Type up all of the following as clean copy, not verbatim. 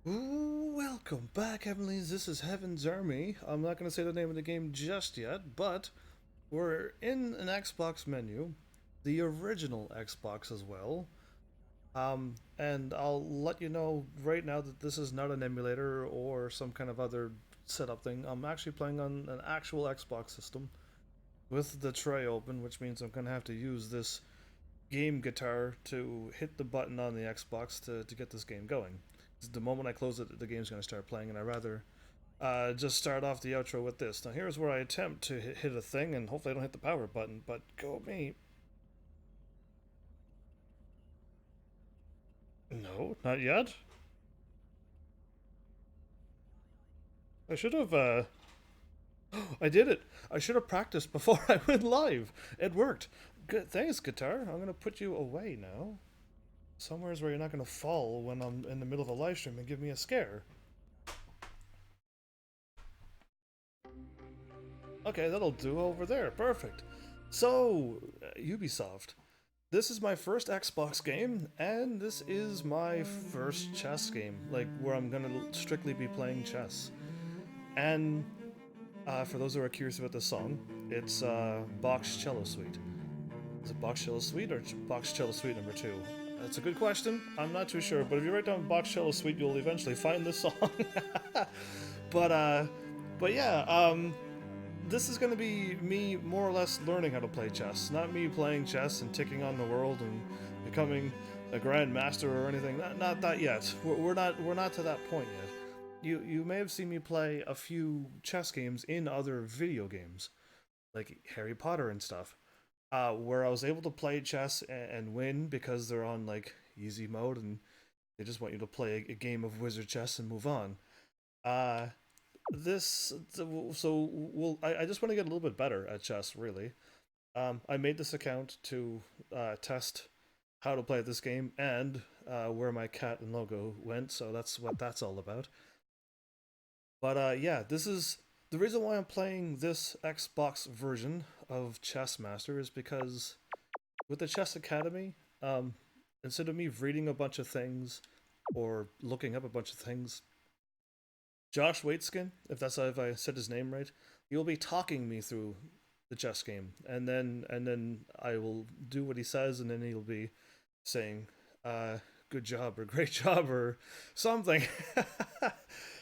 Ooh, welcome back, Heavenlies. This is Heaven's Army. I'm not going to say the name of the game just yet, but we're in an Xbox menu, the original Xbox as well. And I'll let you know right now that this is not an emulator or some kind of other setup thing. I'm actually playing on an actual Xbox system with the tray open, which means I'm going to have to use this game guitar to hit the button on the Xbox to get this game going. The moment I close it, the game's going to start playing, and I'd rather just start off the outro with this. Now, here's where I attempt to hit a thing, and hopefully I don't hit the power button, but go me. No, not yet. I should have, I did it. I should have practiced before I went live. It worked. Good, thanks, guitar. I'm going to put you away now. Somewhere's where you're not going to fall when I'm in the middle of a live stream and give me a scare. Okay, that'll do over there. Perfect. So, Ubisoft. This is my first Xbox game, and this is my first chess game, like where I'm gonna strictly be playing chess. And for those who are curious about this song, it's Bach's Cello Suite. Is it Bach's Cello Suite or Bach's Cello Suite number 2? That's a good question. I'm not too sure, but if you write down Bach's Cello Suite, you'll eventually find this song. but uh, but yeah, this is going to be me more or less learning how to play chess, not me playing chess and ticking on the world and becoming a grandmaster or anything. Not that yet. We're not to that point yet. You may have seen me play a few chess games in other video games, like Harry Potter and stuff, where I was able to play chess and win because they're on like easy mode and they just want you to play a game of wizard chess and move on. Uh, this so well I just want to get a little bit better at chess, really. I made this account to test how to play this game and where my cat and logo went, so that's what that's all about. But yeah, this is the reason why I'm playing this Xbox version of Chessmaster is because with the Chess Academy, instead of me reading a bunch of things or looking up a bunch of things, Josh Waitzkin, if I said his name right, he will be talking me through the chess game, and then I will do what he says, and then he'll be saying, "Good job" or "Great job" or something.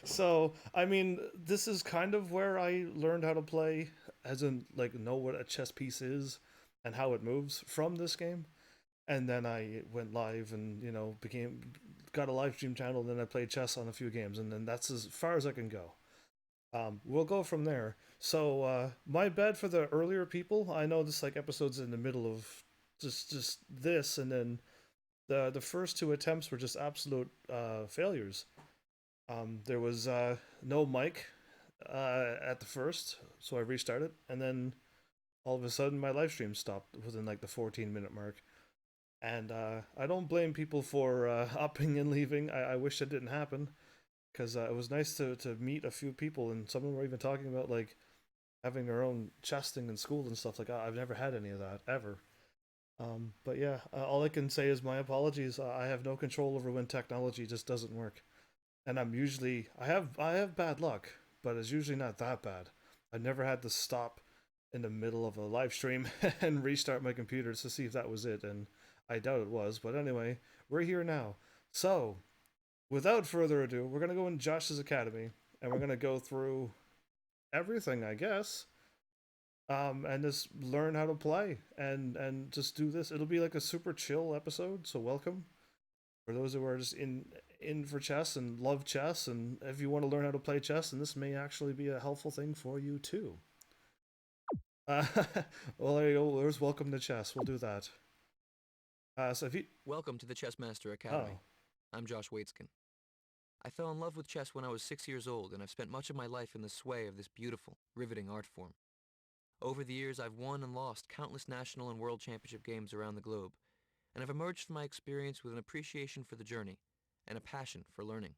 So I mean, this is kind of where I learned how to play, as in like know what a chess piece is and how it moves from this game. And then I went live and became got a live stream channel. And then I played chess on a few games, and then that's as far as I can go. We'll go from there. So my bad for the earlier people. I know this like episodes in the middle of just this, and then the first two attempts were just absolute failures. There was no mic at the first, so I restarted, and then all of a sudden my live stream stopped within like the 14-minute mark. And I don't blame people for upping and leaving. I wish that didn't happen because it was nice to meet a few people, and some of them were even talking about like having their own chesting in school and stuff like that. I've never had any of that ever. But yeah, all I can say is my apologies. I have no control over when technology just doesn't work, and I have bad luck, but it's usually not that bad. I've never had to stop in the middle of a live stream and restart my computer to see if that was it, and I doubt it was. But anyway, we're here now. So, without further ado, we're gonna go in Josh's Academy, and we're gonna go through everything, I guess, and just learn how to play and just do this. It'll be like a super chill episode. So welcome for those who are just in for chess and love chess, and if you want to learn how to play chess, and this may actually be a helpful thing for you too. Uh, well, there you go. There's welcome to chess. We'll do that. So if you, Welcome to the Chessmaster oh, Academy. I'm Josh Waitzkin. I fell in love with chess when I was 6 years old, and I've spent much of my life in the sway of this beautiful, riveting art form. Over the years, I've won and lost countless national and world championship games around the globe, and I've emerged from my experience with an appreciation for the journey and a passion for learning.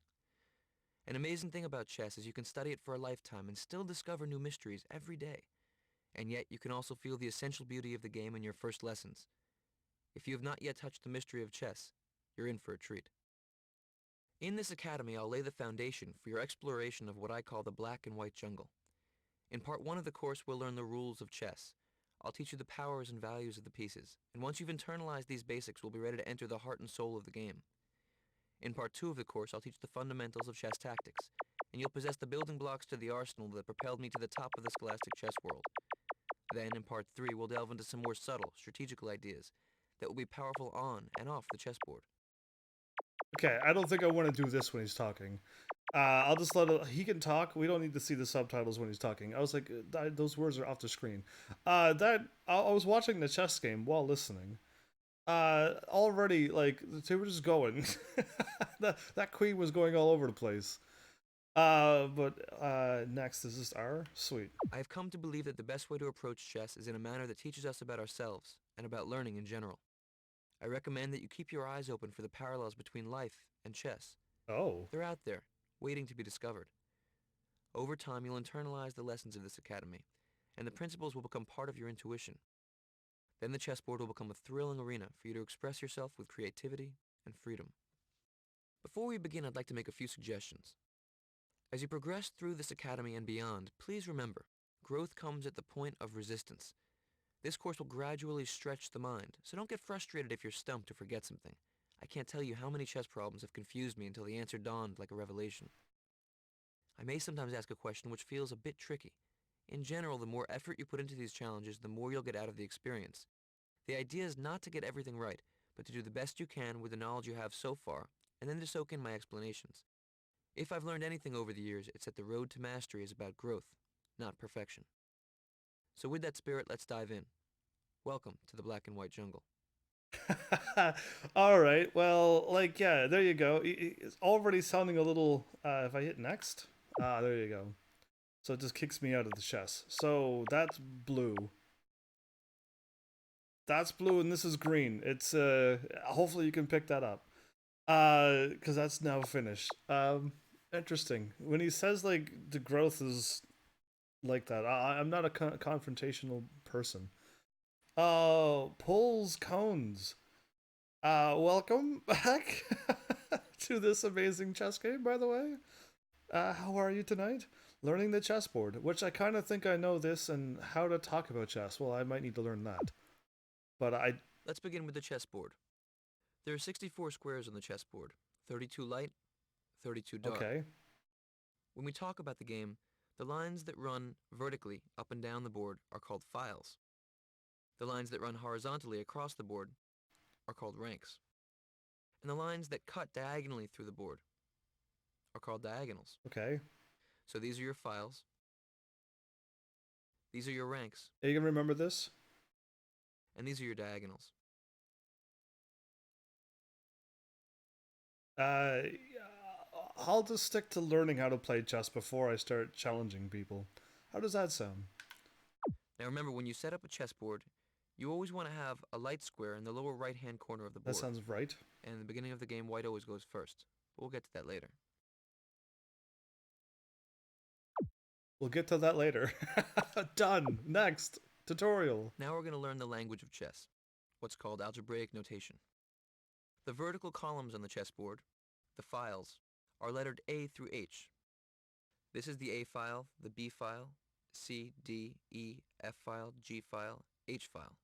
An amazing thing about chess is you can study it for a lifetime and still discover new mysteries every day, and yet you can also feel the essential beauty of the game in your first lessons. If you have not yet touched the mystery of chess, you're in for a treat. In this academy, I'll lay the foundation for your exploration of what I call the black and white jungle. In part 1 of the course, we'll learn the rules of chess. I'll teach you the powers and values of the pieces, and once you've internalized these basics, we'll be ready to enter the heart and soul of the game. In part 2 of the course, I'll teach the fundamentals of chess tactics, and you'll possess the building blocks to the arsenal that propelled me to the top of the scholastic chess world. Then, in part 3, we'll delve into some more subtle, strategical ideas that will be powerful on and off the chessboard. Okay, I don't think I want to do this when he's talking. I'll just let he can talk. We don't need to see the subtitles when he's talking. I was like, those words are off the screen. I was watching the chess game while listening. Already, like, they were just going. that queen was going all over the place. But next is just R. Sweet. I have come to believe that the best way to approach chess is in a manner that teaches us about ourselves and about learning in general. I recommend that you keep your eyes open for the parallels between life and chess. Oh. They're out there, waiting to be discovered. Over time, you'll internalize the lessons of this academy, and the principles will become part of your intuition. Then the chessboard will become a thrilling arena for you to express yourself with creativity and freedom. Before we begin, I'd like to make a few suggestions. As you progress through this academy and beyond, please remember, growth comes at the point of resistance. This course will gradually stretch the mind, so don't get frustrated if you're stumped or forget something. I can't tell you how many chess problems have confused me until the answer dawned like a revelation. I may sometimes ask a question which feels a bit tricky. In general, the more effort you put into these challenges, the more you'll get out of the experience. The idea is not to get everything right, but to do the best you can with the knowledge you have so far, and then to soak in my explanations. If I've learned anything over the years, it's that the road to mastery is about growth, not perfection. So with that spirit, let's dive in. Welcome to the black and white jungle. All right. Well, like, yeah, there you go. It's already sounding a little. If I hit next, there you go. So it just kicks me out of the chess. So that's blue. That's blue, and this is green. It's hopefully you can pick that up. Because that's now finished. Interesting. When he says like the growth is like that, I'm not a confrontational person. Pulls cones. Welcome back to this amazing chess game, by the way. How are you tonight? Learning the chessboard, which I kind of think I know this and how to talk about chess. Well, I might need to learn that. But Let's begin with the chessboard. There are 64 squares on the chessboard, 32 light, 32 dark. Okay. When we talk about the game, the lines that run vertically up and down the board are called files. The lines that run horizontally across the board are called ranks. And the lines that cut diagonally through the board are called diagonals. Okay. So these are your files. These are your ranks. Are you gonna remember this? And these are your diagonals. I'll just stick to learning how to play chess before I start challenging people. How does that sound? Now remember, when you set up a chessboard, you always want to have a light square in the lower right-hand corner of the board. That sounds right. And in the beginning of the game, white always goes first. But we'll get to that later. We'll get to that later. Done. Next. Tutorial. Now we're going to learn the language of chess, what's called algebraic notation. The vertical columns on the chessboard, the files, are lettered A through H. This is the A file, the B file, C, D, E, F file, G file, H file.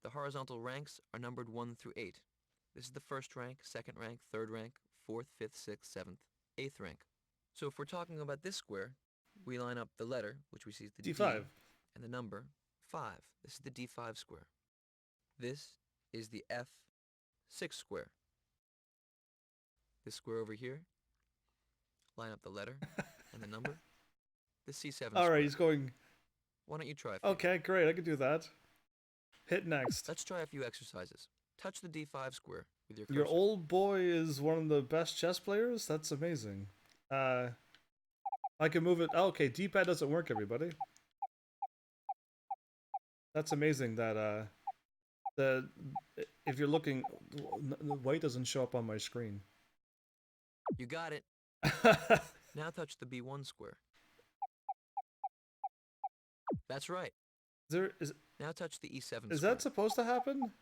The horizontal ranks are numbered 1 through 8. This is the first rank, second rank, third rank, fourth, fifth, sixth, seventh, eighth rank. So if we're talking about this square, we line up the letter, which we see is the D, D5. and the number 5. This is the D5 square. This is the F6 square. This square over here, line up the letter and the number, the C7 square. All right, he's going. Why don't you try? Okay, great. I can do that. Hit next. Let's try a few exercises. Touch the D5 square with your cursor. Your old boy is one of the best chess players? That's amazing. I can move it. Oh, okay, D-pad doesn't work, everybody. That's amazing that if you're looking, the white doesn't show up on my screen. You got it. Now touch the B1 square. That's right. Now touch the E7 square. Is that supposed to happen?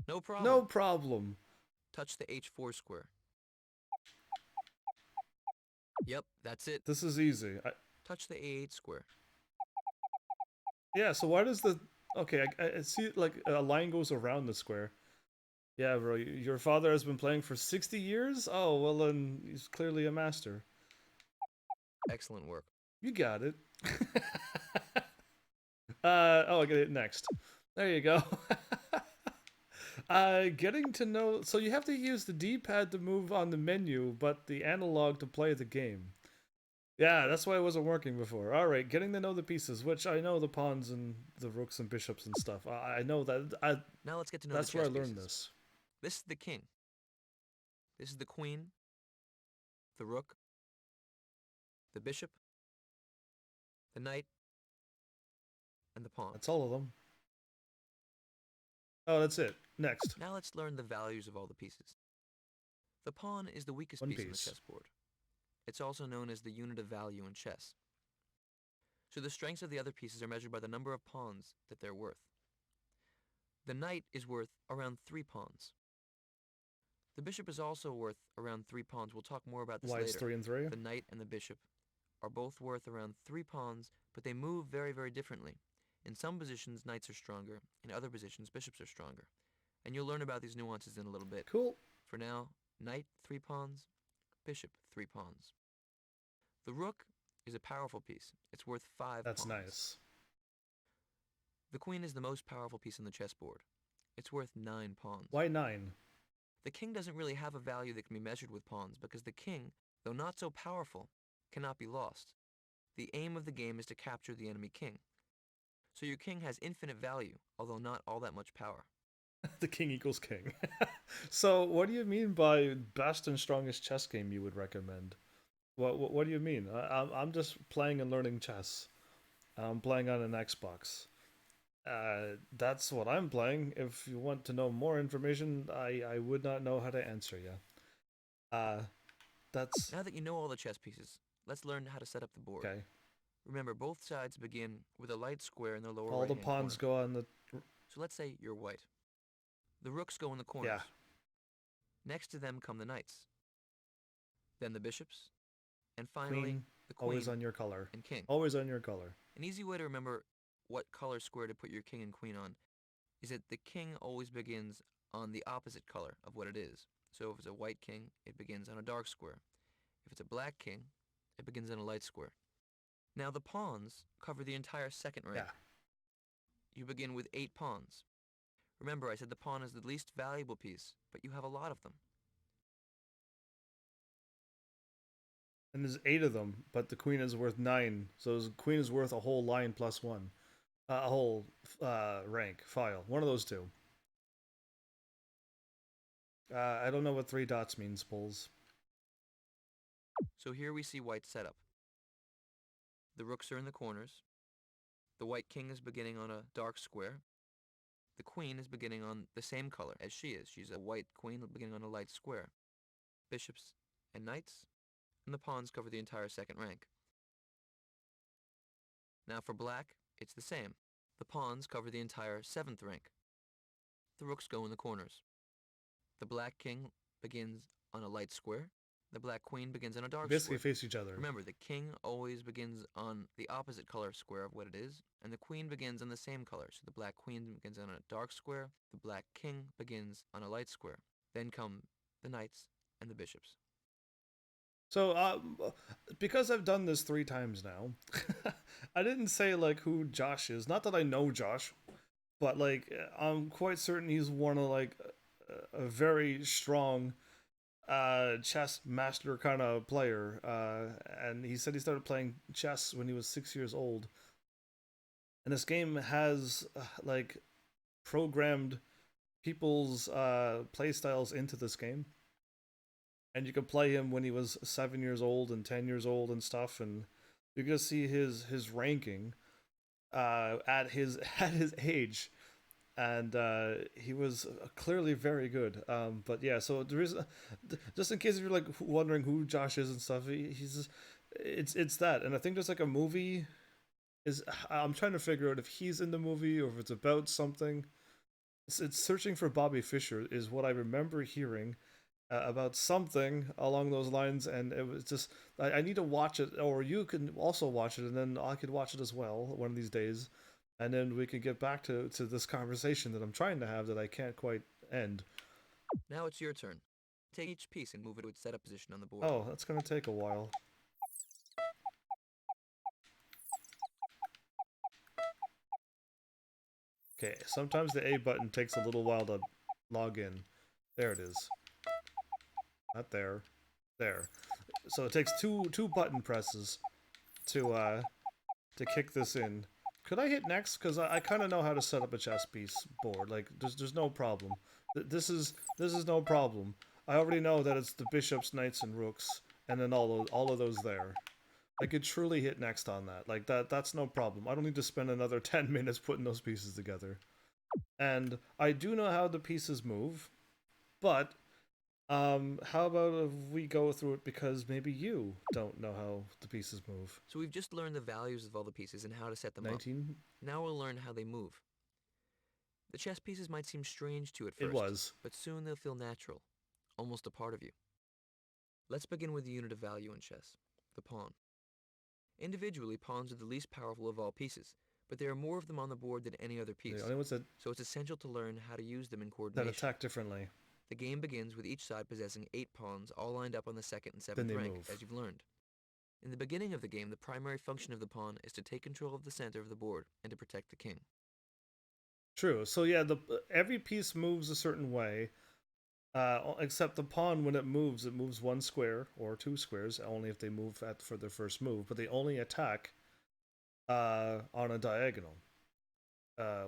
No problem. No problem. Touch the H4 square. Yep, that's it. This is easy. Touch the A8 square. Yeah, so why does the... Okay, I see, like, a line goes around the square. Yeah, bro, your father has been playing for 60 years? Oh, well then, he's clearly a master. Excellent work. You got it. I get it next. There you go. Getting to know... So you have to use the D-pad to move on the menu, but the analog to play the game. Yeah, that's why it wasn't working before. Alright, getting to know the pieces, which I know the pawns and the rooks and bishops and stuff. I know that. Now let's get to know That's the where chess I learned pieces. this. This is the king. This is the queen, the rook, the bishop, the knight, and the pawn. That's all of them. Oh, that's it. Next. Now let's learn the values of all the pieces. The pawn is the weakest One piece on the piece. chessboard. It's also known as the unit of value in chess. So the strengths of the other pieces are measured by the number of pawns that they're worth. The knight is worth around 3 pawns. The bishop is also worth around 3 pawns. We'll talk more about this Why later. it's 3 and 3? The knight and the bishop are both worth around 3 pawns, but they move very, very differently. In some positions, knights are stronger. In other positions, bishops are stronger. And you'll learn about these nuances in a little bit. Cool. For now, knight 3 pawns, bishop 3 pawns. The rook is a powerful piece. It's worth 5 That's pawns. nice. The queen is the most powerful piece on the chessboard. It's worth 9 pawns. Why 9? The king doesn't really have a value that can be measured with pawns because the king, though not so powerful, cannot be lost. The aim of the game is to capture the enemy king. So your king has infinite value, although not all that much power. The king equals king. So, what do you mean by best and strongest chess game you would recommend? What do you mean? I'm just playing and learning chess. I'm playing on an Xbox. That's what I'm playing. If you want to know more information, I would not know how to answer you. That's... Now that you know all the chess pieces, let's learn how to set up the board. Okay. Remember, both sides begin with a light square in the lower All the right-hand pawns corner. go on the... So let's say you're white. The rooks go in the corners. Yeah. Next to them come the knights. Then the bishops. And finally, Queen, the queen always on your color. and king. Always on your color. An easy way to remember what color square to put your king and queen on is that the king always begins on the opposite color of what it is. So if it's a white king, it begins on a dark square. If it's a black king, it begins on a light square. Now the pawns cover the entire second rank. Yeah. You begin with 8 pawns. Remember, I said the pawn is the least valuable piece, but you have a lot of them. And there's 8 of them, but the queen is worth 9. So the queen is worth a whole line plus 1. A whole rank, file. One of those two. I don't know what 3 dots means, Bulls. So here we see white's setup. The rooks are in the corners. The white king is beginning on a dark square. The queen is beginning on the same color as she is. She's a white queen beginning on a light square. Bishops and knights, and the pawns cover the entire second rank. Now for black, it's the same. The pawns cover the entire 7th rank. The rooks go in the corners. The black king begins on a light square. The black queen begins on a dark Basically square. face each other. Remember, the king always begins on the opposite color square of what it is, and the queen begins on the same color. So the black queen begins on a dark square, the black king begins on a light square. Then come the knights and the bishops. So, because I've done this 3 times now, I didn't say, like, who Josh is. Not that I know Josh, but, like, I'm quite certain he's one of, like, a very strong chess master kind of player. And he said he started playing chess when he was 6 years old. And this game has, like, programmed people's playstyles into this game. And you could play him when he was 7 years old and 10 years old and stuff, and you can see his ranking at his age, and he was clearly very good. But yeah, so there is, just in case if you're like wondering who Josh is and stuff, it's that, and I think there's like a movie. I'm trying to figure out if he's in the movie or if it's about something. It's searching for Bobby Fischer is what I remember hearing about something along those lines, and it was just I need to watch it, or you can also watch it, and then I could watch it as well one of these days, and then we can get back to this conversation that I'm trying to have that I can't quite end. Now it's your turn. Take each piece and move it to its setup position on the board. Oh, that's gonna take a while. Okay, sometimes the A button takes a little while to log in. There it is. Not there. There. So it takes two button presses to kick this in. Could I hit next? Because I kind of know how to set up a chess piece board. Like, there's no problem. This is no problem. I already know that it's the bishops, knights, and rooks, and then all of those there. I could truly hit next on that. Like that's no problem. I don't need to spend another 10 minutes putting those pieces together. And I do know how the pieces move, but how about if we go through it because maybe you don't know how the pieces move? So we've just learned the values of all the pieces and how to set them 19? up. Now we'll learn how they move. The chess pieces might seem strange to you at It first, was. but soon they'll feel natural, almost a part of you. Let's begin with the unit of value in chess, the pawn. Individually, pawns are the least powerful of all pieces, but there are more of them on the board than any other piece, The only ones so it's essential to learn how to use them in that coordination. attack differently. The game begins with each side possessing 8 pawns, all lined up on the 2nd and 7th Then they rank, move. as you've learned. In the beginning of the game, the primary function of the pawn is to take control of the center of the board and to protect the king. True. So yeah, every piece moves a certain way, except the pawn when it moves one square or two squares only if they move for their first move, but they only attack on a diagonal.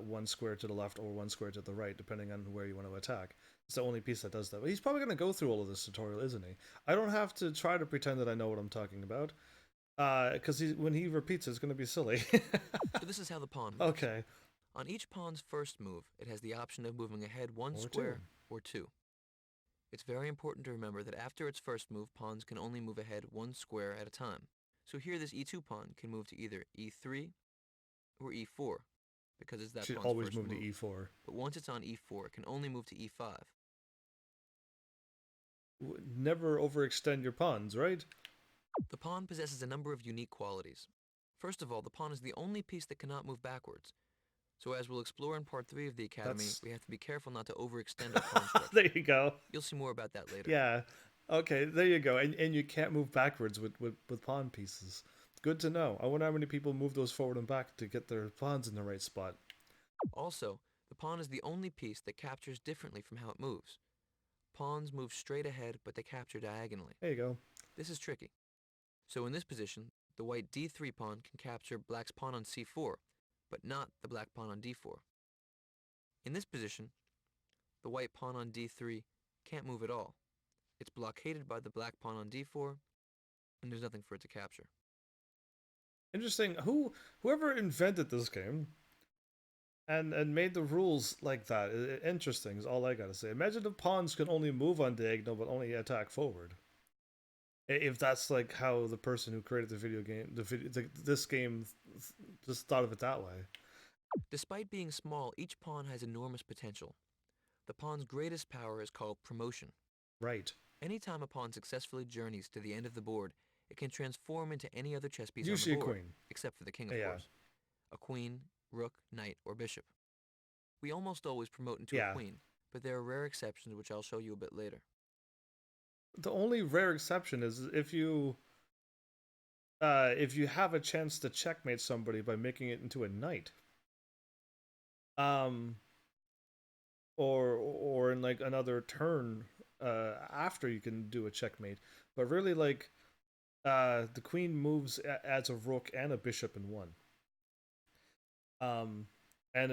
One square to the left or one square to the right, depending on where you want to attack. It's the only piece that does that. But he's probably going to go through all of this tutorial, isn't he? I don't have to try to pretend that I know what I'm talking about, because when he repeats it's going to be silly. So this is how the pawn moves. Okay. On each pawn's first move, it has the option of moving ahead one Or square or two. It's very important to remember that after its first move, pawns can only move ahead one square at a time. So here this e2 pawn can move to either e3 or e4, because it's that Should pawn's always first move to move. e4. But once it's on e4, it can only move to e5. Never overextend your pawns, right? The pawn possesses a number of unique qualities. First of all, the pawn is the only piece that cannot move backwards. So as we'll explore in part 3 of the Academy, we have to be careful not to overextend our pawn structure. There you go. You'll see more about that later. Yeah. Okay, there you go. And you can't move backwards with pawn pieces. Good to know. I wonder how many people move those forward and back to get their pawns in the right spot. Also, the pawn is the only piece that captures differently from how it moves. Pawns move straight ahead, but they capture diagonally. There you go. This is tricky. So in this position, the white d3 pawn can capture black's pawn on c4, but not the black pawn on d4. In this position, the white pawn on d3 can't move at all. It's blockaded by the black pawn on d4, and there's nothing for it to capture. Interesting. Whoever invented this game and made the rules like that, interesting is all I gotta say. Imagine if pawns could only move on diagonal but only attack forward. If that's like how the person who created the video game, this game, just thought of it that way. Despite being small, each pawn has enormous potential. The pawn's greatest power is called promotion. Right. Anytime a pawn successfully journeys to the end of the board, it can transform into any other chess piece Usually on the board, a queen. except for the king, of course. A queen, rook, knight, or bishop. We almost always promote into a queen, but there are rare exceptions which I'll show you a bit later. The only rare exception is if you have a chance to checkmate somebody by making it into a knight. Or in like another turn after you can do a checkmate. But really, like, the queen moves as a rook and a bishop in one. And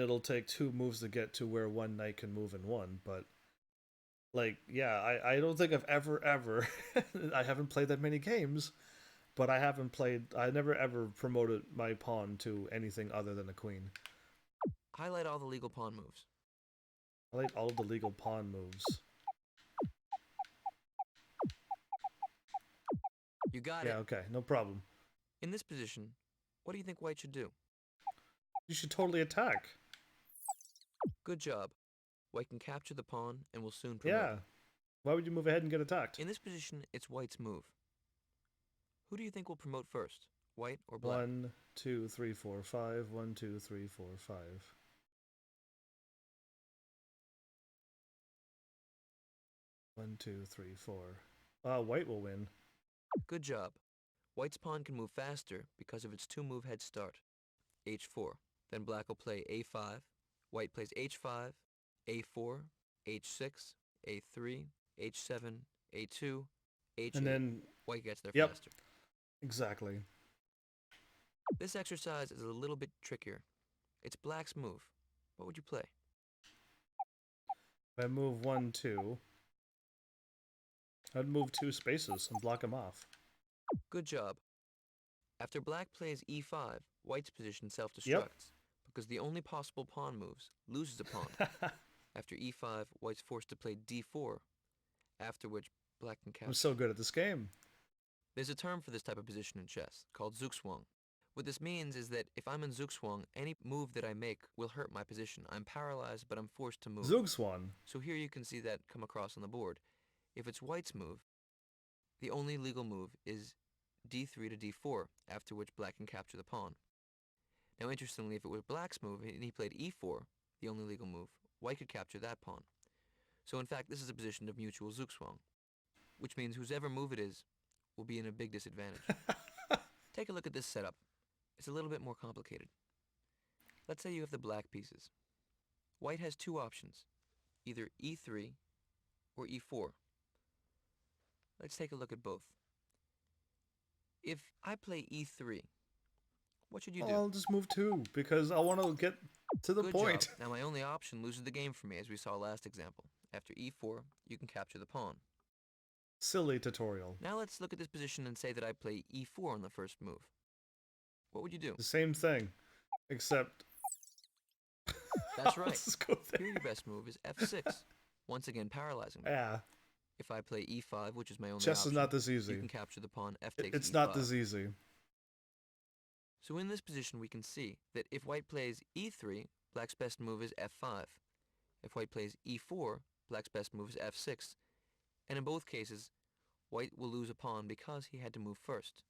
it'll take 2 moves to get to where one knight can move in one, but like, yeah, I don't think I've ever I haven't played that many games, but I never ever promoted my pawn to anything other than a queen. Highlight all the legal pawn moves. Highlight all of the legal pawn moves. You got it. Yeah, okay, no problem. In this position, what do you think white should do? You should totally attack. Good job. white can capture the pawn and will soon promote. Yeah. Why would you move ahead and get attacked? In this position, it's white's move. Who do you think will promote first, white or black? 1, 2, 3, 4, 5. 1, 2, 3, 4, 5. 1, 2, 3, 4. White will win. Good job. White's pawn can move faster because of its 2-move head start. h4. Then black will play a5. White plays h5, a4, h6, a3, h7, a2, h8. And then, white gets there yep, faster. exactly. This exercise is a little bit trickier. It's black's move. What would you play? If I move 1, 2, I'd move 2 spaces and block him off. Good job. After black plays e5, white's position self-destructs. Yep. Because the only possible pawn moves loses a pawn. After e5, white's forced to play d4, after which black can capture. I'm so good at this game. There's a term for this type of position in chess, called zugzwang. What this means is that if I'm in zugzwang, any move that I make will hurt my position. I'm paralyzed, but I'm forced to move. Zugzwang. So here you can see that come across on the board. If it's white's move, the only legal move is d3 to d4, after which black can capture the pawn. Now interestingly, if it was black's move and he played e4, the only legal move, white could capture that pawn. So in fact, this is a position of mutual zugzwang, which means whosever move it is will be in a big disadvantage. Take a look at this setup. It's a little bit more complicated. Let's say you have the black pieces. White has 2 options, either e3 or e4. Let's take a look at both. If I play e3, what should you do? I'll just move 2 because I want to get to the Good point. job. Now my only option loses the game for me, as we saw last example. After e4, you can capture the pawn. Silly tutorial. Now let's look at this position and say that I play e4 on the first move. What would you do? The same thing, except... That's right. Let's just go there. Here your best move is f6, once again paralyzing me. Yeah. If I play e5, which is my only Chess option, is not this easy. you can capture the pawn f takes It's e5. not this easy. So in this position we can see that if white plays e3, black's best move is f5. If white plays e4, black's best move is f6. And in both cases, white will lose a pawn because he had to move first.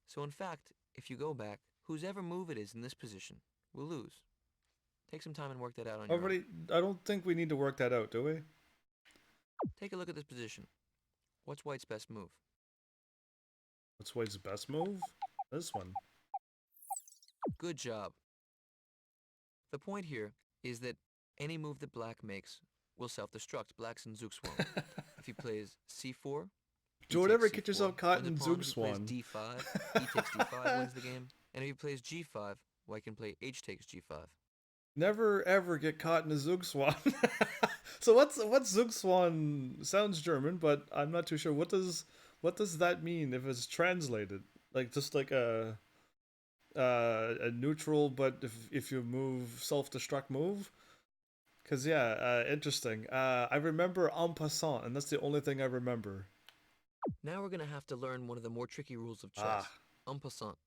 So in fact, if you go back, whosever move it is in this position will lose. Take some time and work that out on your own. I don't think we need to work that out, do we? Take a look at this position. What's white's best move? What's White's best move? This one. Good job. The point here is that any move that black makes will self-destruct. Black's in zugzwang. If he plays c4, Don't ever get yourself caught in zugzwang. zugzwang. If he plays d5, e takes d5 wins the game. And if he plays g5, white can play h takes g5. Never ever get caught in a zugzwang. So what's zugzwang? Sounds German, but I'm not too sure. What does that mean if it's translated? Like just like a neutral, but if you move self-destruct move. Cause yeah, interesting. I remember en passant, and that's the only thing I remember. Now we're gonna have to learn one of the more tricky rules of chess. En passant.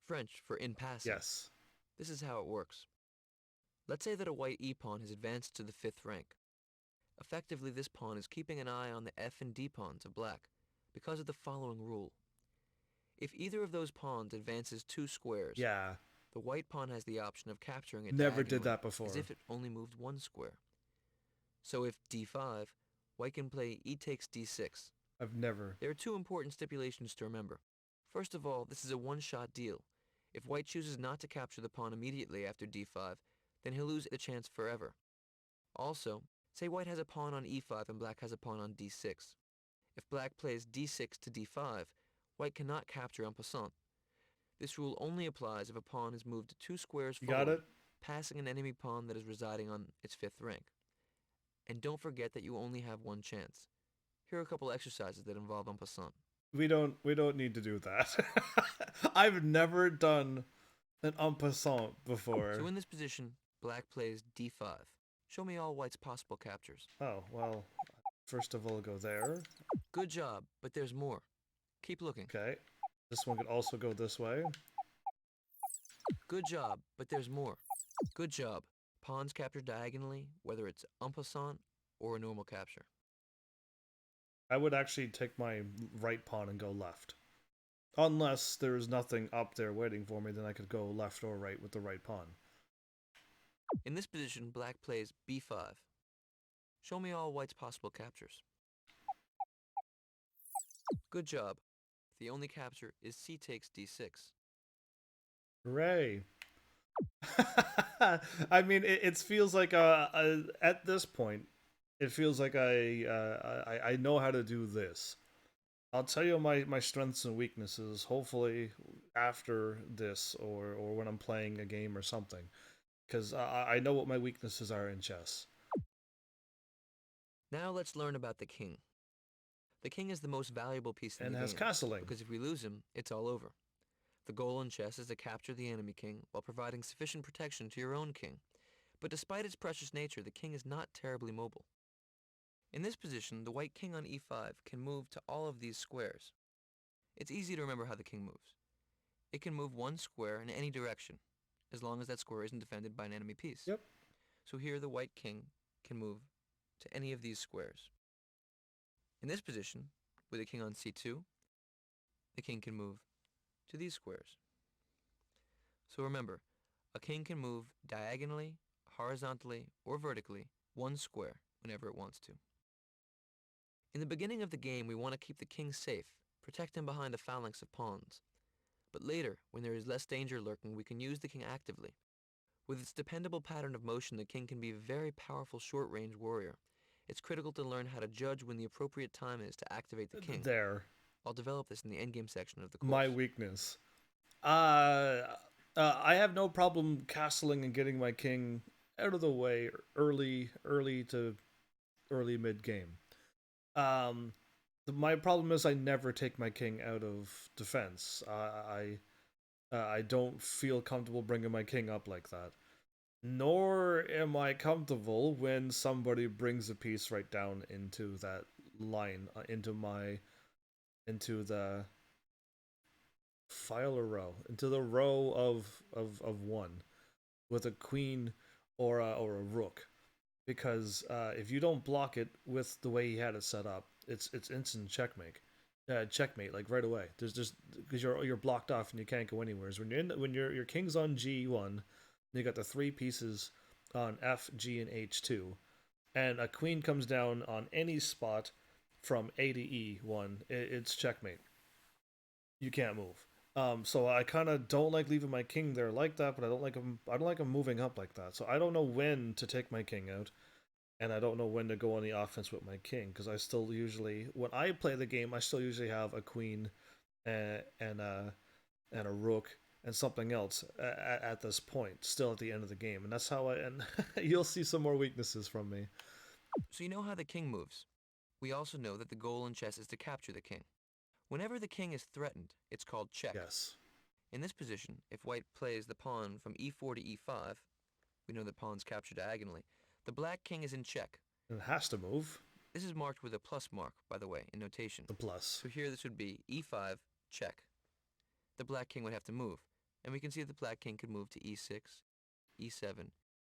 French for in passing. Yes. This is how it works. Let's say that a white e-pawn has advanced to the 5th rank. Effectively, this pawn is keeping an eye on the f and d pawns of black because of the following rule. If either of those pawns advances 2 squares, Yeah. the white pawn has the option of capturing it Never did diagonally, that before. as if it only moved 1 square. So if d5, white can play e takes d6. I've never. There are 2 important stipulations to remember. First of all, this is a one-shot deal. If white chooses not to capture the pawn immediately after d5, then he'll lose the chance forever. Also, say white has a pawn on e5 and black has a pawn on d6. If black plays d6 to d5, white cannot capture en passant. This rule only applies if a pawn is moved 2 squares You forward, got it? passing an enemy pawn that is residing on its 5th rank. And don't forget that you only have 1 chance. Here are a couple exercises that involve en passant. We don't need to do that. I've never done an en passant before. So in this position, black plays d5. Show me all white's possible captures. Oh, well, first of all, go there. Good job, but there's more. Keep looking. Okay. This one could also go this way. Good job, but there's more. Good job, Pawns captured diagonally, whether it's en passant or a normal capture. I would actually take my right pawn and go left. Unless there's nothing up there waiting for me, then I could go left or right with the right pawn. In this position, black plays b5. Show me all white's possible captures. Good job. The only capture is c takes d6. Hooray. I mean, it feels like at this point, it feels like I know how to do this. I'll tell you my strengths and weaknesses, hopefully after this or when I'm playing a game or something, because I know what my weaknesses are in chess. Now let's learn about the king. The king is the most valuable piece in And the has game, castling. because if we lose him, it's all over. The goal in chess is to capture the enemy king while providing sufficient protection to your own king. But despite its precious nature, the king is not terribly mobile. In this position, the white king on e5 can move to all of these squares. It's easy to remember how the king moves. It can move one square in any direction, as long as that square isn't defended by an enemy piece. Yep. So here the white king can move to any of these squares. In this position, with the king on c2, the king can move to these squares. So remember, a king can move diagonally, horizontally, or vertically one square whenever it wants to. In the beginning of the game, we want to keep the king safe, protect him behind a phalanx of pawns. But later, when there is less danger lurking, we can use the king actively. With its dependable pattern of motion, the king can be a very powerful short-range warrior. It's critical to learn how to judge when the appropriate time is to activate the king. There. I'll develop this in the endgame section of the course. My weakness. I have no problem castling and getting my king out of the way early to early mid game. My problem is I never take my king out of defense. I don't feel comfortable bringing my king up like that. Nor am I comfortable when somebody brings a piece right down into that line, into the file or row, into the row of one with a queen or a rook. Because if you don't block it with the way he had it set up, it's instant checkmate. Checkmate, like right away. There's just because you're blocked off and you can't go anywhere. When your king's on G1, you got the three pieces on F, G, and H2, and a queen comes down on any spot from A to E1. It's checkmate. You can't move. So I kind of don't like leaving my king there like that, but I don't like him moving up like that. So I don't know when to take my king out, and I don't know when to go on the offense with my king because I still usually, when I play the game, I still usually have a queen and a rook and something else at this point, still at the end of the game, and that's how and you'll see some more weaknesses from me. So you know how the king moves. We also know that the goal in chess is to capture the king. Whenever the king is threatened, it's called check. Yes. In this position, if white plays the pawn from e4 to e5, we know that pawns capture diagonally, the black king is in check. It has to move. This is marked with a plus mark, by the way, in notation. The plus. So here this would be e5, check. The black king would have to move, and we can see that the black king could move to e6, e7,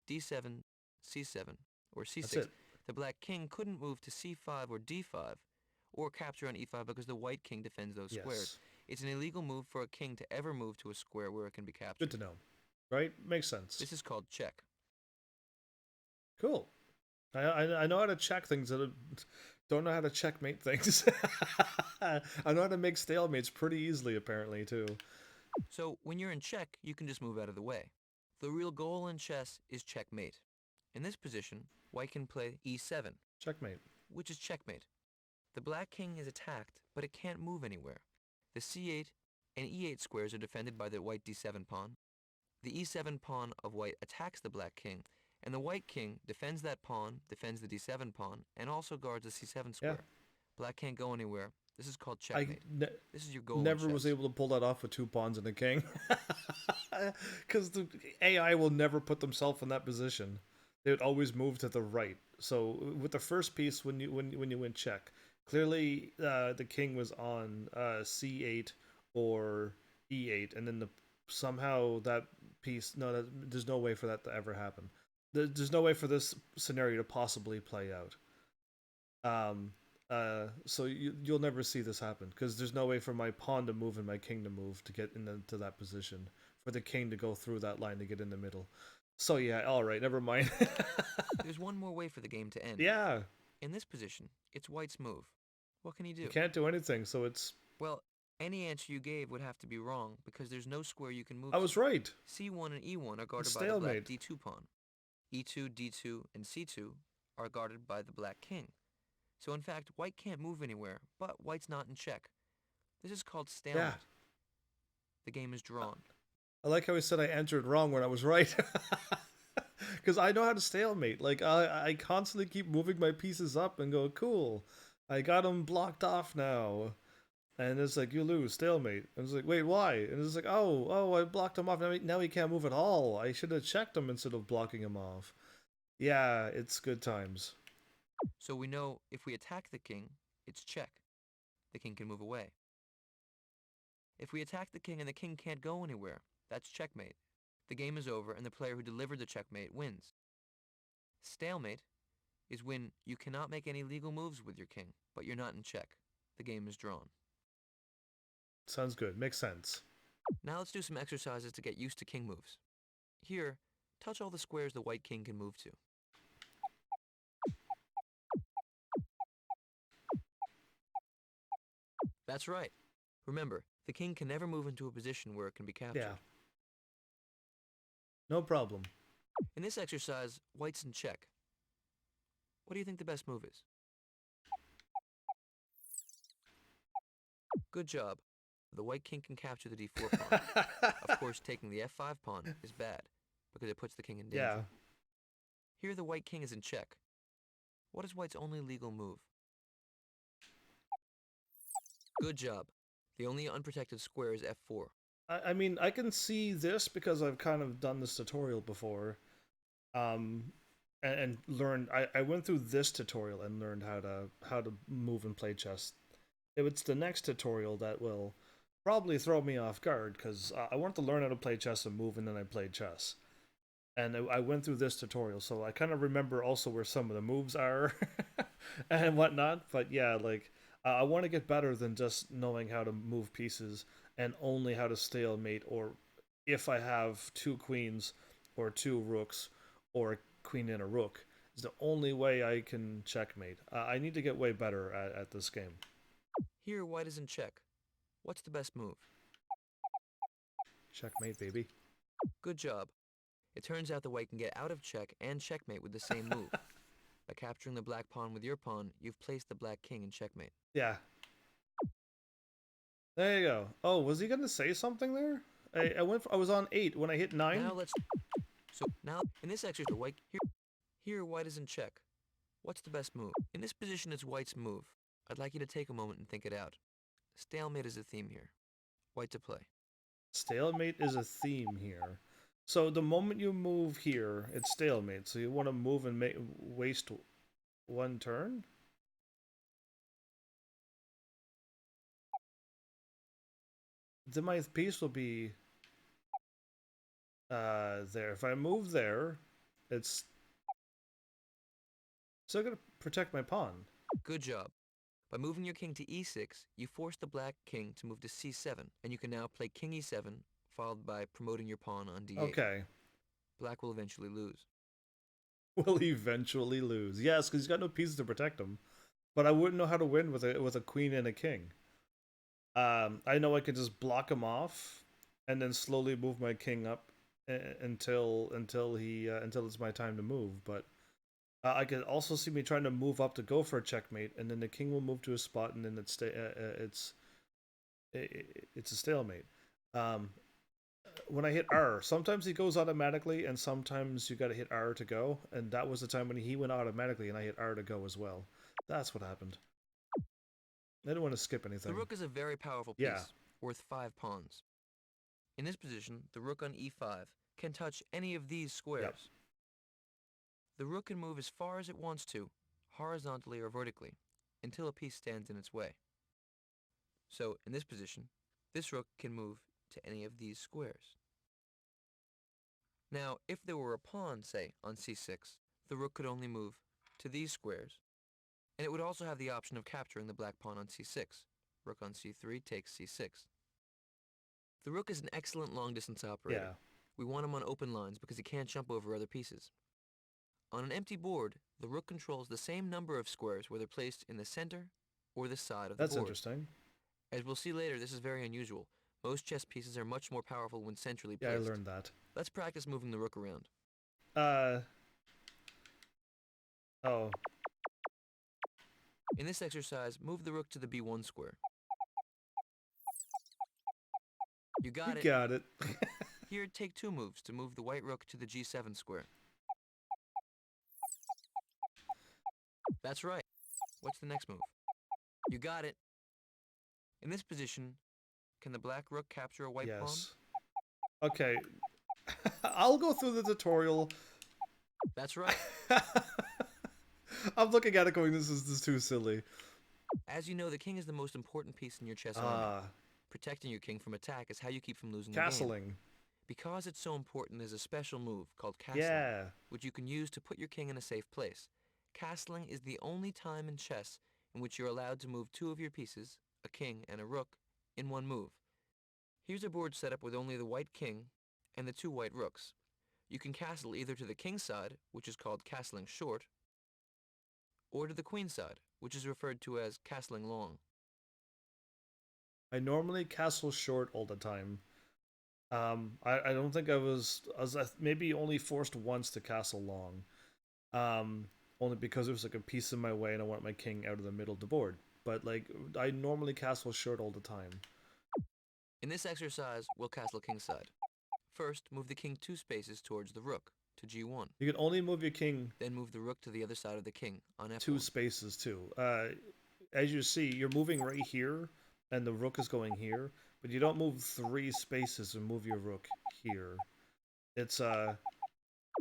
d7, c7, or c6. That's it. The black king couldn't move to c5 or d5, or capture on e5 because the white king defends those squares. It's an illegal move for a king to ever move to a square where it can be captured. Good to know. Right? Makes sense. This is called check. Cool. I know how to check things that don't know how to checkmate things. I know how to make stalemates pretty easily, apparently, too. So when you're in check, you can just move out of the way. The real goal in chess is checkmate. In this position, white can play e7. Checkmate. Which is checkmate. The black king is attacked, but it can't move anywhere. The c8 and e8 squares are defended by the white d7 pawn. The e7 pawn of white attacks the black king, and the white king defends that pawn, defends the d7 pawn, and also guards the c7 square. Yeah. Black can't go anywhere. This is called checkmate. This is your goal. Never was able to pull that off with two pawns and a king. Because the AI will never put themselves in that position. They would always move to the right. So with the first piece, when you win check, clearly the king was on c8 or e8, and then somehow that piece, there's no way for that to ever happen. There's no way for this scenario to possibly play out. Um, so you'll never see this happen because there's no way for my pawn to move and my king to move to get into that position for the king to go through that line to get in the middle. So yeah, all right, never mind. There's one more way for the game to end. Yeah, In this position, it's white's move. What can he you do? can't do anything. So it's Well, any answer you gave would have to be wrong because there's no square you can move I to. was right. C1 and E1 are guarded by the black Stalemate. D2 pawn. E2, D2, and C2 are guarded by the black king. So in fact, white can't move anywhere, but white's not in check. This is called Yeah, stalemate. The game is drawn. I like how he said I answered wrong when I was right. Because I know how to stalemate. Like I constantly keep moving my pieces up and go, cool. I got them blocked off now. And it's like, you lose, stalemate. And it's like, wait, why? And it's like, oh, I blocked him off. Now he can't move at all. I should have checked him instead of blocking him off. Yeah, it's good times. So we know if we attack the king, it's check. The king can move away. If we attack the king and the king can't go anywhere, that's checkmate. The game is over and the player who delivered the checkmate wins. Stalemate is when you cannot make any legal moves with your king, but you're not in check. The game is drawn. Sounds good. Makes sense. Now let's do some exercises to get used to king moves. Here, touch all the squares the white king can move to. That's right. Remember, the king can never move into a position where it can be captured. Yeah. No problem. In this exercise, white's in check. What do you think the best move is? Good job. The white king can capture the d4 pawn. Of course, taking the f5 pawn is bad, because it puts the king in danger. Yeah. Here the white king is in check. What is white's only legal move? Good job. The only unprotected square is f4. I mean, I can see this because I've kind of done this tutorial before. And learned. I went through this tutorial and learned how to move and play chess. It's the next tutorial that will probably throw me off guard because I wanted to learn how to play chess and move, and then I played chess. And I went through this tutorial, so I kind of remember also where some of the moves are and whatnot. But yeah, like I want to get better than just knowing how to move pieces and only how to stalemate, or if I have two queens or two rooks or a queen and a rook, is the only way I can checkmate. I need to get way better at this game. Here white is in check. What's the best move? Checkmate, baby. Good job. It turns out the white can get out of check and checkmate with the same move. By capturing the black pawn with your pawn, you've placed the black king in checkmate. Yeah. There you go. Oh, was he gonna say something there? I was on 8 when I hit 9. Now in this exercise, the white here white is in check. What's the best move? In this position, it's white's move. I'd like you to take a moment and think it out. Stalemate is a theme here. White to play. Stalemate is a theme here. So the moment you move here, it's stalemate. So you want to move and waste one turn? Then my piece will be there. If I move there, it's still going to protect my pawn. Good job. By moving your king to e6, you force the black king to move to c7, and you can now play king e7, followed by promoting your pawn on d8. Okay. Black will eventually lose. Will eventually lose. Yes, because he's got no pieces to protect him. But I wouldn't know how to win with a queen and a king. I know I could just block him off, and then slowly move my king up until it's my time to move. But I could also see me trying to move up to go for a checkmate, and then the king will move to a spot, and then it's a stalemate. When I hit R, sometimes he goes automatically, and sometimes you got to hit R to go. And that was the time when he went automatically, and I hit R to go as well. That's what happened. I didn't want to skip anything. The rook is a very powerful piece, worth 5 pawns. In this position, the rook on e5 can touch any of these squares. Yep. The rook can move as far as it wants to, horizontally or vertically, until a piece stands in its way. So, in this position, this rook can move to any of these squares. Now, if there were a pawn, say, on c6, the rook could only move to these squares, and it would also have the option of capturing the black pawn on c6. Rook on c3 takes c6. The rook is an excellent long-distance operator. Yeah. We want him on open lines because he can't jump over other pieces. On an empty board, the rook controls the same number of squares whether placed in the center or the side of the That's board. interesting. As we'll see later, this is very unusual. Most chess pieces are much more powerful when centrally placed. Yeah, I learned that. Let's practice moving the rook around. Oh. In this exercise, move the rook to the b1 square. You got it. Got it. Here, take 2 moves to move the white rook to the g7 square. That's right. What's the next move? You got it. In this position, can the black rook capture a white pawn? Yes. Okay. I'll go through the tutorial. That's right. I'm looking at it going, this is too silly. As you know, the king is the most important piece in your chess army. Protecting your king from attack is how you keep from losing the game. Castling. Because it's so important, there's a special move called castling, which you can use to put your king in a safe place. Castling is the only time in chess in which you're allowed to move 2 of your pieces, a king and a rook, in one move. Here's a board set up with only the white king and the 2 white rooks. You can castle either to the king side, which is called castling short, or to the queen side, which is referred to as castling long. I normally castle short all the time. I don't think I was maybe only forced once to castle long. Only because there was like a piece in my way and I want my king out of the middle of the board. But like, I normally castle short all the time. In this exercise, we'll castle kingside. First, move the king 2 spaces towards the rook, to g1. You can only move your king... Then move the rook to the other side of the king, on f1. 2 spaces, too. As you see, you're moving right here, and the rook is going here, but you don't move 3 spaces and move your rook here. It's,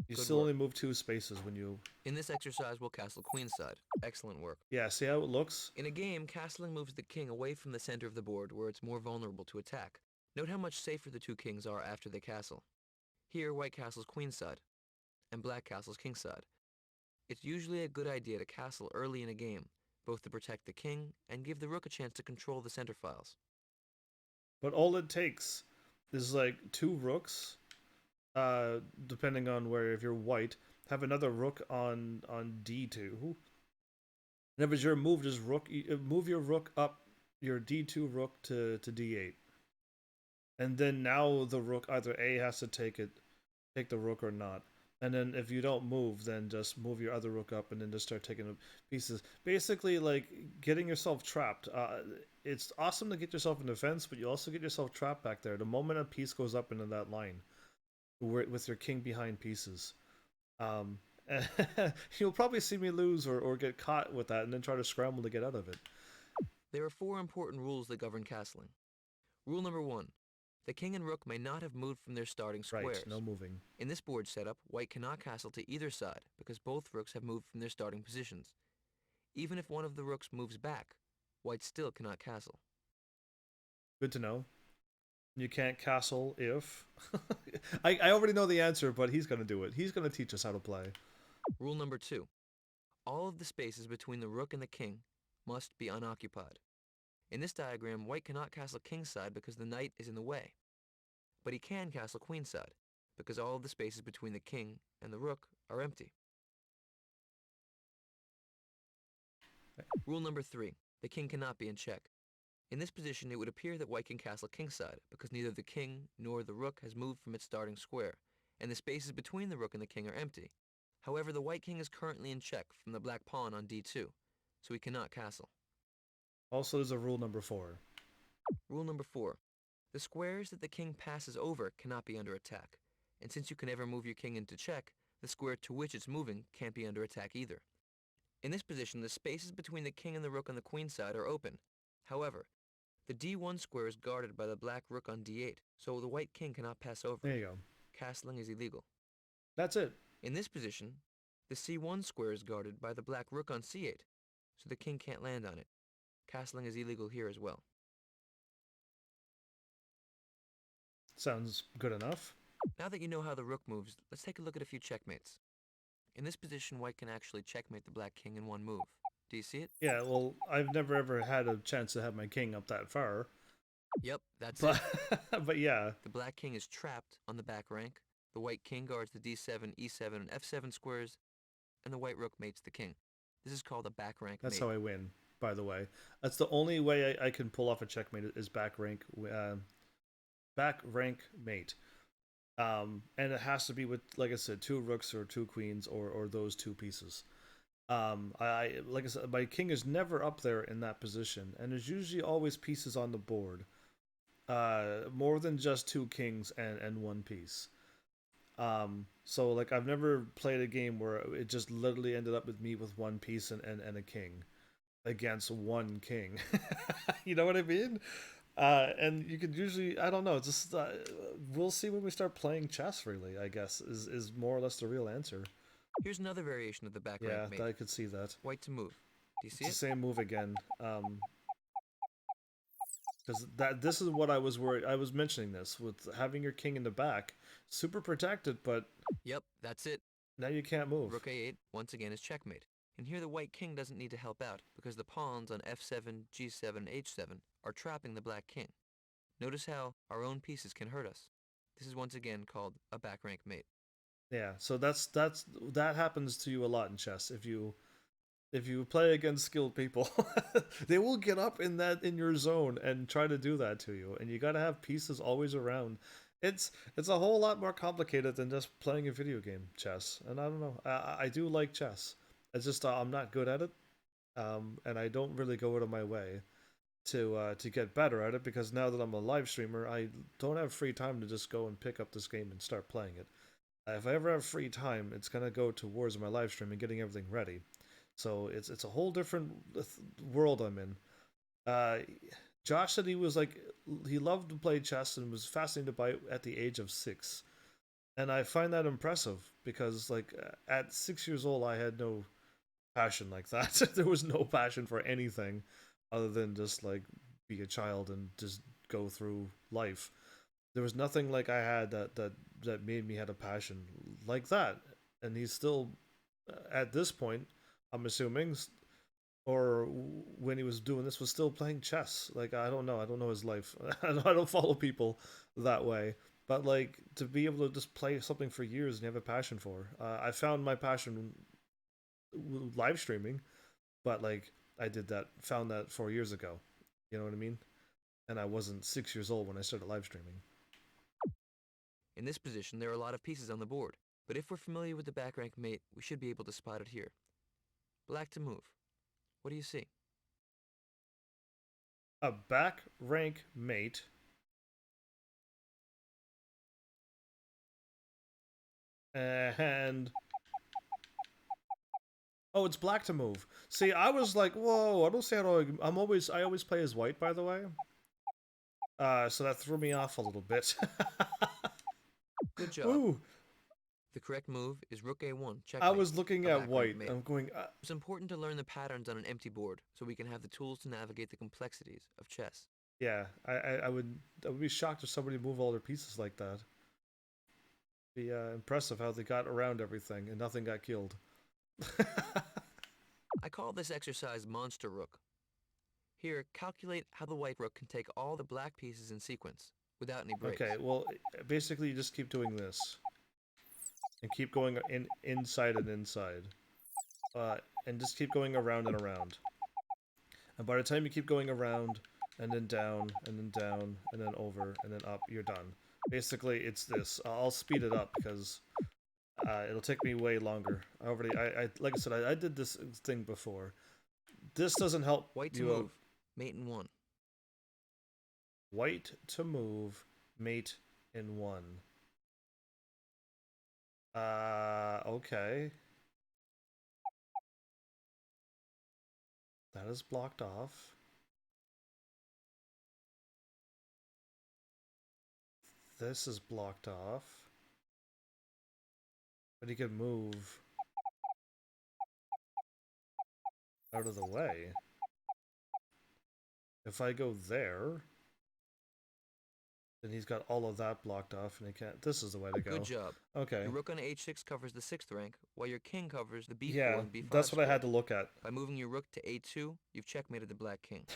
you still only move 2 spaces when you... In this exercise, we'll castle queenside. Excellent work. Yeah, see how it looks? In a game, castling moves the king away from the center of the board where it's more vulnerable to attack. Note how much safer the 2 kings are after they castle. Here, white castles queenside, and black castles kingside. It's usually a good idea to castle early in a game, both to protect the king and give the rook a chance to control the center files. But all it takes is like 2 rooks, depending on where, if you're white, have another rook on d2. And if it's your move, just move your rook up, your d2 rook to d8. And then now the rook either A has to take the rook or not. And then if you don't move, then just move your other rook up and then just start taking pieces. Basically, like, getting yourself trapped. It's awesome to get yourself in defense, but you also get yourself trapped back there. The moment a piece goes up into that line, with your king behind pieces. You'll probably see me lose or get caught with that and then try to scramble to get out of it. There are 4 important rules that govern castling. Rule number 1. The king and rook may not have moved from their starting squares. Right, no moving. In this board setup, white cannot castle to either side because both rooks have moved from their starting positions. Even if one of the rooks moves back, white still cannot castle. Good to know. You can't castle if... I already know the answer, but he's going to do it. He's going to teach us how to play. Rule number 2. All of the spaces between the rook and the king must be unoccupied. In this diagram, white cannot castle kingside because the knight is in the way. But he can castle queenside because all of the spaces between the king and the rook are empty. Rule number 3. The king cannot be in check. In this position, it would appear that white can castle kingside because neither the king nor the rook has moved from its starting square, and the spaces between the rook and the king are empty. However, the white king is currently in check from the black pawn on d2, so he cannot castle. Also, there's a rule number 4. Rule number 4. The squares that the king passes over cannot be under attack, and since you can never move your king into check, the square to which it's moving can't be under attack either. In this position, the spaces between the king and the rook on the queen side are open. However, the d1 square is guarded by the black rook on d8, so the white king cannot pass over. There you go. Castling is illegal. That's it. In this position, the c1 square is guarded by the black rook on c8, so the king can't land on it. Castling is illegal here as well. Sounds good enough. Now that you know how the rook moves, let's take a look at a few checkmates. In this position, white can actually checkmate the black king in one move. Do you see it? Yeah, well, I've never ever had a chance to have my king up that far. Yep, that's But it. but yeah. The black king is trapped on the back rank, the white king guards the d7, e7, and f7 squares, and the white rook mates the king. This is called a back rank That's mate. how I win, by the way. That's the only way I can pull off a checkmate is back rank mate. And it has to be with, like I said, two rooks or two queens or those two pieces. Like I said, my king is never up there in that position, and there's usually always pieces on the board. More than just two kings and one piece. So like I've never played a game where it just literally ended up with me with one piece and a king against one king. You know what I mean? And you could usually, I don't know, just we'll see when we start playing chess. Really, I guess is more or less the real answer. Here's another variation of the back rank Yeah, mate. I could see that. White to move. Do you see It's it? the same move again. Because this is what I was worried. I was mentioning this with having your king in the back, super protected, but Yep, that's it. now you can't move. Rook a8 once again is checkmate. And here the white king doesn't need to help out because the pawns on f7, g7, h7 are trapping the black king. Notice how our own pieces can hurt us. This is once again called a back rank mate. Yeah, so that happens to you a lot in chess. If you play against skilled people, they will get up in your zone and try to do that to you, and you got to have pieces always around. It's a whole lot more complicated than just playing a video game, chess. And I don't know, I do like chess. It's just I'm not good at it, and I don't really go out of my way to get better at it because now that I'm a live streamer, I don't have free time to just go and pick up this game and start playing it. If I ever have free time, it's gonna go towards my live stream and getting everything ready. So it's a whole different world I'm in. Uh, Josh said he loved to play chess and was fascinated by it at the age of 6, and I find that impressive because like at 6 years old I had no passion like that. There was no passion for anything other than just like be a child and just go through life. There was nothing like I had that made me had a passion like that, and he's still at this point, I'm assuming, or when he was doing this, was still playing chess. Like I don't know his life. I don't follow people that way. But like to be able to just play something for years and have a passion for, I found my passion live streaming, but like I found that 4 years ago. You know what I mean? And I wasn't 6 years old when I started live streaming. In this position, there are a lot of pieces on the board, but if we're familiar with the back rank mate, we should be able to spot it here. Black to move. What do you see? A back rank mate. And oh, it's black to move. See, I was like, whoa! I don't see how to. I always play as white, by the way. So that threw me off a little bit. Good job. Ooh, The correct move is rook a1, checkmate. I was looking a at back rank white. mate. I'm going. It's important to learn the patterns on an empty board so we can have the tools to navigate the complexities of chess. Yeah, I would be shocked if somebody moved all their pieces like that. Be impressive how they got around everything and nothing got killed. I call this exercise monster rook. Here, calculate how the white rook can take all the black pieces in sequence without any breaks. Okay, well, basically you just keep doing this. And keep going inside and inside. And just keep going around and around. And by the time you keep going around, and then down, and then down, and then over, and then up, you're done. Basically, it's this. I'll speed it up because it'll take me way longer. I like I said, I did this thing before. This doesn't help White to you move. out. Mate in 1. White to move, mate in 1. Okay. That is blocked off. This is blocked off. But he can move out of the way. If I go there, Then he's got all of that blocked off, and he can't. This is the way to Good go. job. Okay. Your rook on h6 covers the 6th rank, while your king covers the b4 Yeah, and b5 that's what I square. had to look at. By moving your rook to a2, you've checkmated the black king.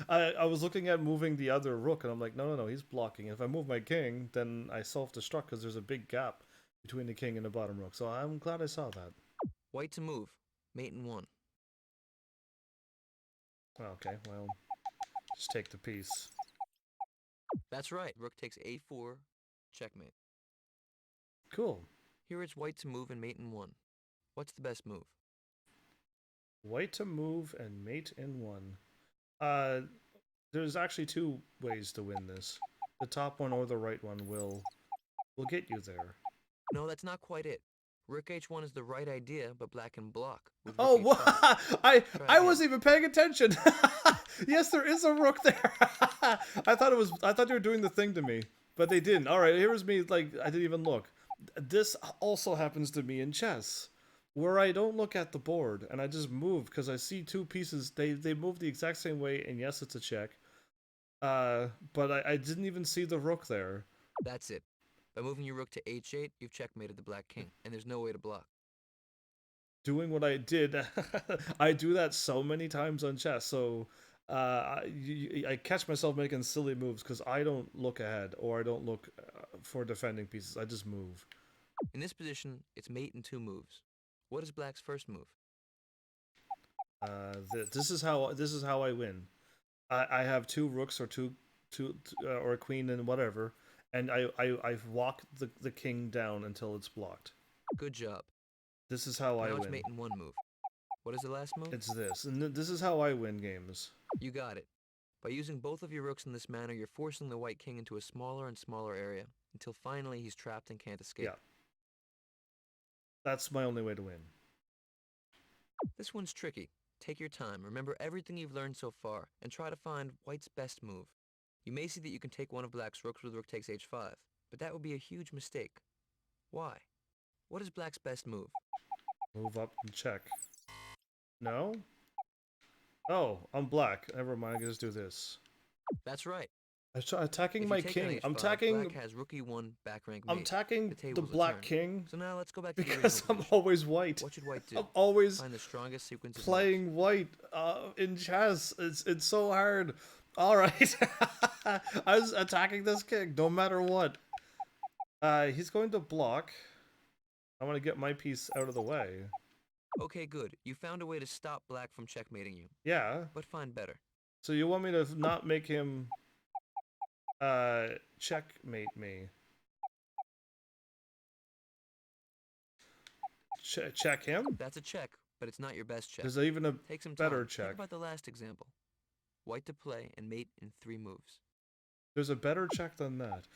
I was looking at moving the other rook, and I'm like, no, he's blocking. If I move my king, then I self-destruct because there's a big gap between the king and the bottom rook. So I'm glad I saw that. White to move. Mate in 1. Okay, well, just take the piece. That's right. Rook takes a4. Checkmate. Cool. Here it's white to move and mate in 1. What's the best move? White to move and mate in 1. There's actually 2 ways to win this. The top one or the right one will get you there. No, that's not quite it. Rook h1 is the right idea, but black can block. Oh, what? I wasn't even paying attention. Yes, there is a rook there. I thought they were doing the thing to me, but they didn't. All right, here's me. Like I didn't even look. This also happens to me in chess, where I don't look at the board and I just move because I see 2 pieces. They move the exact same way, and yes, it's a check. But I didn't even see the rook there. That's it. By moving your rook to h8, you've checkmated the black king, and there's no way to block. Doing what I did, I do that so many times on chess. So I catch myself making silly moves because I don't look ahead or I don't look for defending pieces. I just move. In this position, it's mate in 2 moves. What is black's first move? This is how I win. I have 2 rooks or two or a queen and whatever, and I walk the king down until it's blocked. Good job. This is how I Now it's win. mate in 1 move. What is the last move? It's this, and this is how I win games. You got it. By using both of your rooks in this manner, you're forcing the white king into a smaller and smaller area, until finally he's trapped and can't escape. Yeah. That's my only way to win. This one's tricky. Take your time, remember everything you've learned so far, and try to find white's best move. You may see that you can take one of black's rooks with rook takes h5, but that would be a huge mistake. Why? What is black's best move? Move up and check. No? Oh, I'm black. Never mind, I can just do this. That's right. Attacking my king. I'm attacking. Black has rook e1, back rank I'm mate. attacking the black king. So now let's go back to because I'm always white. What should white do? I'm always find the strongest sequence of playing moves. white in chess. It's so hard. All right, I was attacking this king no matter what. He's going to block. I want to get my piece out of the way. Okay, good. You found a way to stop black from checkmating you. Yeah. But find better. So you want me to not make him checkmate me? Check him? That's a check, but it's not your best check. There's even a Take some better time. check. Think about the last example. White to play and mate in 3 moves. There's a better check than that.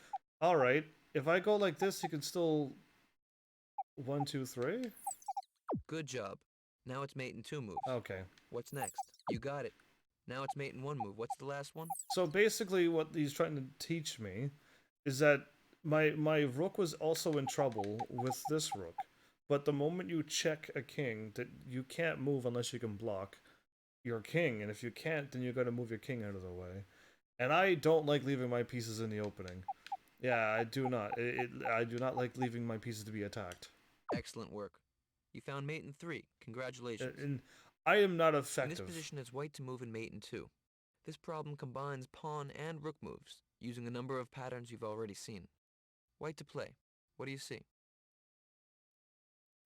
All right. If I go like this, you can still 1, 2, 3. Good job. Now it's mate in 2 moves. Okay. What's next? You got it. Now it's mate in 1 move. What's the last one? So basically what he's trying to teach me is that my rook was also in trouble with this rook. But the moment you check a king, that you can't move unless you can block your king. And if you can't, then you got to move your king out of the way. And I don't like leaving my pieces in the opening. Yeah, I do not. I do not like leaving my pieces to be attacked. Excellent work. You found mate in 3. Congratulations. And I am not effective. In this position, it's white to move and mate in 2. This problem combines pawn and rook moves, using a number of patterns you've already seen. White to play. What do you see?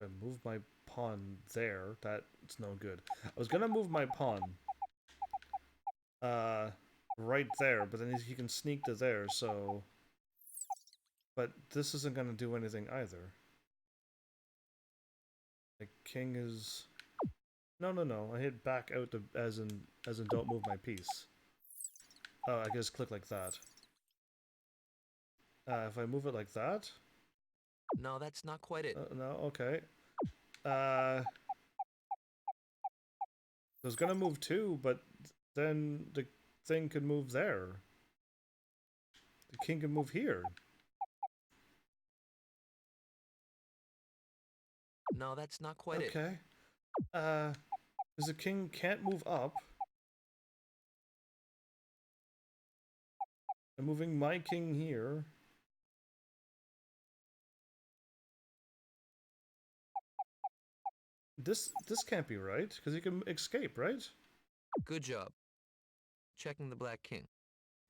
I move my pawn there. That's no good. I was gonna move my pawn right there, but then he can sneak to there, so... But this isn't gonna do anything either. The king is... No. I hit back out to, as in don't move my piece. Oh, I just click like that. If I move it like that... No, that's not quite it. No, okay. I was gonna move 2, but then the thing could move there. The king can move here. No, that's not quite it. Okay. Because the king can't move up. I'm moving my king here. This can't be right, because he can escape, right? Good job. Checking the black king.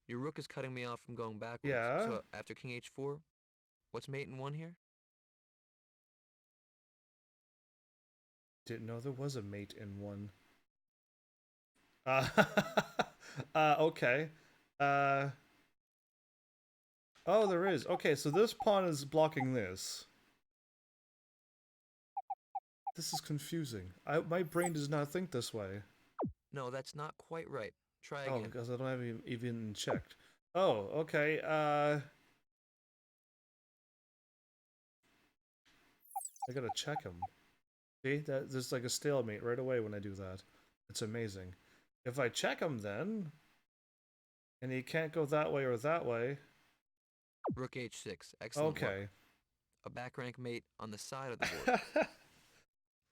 Your rook is cutting me off from going backwards. Yeah. So after king h4, what's mate in 1 here? Didn't know there was a mate in 1. Uh, okay. Uh, oh, there is. Okay, so this pawn is blocking this. This is confusing. My brain does not think this way. No, that's not quite right. Try Oh, again. because I don't have even checked. Oh, okay. I gotta check him. See, there's like a stalemate right away when I do that. It's amazing. If I check him then, and he can't go that way or that way. Rook h6. Excellent work. Okay. A back rank mate on the side of the board.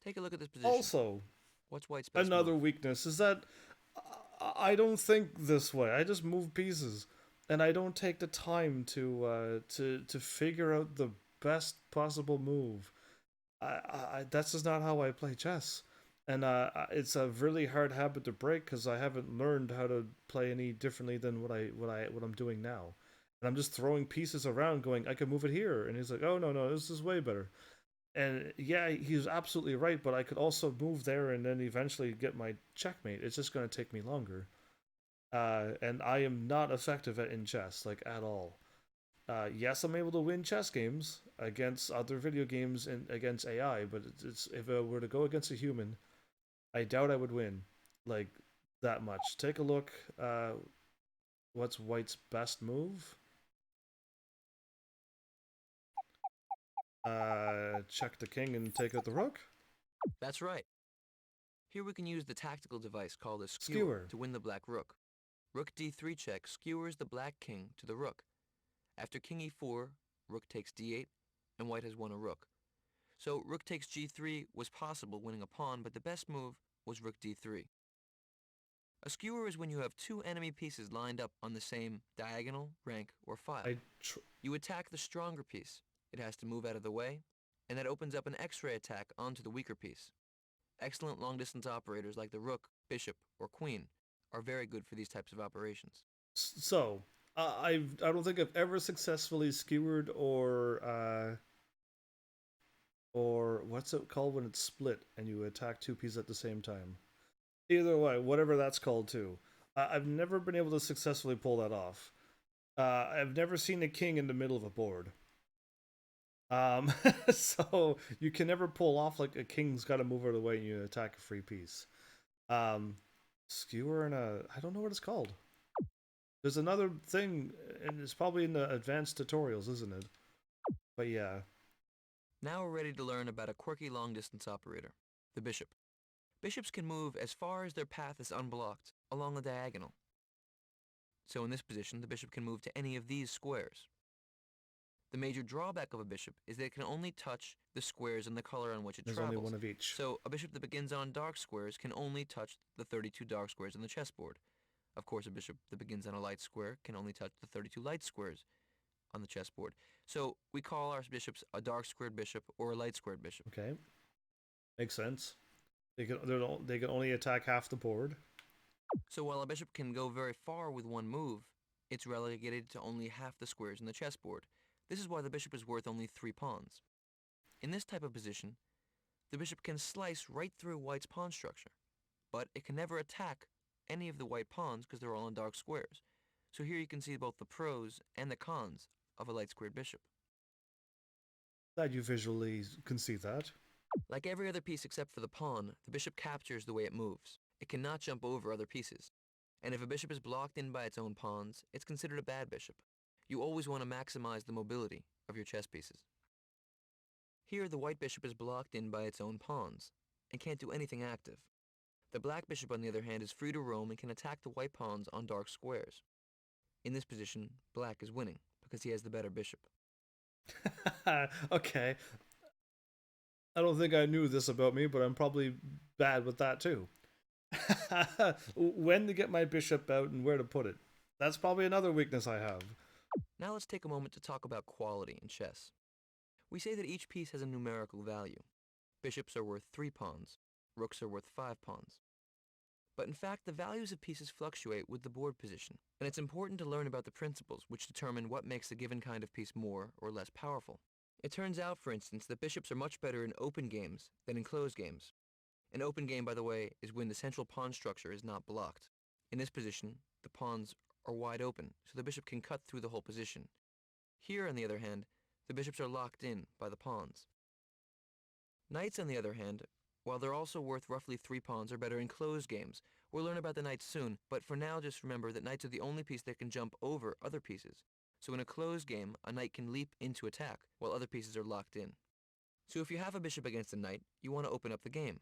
Take a look at this position. Also, What's white's best another move? weakness is that I don't think this way. I just move pieces, and I don't take the time to figure out the best possible move. That's just not how I play chess, and it's a really hard habit to break because I haven't learned how to play any differently than what I'm doing now. And I'm just throwing pieces around, going, I can move it here, and he's like, oh no, this is way better. And yeah, he's absolutely right, but I could also move there and then eventually get my checkmate. It's just going to take me longer. And I am not effective in chess, like, at all. Yes, I'm able to win chess games against other video games and against AI, but it's if I were to go against a human, I doubt I would win, like, that much. Take a look. What's White's best move? Check the king and take out the rook? That's right. Here we can use the tactical device called a Skewer. to win the black rook. Rook d3 check skewers the black king to the rook. After king e4, rook takes d8, and white has won a rook. So rook takes g3 was possible, winning a pawn, but the best move was rook d3. A skewer is when you have two enemy pieces lined up on the same diagonal, rank, or file. You attack the stronger piece. It has to move out of the way, and that opens up an X-ray attack onto the weaker piece. Excellent long-distance operators like the rook, bishop, or queen are very good for these types of operations. So, I don't think I've ever successfully skewered or what's it called when it's split and you attack two pieces at the same time. Either way, whatever that's called too. I've never been able to successfully pull that off. I've never seen a king in the middle of a board. So you can never pull off like a king's got to move out of the way and you attack a free piece. Skewer and I don't know what it's called. There's another thing, and it's probably in the advanced tutorials, isn't it? But yeah. Now we're ready to learn about a quirky long-distance operator, the bishop. Bishops can move as far as their path is unblocked, along a diagonal. So in this position, the bishop can move to any of these squares. The major drawback of a bishop is that it can only touch the squares and the color on which it There's travels. only one of each. So a bishop that begins on dark squares can only touch the 32 dark squares on the chessboard. Of course, a bishop that begins on a light square can only touch the 32 light squares on the chessboard. So we call our bishops a dark squared bishop or a light squared bishop. Okay. Makes sense. They can only attack half the board. So while a bishop can go very far with one move, it's relegated to only half the squares in the chessboard. This is why the bishop is worth only 3 pawns. In this type of position, the bishop can slice right through white's pawn structure, but it can never attack any of the white pawns because they're all in dark squares. So here you can see both the pros and the cons of a light squared bishop. Glad you visually can see that. Like every other piece except for the pawn, the bishop captures the way it moves. It cannot jump over other pieces. And if a bishop is blocked in by its own pawns, it's considered a bad bishop. You always want to maximize the mobility of your chess pieces. Here, the white bishop is blocked in by its own pawns and can't do anything active. The black bishop, on the other hand, is free to roam and can attack the white pawns on dark squares. In this position, black is winning because he has the better bishop. Okay. I don't think I knew this about me, but I'm probably bad with that too. When to get my bishop out and where to put it. That's probably another weakness I have. Now let's take a moment to talk about quality in chess. We say that each piece has a numerical value. Bishops are worth 3 pawns. Rooks are worth 5 pawns. But in fact, the values of pieces fluctuate with the board position, and it's important to learn about the principles which determine what makes a given kind of piece more or less powerful. It turns out, for instance, that bishops are much better in open games than in closed games. An open game, by the way, is when the central pawn structure is not blocked. In this position, the pawns are wide open, so the bishop can cut through the whole position. Here, on the other hand, the bishops are locked in by the pawns. Knights, on the other hand, while they're also worth roughly 3 pawns, are better in closed games. We'll learn about the knights soon, but for now just remember that knights are the only piece that can jump over other pieces. So in a closed game, a knight can leap into attack, while other pieces are locked in. So if you have a bishop against a knight, you want to open up the game.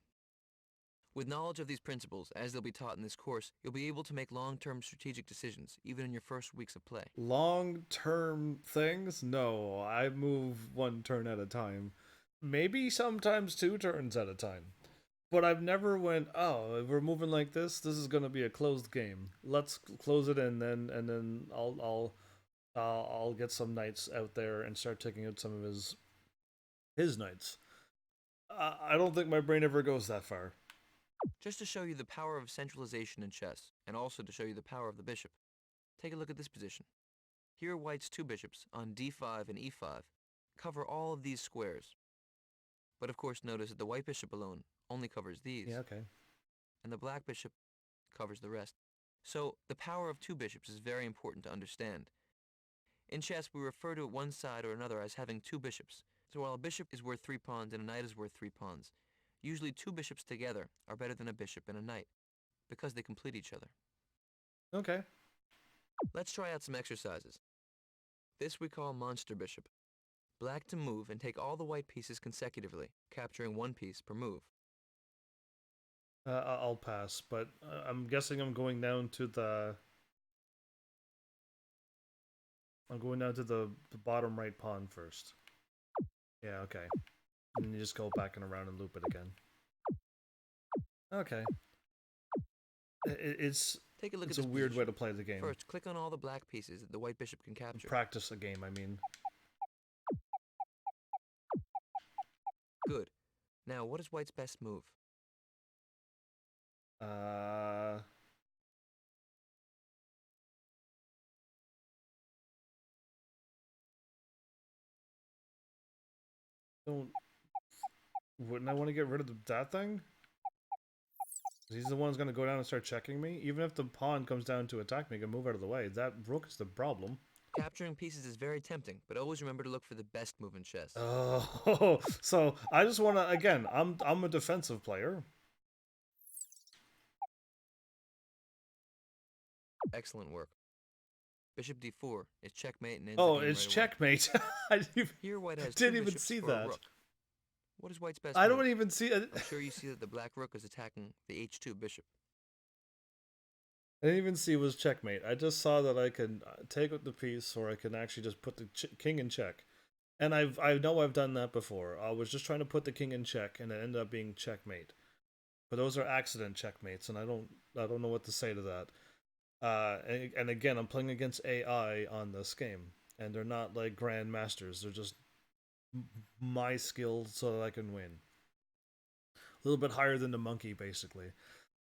With knowledge of these principles, as they'll be taught in this course, you'll be able to make long-term strategic decisions, even in your first weeks of play. Long-term things? No, I move 1 turn at a time. Maybe sometimes 2 turns at a time. But I've never went, oh, if we're moving like this is gonna be a closed game. Let's close it in then, and then I'll get some knights out there and start taking out some of his knights. I don't think my brain ever goes that far. Just to show you the power of centralization in chess, and also to show you the power of the bishop, take a look at this position. Here White's 2 bishops on d5 and e5 cover all of these squares. But of course notice that the white bishop alone only covers these. Yeah, okay. And the black bishop covers the rest. So the power of 2 bishops is very important to understand. In chess, we refer to one side or another as having 2 bishops. So while a bishop is worth 3 pawns and a knight is worth 3 pawns, usually 2 bishops together are better than a bishop and a knight, because they complete each other. Okay. Let's try out some exercises. This we call monster bishop. Black to move and take all the white pieces consecutively, capturing 1 piece per move. I'll pass, but I'm guessing I'm going down to the bottom right pawn first. Yeah, okay. And then you just go back and around and loop it again. Okay. It's Take a look at it's this a weird position. way to play the game. First, click on all the black pieces that the white bishop can capture. Practice a game, I mean. Good. Now, what is white's best move? Wouldn't I want to get rid of that thing? He's the one who's going to go down and start checking me. Even if the pawn comes down to attack me, I can move out of the way. That rook is the problem. Capturing pieces is very tempting, but always remember to look for the best move in chess. Oh, so I just want to, again, I'm a defensive player. Excellent work. Bishop d4 is checkmate and ends Oh, the game it's right checkmate. Here white has didn't 2 even bishops see or that. a rook. What is white's best I move? don't even see it. I'm sure you see that the black rook is attacking the h2 bishop. I didn't even see it was checkmate. I just saw that I can take out the piece, or I can actually just put the king in check. And I know I've done that before. I was just trying to put the king in check, and it ended up being checkmate. But those are accident checkmates, and I don't know what to say to that. And again, I'm playing against AI on this game, and they're not like grandmasters. They're just my skill so that I can win. A little bit higher than the monkey, basically.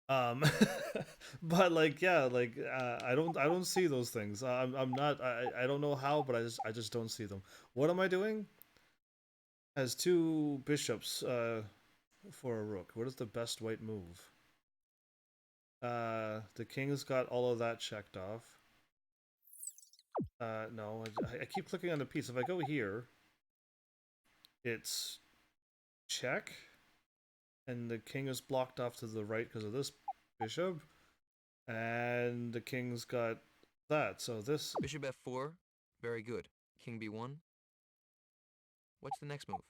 But like, yeah, like I don't see those things. I'm not. I don't know how, but I just don't see them. What am I doing? Has 2 bishops for a rook. What is the best white move? The king's got all of that checked off. No, I keep clicking on the piece. If I go here, it's check, and the king is blocked off to the right because of this bishop, and the king's got that. So this Bishop f4, very good. King b1. What's the next move?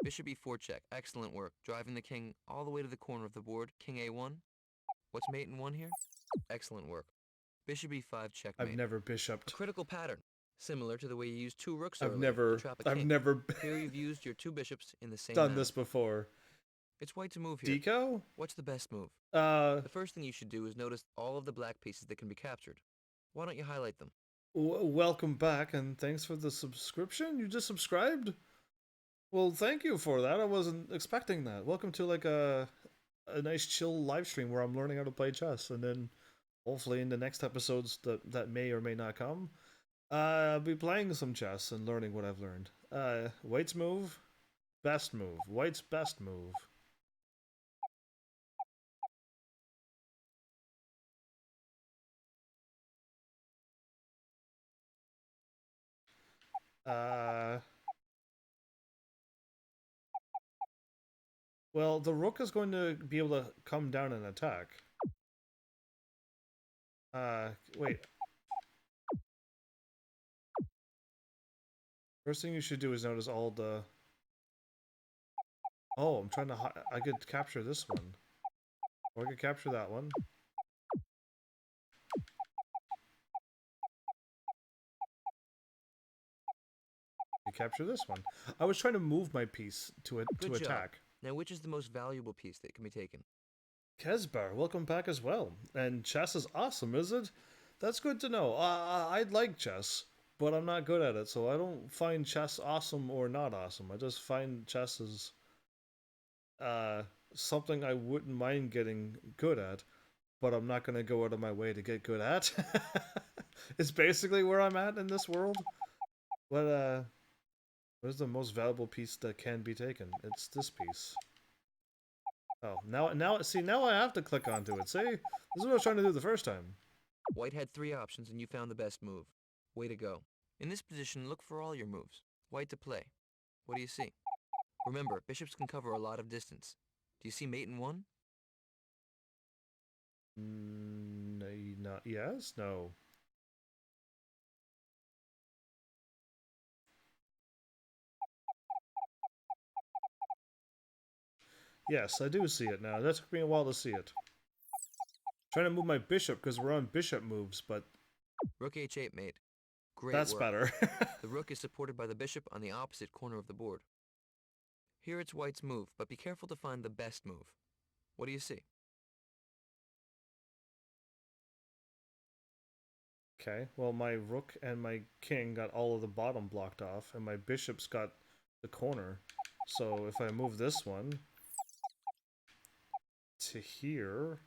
Bishop e4 check, excellent work, driving the king all the way to the corner of the board. King a1. What's mate in 1 here? Excellent work. Bishop e5 checkmate. I've never bishoped. A critical pattern, similar to the way you used 2 rooks I've earlier never to trap a king. I've never Here you've used your 2 bishops in the same done manner. this before. It's white to move here. Deco? What's the best move? Uh, The first thing you should do is notice all of the black pieces that can be captured. Why don't you highlight them? welcome back and thanks for the subscription. You just subscribed? Well, thank you for that. I wasn't expecting that. Welcome to like a nice chill live stream where I'm learning how to play chess, and then hopefully in the next episodes that may or may not come, I'll be playing some chess and learning what I've learned. White's move, best move. White's best move. Uh, well, the rook is going to be able to come down and attack. Wait. First thing you should do is notice all the... Oh, I'm trying to... I could capture this one. Or I could capture that one. I capture this one. I was trying to move my piece to Good job. attack. Now, which is the most valuable piece that can be taken? Kesbar, welcome back as well. And chess is awesome, is it? That's good to know. I like chess, but I'm not good at it, so I don't find chess awesome or not awesome. I just find chess is something I wouldn't mind getting good at, but I'm not going to go out of my way to get good at. It's basically where I'm at in this world. What is the most valuable piece that can be taken? It's this piece. Oh, now I have to click onto it. See? This is what I was trying to do the first time. White had 3 options and you found the best move. Way to go. In this position, look for all your moves. White to play. What do you see? Remember, bishops can cover a lot of distance. Do you see mate in 1? Not yes, no. Yes, I do see it now. That took me a while to see it. Trying to move my bishop because we're on bishop moves, but Rook h8 mate. Great that's work. better. The rook is supported by the bishop on the opposite corner of the board. Here it's white's move, but be careful to find the best move. What do you see? Okay, well my rook and my king got all of the bottom blocked off, and my bishop's got the corner. So if I move this one to here,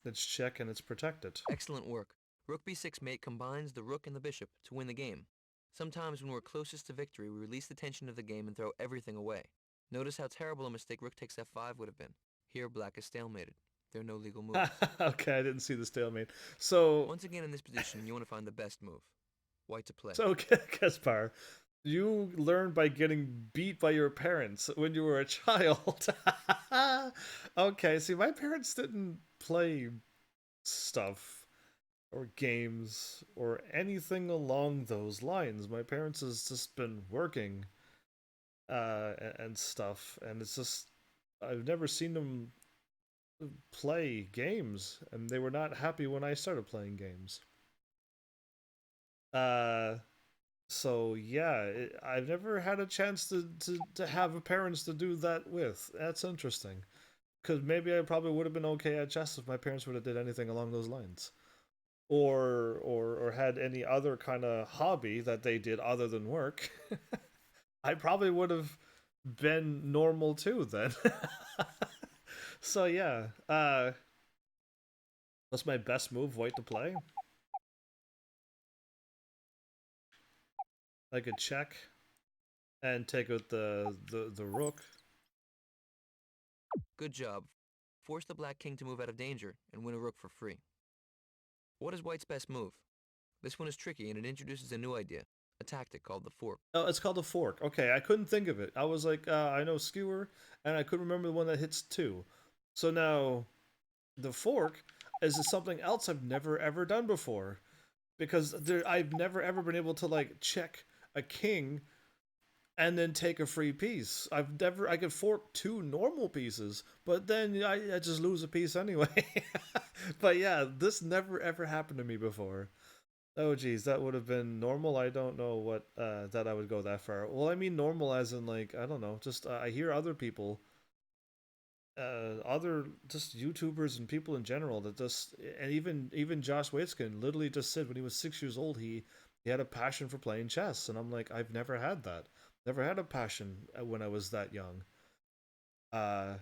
it's check and it's protected. Excellent work. Rook b6 mate combines the rook and the bishop to win the game. Sometimes when we're closest to victory, we release the tension of the game and throw everything away. Notice how terrible a mistake rook takes f5 would have been. Here, black is stalemated. There are no legal moves. Okay, I didn't see the stalemate. So Once again in this position, you want to find the best move. White to play. So Kaspar, you learned by getting beat by your parents when you were a child. Okay, see, my parents didn't play stuff or games or anything along those lines. My parents has just been working and stuff, and it's just I've never seen them play games, and they were not happy when I started playing games. So yeah, I've never had a chance to have parents to do that with. That's interesting, because maybe I probably would have been okay at chess if my parents would have did anything along those lines, or had any other kind of hobby that they did other than work. I probably would have been normal too then. So yeah, what's my best move? White to play. I could check and take out the rook. Good job. Force the black king to move out of danger and win a rook for free. What is white's best move? This one is tricky and it introduces a new idea, a tactic called the fork. Oh, it's called a fork. Okay, I couldn't think of it. I was like, I know skewer, and I couldn't remember the one that hits 2. So now, the fork is something else I've never ever done before, because I've never ever been able to like check a king and then take a free piece. I could fork 2 normal pieces, but then I just lose a piece anyway. But yeah, this never ever happened to me before. Oh geez, that would have been normal. I don't know what that I would go that far. Well, I mean normal as in like I don't know. Just I hear other people other just YouTubers and people in general that just, and even Josh Waitzkin literally just said when he was 6 years old he had a passion for playing chess, and I'm like, I've never had that, never had a passion when I was that young. uh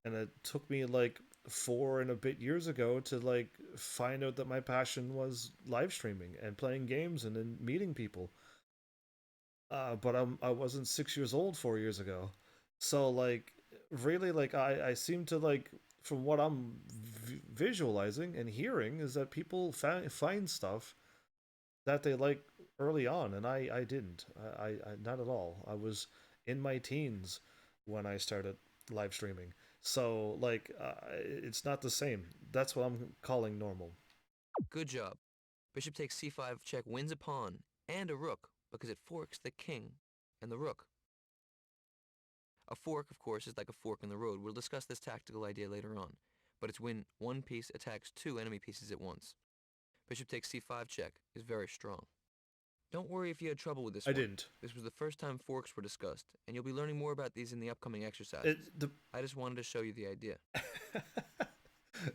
and it took me like 4 and a bit years ago to like find out that my passion was live streaming and playing games and then meeting people. But I wasn't 6 years old 4 years ago. So like really like I seem to like from what I'm visualizing and hearing is that people find stuff that they like early on, and I didn't. I not at all. I was in my teens when I started live streaming. So like it's not the same. That's what I'm calling normal. Good job. Bishop takes c5 check wins a pawn and a rook because it forks the king and the rook. A fork, of course, is like a fork in the road. We'll discuss this tactical idea later on, but it's when one piece attacks two enemy pieces at once. Bishop takes c5 check is very strong. Don't worry if you had trouble with this I one. didn't. This was the first time forks were discussed, and you'll be learning more about these in the upcoming exercises. The I just wanted to show you the idea.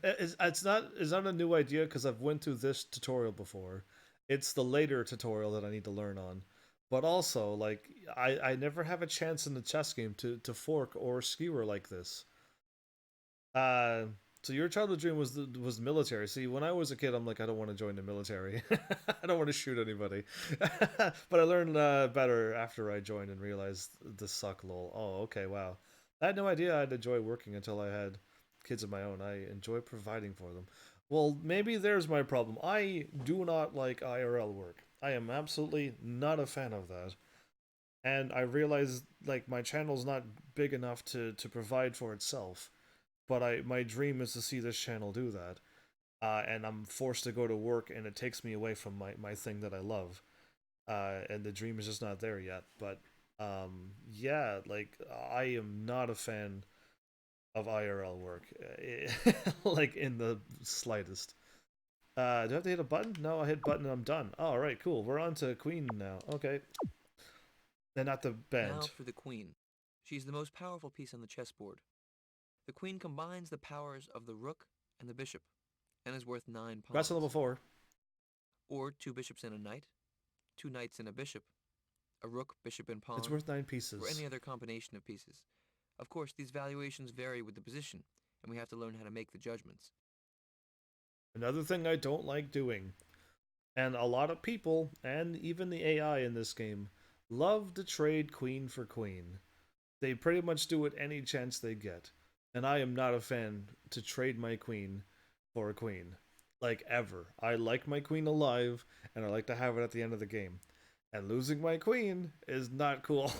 it's not a new idea because I've went through this tutorial before. It's the later tutorial that I need to learn on. But also, like I never have a chance in the chess game to fork or skewer like this. Uh, so your childhood dream was military. See, when I was a kid, I'm like, I don't want to join the military. I don't want to shoot anybody. But I learned better after I joined and realized this suck, lol. Oh, okay, wow. I had no idea I'd enjoy working until I had kids of my own. I enjoy providing for them. Well, maybe there's my problem. I do not like IRL work. I am absolutely not a fan of that. And I realize like my channel's not big enough to provide for itself, but I my dream is to see this channel do that. And I'm forced to go to work, and it takes me away from my thing that I love. And the dream is just not there yet. But yeah, like I am not a fan of IRL work, like in the slightest. Do I have to hit a button? No, I hit button and I'm done. All right, cool. We're on to queen now. Okay, and not the Now band. for the queen. She's the most powerful piece on the chessboard. The queen combines the powers of the rook and the bishop, and is worth 9 That's a level pawns. 4. Or 2 bishops and a knight, 2 knights and a bishop, a rook, bishop, and It's pawn, worth 9 or any pieces. other combination of pieces. Of course, these valuations vary with the position, and we have to learn how to make the judgments. Another thing I don't like doing, and a lot of people, and even the AI in this game, love to trade queen for queen. They pretty much do it any chance they get. And I am not a fan to trade my queen for a queen. Like, ever. I like my queen alive, and I like to have it at the end of the game. And losing my queen is not cool.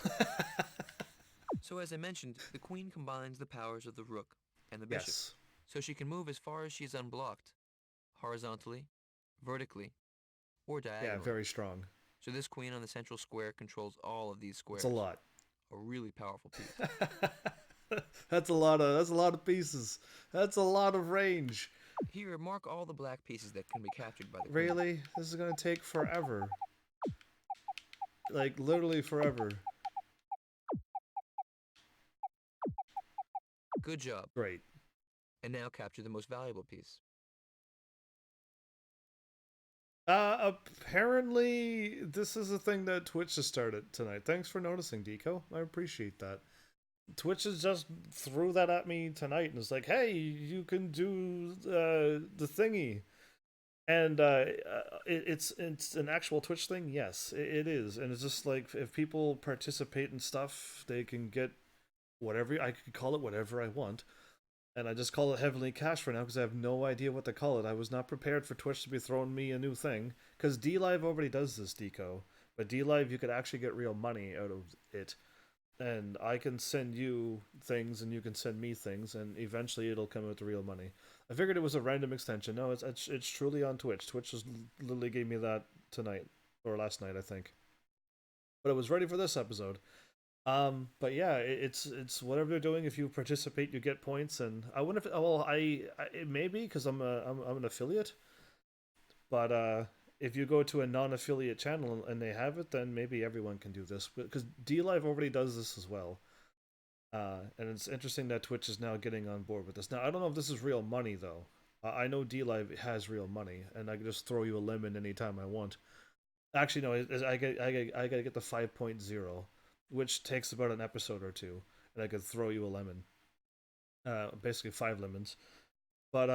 So as I mentioned, the queen combines the powers of the rook and the bishop, Yes. so she can move as far as she is unblocked, horizontally, vertically, or Yeah, diagonally. very strong. So this queen on the central square controls all of these It's a squares. lot. A really powerful piece. That's a lot of pieces. That's a lot of range. Here, mark all the black pieces that can be captured by the queen. Really? This is gonna take forever. Like literally forever. Good job. Great. And now capture the most valuable piece. Apparently this is a thing that Twitch has started tonight. Thanks for noticing, Deco. I appreciate that. Twitch has just threw that at me tonight and was like, "Hey, you can do the thingy," and it's an actual Twitch thing. Yes, it is, and it's just like if people participate in stuff, they can get whatever I could call it, whatever I want. And I just call it Heavenly Cash for now because I have no idea what to call it. I was not prepared for Twitch to be throwing me a new thing because D Live already does this, Deco. But D Live, you could actually get real money out of it, and I can send you things, and you can send me things, and eventually it'll come out to real money. I figured it was a random extension. No, it's truly on Twitch. Twitch just literally gave me that tonight or last night, I think. But it was ready for this episode. But yeah, it's whatever they're doing. If you participate, you get points, and I wonder if well, I it may be because I'm an affiliate, but if you go to a non-affiliate channel and they have it, then maybe everyone can do this because D Live already does this as well. And it's interesting that Twitch is now getting on board with this. Now, I don't know if this is real money, though. I know DLive has real money, and I can just throw you a lemon anytime I want. Actually, no, I gotta get the 5.0, which takes about an episode or two, and I could throw you a lemon. Basically 5 lemons. But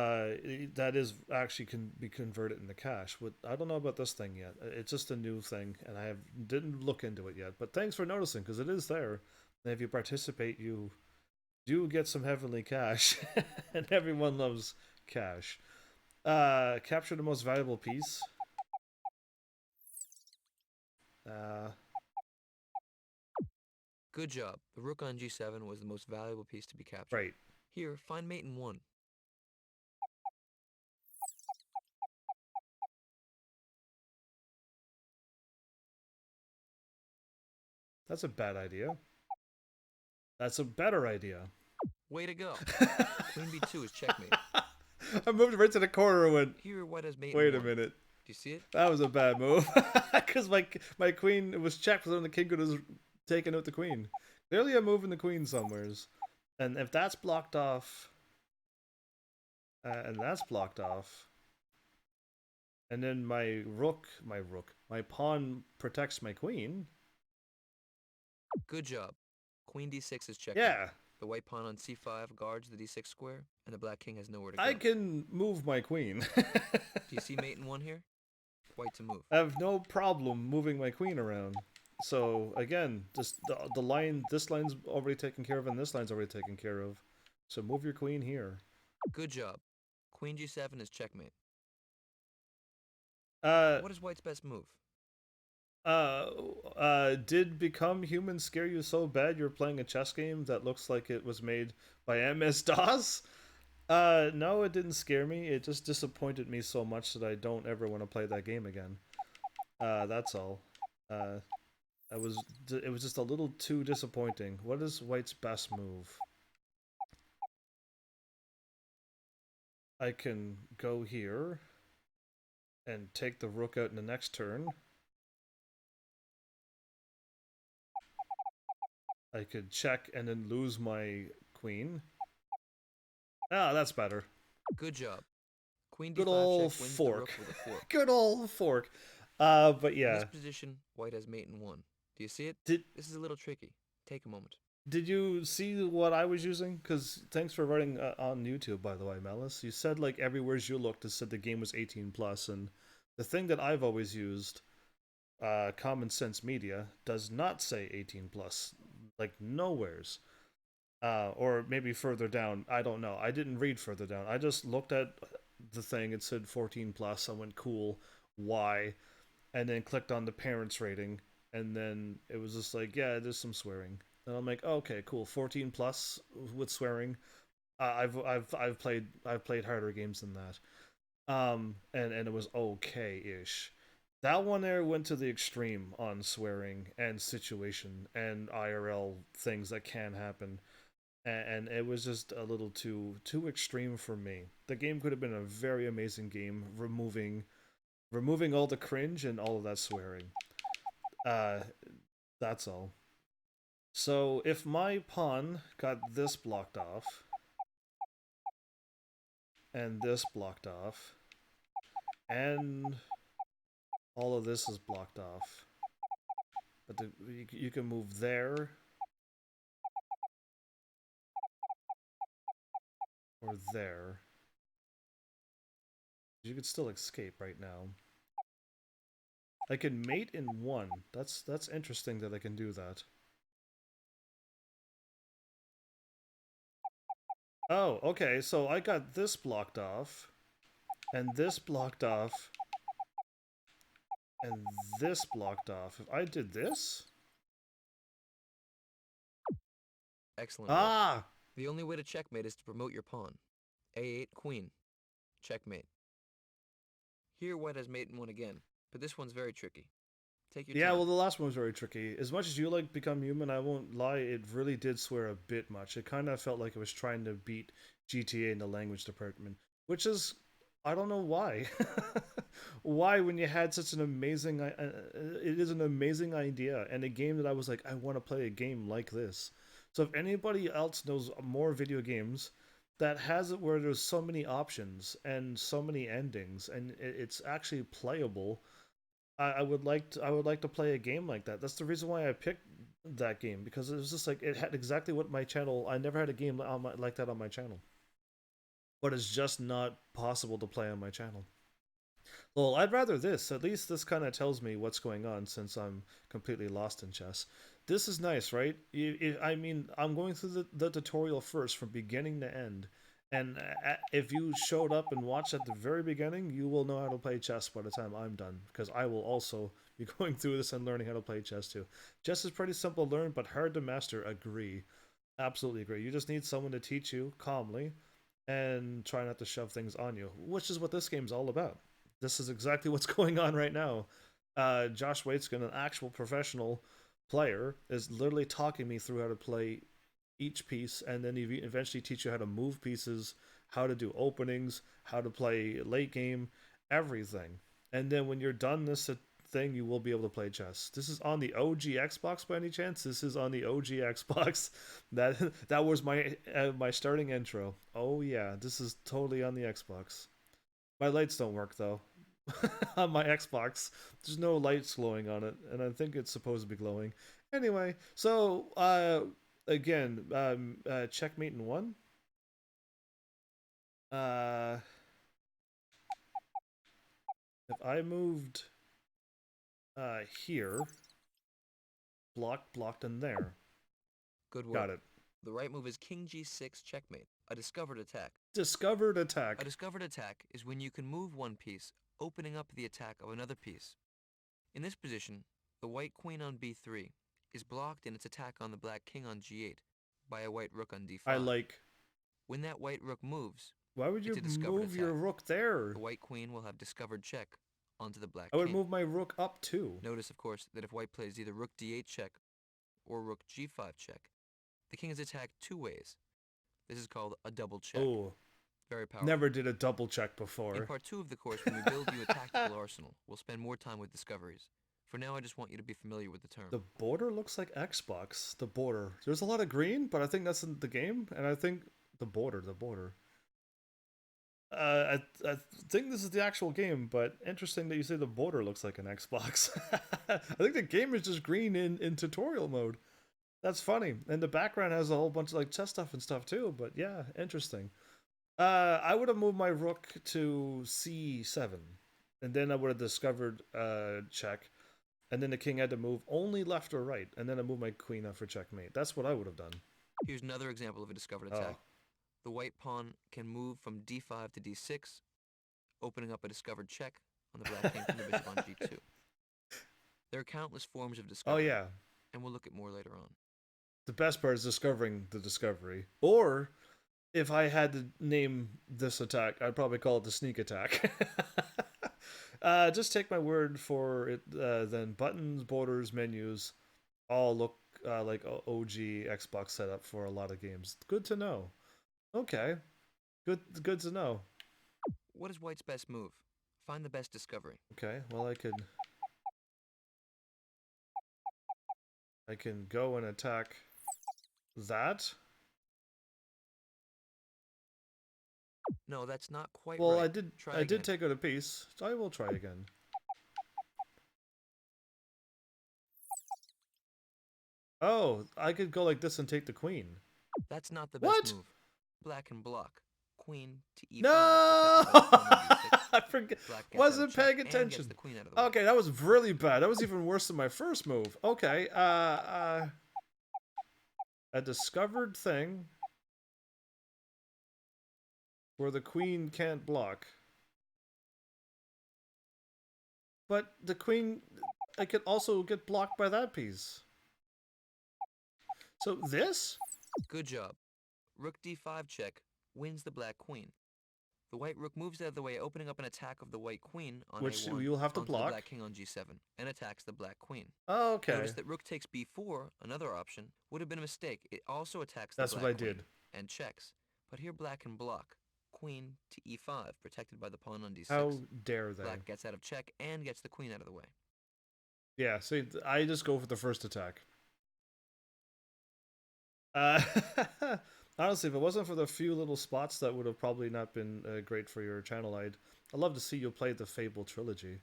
that is actually can be converted into cash. I don't know about this thing yet. It's just a new thing, and didn't look into it yet. But thanks for noticing, because it is there. And if you participate, you do get some heavenly cash, and everyone loves cash. Capture the most valuable piece. Uh, Good job. The rook on g7 was the most valuable piece to be captured. right. Here, find mate in 1. That's a bad idea. That's a better idea. Way to go. Queen b2 is checkmate. I moved right to the corner and went, Here, white has mate wait in a 1. minute. Do you see it? That was a bad move. Because my queen was checked, so then the king could have taken out the queen. Clearly I'm moving the queen somewheres. And if that's blocked off, and that's blocked off, and then my pawn protects my queen. Good job. Queen d6 is checkmate. Yeah. The white pawn on c5 guards the d6 square, and the black king has nowhere to go. I can move my queen. Do you see mate in 1 here? White to move. I have no problem moving my queen around. So again, just the line, this line's already taken care of, and this line's already taken care of. So move your queen here. Good job. Queen g7 is checkmate. Uh, What is white's best move? Did Become Human scare you so bad you're playing a chess game that looks like it was made by MS-DOS? No, it didn't scare me. It just disappointed me so much that I don't ever want to play that game again. That's all. It was just a little too disappointing. What is white's best move? I can go here and take the rook out in the next turn. I could check and then lose my queen. Ah, that's better. Good job. Queen d5 Good old check wins fork. the rook with a fork. Good old fork. But In yeah. this position, white has mate in 1. Do you see it? This is a little tricky. Take a moment. Did you see what I was using? Because thanks for writing on YouTube, by the way, Melis. You said like everywhere you looked, it said the game was 18 plus, and the thing that I've always used, Common Sense Media, does not say 18 plus. Like nowheres. Or maybe further down. I don't know. I didn't read further down. I just looked at the thing. It said 14 plus. I went, cool. Why? And then clicked on the parents rating, and then it was just like, yeah, there's some swearing. And I'm like, okay, cool, 14 plus with swearing. I've played harder games than that. And it was okay-ish. That one there went to the extreme on swearing and situation and IRL things that can happen, and it was just a little too extreme for me. The game could have been a very amazing game, removing all the cringe and all of that swearing. That's all. So if my pawn got this blocked off, and this blocked off, and all of this is blocked off, but you can move there, or there. You could still escape right now. I can mate in 1. That's interesting that I can do that. Oh, okay, so I got this blocked off, and this blocked off, and this blocked off. If I did this... Excellent. Ah! Work. The only way to checkmate is to promote your pawn. A8, queen. Checkmate. Here white has mate in 1 again, but this one's very tricky. Take your time. Yeah, well, the last one was very tricky. As much as you like Become Human, I won't lie, it really did swear a bit much. It kind of felt like it was trying to beat GTA in the language department, which is, I don't know why. Why, when you had such an amazing, it is an amazing idea, and a game that I was like, I want to play a game like this. So if anybody else knows more video games that has it where there's so many options and so many endings and it's actually playable, I would like to, I would like to play a game like that. That's the reason why I picked that game, because it was just like it had exactly what my channel. I never had a game on like that on my channel, but it's just not possible to play on my channel. Well, I'd rather this. At least this kind of tells me what's going on since I'm completely lost in chess. This is nice, right? I mean, I'm going through the tutorial first from beginning to end. And if you showed up and watched at the very beginning, you will know how to play chess by the time I'm done, because I will also be going through this and learning how to play chess too. Chess is pretty simple to learn, but hard to master. Agree. Absolutely agree. You just need someone to teach you calmly and try not to shove things on you, which is what this game's all about. This is exactly what's going on right now. Josh Waitzkin, an actual professional player, is literally talking me through how to play each piece, and then he eventually teach you how to move pieces, how to do openings, how to play late game, everything. And then when you're done this thing, you will be able to play chess. This is on the OG Xbox by any chance? This is on the OG Xbox. That was my starting intro. Oh yeah, this is totally on the Xbox. My lights don't work though. On my Xbox, there's no lights glowing on it, and I think it's supposed to be glowing. Anyway, so again, checkmate in one. Uh, if I moved here, blocked in there. Good Got work. it. The right move is king g6 checkmate, a discovered attack. Discovered attack. A discovered attack is when you can move one piece, opening up the attack of another piece. In this position, the white queen on b3 is blocked in its attack on the black king on g8 by a white rook on d5. I like. When that white rook moves, Why would you it's a discovered move attack. your rook there? The white queen will have discovered check onto the black I would king. move my rook up too. Notice, of course, that if white plays either rook d8 check or rook g5 check, the king is attacked two ways. This is called a double check. Oh, very powerful. Never did a double check before. In part 2 of the course, when we build you a tactical arsenal, we'll spend more time with discoveries. For now, I just want you to be familiar with the term. The border looks like Xbox. The border. There's a lot of green, but I think that's in the game, and I think the border. I think this is the actual game, but interesting that you say the border looks like an Xbox. I think the game is just green in tutorial mode. That's funny. And the background has a whole bunch of like chess stuff and stuff too, but yeah, interesting. I would have moved my rook to c7, and then I would have discovered check, and then the king had to move only left or right, and then I moved my queen up for checkmate. That's what I would have done. Here's another example of a discovered attack. The white pawn can move from d5 to d6, opening up a discovered check on the black king from the bishop on g2. There are countless forms of discovery. Oh yeah. And we'll look at more later on. The best part is discovering the discovery. Or, if I had to name this attack, I'd probably call it the sneak attack. Just take my word for it, then buttons, borders, menus, all look like OG Xbox setup for a lot of games. Good to know. Okay. Good to know. What is white's best move? Find the best discovery. Okay, well I can go and attack that. No, that's not quite well, right. I did take out a piece, so I will try again. Oh, I could go like this and take the queen. That's not the best move. Black can block. Queen to e5. No! I forget. Wasn't paying attention. Okay, that was really bad. That was even worse than my first move. Okay, a discovered thing where the queen can't block. But the queen, I could also get blocked by that piece. So this? Good job. Rook d5 check wins the black queen. The white rook moves out of the way, opening up an attack of the white queen on which a1 you'll have to block. The black king on g7 and attacks the black queen. Oh, okay. Notice that rook takes b4, another option, would have been a mistake. It also attacks the That's black what I queen did. And checks. But here black can block. Queen to e5, protected by the pawn on d6. How dare they? Black gets out of check and gets the queen out of the way. Yeah, see, I just go for the first attack. Uh, honestly, if it wasn't for the few little spots that would have probably not been great for your channel, I'd love to see you play the Fable trilogy.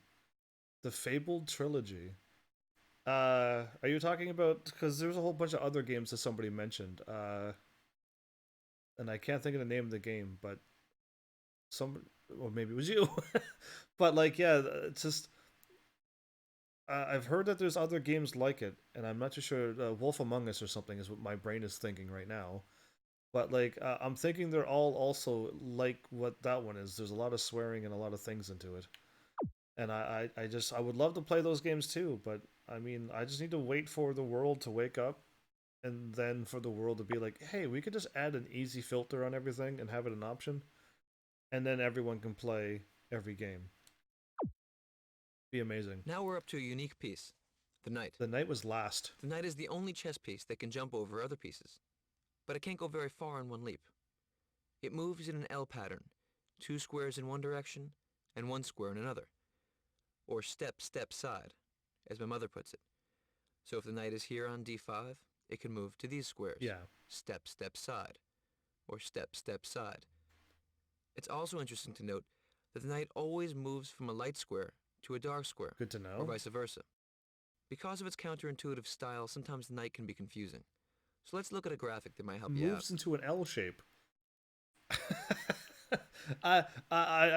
The Fable trilogy. Are you talking about? Because there's a whole bunch of other games that somebody mentioned. And I can't think of the name of the game, but some, or maybe it was you. But like, yeah, it's just I've heard that there's other games like it, and I'm not too sure. Wolf Among Us or something is what my brain is thinking right now. But like, I'm thinking they're all also like what that one is. There's a lot of swearing and a lot of things into it, and I would love to play those games too. But I mean, I just need to wait for the world to wake up, and then for the world to be like, hey, we could just add an easy filter on everything and have it an option, and then everyone can play every game. Be amazing. Now we're up to a unique piece, the knight. The night was last. The knight is the only chess piece that can jump over other pieces, but it can't go very far in one leap. It moves in an L pattern, 2 squares in one direction and 1 square in another, or step, step, side, as my mother puts it. So if the knight is here on d5, it can move to these squares, Yeah, step, step, side, or step, step, side. It's also interesting to note that the knight always moves from a light square to a dark square, good to or know. vice versa. Because of its counterintuitive style, sometimes the knight can be confusing. So let's look at a graphic that might help you out. Moves into an L shape. I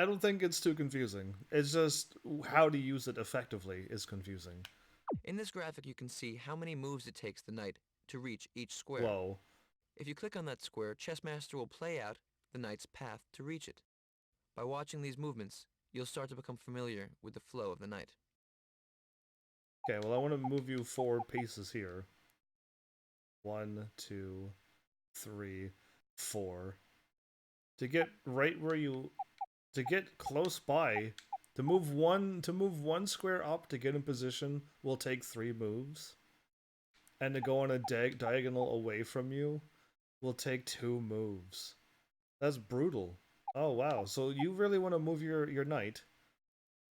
don't think it's too confusing. It's just how to use it effectively is confusing. In this graphic, you can see how many moves it takes the knight to reach each square. Whoa. If you click on that square, Chessmaster will play out the knight's path to reach it. By watching these movements, you'll start to become familiar with the flow of the knight. Okay, well I want to move you 4 pieces here. 1, 2, 3, 4. To get right where you to get close by, to move one square up to get in position will take 3 moves. And to go on a diagonal away from you will take 2 moves. That's brutal. Oh wow. So you really want to move your knight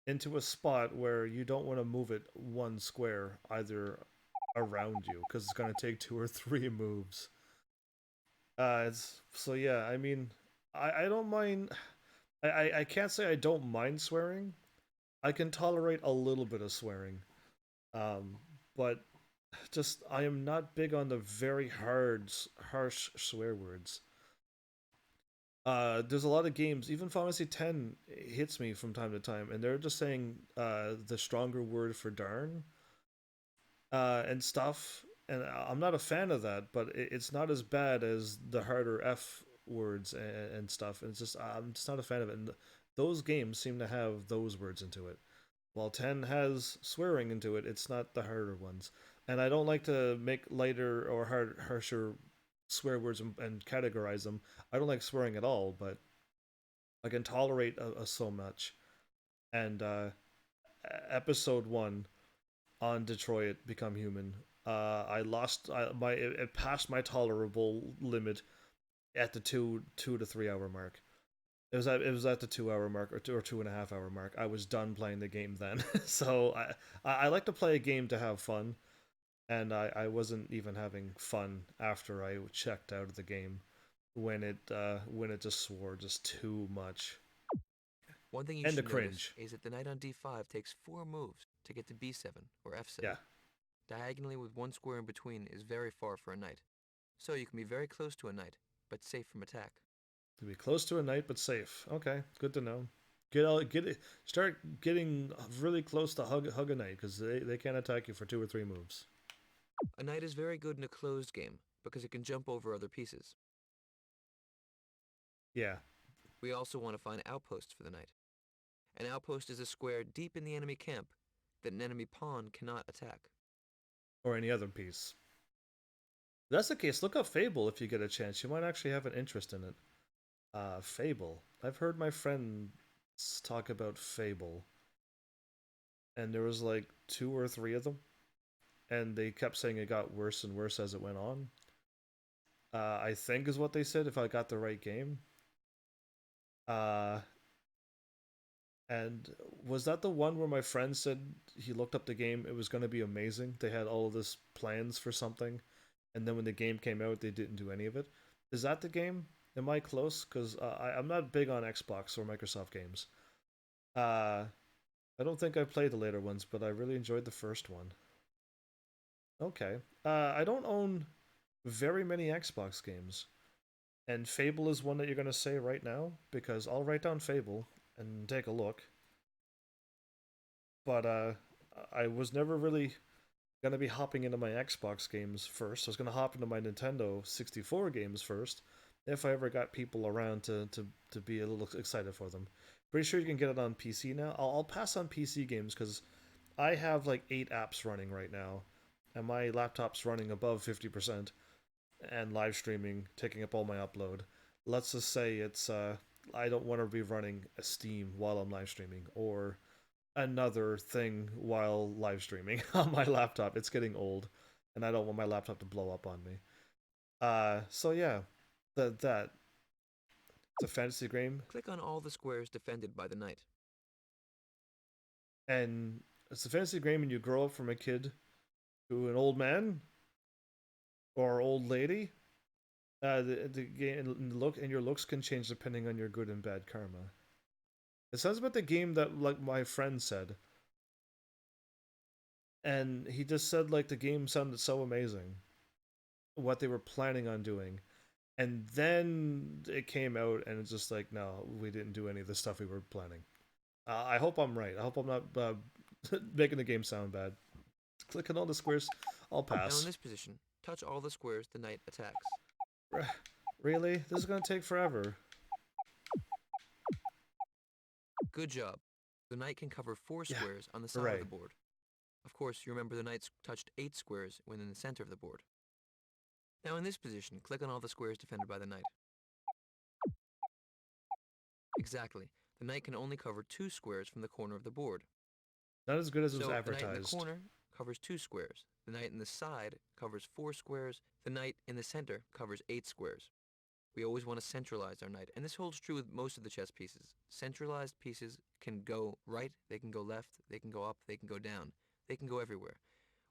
into a spot where you don't want to move it 1 square either around you because it's going to take 2 or 3 moves. It's so yeah. I mean, I don't mind. I can't say I don't mind swearing. I can tolerate a little bit of swearing. Um, but just I am not big on the very harsh swear words. There's a lot of games, even Final Fantasy X hits me from time to time, and they're just saying the stronger word for darn and stuff. And I'm not a fan of that, but it's not as bad as the harder F words and stuff. And it's just I'm just not a fan of it. And those games seem to have those words into it. While 10 has swearing into it, it's not the harder ones. And I don't like to make lighter or harsher swear words and categorize them. I don't like swearing at all, but I can tolerate so much. And episode 1 on Detroit Become Human, I lost my it passed my tolerable limit at the 2 to 3 hour mark. It was at the 2 hour mark or 2.5 hour mark. I was done playing the game then. So I like to play a game to have fun, and I wasn't even having fun after I checked out of the game when it just swore just too much One thing you and the should notice cringe. is that the knight on d5 takes 4 moves to get to b7 or f7. Yeah, Diagonally with 1 square in between is very far for a knight. So you can be very close to a knight, but safe from attack. to be close to a knight but safe. Okay, good to know. Start getting really close to hug a knight because they can't attack you for 2 or 3 moves. A knight is very good in a closed game because it can jump over other pieces. Yeah, We also want to find outposts for the knight. An outpost is a square deep in the enemy camp that an enemy pawn cannot attack. or any other piece. If that's the case, look up Fable if you get a chance. You might actually have an interest in it. Fable. I've heard my friends talk about Fable, and there was like 2 or 3 of them, and they kept saying it got worse and worse as it went on. I think is what they said if I got the right game. Uh, and was that the one where my friend said he looked up the game? It was going to be amazing. They had all of this plans for something, and then when the game came out, they didn't do any of it. Is that the game? Am I close? Because I'm not big on Xbox or Microsoft games. Uh, I don't think I played the later ones, but I really enjoyed the first one. Okay. I don't own very many Xbox games, and Fable is one that you're gonna say right now because I'll write down Fable and take a look. But I was never really gonna be hopping into my Xbox games first. I was gonna hop into my Nintendo 64 games first, if I ever got people around to be a little excited for them. Pretty sure you can get it on PC now. I'll pass on PC games because I have like 8 apps running right now, and my laptop's running above 50%, and live streaming taking up all my upload. Let's just say it's I don't want to be running a Steam while I'm live streaming or another thing while live streaming on my laptop. It's getting old, and I don't want my laptop to blow up on me. So yeah, that it's a fantasy game, Click on all the squares defended by the knight. and it's a fantasy game, and you grow up from a kid to an old man or old lady. The game look and your looks can change depending on your good and bad karma. It sounds about the game that like my friend said, and he just said like the game sounded so amazing, what they were planning on doing, and then it came out and it's just like no, we didn't do any of the stuff we were planning. I hope I'm right. I hope I'm not making the game sound bad. Clicking all the squares, I'll Now in pass. this position, touch all the squares the knight attacks. Really? This is gonna take forever. Good job. The knight can cover 4 Yeah, squares on the side of right. the board. Of course, you remember the knight's touched 8 squares when in the center of the board. Now in this position, click on all the squares defended by the knight. Exactly. The knight can only cover 2 squares from the corner of the board. Not as good as it was So the knight in the advertised. corner covers 2 squares. The knight in the side covers 4 squares. The knight in the center covers 8 squares. We always want to centralize our knight, and this holds true with most of the chess pieces. Centralized pieces can go right, they can go left, they can go up, they can go down. They can go everywhere.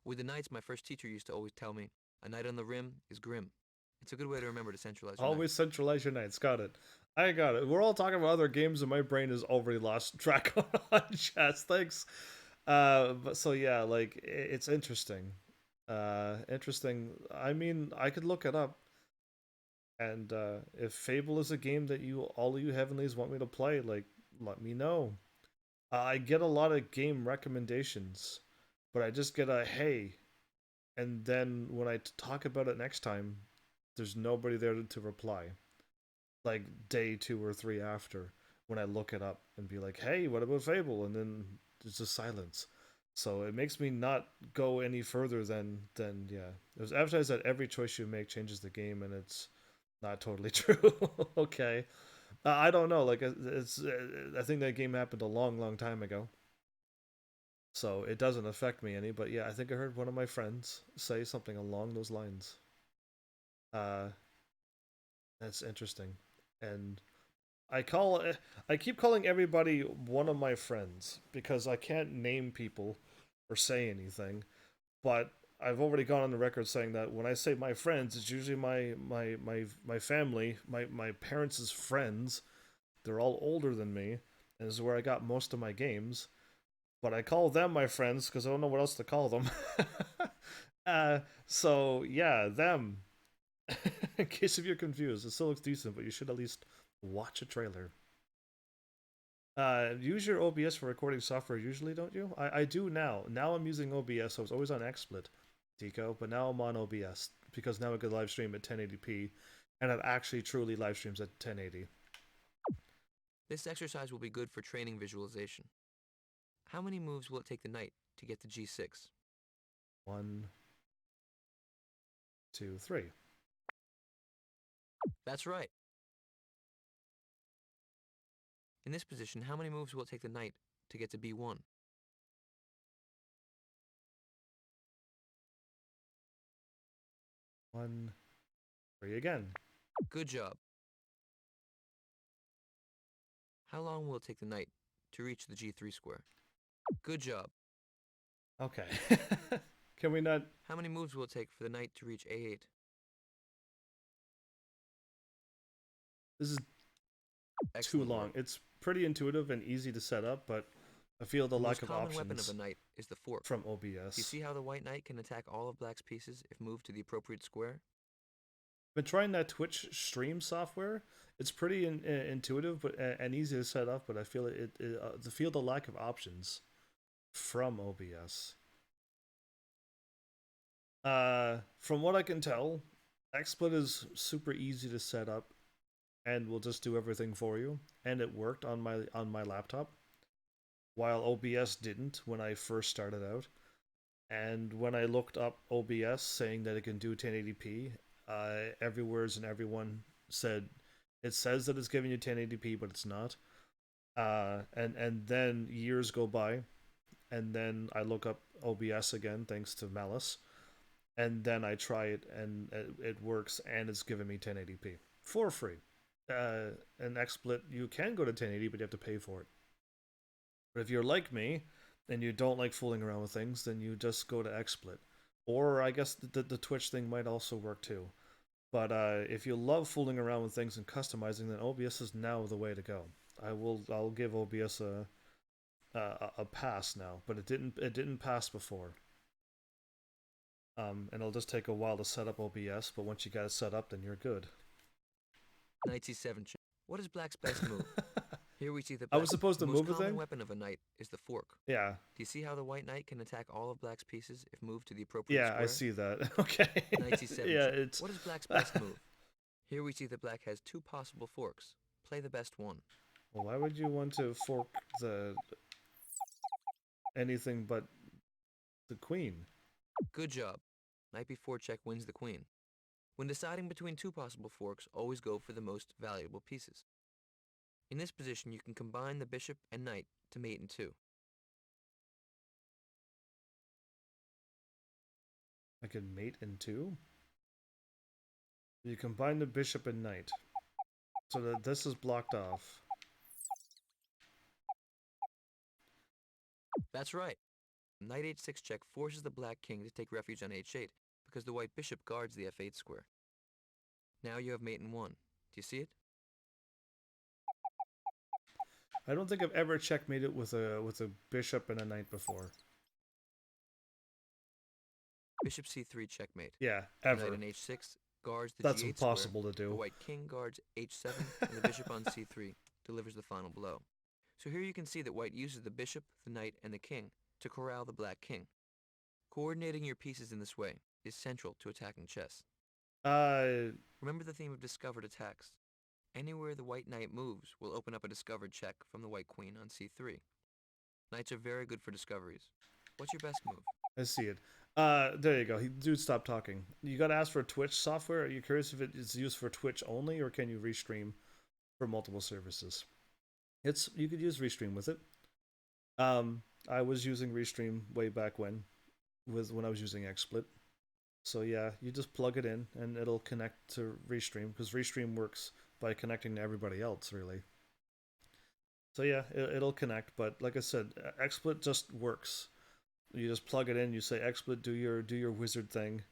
With the knights, my first teacher used to always tell me, a knight on the rim is grim. It's a good way to remember to centralize your knight. Always centralize your knights. Got it. I got it. We're all talking about other games, and my brain has already lost track on chess. Thanks. But so yeah, like it's interesting. Interesting. I mean, I could look it up, and if Fable is a game that all of you heavenlies want me to play, like let me know. I get a lot of game recommendations, but I just get a hey, and then when I talk about it next time, there's nobody there to reply. Like day 2 or 3 after, when I look it up and be like, hey, what about Fable? And then there's just silence. So it makes me not go any further than yeah. It was advertised that every choice you make changes the game, and it's not totally true. Okay, I don't know. Like it's I think that game happened a long time ago, so it doesn't affect me any. But yeah, I think I heard one of my friends say something along those lines. Uh, that's interesting, and I keep calling everybody one of my friends because I can't name people or say anything, but I've already gone on the record saying that when I say my friends, it's usually my family, my parents' friends. They're all older than me, and this is where I got most of my games. But I call them my friends because I don't know what else to call them. So yeah, them. In case if you're confused, it still looks decent, but you should at least watch a trailer. Use your OBS for recording software usually, don't you? I do now. Now I'm using OBS, so I was always on XSplit, Deco, but now I'm on OBS because now I can live stream at 1080p, and it actually truly live streams at 1080. This exercise will be good for training visualization. How many moves will it take the knight to get to g6? 1, 2, 3. That's right. In this position, how many moves will it take the knight to get to b1? 1, 3 again. Good job. How long will it take the knight to reach the g3 square? Good job. Okay. Can we not? How many moves will it take for the knight to reach a8? This is too Excellent long. work. It's pretty intuitive and easy to set up, but I feel the The lack most of common weapon of options a knight is the fork. from Do you OBS. see how the white knight can attack all of black's pieces if moved to the appropriate square? Been trying that Twitch stream software. It's pretty intuitive, but and easy to set up. But I feel feel the lack of options from OBS. From what I can tell, XSplit is super easy to set up, and will just do everything for you. And it worked on my laptop, while OBS didn't when I first started out. And when I looked up OBS saying that it can do 1080p, everywhere's and everyone said it says that it's giving you 1080p, but it's not. And then years go by, and then I look up OBS again thanks to Malice, and then I try it and it works and it's giving me 1080p for free. And XSplit you can go to 1080, but you have to pay for it. But if you're like me and you don't like fooling around with things, then you just go to XSplit. Or I guess the Twitch thing might also work too. But if you love fooling around with things and customizing, then OBS is now the way to go. I'll give OBS a pass now, but it didn't pass before. And it'll just take a while to set up OBS, but once you got it set up, then you're good. Knight c7 check. What is black's best move? Here we see the I was supposed to move most a common thing? weapon of a knight is the fork. Yeah. Do you see how the white knight can attack all of black's pieces if moved to the appropriate Yeah, square? I see that. Okay. Knight c7 yeah, check. it's... What is black's best move? Here we see that black has two possible forks. Play the best one. Well, why would you want to fork the... anything but the queen? Good job. Knight b4 check wins the queen. When deciding between two possible forks, always go for the most valuable pieces. In this position, you can combine the bishop and knight to mate in two. I can mate in two? You combine the bishop and knight. So that this is blocked off. That's right. Knight h6 check forces the black king to take refuge on h8 because the white bishop guards the f8 square. Now you have mate in one. Do you see it? I don't think I've ever checkmated with a bishop and a knight before. Bishop c3 checkmate. Yeah, ever. Knight on h6 guards the That's g8 impossible square. to do. The white king guards h7 and the bishop on c3 delivers the final blow. So here you can see that white uses the bishop, the knight, and the king to corral the black king. Coordinating your pieces in this way is central to attacking chess. Remember the theme of discovered attacks. Anywhere the white knight moves will open up a discovered check from the white queen on c3. Knights are very good for discoveries. What's your best move? I see it. There you go. Dude, stop talking. You gotta ask for Twitch software. Are you curious if it is used for Twitch only, or can you restream for multiple services? You could use Restream with it. I was using Restream way back when I was using XSplit. So yeah, you just plug it in and it'll connect to Restream, because Restream works by connecting to everybody else, really. So yeah, it'll connect, but like I said, XSplit just works. You just plug it in, you say XSplit, do your wizard thing,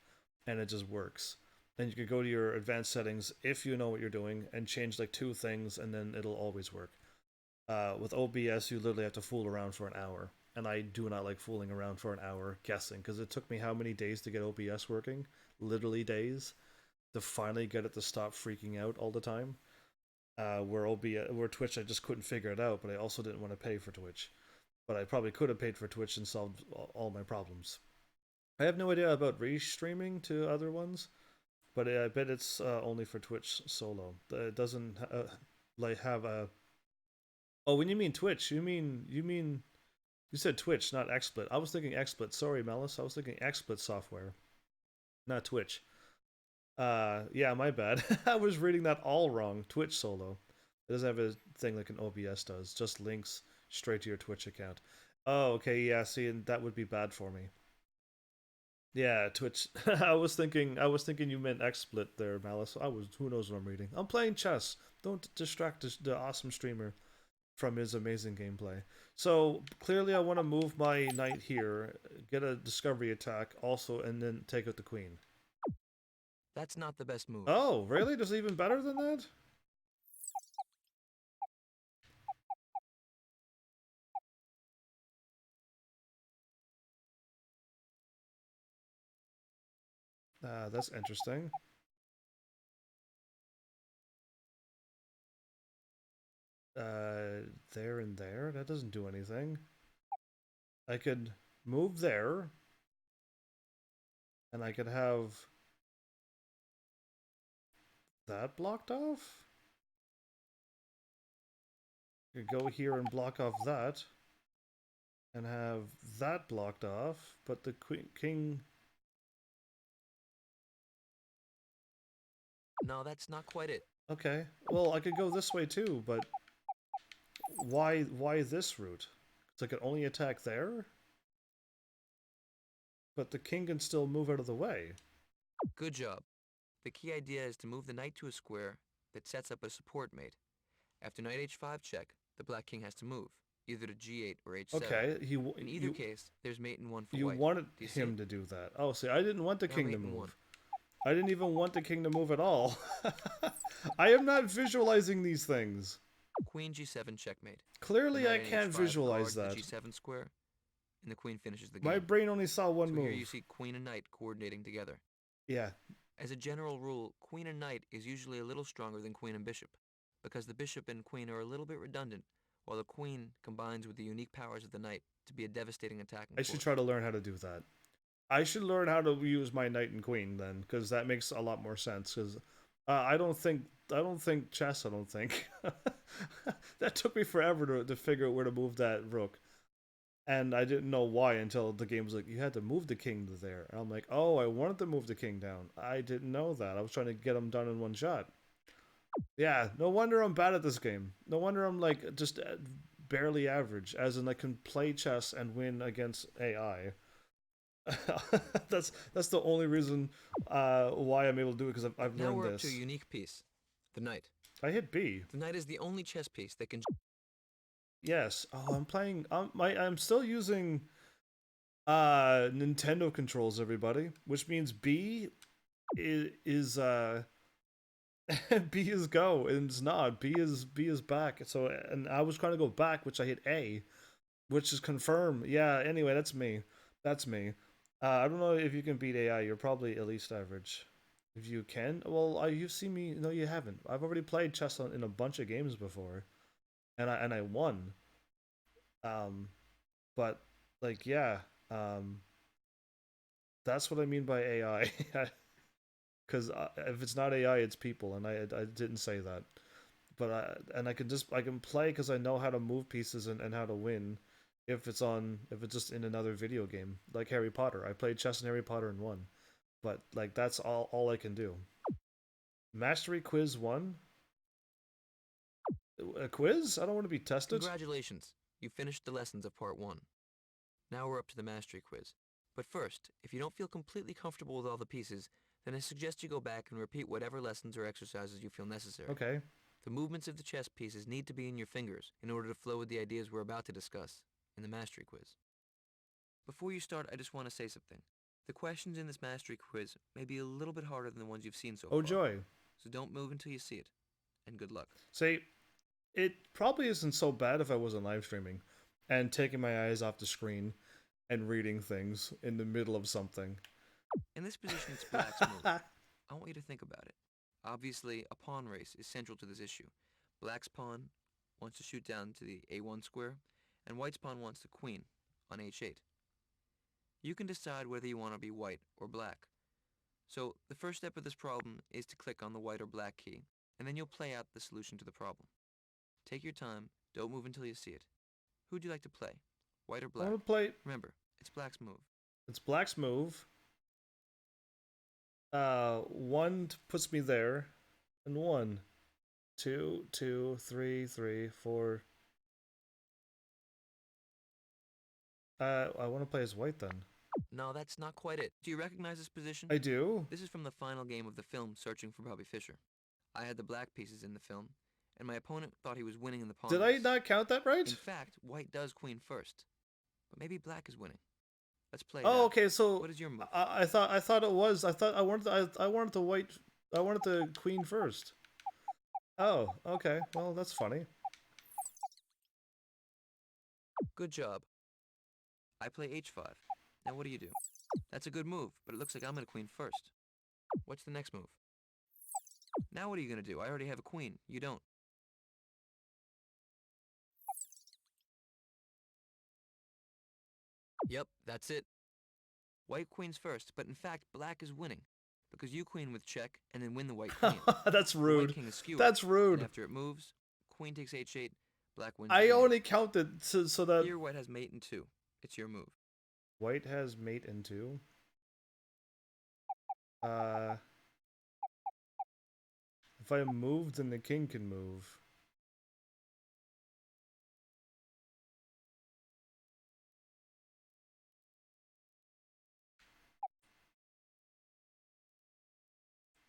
and it just works. Then you can go to your advanced settings if you know what you're doing and change like 2 things, and then it'll always work. With OBS, you literally have to fool around for an hour, and I do not like fooling around for an hour guessing, because it took me how many days to get OBS working? Literally days, to finally get it to stop freaking out all the time. Where Twitch, I just couldn't figure it out, but I also didn't want to pay for Twitch. But I probably could have paid for Twitch and solved all my problems. I have no idea about restreaming to other ones, but I bet it's only for Twitch solo. It doesn't like have a... Oh, when you mean Twitch, you said Twitch, not XSplit. I was thinking XSplit. Sorry, Malice. I was thinking XSplit software, not Twitch. Yeah, my bad. I was reading that all wrong. Twitch solo. It doesn't have a thing like an OBS does. Just links straight to your Twitch account. Oh, okay, yeah, see, and that would be bad for me. Yeah, Twitch. I was thinking you meant XSplit there, Malice. Who knows what I'm reading. I'm playing chess. Don't distract the awesome streamer. from his amazing gameplay. So clearly, I want to move my knight here, get a discovery attack, also, and then take out the queen. That's not the best move. Oh, really? There's even better than that? That's interesting. There and there? That doesn't do anything. I could move there, and I could have that blocked off. I could go here and block off that, and have that blocked off, but the king... No, that's not quite it. Okay, well, I could go this way too, but why this route? Because I could only attack there? But the king can still move out of the way. Good job. The key idea is to move the knight to a square that sets up a support mate. After knight h5 check, the black king has to move, either to g8 or h7. Okay, in either case, there's mate in 1 for you white. wanted him to do that. Oh, see, I didn't want the Now king mate to in move. 1. I didn't even want the king to move at all. I am not visualizing these things. Queen g7 checkmate. Clearly, I Knight can't h5 visualize guards that. the g7 square, and the queen finishes the game. My brain only saw one so move. here you see queen and knight coordinating together. Yeah. As a general rule, queen and knight is usually a little stronger than queen and bishop, because the bishop and queen are a little bit redundant, while the queen combines with the unique powers of the knight to be a devastating attacking I force. should try to learn how to do that. I should learn how to use my knight and queen then, because that makes a lot more sense. Because I don't think chess. I don't think that took me forever to figure out where to move that rook, and I didn't know why until the game was like, you had to move the king to there. And I'm like, oh, I wanted to move the king down. I didn't know that. I was trying to get him done in one shot. Yeah, no wonder I'm bad at this game. No wonder I'm like just barely average, as in I can play chess and win against AI. that's the only reason why I'm able to do it, because I've now learned we're up this. to a unique piece, the knight. I hit B. The knight is the only chess piece that can... Yes. Oh, I'm playing. I'm still using Nintendo controls, everybody, which means B is B is go, and it's not. B is back. So, and I was trying to go back, which I hit A, which is confirm. Yeah. Anyway, that's me. That's me. I don't know if you can beat AI. You're probably at least average. If you can, well, you've seen me. No, you haven't. I've already played chess in a bunch of games before, and I won. Um, but like, yeah. Um, that's what I mean by AI. Because if it's not AI, it's people, and I didn't say that. But and I can play because I know how to move pieces and how to win. If it's just in another video game like Harry Potter, I played chess and Harry Potter and won. But like that's all I can do. Mastery quiz 1. A quiz? I don't want to be tested. Congratulations, you finished the lessons of part 1. Now we're up to the mastery quiz. But first, if you don't feel completely comfortable with all the pieces, then I suggest you go back and repeat whatever lessons or exercises you feel necessary. Okay. The movements of the chess pieces need to be in your fingers in order to flow with the ideas we're about to discuss in the mastery quiz. Before you start, I just want to say something. The questions in this mastery quiz may be a little bit harder than the ones you've seen so far. Oh joy. So don't move until you see it. And good luck. See, it probably isn't so bad if I wasn't live streaming and taking my eyes off the screen and reading things in the middle of something. In this position, it's black's move. I want you to think about it. Obviously, a pawn race is central to this issue. Black's pawn wants to shoot down to the a1 square, and white's pawn wants the queen on h8. You can decide whether you want to be white or black. So the first step of this problem is to click on the white or black key, and then you'll play out the solution to the problem. Take your time, don't move until you see it. Who'd you like to play? White or black? I want to play... Remember, it's black's move. It's black's move. 1 puts me there, and 1, 2, 2, 3, 3, 4. I want to play as white then. No, that's not quite it. Do you recognize this position? I do. This is from the final game of the film Searching for Bobby Fischer. I had the black pieces in the film, and my opponent thought he was winning in the pawn Did race. I not count that right? In fact, white does queen first, but maybe black is winning. Let's play it Oh, out. okay. So What is your move? I thought it was. I wanted the white. I wanted the queen first. Oh, okay. Well, that's funny. Good job. I play h5. Now what do you do? That's a good move, but it looks like I'm gonna queen first. What's the next move? Now what are you gonna do? I already have a queen. You don't. Yep, that's it. White queens first, but in fact, black is winning. Because you queen with check, and then win the white queen. That's The white rude. king is skewered. That's rude. And after it moves, queen takes h8, black wins I the game. only counted so that Here, white has mate in 2. It's your move. white has mate in 2. If I move, then the king can move.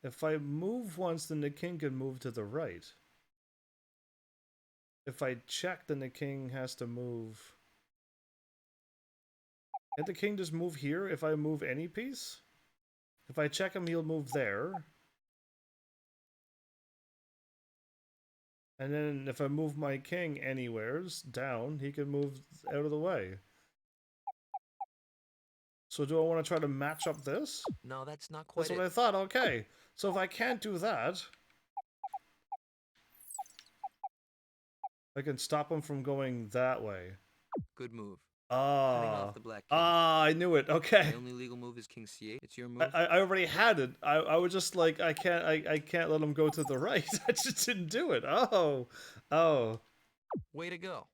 If I move once, then the king can move to the right. If I check, then the king has to move. Can't the king just move here if I move any piece? If I check him, he'll move there. And then if I move my king anywheres down, he can move out of the way. So do I want to try to match up this? No, that's not quite That's what I thought. Okay. So if I can't do that, I can stop him from going that way. Good move. Cutting off the black king. I knew it. Okay. The only legal move is king c8. It's your move. I already had it. I was just like, I can't let him go to the right. I just didn't do it. Oh. Way to go.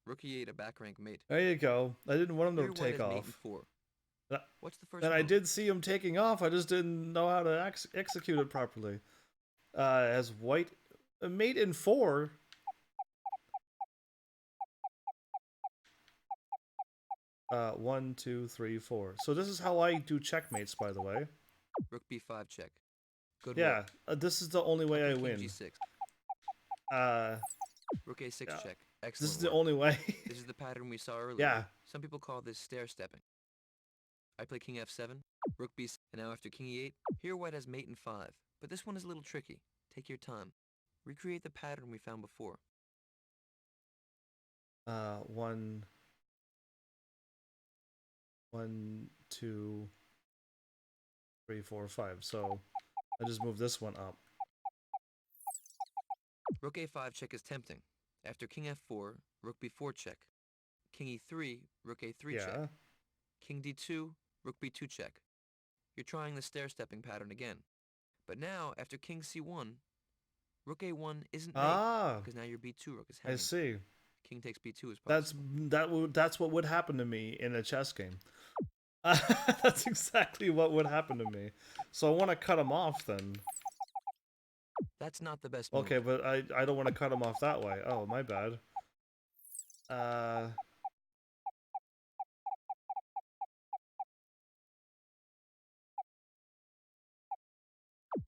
Rook e8, a back rank mate. There you go. I didn't want him Here, to white take has mate in off. 4. What's the first And move? I did see him taking off. I just didn't know how to execute it properly. As white mate in 4. One, 2, 3, 4. So this is how I do checkmates, by the way. Rook b5 check. Good Yeah, work. this is the only way I King win. g6. Rook a6 yeah. check. Excellent. This is the work. only way. This is the pattern we saw earlier. Yeah. Some people call this stair-stepping. I play king f7, rook b6, and now after king e8, here white has mate in 5. But this one is a little tricky. Take your time. Recreate the pattern we found before. 1, 2, 3, 4, 5. So I just move this one up. Rook a5 check is tempting. After king f4, rook b4 check. King e3, rook a3 check. King d2, rook b2 check. You're trying the stair-stepping pattern again. But now, after king c1, rook a1 isn't mate, because now your b2 rook is hanging. I see. King takes b2 is possible. That's what would happen to me in a chess game. That's exactly what would happen to me. So I want to cut him off then. That's not the best move. Okay, but I don't want to cut him off that way. Oh, my bad.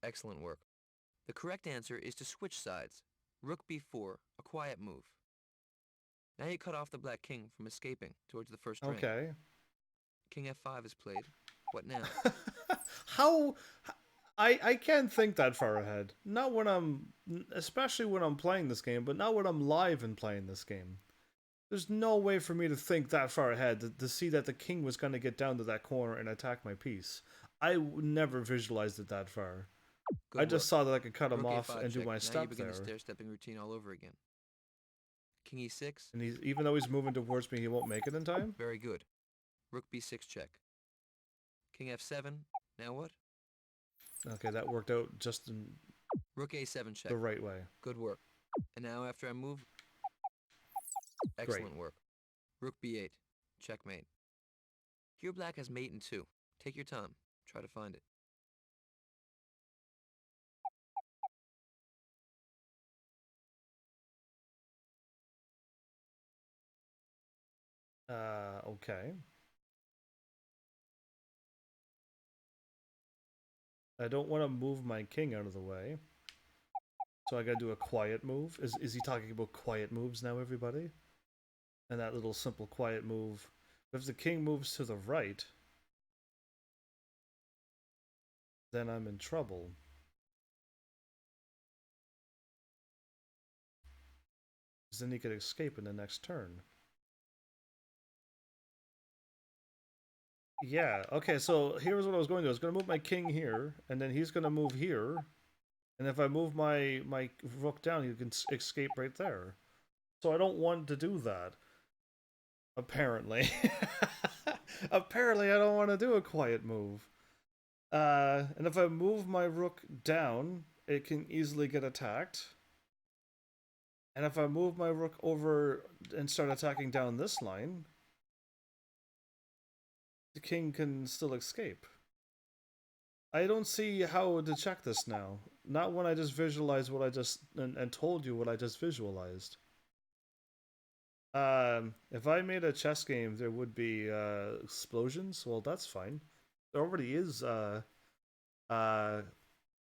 Excellent work. The correct answer is to switch sides. Rook b4, a quiet move. Now you cut off the black king from escaping towards the first rank. Okay. King f5 is played. What now? How... I can't think that far ahead. Not when I'm... Especially when I'm playing this game, but not when I'm live and playing this game. There's no way for me to think that far ahead, to see that the king was going to get down to that corner and attack my piece. I never visualized it that far. I just saw that I could cut him off and do my step there. Now you begin the stair-stepping routine all over again. King e6. And even though he's moving towards me, he won't make it in time? Very good. Rook b6 check. King f7. Now what? Okay, that worked out just in Rook a7 check. the right way. Good work. And now after I move... Excellent work. Rook b8. Checkmate. Here black has mate in 2. Take your time. Try to find it. Okay. I don't want to move my king out of the way. So I gotta do a quiet move. Is he talking about quiet moves now, everybody? And that little simple quiet move. If the king moves to the right, then I'm in trouble. Because then he could escape in the next turn. Yeah, okay, so here's what I was going to do. I was going to move my king here, and then he's going to move here. And if I move my rook down, he can escape right there. So I don't want to do that. Apparently. Apparently I don't want to do a quiet move. And if I move my rook down, it can easily get attacked. And if I move my rook over and start attacking down this line, the king can still escape. I don't see how to check this now. Not when I just visualized what I just and told you what I just visualized. If I made a chess game, there would be explosions. Well, that's fine. There already is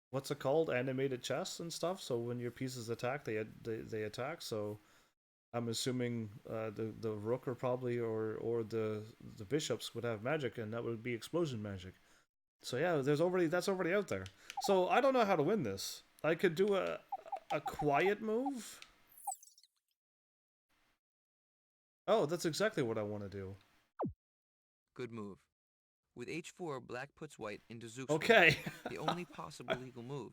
what's it called? Animated chess and stuff. So when your pieces attack, they attack. So I'm assuming the rook or probably or the bishops would have magic, and that would be explosion magic. So yeah, that's already out there. So I don't know how to win this. I could do a quiet move. Oh, that's exactly what I want to do. Good move. With h4, black puts white into Zugzwang. Okay. The only possible legal move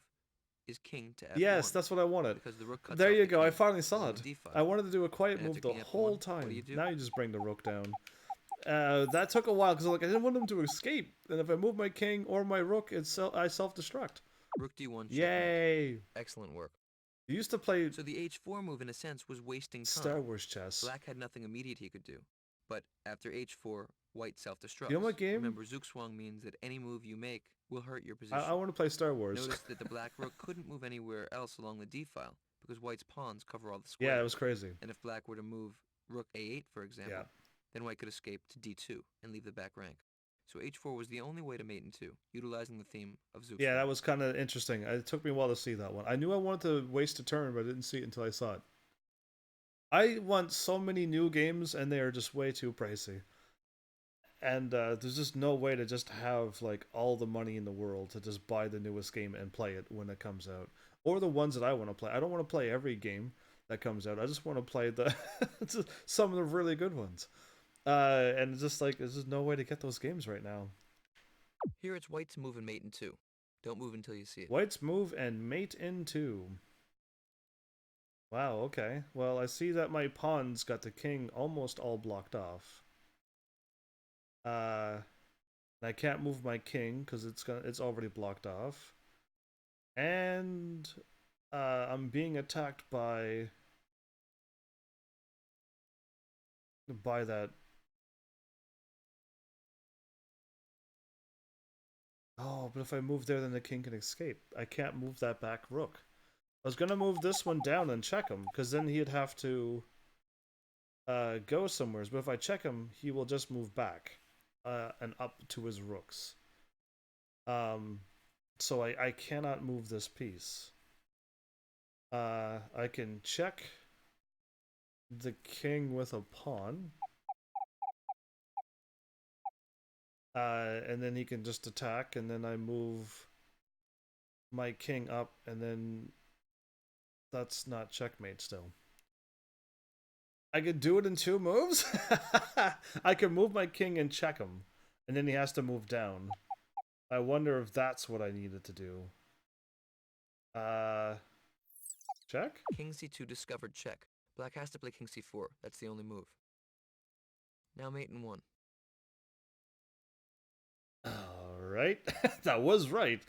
is king to f1. Yes, that's what I wanted. Because the rook cuts there off you the go. I king finally saw it. d5. I wanted to do a quiet And move after the king f1, whole what time. do you do? Now you just bring the rook down. That took a while because I didn't want him to escape. And if I move my king or my rook, I self-destruct. Rook d1. Yay! Checkmate. Excellent work. You used to play. So the h4 move, in a sense, was wasting time. Star Wars chess. Black had nothing immediate he could do. But after h4, white self-destructs. You know what game? Remember, Zugzwang means that any move you make will hurt your position. I want to play Star Wars. Notice that the black rook couldn't move anywhere else along the d file because white's pawns cover all the squares. Yeah, it was crazy. And if black were to move rook a8, for example, then white could escape to d2 and leave the back rank. So h4 was the only way to mate in 2, utilizing the theme of Zugzwang. Yeah, that was kind of interesting. It took me a while to see that one. I knew I wanted to waste a turn, but I didn't see it until I saw it. I want so many new games, and they are just way too pricey. And there's just no way to just have like all the money in the world to just buy the newest game and play it when it comes out, or the ones that I want to play. I don't want to play every game that comes out. I just want to play the some of the really good ones. And it's just like there's just no way to get those games right now. Here it's white's move and mate in 2. Don't move until you see it. White's move and mate in 2. Wow. Okay. Well, I see that my pawn's got the king almost all blocked off. I can't move my king because it's already blocked off, and I'm being attacked by that. Oh, but if I move there, then the king can escape. I can't move that back rook. I was gonna move this one down and check him, because then he'd have to go somewhere. But if I check him, he will just move back. And up to his rooks. So I cannot move this piece. I can check the king with a pawn. And then he can just attack, and then I move my king up, and then that's not checkmate still. I could do it in 2 moves? I can move my king and check him, and then he has to move down. I wonder if that's what I needed to do. Check? King c2 discovered check. Black has to play king c4. That's the only move. Now mate in 1. Alright. That was right.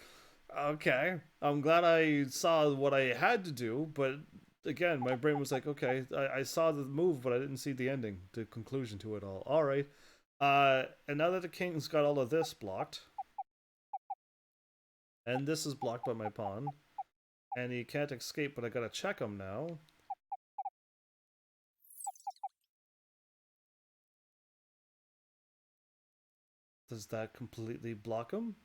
Okay. I'm glad I saw what I had to do, but again, my brain was like, okay, I saw the move, but I didn't see the ending, the conclusion to it all. Alright. And now that the king's got all of this blocked, and this is blocked by my pawn, and he can't escape, but I gotta check him now. Does that completely block him?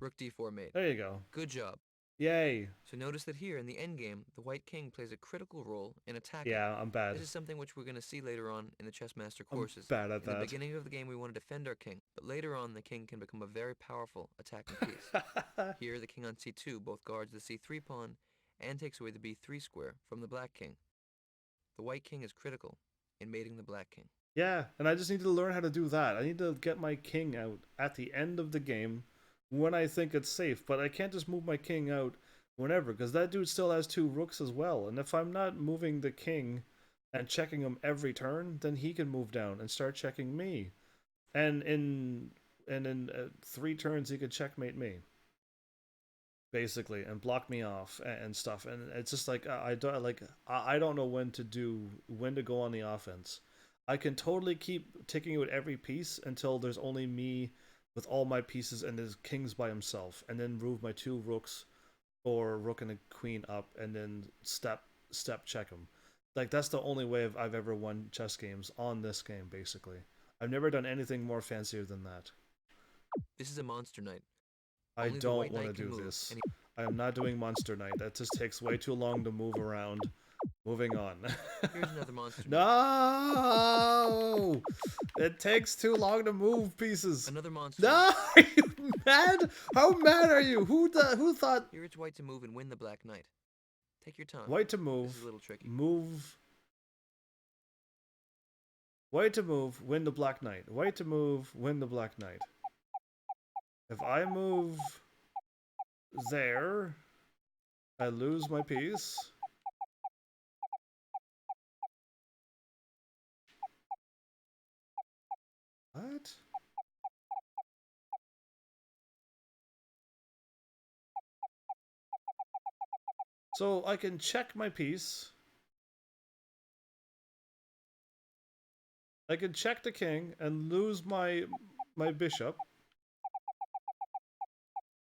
Rook d4 mate. There you go. Good job. Yay. So notice that here in the endgame, the white king plays a critical role in attacking. Yeah, I'm bad. This is something which we're going to see later on in the Chessmaster I'm courses. bad at In the that. beginning of the game, we want to defend our king, but later on, the king can become a very powerful attacking piece. Here, the king on c2 both guards the c3 pawn and takes away the b3 square from the black king. The white king is critical in mating the black king. Yeah, and I just need to learn how to do that. I need to get my king out at the end of the game when I think it's safe, but I can't just move my king out whenever because that dude still has 2 rooks as well. And if I'm not moving the king and checking him every turn, then he can move down and start checking me. And in 3 turns he could checkmate me basically and block me off and stuff. And it's just like I don't know when to go on the offense. I can totally keep taking out every piece until there's only me with all my pieces and his king's by himself, and then move my 2 rooks or rook and a queen up, and then step check him. Like that's the only way I've ever won chess games on this game. Basically, I've never done anything more fancier than that. This is a monster knight. I Only the don't white want to knight can do move, this. I am not doing Monster Knight. That just takes way too long to move around. Moving on. Here's another monster knight. No! It takes too long to move pieces. Another monster No! knight. Are you mad? How mad are you? Who thought? Here it's white to move and win the black knight. Take your time. White to move. This is a little tricky. Move. White to move, win the black knight. White to move, win the black knight. If I move there, I lose my piece. What? So I can check my piece. I can check the king and lose my bishop.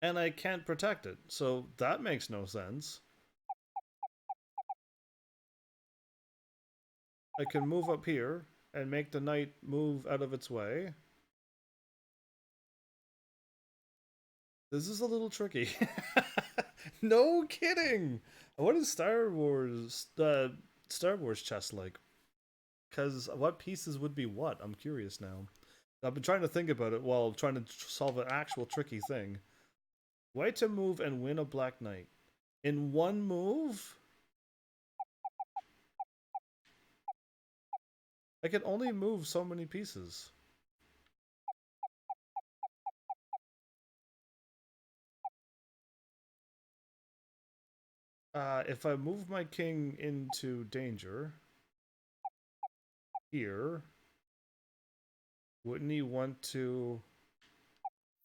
And I can't protect it. So that makes no sense. I can move up here and make the knight move out of its way. This is a little tricky. No kidding. What is Star Wars chess like? Because what pieces would be what? I'm curious now. I've been trying to think about it while trying to solve an actual tricky thing. White to move and win a black knight. In one move? I can only move so many pieces. If I move my king into danger here, wouldn't he want to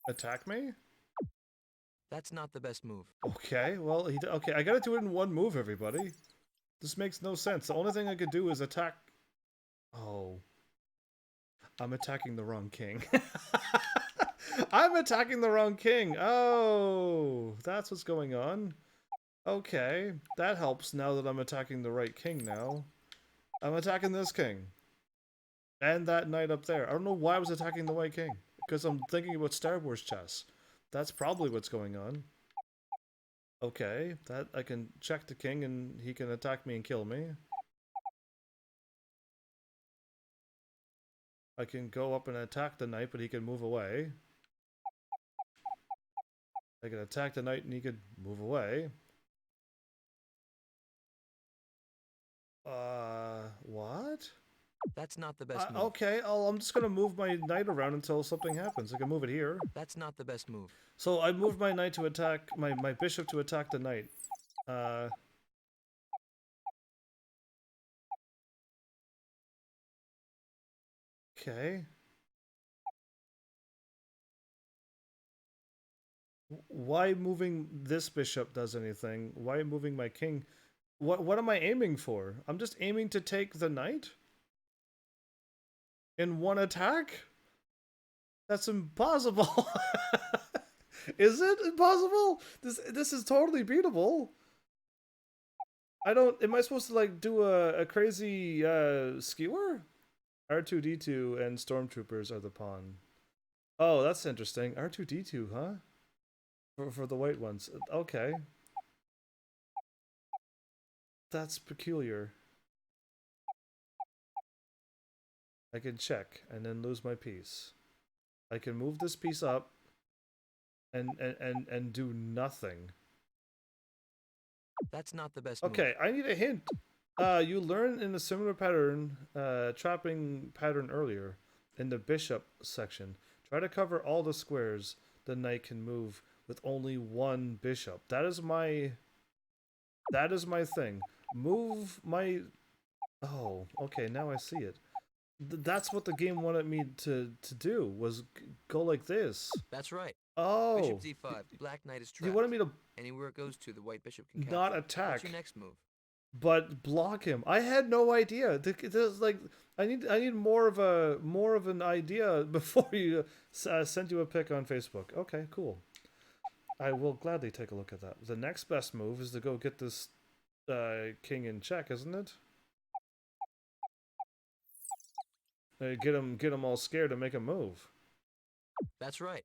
attack me? That's not the best move. Okay, well, okay, I gotta do it in one move, everybody. This makes no sense. The only thing I could do is attack... Oh. I'm attacking the wrong king. I'm attacking the wrong king! Oh, that's what's going on. Okay, that helps now that I'm attacking the right king now. I'm attacking this king. And that knight up there. I don't know why I was attacking the white king. Because I'm thinking about Star Wars chess. That's probably what's going on. Okay, that I can check the king and he can attack me and kill me. I can go up and attack the knight, but he can move away. I can attack the knight and he could move away. What? That's not the best move. Okay, I'm just gonna move my knight around until something happens. I can move it here. That's not the best move. So I moved my knight to attack, my bishop to attack the knight. Okay. Why moving this bishop does anything? Why moving my king? What am I aiming for? I'm just aiming to take the knight? In one attack? That's impossible. Is it impossible? This is totally beatable. I don't... Am I supposed to, like, do a crazy, skewer? R2-D2 and stormtroopers are the pawn. Oh, that's interesting. R2-D2, huh? For the white ones. Okay. That's peculiar. I can check and then lose my piece. I can move this piece up and do nothing. That's not the best move. Okay, I need a hint. You learned in a similar pattern, trapping pattern earlier in the bishop section. Try to cover all the squares the knight can move with only one bishop. That is my thing. Move my... Oh, okay, now I see it. That's what the game wanted me to do, was go like this. That's right. Oh. Bishop d5. Black knight is trapped. You wanted me to Anywhere it goes to, the white bishop can capture. not attack. What's your next move? But block him. I had no idea. There's like I need more of an idea before you send you a pic on Facebook. Okay, cool. I will gladly take a look at that. The next best move is to go get this king in check, isn't it? Get him all scared to make a move. That's right.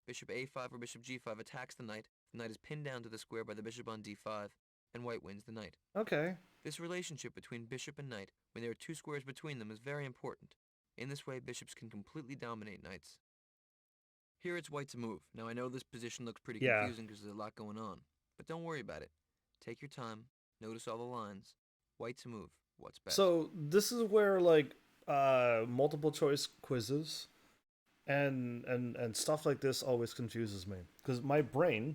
Bishop a5 or bishop g5 attacks the knight. The knight is pinned down to the square by the bishop on d5, and white wins the knight. Okay. This relationship between bishop and knight, when there are two squares between them, is very important. In this way, bishops can completely dominate knights. Here it's white to move. Now I know this position looks pretty confusing because there's a lot going on, but don't worry about it. Take your time, notice all the lines. White to move. What's best? So this is where like multiple choice quizzes and stuff like this always confuses me, because my brain,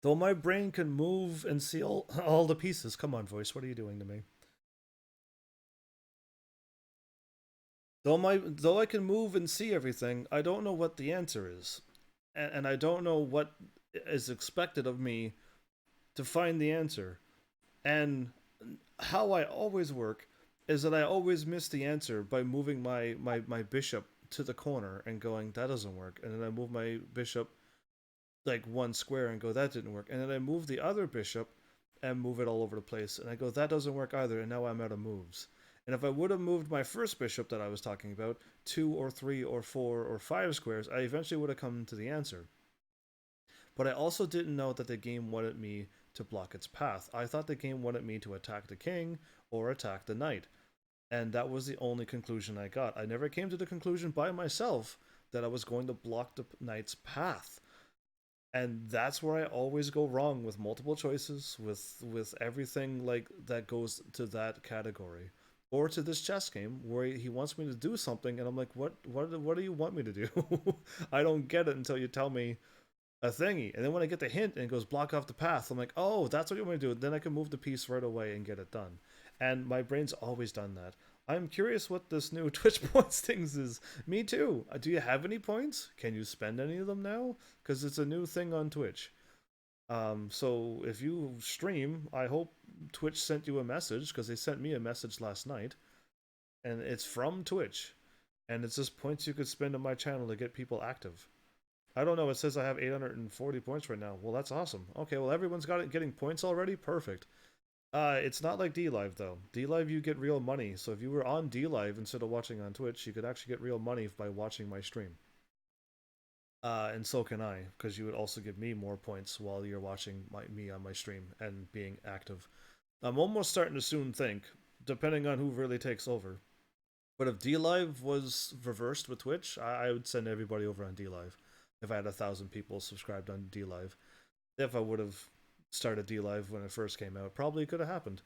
though my brain can move and see all the pieces. Come on, voice, what are you doing to me? Though I can move and see everything, I don't know what the answer is, and I don't know what is expected of me to find the answer. And how I always work is that I always miss the answer by moving my bishop to the corner and going, that doesn't work. And then I move my bishop like one square and go, that didn't work. And then I move the other bishop and move it all over the place. And I go, that doesn't work either. And now I'm out of moves. And if I would have moved my first bishop that I was talking about 2 or 3 or 4 or 5 squares, I eventually would have come to the answer. But I also didn't know that the game wanted me to block its path. I thought the game wanted me to attack the king or attack the knight. And that was the only conclusion I got. I never came to the conclusion by myself that I was going to block the knight's path. And that's where I always go wrong with multiple choices, with everything like that goes to that category. Or to this chess game where he wants me to do something and I'm like, what do you want me to do? I don't get it until you tell me a thingy. And then when I get the hint and it goes block off the path, I'm like, oh, that's what you want me to do. Then I can move the piece right away and get it done. And my brain's always done that. I'm curious what this new Twitch points things is. Me too. Do you have any points? Can you spend any of them now? Because it's a new thing on Twitch. So if you stream, I hope Twitch sent you a message, because they sent me a message last night. And it's from Twitch. And it's just points you could spend on my channel to get people active. I don't know, it says I have 840 points right now. Well, that's awesome. Okay, well, everyone's getting points already? Perfect. It's not like DLive though. DLive you get real money, so if you were on DLive instead of watching on Twitch, you could actually get real money by watching my stream. And so can I, because you would also give me more points while you're watching me on my stream and being active. I'm almost starting to soon think, depending on who really takes over. But if DLive was reversed with Twitch, I would send everybody over on DLive. If I had 1,000 people subscribed on DLive. If I would have started DLive when it first came out, probably could have happened.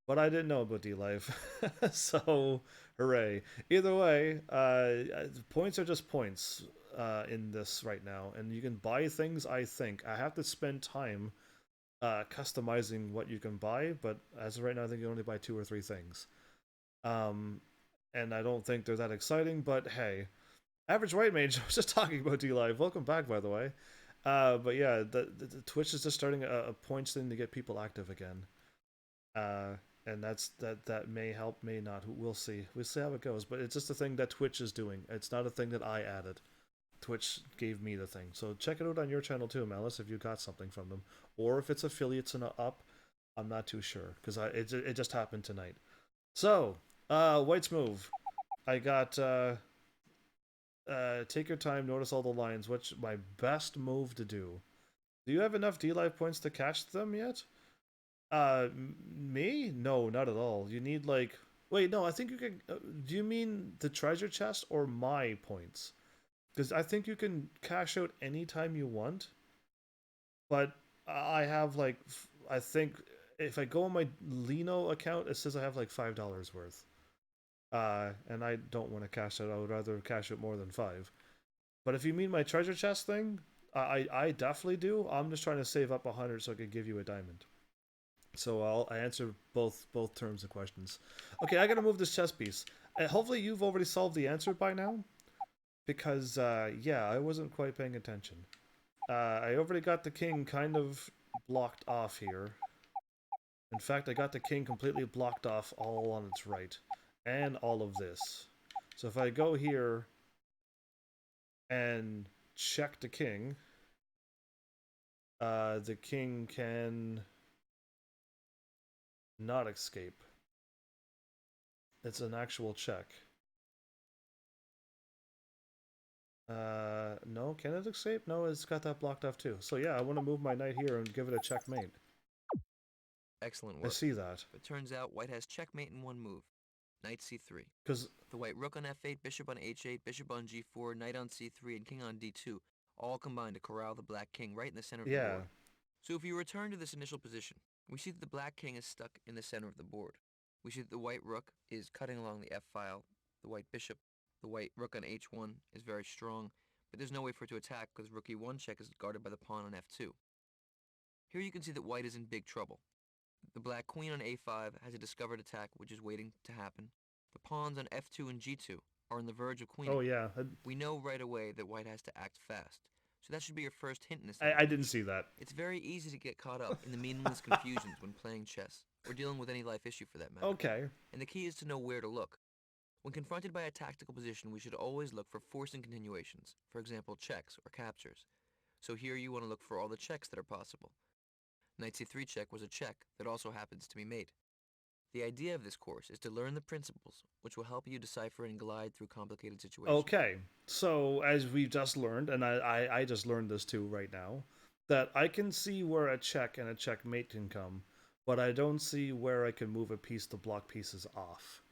But I didn't know about DLive. So, hooray. Either way, points are just points in this right now. And you can buy things, I think. I have to spend time customizing what you can buy, but as of right now, I think you can only buy 2 or 3 things. And I don't think they're that exciting, but hey. Average White Mage, I was just talking about DLive. Welcome back, by the way. But yeah, the Twitch is just starting a points thing to get people active again. And that may help, may not. We'll see. We'll see how it goes. But it's just a thing that Twitch is doing. It's not a thing that I added. Twitch gave me the thing. So check it out on your channel too, Malice, if you got something from them. Or if it's affiliates and up, I'm not too sure. Because it just happened tonight. So, White's move. I got... take your time, notice all the lines. What's my best move to do? Do you have enough DLive points to catch them yet? Me? No, not at all. You need like. Wait, no. I think you can. Do you mean the treasure chest or my points? Because I think you can cash out anytime you want. But I have like. I think if I go on my Lino account, it says I have like $5 worth. And I don't want to cash out. I would rather cash out more than five. But if you mean my treasure chest thing, I definitely do. I'm just trying to save up 100 so I could give you a diamond. So I answer both terms of questions. Okay, I gotta move this chess piece. Hopefully you've already solved the answer by now, because yeah, I wasn't quite paying attention. I already got the king kind of blocked off here. In fact, I got the king completely blocked off all on its right, and all of this. So if I go here and check the king can not escape. It's an actual check. No, can it escape? No, it's got that blocked off too. So yeah, I want to move my knight here and give it a checkmate. Excellent I work. see that. But turns out white has checkmate in one move. Knight c3. Because The white rook on f8, bishop on h8, bishop on g4, knight on c3, and king on d2 all combine to corral the black king right in the center of the yeah, board. So if you return to this initial position, we see that the black king is stuck in the center of the board. We see that the white rook is cutting along the f-file, the white bishop, the white rook on h1 is very strong, but there's no way for it to attack because rook e1 check is guarded by the pawn on f2. Here you can see that white is in big trouble. The black queen on a5 has a discovered attack which is waiting to happen. The pawns on f2 and g2 are on the verge of queening. oh yeah, We know right away that white has to act fast, so that should be your first hint in this I didn't see that. It's very easy to get caught up in the meaningless confusions when playing chess, or dealing with any life issue for that matter. Okay. And the key is to know where to look. When confronted by a tactical position, we should always look for forcing continuations, for example checks or captures. So here you want to look for all the checks that are possible. Knight c3 check was a check that also happens to be mate. The idea of this course is to learn the principles, which will help you decipher and glide through complicated situations. Okay. So as we've just learned, and I just learned this too right now, that I can see where a check and a checkmate can come, but I don't see where I can move a piece to block pieces off.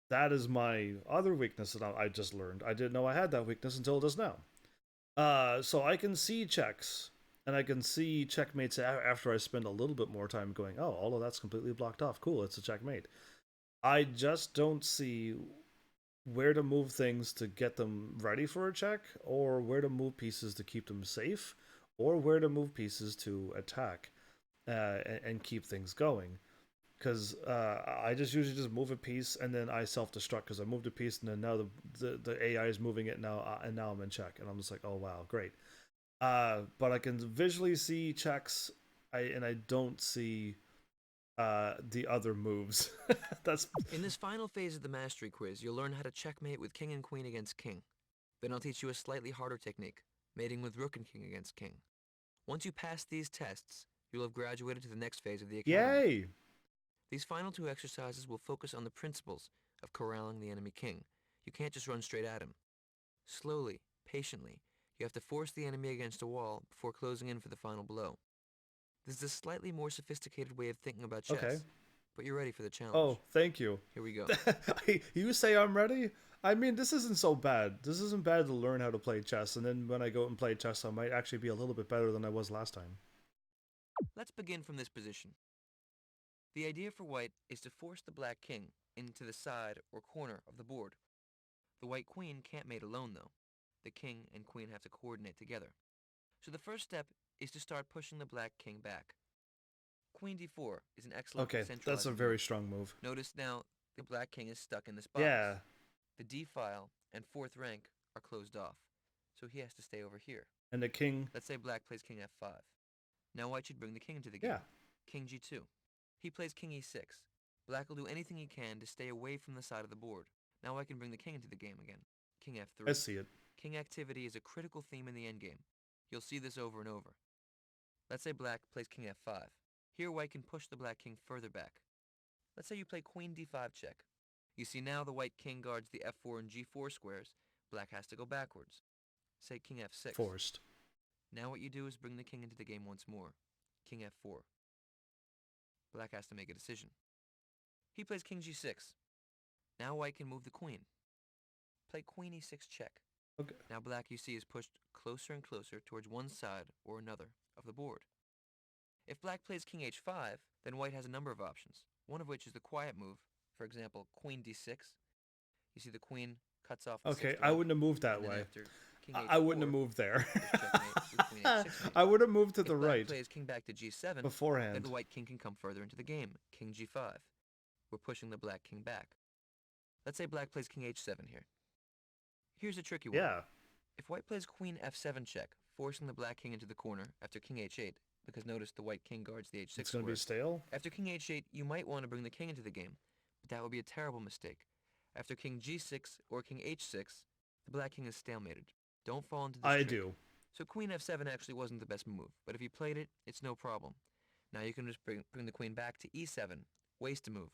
That is my other weakness that I just learned. I didn't know I had that weakness until just now. So I can see checks, and I can see checkmates after I spend a little bit more time going, oh, all of that's completely blocked off. Cool, it's a checkmate. I just don't see where to move things to get them ready for a check, or where to move pieces to keep them safe, or where to move pieces to attack and keep things going. Because I just usually just move a piece and then I self-destruct because I moved a piece and then now the AI is moving it now and now I'm in check and I'm just like, oh wow, great. But I can visually see checks, and I don't see the other moves. That's In this final phase of the mastery quiz, you'll learn how to checkmate with king and queen against king. Then I'll teach you a slightly harder technique, mating with rook and king against king. Once you pass these tests, you'll have graduated to the next phase of the academy. yay. These final two exercises will focus on the principles of corralling the enemy king. You can't just run straight at him. Slowly, patiently, you have to force the enemy against a wall before closing in for the final blow. This is a slightly more sophisticated way of thinking about chess, Okay. but you're ready for the challenge. Oh, thank you. Here we go. You say I'm ready? I mean, this isn't so bad. This isn't bad to learn how to play chess, and then when I go and play chess, I might actually be a little bit better than I was last time. Let's begin from this position. The idea for white is to force the black king into the side or corner of the board. The white queen can't mate alone though. The king and queen have to coordinate together. So the first step is to start pushing the black king back. Queen d4 is an excellent Okay, centralizing that's a very move. strong move. Notice now the black king is stuck in this box. Yeah. The d-file and fourth rank are closed off, so he has to stay over here. And the king. Let's say black plays king f5. Now white should bring the king into the game. Yeah. King g2. He plays king e6. Black will do anything he can to stay away from the side of the board. Now I can bring the king into the game again. King f3. I see it. King activity is a critical theme in the endgame. You'll see this over and over. Let's say black plays king f5. Here white can push the black king further back. Let's say you play queen d5 check. You see now the white king guards the f4 and g4 squares. Black has to go backwards. Say king f6. Forced. Now what you do is bring the king into the game once more. King f4. Black has to make a decision. He plays king g6. Now white can move the queen. Play queen e6 check. Okay. Now black, you see, is pushed closer and closer towards one side or another of the board. If black plays king h5, then white has a number of options, one of which is the quiet move, for example, queen d6. You see the queen cuts off the Okay, sixth I rank, wouldn't have moved that and then way. after king I h4, wouldn't have moved there. there's checkmate with queen h6 mate. I would have moved to If the black right plays king back to g7, then beforehand. the white king can come further into the game, king g5. We're pushing the black king back. Let's say black plays king h7 here. Here's a tricky one. Yeah. If white plays queen f7 check, forcing the black king into the corner after king h8, because notice the white king guards the h6 It's going to square. be stale? After king h8, you might want to bring the king into the game, but that would be a terrible mistake. After king g6 or king h6, the black king is stalemated. Don't fall into this trick. do. So queen f7 actually wasn't the best move, but if you played it, it's no problem. Now you can just bring the queen back to e7, waste a move.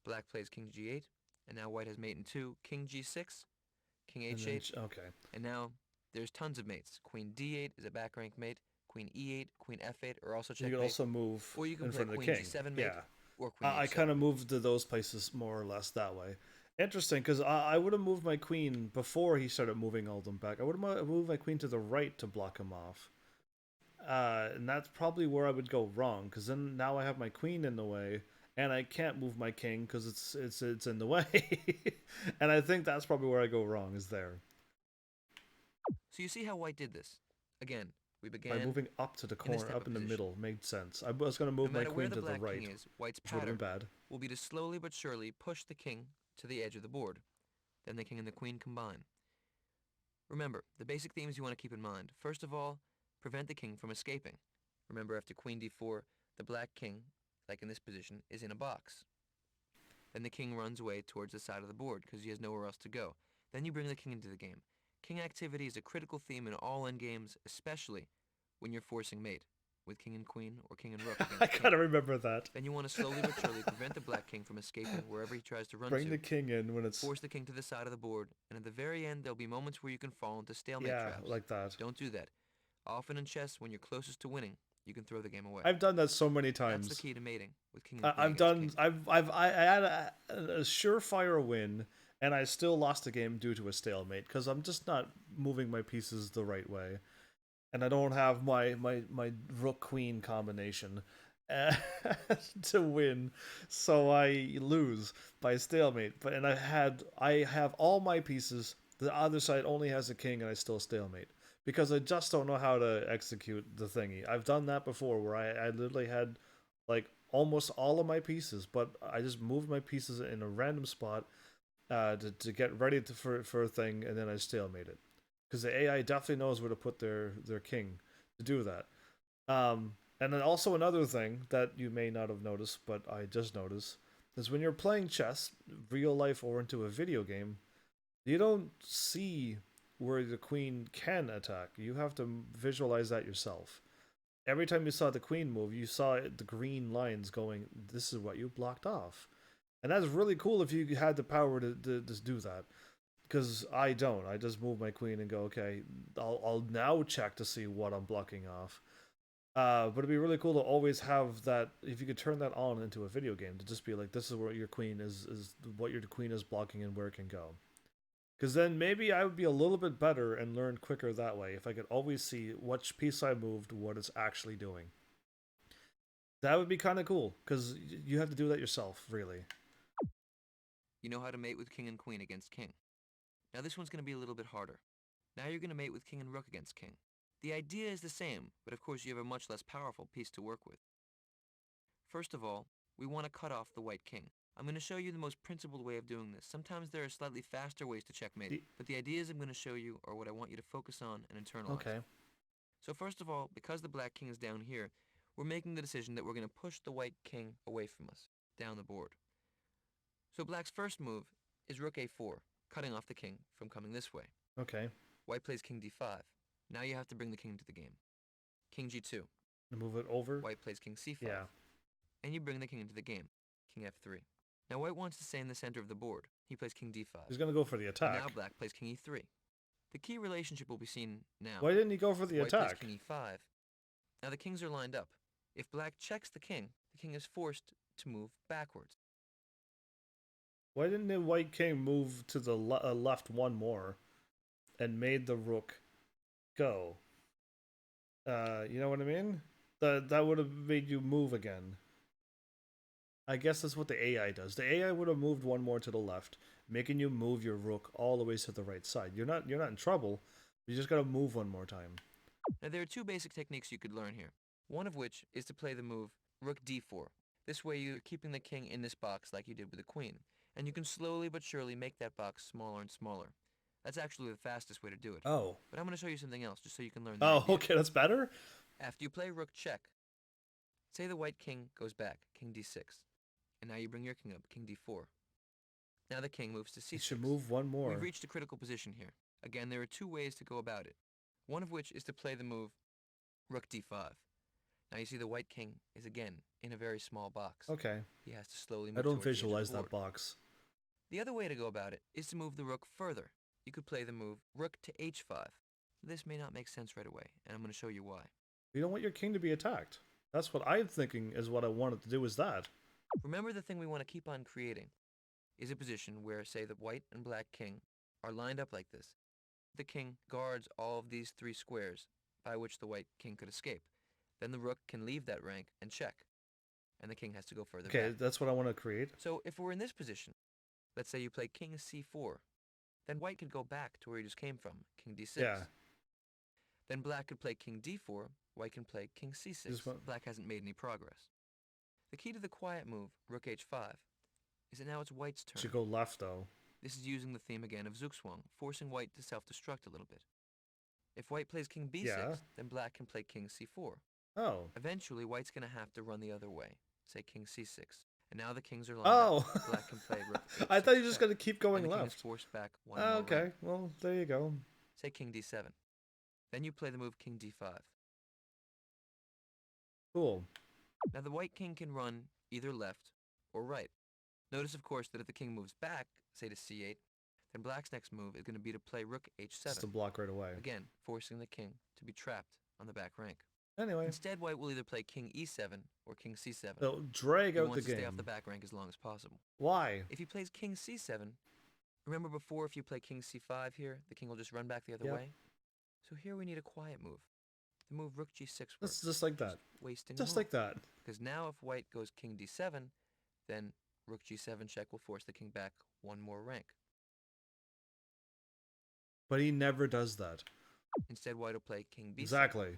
Black plays king g8, and now white has mate in 2, king g6, king And h8, then, okay. and now there's tons of mates. Queen d8 is a back rank mate, queen e8, queen f8 are also checkmate. You can also move or you can in play front of the queen king. g7 mate, Yeah. or queen I h7. kind of moved to those places more or less that way. Interesting, because I would have moved my queen before he started moving all them back. I would have moved my queen to the right to block him off. And that's probably where I would go wrong, because then now I have my queen in the way, and I can't move my king because it's in the way. And I think that's probably where I go wrong, is there. So you see how white did this? Again, we began By moving up to the corner, up in the position. middle, made sense. I was going to move no my matter where queen the to the black right, king is, white's which would have pattern been bad. will be to slowly but surely push the king to the edge of the board. Then the king and the queen combine. Remember, the basic themes you want to keep in mind. First of all, prevent the king from escaping. Remember, after queen d4, the black king, like in this position, is in a box. Then the king runs away towards the side of the board because he has nowhere else to go. Then you bring the king into the game. King activity is a critical theme in all endgames, especially when you're forcing mate, with king and queen or king and rook against I king. gotta remember that. Then you want to slowly but surely prevent the black king from escaping wherever he tries to run Bring to. the king in when it's... Force the king to the side of the board, and at the very end there'll be moments where you can fall into stalemate Yeah, traps. like that. Don't do that. Often in chess, when you're closest to winning, you can throw the game away. I've done that so many times. That's the key to mating with king and queen I've against done. king. I had a surefire win, and I still lost the game due to a stalemate because I'm just not moving my pieces the right way, and I don't have my rook queen combination to win, so I lose by stalemate. But and I have all my pieces. The other side only has a king, and I still stalemate because I just don't know how to execute the thingy. I've done that before where I literally had like almost all of my pieces, but I just moved my pieces in a random spot to get ready for a thing, and then I stalemate it. Because the AI definitely knows where to put their king to do that. And then also another thing that you may not have noticed, but I just noticed, is when you're playing chess, real life or into a video game, you don't see where the queen can attack. You have to visualize that yourself. Every time you saw the queen move, you saw the green lines going, this is what you blocked off. And that's really cool if you had the power to just do that. Because I don't. I just move my queen and go, okay, I'll now check to see what I'm blocking off. But it'd be really cool to always have that, if you could turn that on into a video game, to just be like, this is where your queen is what your queen is blocking and where it can go. Because then maybe I would be a little bit better and learn quicker that way if I could always see which piece I moved, what it's actually doing. That would be kind of cool, because you have to do that yourself, really. You know how to mate with king and queen against king. Now this one's going to be a little bit harder. Now you're going to mate with king and rook against king. The idea is the same, but of course you have a much less powerful piece to work with. First of all, we want to cut off the white king. I'm going to show you the most principled way of doing this. Sometimes there are slightly faster ways to checkmate, but the ideas I'm going to show you are what I want you to focus on and internalize. Okay. So first of all, because the black king is down here, we're making the decision that we're going to push the white king away from us, down the board. So black's first move is rook a4, cutting off the king from coming this way. Okay. White plays king d5. Now you have to bring the king into the game. King g2. Move it over. White plays king c5. Yeah. And you bring the king into the game. King f3. Now white wants to stay in the center of the board. He plays king d5. He's going to go for the attack. And now black plays king e3. The key relationship will be seen now. Why didn't he go for the White attack? plays king e5. Now the kings are lined up. If black checks the king, the king is forced to move backwards. Why didn't the white king move to the left one more and made the rook go? You know what I mean? That would have made you move again. I guess that's what the AI does. The AI would have moved one more to the left, making you move your rook all the way to the right side. You're not in trouble. You just gotta move one more time. Now there are two basic techniques you could learn here. One of which is to play the move rook d4. This way you're keeping the king in this box like you did with the queen, and you can slowly but surely make that box smaller and smaller. That's actually the fastest way to do it. Oh. But I'm going to show you something else just so you can learn the Oh, idea. okay, that's better? After you play rook check, say the white king goes back, king d6. And now you bring your king up, king d4. Now the king moves to c6. It should move one more. We've reached a critical position here. Again, there are two ways to go about it. One of which is to play the move rook d5. Now you see the white king is again in a very small box. Okay. He has to slowly move I don't towards the edge of the visualize that board. box. The other way to go about it is to move the rook further. You could play the move rook to h5. This may not make sense right away, and I'm going to show you why. You don't want your king to be attacked. That's what I'm thinking is what I wanted to do is that. Remember, the thing we want to keep on creating is a position where, say, the white and black king are lined up like this. The king guards all of these three squares by which the white king could escape. Then the rook can leave that rank and check, and the king has to go further back. Okay, that's what I want to create. So if we're in this position, let's say you play king c4, then white could go back to where he just came from, king d6. Yeah. Then black could play king d4, white can play king c6. Black hasn't made any progress. The key to the quiet move, rook h5, is that now it's white's turn. Should go left, though. This is using the theme again of Zugzwang, forcing white to self-destruct a little bit. If white plays king b6, then black can play king c4. Oh. Eventually, white's going to have to run the other way, say king c6. And now the kings are lined up. Black can play rook h6. I thought you were just going to keep going and the left. king is forced back one more Okay, rank. well, there you go. Say king d7. Then you play the move king d5. Cool. Now the white king can run either left or right. Notice, of course, that if the king moves back, say to c8, then black's next move is going to be to play rook h7. Just to block right away. Again, forcing the king to be trapped on the back rank. Anyway. Instead, white will either play king e7 or king c7. They'll drag out the game. He wants to stay off the back rank as long as possible. Why? If he plays king c7, remember before if you play king c5 here, the king will just run back the other way? So here we need a quiet move. The move rook g6 works. That's just like that. Wasting Just like that. Because now if white goes king d7, then rook g7 check will force the king back one more rank. But he never does that. Instead, white will play king b7. Exactly.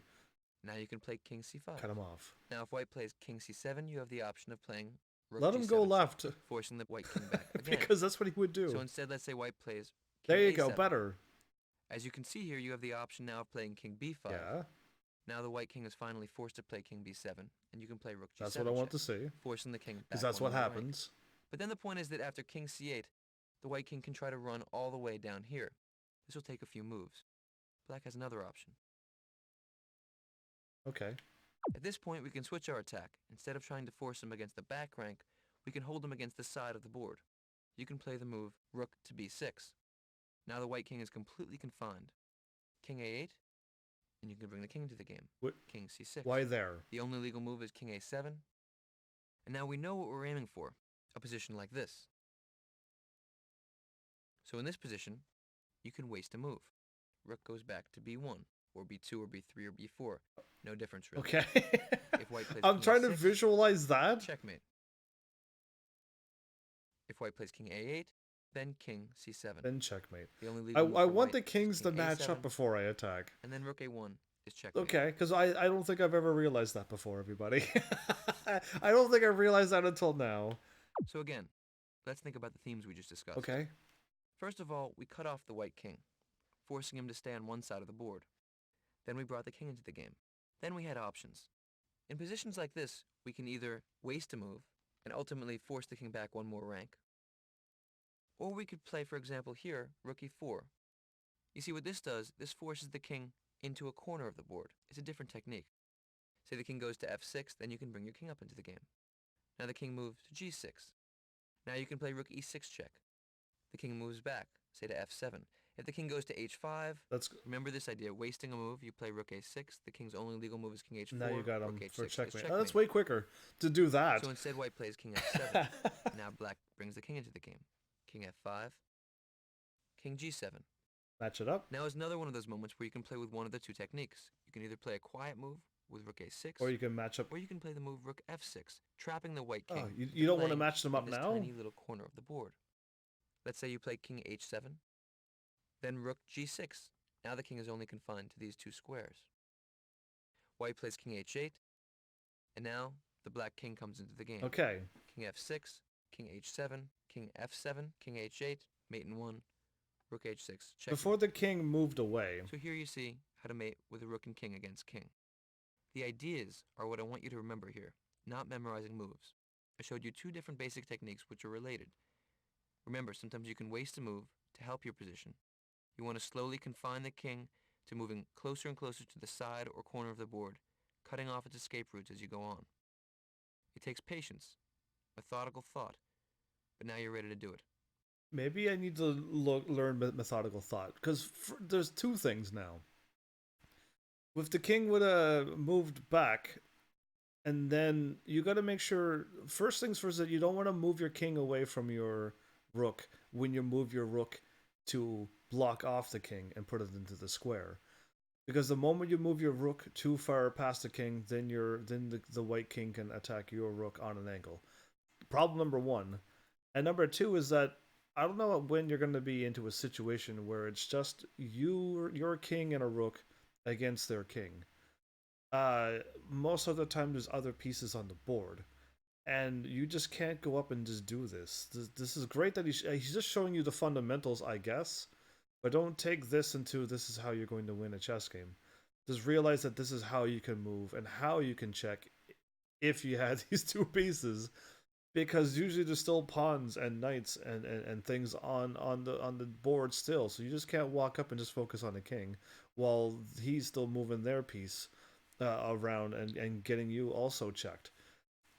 Now you can play king c5. Cut him off. Now if white plays king c7, you have the option of playing rook Let g7, him go left. forcing the white king back again. Because that's what he would do. So instead, let's say white plays king there you a7. go, better. As you can see here, you have the option now of playing king b5. Yeah. Now the white king is finally forced to play king b7, and you can play rook g7. That's what I want to see. Forcing the king back. Because that's one what more rank. happens. But then the point is that after king c8, the white king can try to run all the way down here. This will take a few moves. Black has another option. Okay. At this point, we can switch our attack. Instead of trying to force him against the back rank, we can hold him against the side of the board. You can play the move rook to b6. Now the white king is completely confined. King a8, and you can bring the king to the game. What? King c6. Why there? The only legal move is king a7. And now we know what we're aiming for, a position like this. So in this position, you can waste a move. Rook goes back to b1, or b2, or b3, or b4. No difference, really. Okay. If white plays I'm king trying to a6, visualize that. checkmate. If white plays king a8, then king c7. Then checkmate. The only legal move I for want white the is kings to king match a7, up before I attack. and then rook a1 is checkmate. Okay, because I don't think I've ever realized that before, everybody. I don't think I've realized that until now. So again, let's think about the themes we just discussed. Okay. First of all, we cut off the white king, forcing him to stay on one side of the board. Then we brought the king into the game. Then we had options. In positions like this, we can either waste a move and ultimately force the king back one more rank, or we could play, for example, here, rook e4. You see what this does? This forces the king into a corner of the board. It's a different technique. Say the king goes to f6, then you can bring your king up into the game. Now the king moves to g6. Now you can play rook e6 check. The king moves back, say to f7, If the king goes to h5, That's remember this idea. Wasting a move, you play rook a6. The king's only legal move is king h4. now you got Rook him h6 for is checkmate. checkmate. Oh, that's way quicker to do that. So instead, white plays king f7. Now black brings the king into the game. King f5. King g7. Match it up. Now is another one of those moments where you can play with one of the two techniques. You can either play a quiet move with rook a6, Or you can match up. or you can play the move rook f6, trapping the white king. Oh, you don't want to match them up in this now? tiny little corner of the board. Let's say you play king h7, then rook g6. Now the king is only confined to these two squares. White plays king h8, and now the black king comes into the game. Okay. King f6, king h7, king f7, king h8, mate in 1, rook h6, checkmate. Before the king moved away. So here you see how to mate with a rook and king against king. The ideas are what I want you to remember here, not memorizing moves. I showed you two different basic techniques which are related. Remember, sometimes you can waste a move to help your position. You want to slowly confine the king to moving closer and closer to the side or corner of the board, cutting off its escape routes as you go on. It takes patience, methodical thought, but now you're ready to do it. Maybe I need to learn methodical thought, because there's two things now. If the king would have moved back, and then you got to make sure, first things first, that you don't want to move your king away from your rook when you move your rook to block off the king and put it into the square. Because the moment you move your rook too far past the king, then the white king can attack your rook on an angle. Problem number one. And number two is that I don't know when you're going to be into a situation where it's just your king and a rook against their king. Most of the time there's other pieces on the board, and you just can't go up and just do this. This is great that he's just showing you the fundamentals, I guess, but don't take this into this is how you're going to win a chess game. Just realize that this is how you can move and how you can check if you had these two pieces, because usually there's still pawns and knights and things on the board still, so you just can't walk up and just focus on the king while he's still moving their piece around and getting you also checked.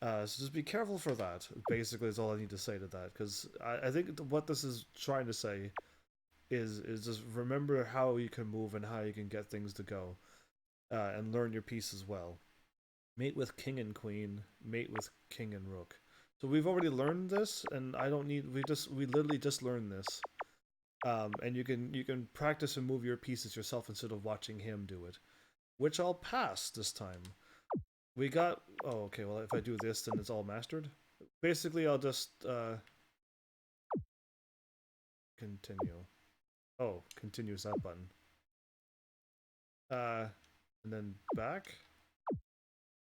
So just be careful for that, basically, is all I need to say to that, because I think what this is trying to say is just remember how you can move and how you can get things to go, and learn your piece as well. Mate with king and queen, mate with king and rook. So we've already learned this, and I don't need, we literally just learned this. And you can practice and move your pieces yourself instead of watching him do it, which I'll pass this time. We got, oh, okay, well, if I do this, then it's all mastered. Basically, I'll just, continue. Oh, continues that button. And then back?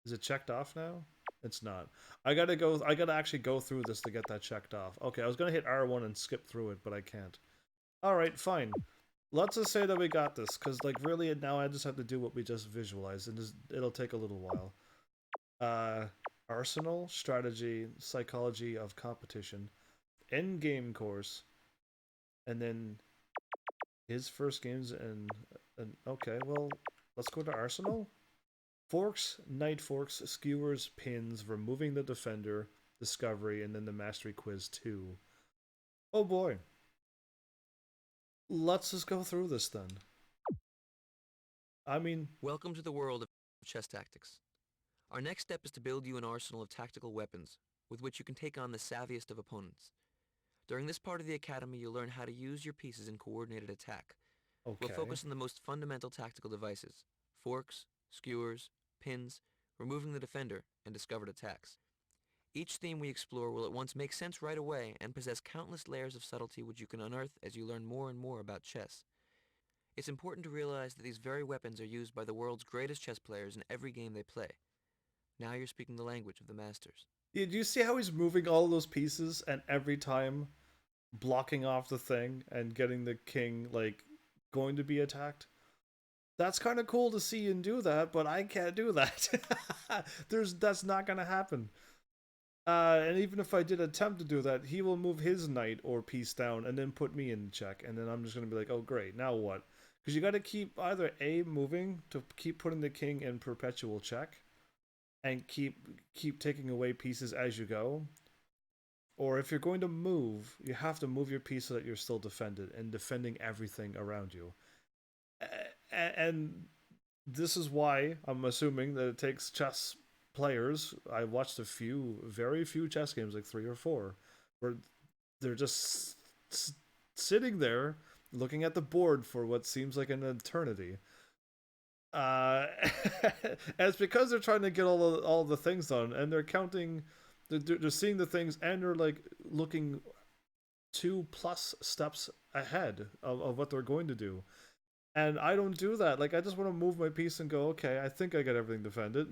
Is it checked off now? It's not. I gotta actually go through this to get that checked off. Okay, I was gonna hit R1 and skip through it, but I can't. Alright, fine. Let's just say that we got this, because, like, really, now I just have to do what we just visualized, and it'll take a little while. Arsenal, strategy, psychology of competition, endgame course, and then his first games, and okay, well, let's go to Arsenal. Forks, knight forks, skewers, pins, removing the defender, discovery, and then the mastery quiz 2. Oh boy. Let's just go through this then. I mean... Welcome to the world of chess tactics. Our next step is to build you an arsenal of tactical weapons with which you can take on the savviest of opponents. During this part of the academy, you'll learn how to use your pieces in coordinated attack. Okay. We'll focus on the most fundamental tactical devices: forks, skewers, pins, removing the defender, and discovered attacks. Each theme we explore will at once make sense right away and possess countless layers of subtlety which you can unearth as you learn more and more about chess. It's important to realize that these very weapons are used by the world's greatest chess players in every game they play. Now you're speaking the language of the masters. Did you see how he's moving all those pieces and every time blocking off the thing and getting the king, like, going to be attacked? That's kind of cool to see and do that, but I can't do that. That's not gonna happen. And even if I did attempt to do that, he will move his knight or piece down and then put me in check, and then I'm just gonna be like, oh great, now what? Because you got to keep either A, moving to keep putting the king in perpetual check, and keep taking away pieces as you go, or if you're going to move, you have to move your piece so that you're still defended and defending everything around you. And this is why I'm assuming that it takes chess players. I watched a few, very few chess games, like 3 or 4, where they're just sitting there looking at the board for what seems like an eternity. Uh, and it's because they're trying to get all the things done, and they're counting, they're seeing the things, and they're like looking 2+ steps ahead of what they're going to do. And I don't do that. Like, I just want to move my piece and go, okay, I think I got everything defended,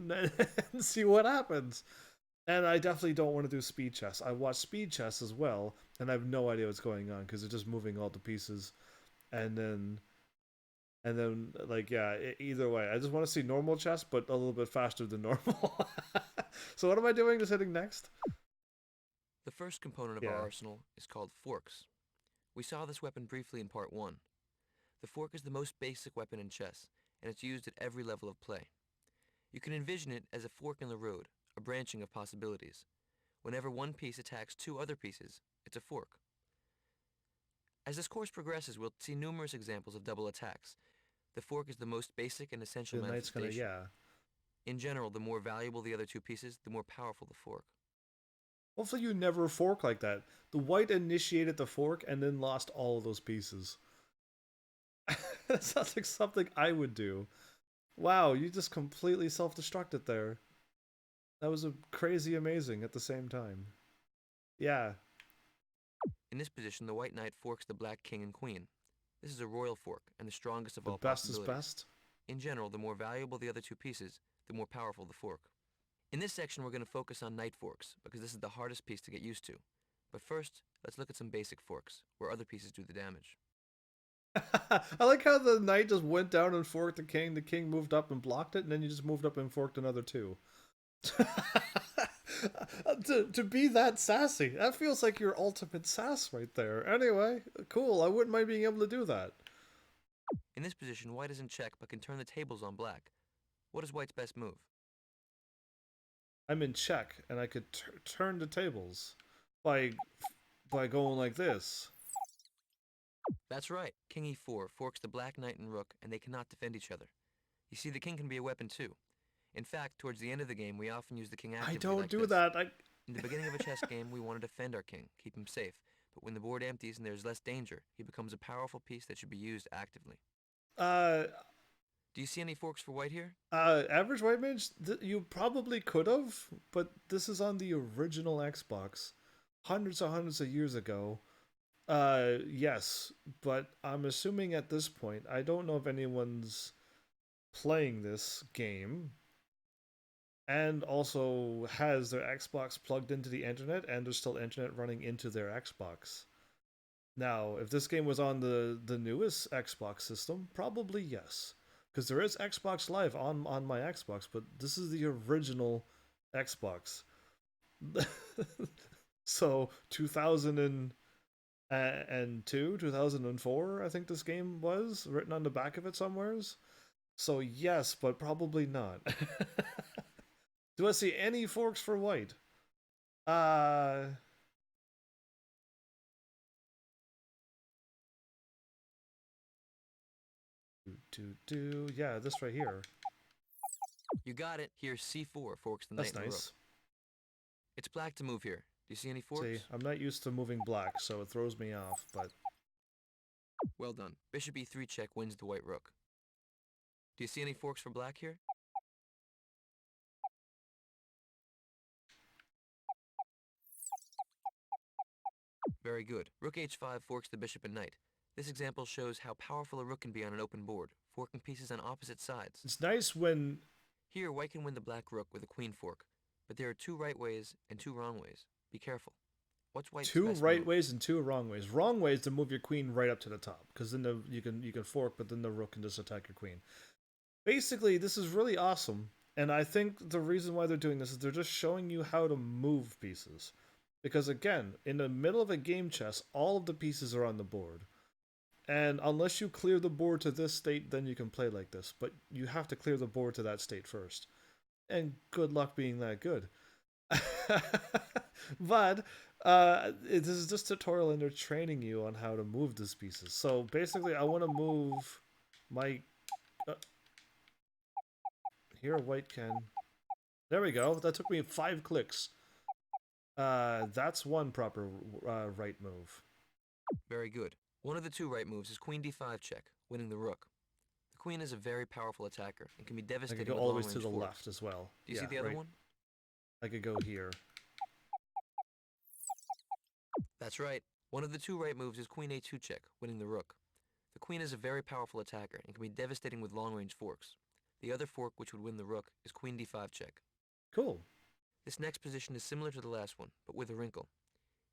and see what happens. And I definitely don't want to do speed chess. I watch speed chess as well, and I have no idea what's going on because they're just moving all the pieces, and then like, yeah, either way, I just want to see normal chess, but a little bit faster than normal. So what am I doing? Just hitting next. The first component of our Yeah. arsenal is called forks. We saw this weapon briefly in part 1. The fork is the most basic weapon in chess, and it's used at every level of play. You can envision it as a fork in the road, a branching of possibilities. Whenever one piece attacks 2 other pieces, it's a fork. As this course progresses, we'll see numerous examples of double attacks. The fork is the most basic and essential The knight's gonna, manifestation. yeah. In general, the more valuable the other 2 pieces, the more powerful the fork. Hopefully you never fork like that. The white initiated the fork and then lost all of those pieces. That sounds like something I would do. Wow, you just completely self-destructed there. That was a crazy amazing at the same time. Yeah. In this position, the white knight forks the black king and queen. This is a royal fork, and the strongest of The all best is possibilities. best. In general, the more valuable the other 2 pieces, the more powerful the fork. In this section, we're going to focus on knight forks, because this is the hardest piece to get used to. But first, let's look at some basic forks, where other pieces do the damage. I like how the knight just went down and forked the king moved up and blocked it, and then you just moved up and forked another 2. To be that sassy, that feels like your ultimate sass right there. Anyway, cool, I wouldn't mind being able to do that. In this position, white is in check but can turn the tables on black. What is white's best move? I'm in check, and I could turn the tables by going like this. That's right, king e4 forks the black knight and rook, and they cannot defend each other. You see, the king can be a weapon too. In fact, towards the end of the game, we often use the king actively I don't like do this. that. In the beginning of a chess game, we want to defend our king, keep him safe. But when the board empties and there's less danger, he becomes a powerful piece that should be used actively. Uh, Do you see any forks for white here? Average white mage, you probably could have, but this is on the original Xbox, hundreds of years ago. Yes, but I'm assuming at this point, I don't know if anyone's playing this game and also has their Xbox plugged into the internet and there's still internet running into their Xbox. Now, if this game was on the newest Xbox system, probably yes. Because there is Xbox Live on my Xbox, but this is the original Xbox. So 2002, 2004, I think this game was written on the back of it somewheres. So yes, but probably not. Do I see any forks for white? Uh yeah, this right here. You got it. Here's c4 forks the knight That's and the rook. nice. It's black to move here. Do you see any forks? See, I'm not used to moving black, so it throws me off, but Well done. Bishop e3 check wins the white rook. Do you see any forks for black here? Very good. Rook h5 forks the bishop and knight. This example shows how powerful a rook can be on an open board, forking pieces on opposite sides. it's nice when Here, white can win the black rook with a queen fork, but there are 2 right ways and 2 wrong ways. Be careful. What's white's 2 best right move? ways and 2 wrong ways. Wrong ways to move your queen right up to the top, because then you can fork, but then the rook can just attack your queen. Basically, this is really awesome, and I think the reason why they're doing this is they're just showing you how to move pieces. Because again, in the middle of a game chess, all of the pieces are on the board. And unless you clear the board to this state, then you can play like this. But you have to clear the board to that state first. And good luck being that good. But This is just tutorial and they're training you on how to move these pieces. So basically I want to move my... here, Waitzkin. There we go. That took me 5 clicks. That's one proper right move. Very good. One of the 2 right moves is queen d5 check, winning the rook. The queen is a very powerful attacker and can be I devastating could go with all the way long-range to the forks. left as well. Do you see the other one? I could go here. That's right. One of the 2 right moves is queen a2 check, winning the rook. The queen is a very powerful attacker and can be devastating with long-range forks. The other fork which would win the rook is queen d5 check. Cool. This next position is similar to the last one, but with a wrinkle.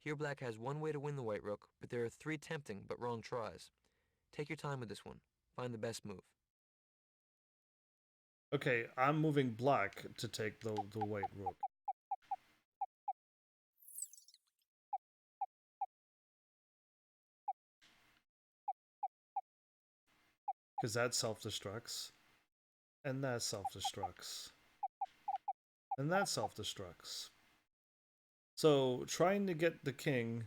Here black has one way to win the white rook, but there are 3 tempting but wrong tries. Take your time with this one. Find the best move. Okay, I'm moving black to take the white rook. Because that self-destructs. And that self-destructs. And that self-destructs. So trying to get the king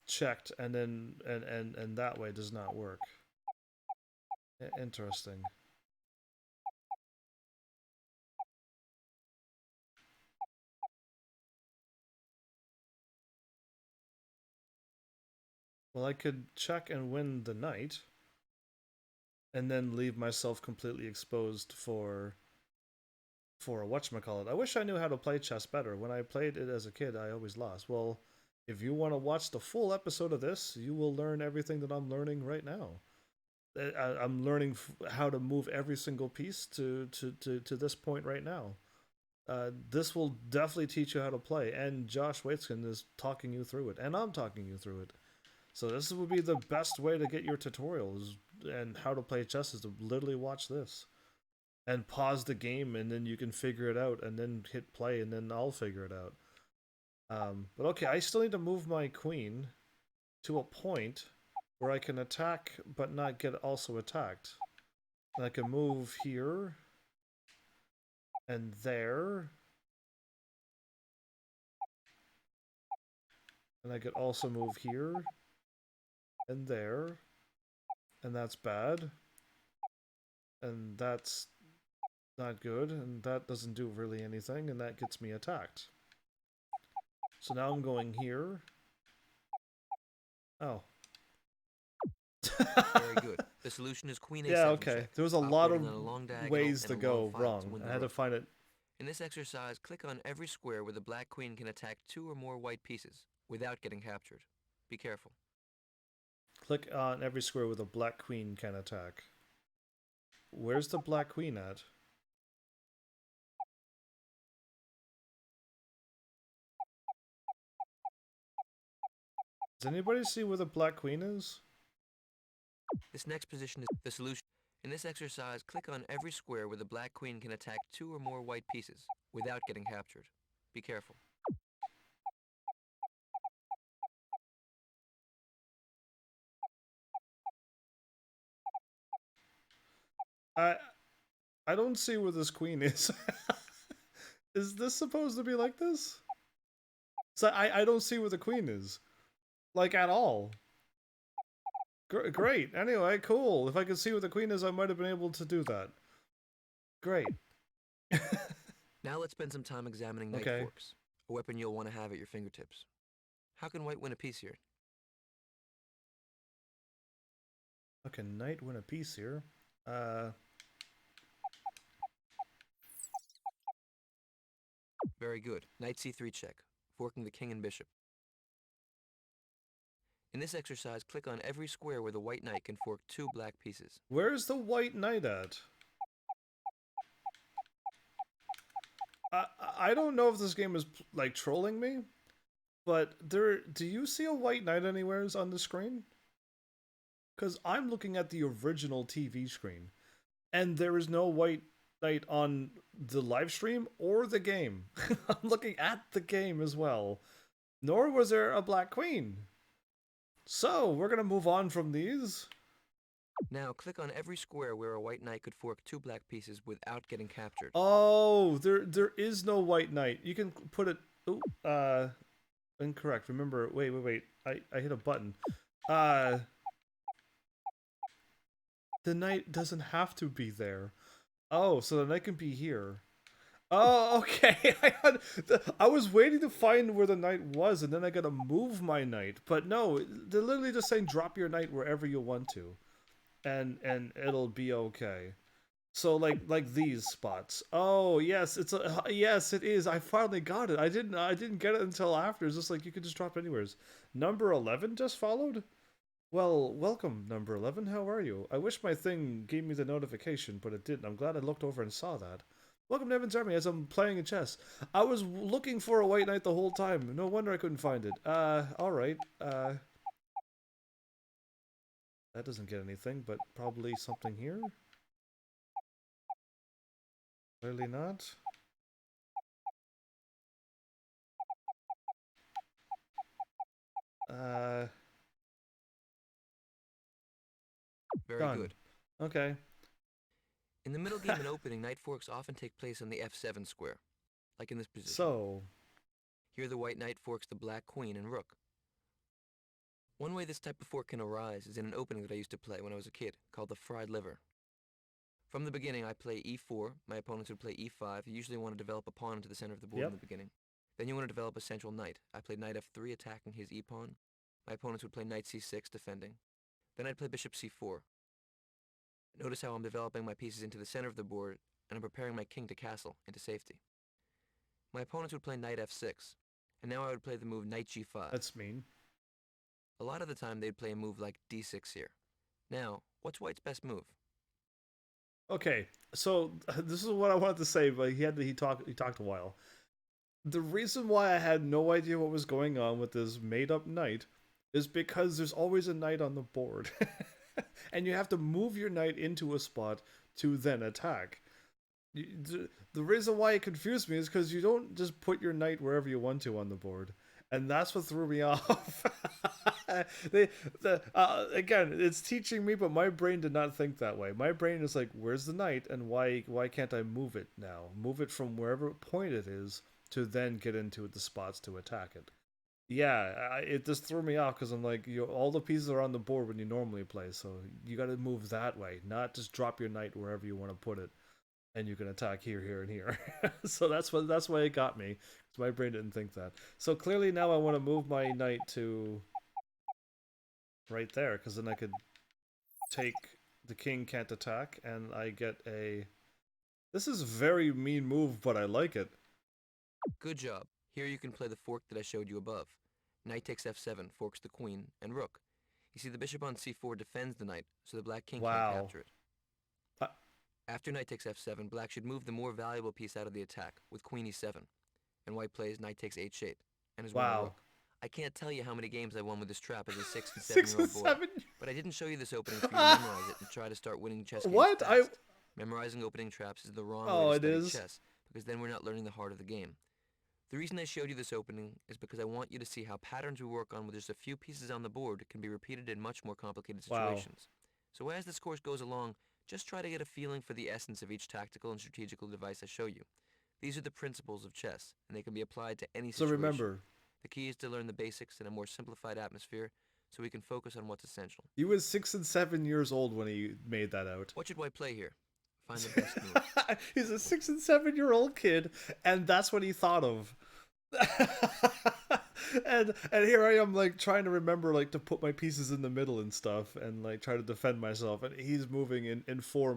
checked and then and that way does not work. Interesting. Well, I could check and win the knight and then leave myself completely exposed for a whatchamacallit. I wish I knew how to play chess better. When I played it as a kid, I always lost. Well, if you want to watch the full episode of this, you will learn everything that I'm learning right now. I'm learning how to move every single piece to this point right now. This will definitely teach you how to play, and Josh Waitzkin is talking you through it, and I'm talking you through it. So this would be the best way to get your tutorials and how to play chess is to literally watch this. And pause the game, and then you can figure it out, and then hit play, and then I'll figure it out. But okay, I still need to move my queen to a point where I can attack, but not get also attacked. And I can move here, and there. And I could also move here, and there. And that's bad. And that's not good, and that doesn't do really anything, and that gets me attacked. So now I'm going here. Oh. Very good. The solution is queen a7 yeah, okay. check, There was a lot of ways and to a go long file wrong. to win I the had to rook. find it. In this exercise, click on every square where the black queen can attack 2 or more white pieces without getting captured. Be careful. Click on every square with a black queen can attack. Where's the black queen at? Does anybody see where the black queen is? This next position is the solution. In this exercise, click on every square where the black queen can attack 2 or more white pieces without getting captured. Be careful. I don't see where this queen is. Is this supposed to be like this? So I don't see where the queen is. Like, at all. Great. Anyway, cool. If I could see where the queen is, I might have been able to do that. Great. Now let's spend some time examining knight forks, a weapon you'll want to have at your fingertips. How can white win a piece here? How can knight win a piece here? Very good. Knight c3 check, forking the king and bishop. In this exercise, click on every square where the white knight can fork 2 black pieces. Where's the white knight at? I don't know if this game is like trolling me, but do you see a white knight anywhere on the screen? Because I'm looking at the original TV screen, and there is no white knight on the live stream or the game. I'm looking at the game as well. Nor was there a black queen. So, we're going to move on from these. Now, click on every square where a white knight could fork 2 black pieces without getting captured. Oh, there is no white knight. You can put it... Ooh, Incorrect. Remember, wait. I hit a button. Uh, the knight doesn't have to be there. Oh, so the knight can be here. Oh, okay. I was waiting to find where the knight was, and then I gotta move my knight. But no, they're literally just saying drop your knight wherever you want to, and it'll be okay. So like these spots. Oh yes, it's a yes it is. I finally got it. I didn't get it until after. It's just like you could just drop anywheres. Number 11 just followed. Well, welcome number 11. How are you? I wish my thing gave me the notification, but it didn't. I'm glad I looked over and saw that. Welcome to Heaven's Army as I'm playing a chess. I was looking for a white knight the whole time. No wonder I couldn't find it. All right. That doesn't get anything, but probably something here. Clearly not. Uh, Very Done. good. Okay. In the middle game and opening, knight forks often take place on the f7 square, like in this position. So, Here the white knight forks the black queen and rook. One way this type of fork can arise is in an opening that I used to play when I was a kid, called the fried liver. From the beginning, I play e4, my opponents would play e5. You usually want to develop a pawn into the center of the board in yep. the beginning. Then you want to develop a central knight. I played knight f3, attacking his e-pawn. My opponents would play knight c6, defending. Then I'd play bishop c4. Notice how I'm developing my pieces into the center of the board, and I'm preparing my king to castle, into safety. My opponents would play knight f6, and now I would play the move knight g5. That's mean. A lot of the time they'd play a move like d6 here. Now, what's white's best move? Okay. So this is what I wanted to say, but he talked a while. The reason why I had no idea what was going on with this made up knight is because there's always a knight on the board. And you have to move your knight into a spot to then attack. The reason why it confused me is because you don't just put your knight wherever you want to on the board, and that's what threw me off. Again, it's teaching me, but my brain did not think that way. My brain is like, "Where's the knight, and why can't I move it now? Move it from wherever point it is to then get into the spots to attack it." Yeah, it just threw me off because I'm like, all the pieces are on the board when you normally play, so you got to move that way, not just drop your knight wherever you want to put it and you can attack here, here, and here. So that's why it got me, because my brain didn't think that. So clearly now I want to move my knight to right there, because then I could take the king can't attack, and I get a. This is a very mean move, but I like it. Good job. Here you can play the fork that I showed you above. Knight takes f7, forks the queen, and rook. You see the bishop on c4 defends the knight, so the black king can't Wow. capture it. After knight takes f7, black should move the more valuable piece out of the attack, with queen e7. And white plays knight takes h8, and has won a Wow. rook. I can't tell you how many games I won with this trap as a 6 and 6 and 7-year-old boy. 7. But I didn't show you this opening for you to memorize it and try to start winning chess games What? fast. Memorizing opening traps is the wrong Oh, way it to study is. chess, because then we're not learning the heart of the game. The reason I showed you this opening is because I want you to see how patterns we work on with just a few pieces on the board can be repeated in much more complicated Wow. situations. So as this course goes along, just try to get a feeling for the essence of each tactical and strategical device I show you. These are the principles of chess, and they can be applied to any So situation. remember, The key is to learn the basics in a more simplified atmosphere so we can focus on what's essential. he was 6 and 7 years old when he made that out. What should white play here? Find the best move. He's a 6 and 7-year-old kid, and that's what he thought of. and here I am, like, trying to remember, like, to put my pieces in the middle and stuff, and like try to defend myself. And he's moving in 4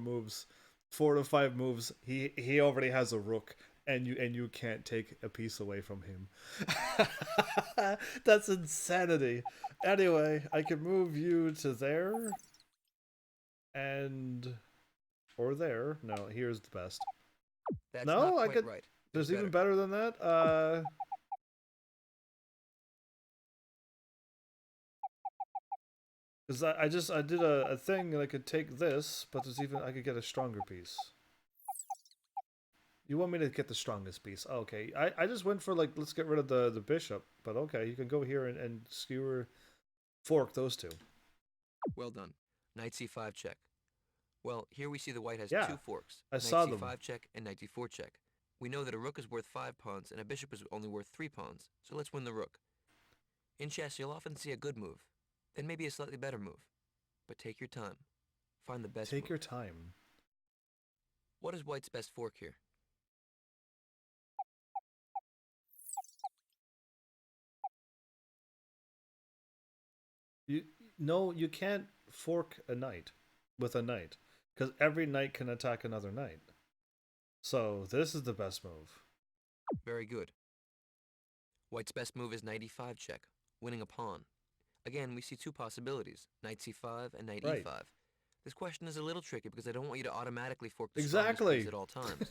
to 5 moves. He already has a rook, and you can't take a piece away from him. That's insanity. Anyway, I can move you to there, and or there. No, here's the best. That's No, not I quite could. right. There's Better. even better than that. Because I did a thing and I could take this, but I could get a stronger piece. You want me to get the strongest piece? Oh, okay. I just went for, like, let's get rid of the bishop, but okay, you can go here and skewer fork those two. Well done. Knight c5 check. Well, here we see the white has Yeah, two forks. I Knight saw c5 them. check and knight d4 check. We know that a rook is worth 5 pawns and a bishop is only worth 3 pawns, so let's win the rook. In chess, you'll often see a good move, then maybe a slightly better move. But take your time. Find the best Take move. your time. What is White's best fork here? You no, you can't fork a knight with a knight because every knight can attack another knight. So this is the best move. Very good. White's best move is knight e5 check, winning a pawn. Again, we see two possibilities, knight c5 and knight Right. e5. This question is a little tricky because I don't want you to automatically fork the strongest Exactly. piece at all times.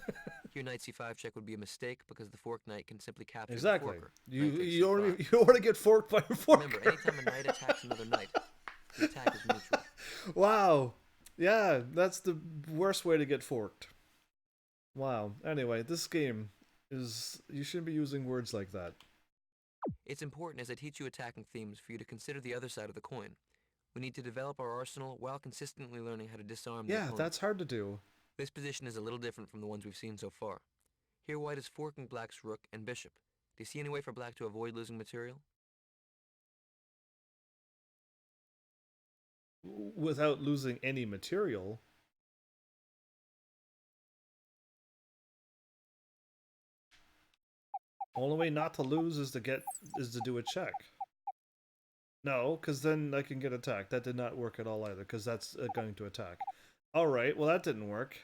Here, knight c5 check would be a mistake because the forked knight can simply capture Exactly. the forker. You already get forked by a forker. Remember, anytime a knight attacks another knight, the attack is neutral. Wow. Yeah, that's the worst way to get forked. Wow. Anyway, this game is... You shouldn't be using words like that. It's important as I teach you attacking themes for you to consider the other side of the coin. We need to develop our arsenal while consistently learning how to disarm the opponent. Yeah, that's hard to do. This position is a little different from the ones we've seen so far. Here White is forking Black's rook and bishop. Do you see any way for Black to avoid losing material? Without losing any material. Only way not to lose is to do a check. No, because then I can get attacked. That did not work at all either, because that's going to attack. Alright, well that didn't work.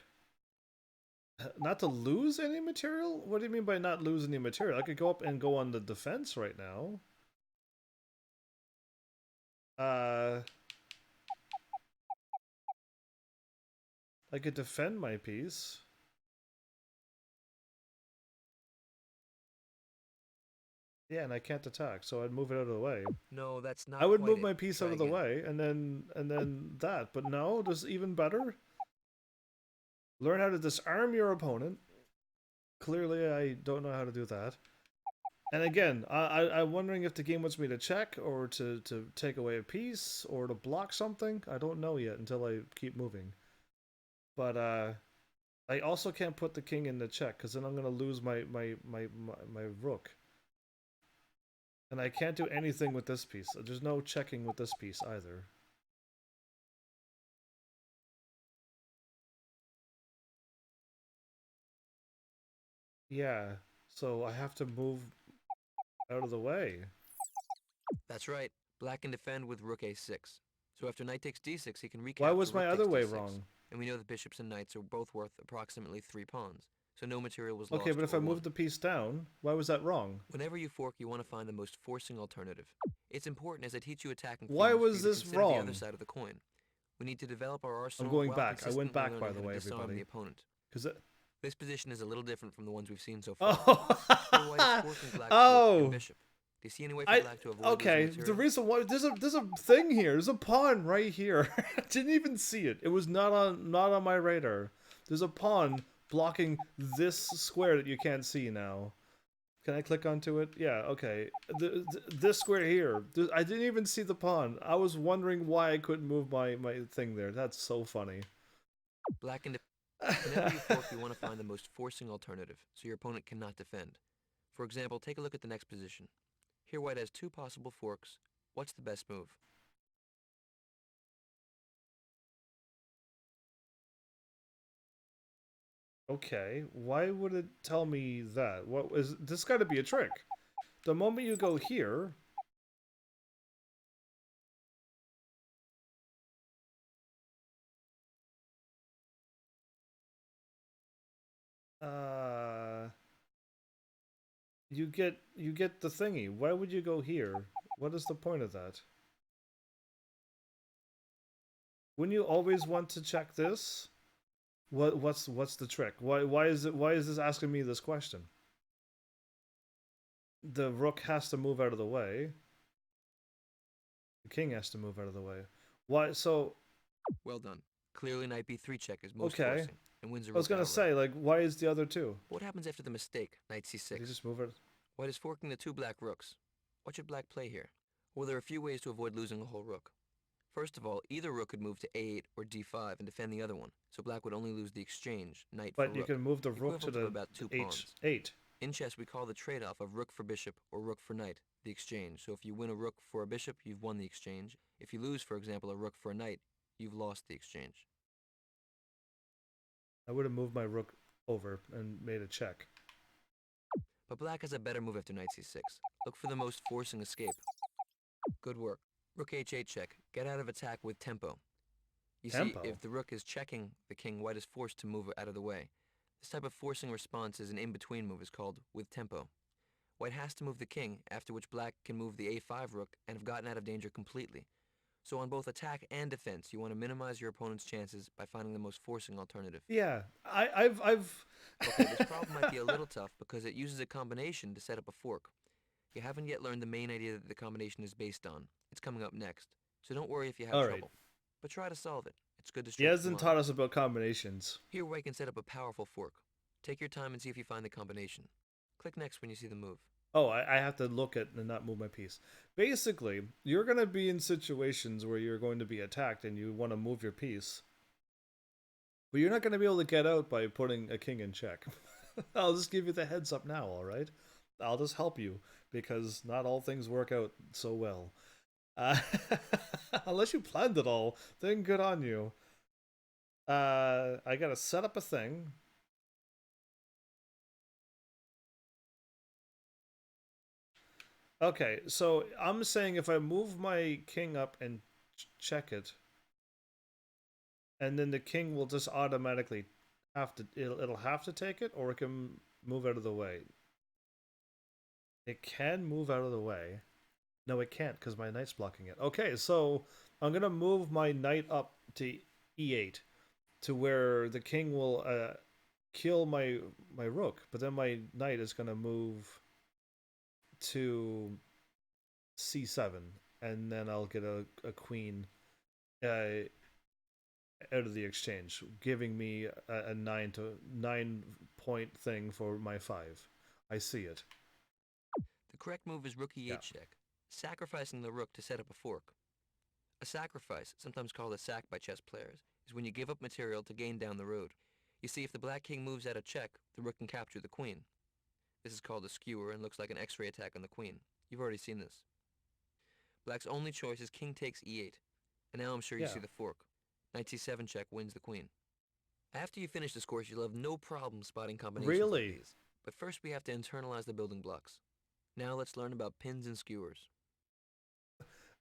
Not to lose any material? What do you mean by not lose any material? I could go up and go on the defense right now. I could defend my piece. Yeah, and I can't attack, so I'd move it out of the way. No, that's not. I would quite move it. my piece Try out of the again. way, and then that. But no, there's even better. Learn how to disarm your opponent. Clearly, I don't know how to do that. And again, I'm wondering if the game wants me to check, or to take away a piece, or to block something. I don't know yet until I keep moving. But I also can't put the king in the check, because then I'm going to lose my rook. And I can't do anything with this piece. There's no checking with this piece either. Yeah, so I have to move out of the way. That's right. Black can defend with rook a6. So after knight takes d6, he can recapture. Why was my rook other takes way d6. wrong? And we know that bishops and knights are both worth approximately 3 pawns. So no material was lost. Okay, but if or I move won. the piece down, why was that wrong? Whenever you fork, you want to find the most forcing alternative. It's important as I teach you attacking themes Why for was you to this consider the other wrong? side of the coin. We need to develop our arsenal. I'm going while back. I went consistently back, by learning the how to way, disarm everybody. the opponent. Because it... This position is a little different from the ones we've seen so far. Oh, Here White is forking Black's rook and bishop. Do you see any way for Black to avoid okay, losing the material? reason why there's a thing here. There's a pawn right here. I didn't even see it. It was not on my radar. There's a pawn blocking this square that you can't see now. Can I click onto it? Yeah, okay. This square here. I didn't even see the pawn. I was wondering why I couldn't move my thing there. That's so funny. Black and whenever you fork, you want to find the most forcing alternative, so your opponent cannot defend. For example, take a look at the next position. Here White has 2 possible forks. What's the best move? Okay, why would it tell me that? What was this? Got to be a trick. The moment you go here, you get the thingy. Why would you go here? What is the point of that? Wouldn't you always want to check this? What's the trick? Why is this asking me this question? The rook has to move out of the way. The king has to move out of the way. Why? So Well done. Clearly knight b3 check is most okay. forcing, and wins a rook I was gonna outright. say, like, why is the other two? What happens after the mistake, knight Did c6? you just move it? White is forking the 2 black rooks. What should Black play here? Well, there are a few ways to avoid losing a whole rook. First of all, either rook could move to a8 or d5 and defend the other one, so Black would only lose the exchange, knight But for you rook. can move the rook to equivalent of the about 2 pawns. h8. In chess, we call the trade-off of rook for bishop or rook for knight the exchange. So if you win a rook for a bishop, you've won the exchange. If you lose, for example, a rook for a knight, you've lost the exchange. I would have moved my rook over and made a check. But black has a better move after knight c6. Look for the most forcing escape. Good work. Rook h8 check. Get out of attack with tempo. You see, Tempo? if the rook is checking the king, white is forced to move out of the way. This type of forcing response is an in-between move, is called with tempo. White has to move the king, after which black can move the a5 rook and have gotten out of danger completely. So on both attack and defense, you want to minimize your opponent's chances by finding the most forcing alternative. Yeah, I've. Okay, this problem might be a little tough because it uses a combination to set up a fork. You haven't yet learned the main idea that the combination is based on. It's coming up next, so don't worry if you have All right. trouble. But try to solve it. It's good to He stretch the hasn't mind. taught us about combinations. Here, White can set up a powerful fork. Take your time and see if you find the combination. Click next when you see the move. Oh, I have to look at and not move my piece. Basically, you're going to be in situations where you're going to be attacked and you want to move your piece. But you're not going to be able to get out by putting a king in check. I'll just give you the heads up now, alright? I'll just help you, because not all things work out so well. Unless you planned it all, then good on you. I gotta set up a thing. Okay, so I'm saying if I move my king up and check it, and then the king will just automatically have to, it'll have to take it, or it can move out of the way. It can move out of the way. No, it can't, because my knight's blocking it. Okay, so I'm gonna move my knight up to e8, to where the king will kill my rook, but then my knight is gonna move to c7, and then I'll get a queen out of the exchange, giving me a 9 point thing for my 5. I see it. The correct move is rook e8 check, sacrificing the rook to set up a fork. A sacrifice, sometimes called a sack by chess players, is when you give up material to gain down the road. You see, if the black king moves out a check, the rook can capture the queen. This is called a skewer and looks like an x-ray attack on the queen. You've already seen this. Black's only choice is king takes e8, and now I'm sure you see the fork. Knight c7 check wins the queen. After you finish this course, you'll have no problem spotting combinations like these. But first we have to internalize the building blocks. Now let's learn about pins and skewers.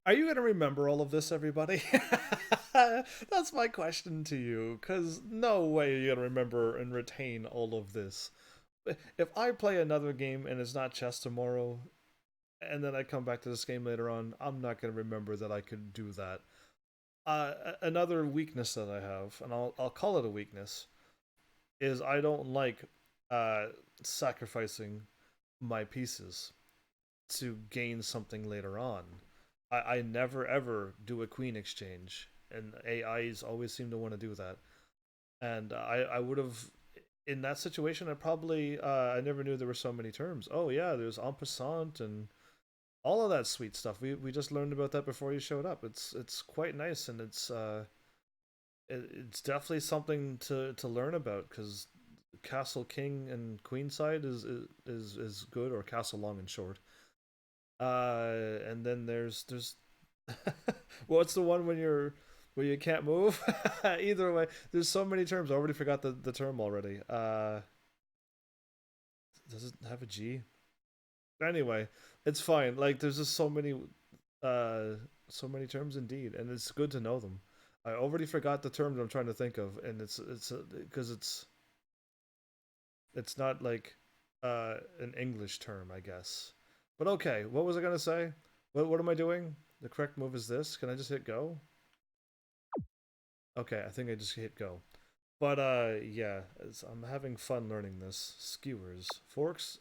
Are you going to remember all of this, everybody? That's my question to you, because no way you're going to remember and retain all of this. If I play another game and it's not chess tomorrow, and then I come back to this game later on, I'm not going to remember that I could do that. Another weakness that I have, and I'll call it a weakness, is I don't like sacrificing my pieces to gain something later on. I never ever do a queen exchange, and AIs always seem to want to do that. And I would have, in that situation, I probably, I never knew there were so many terms. Oh yeah, there's en passant and all of that sweet stuff. We just learned about that before you showed up. It's quite nice, and it's definitely something to learn about, because castle king and queen side is good, or castle long and short. And then there's what's the one when you can't move? Either way, there's so many terms. I already forgot the term already. Does it have a G? Anyway, it's fine. Like, there's just so many terms indeed, and it's good to know them. I already forgot the terms I'm trying to think of, and it's because it's not like an English term, I guess. But okay, what was I gonna say? What am I doing? The correct move is this. Can I just hit go? Okay, I think I just hit go. But yeah, I'm having fun learning this. Skewers, forks,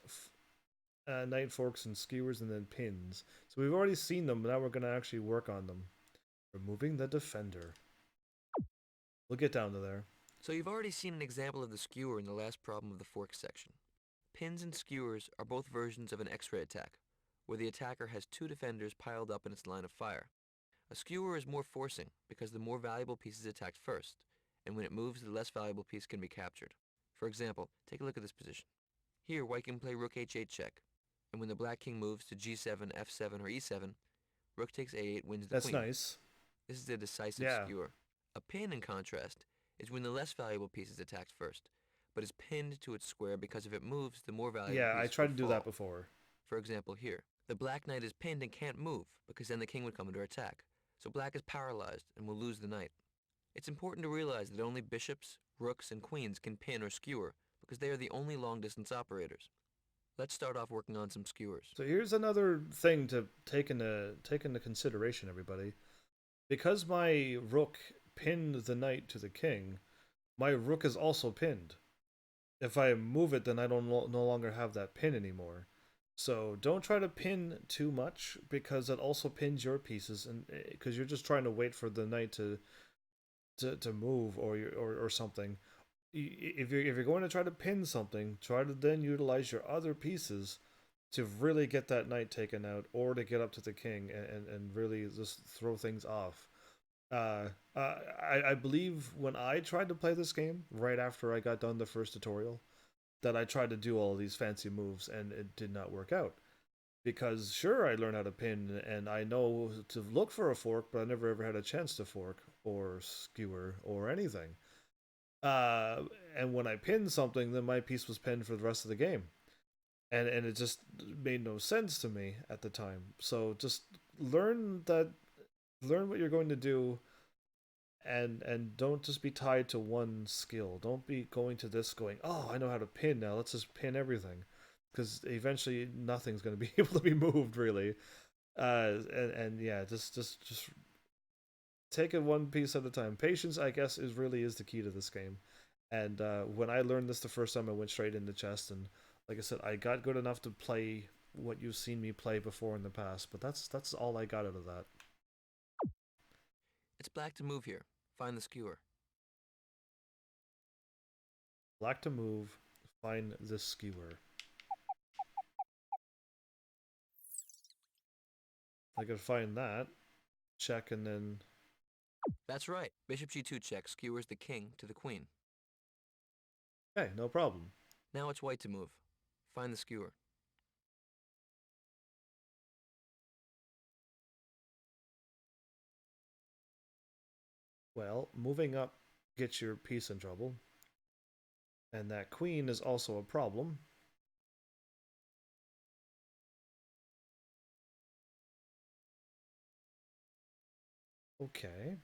knight forks and skewers, and then pins. So we've already seen them, but now we're gonna actually work on them. Removing the defender. We'll get down to there. So you've already seen an example of the skewer in the last problem of the fork section. Pins and skewers are both versions of an x-ray attack, where the attacker has two defenders piled up in its line of fire. A skewer is more forcing because the more valuable piece is attacked first, and when it moves, the less valuable piece can be captured. For example, take a look at this position. Here, white can play rook h8 check, and when the black king moves to g7, f7, or e7, rook takes a8 wins the That's queen. nice. This is a decisive Yeah. skewer. A pin, in contrast, is when the less valuable piece is attacked first, but is pinned to its square because if it moves, the more valuable Yeah, I piece tried will to do that fall. before. For example, here, the black knight is pinned and can't move, because then the king would come under attack, so black is paralyzed and will lose the knight. It's important to realize that only bishops, rooks, and queens can pin or skewer, because they are the only long-distance operators. Let's start off working on some skewers. So here's another thing to take into consideration, everybody. Because my rook pinned the knight to the king, my rook is also pinned. If I move it, then I don't no longer have that pin anymore. So don't try to pin too much because it also pins your pieces, and because you're just trying to wait for the knight to move or something. If you're going to try to pin something, try to then utilize your other pieces to really get that knight taken out or to get up to the king and really just throw things off. I believe when I tried to play this game right after I got done the first tutorial, that I tried to do all these fancy moves and it did not work out. Because sure, I learned how to pin and I know to look for a fork, but I never ever had a chance to fork or skewer or anything. Uh, and when I pinned something, then my piece was pinned for the rest of the game, and it just made no sense to me at the time. So just learn that, learn what you're going to do, and don't just be tied to one skill. Don't be going to this going, oh, I know how to pin now. Let's just pin everything, because eventually nothing's going to be able to be moved really. And yeah, just take it one piece at a time. Patience, I guess, is the key to this game. And when I learned this the first time, I went straight into chess, and like I said, I got good enough to play what you've seen me play before in the past. But that's all I got out of that. It's black to move here. Find the skewer. Black to move, find the skewer. I could find that, check, and then That's right. Bishop g2 check skewers the king to the queen. okay, no problem. Now it's white to move. Find the skewer. Well, moving up gets your piece in trouble, and that queen is also a problem. Okay.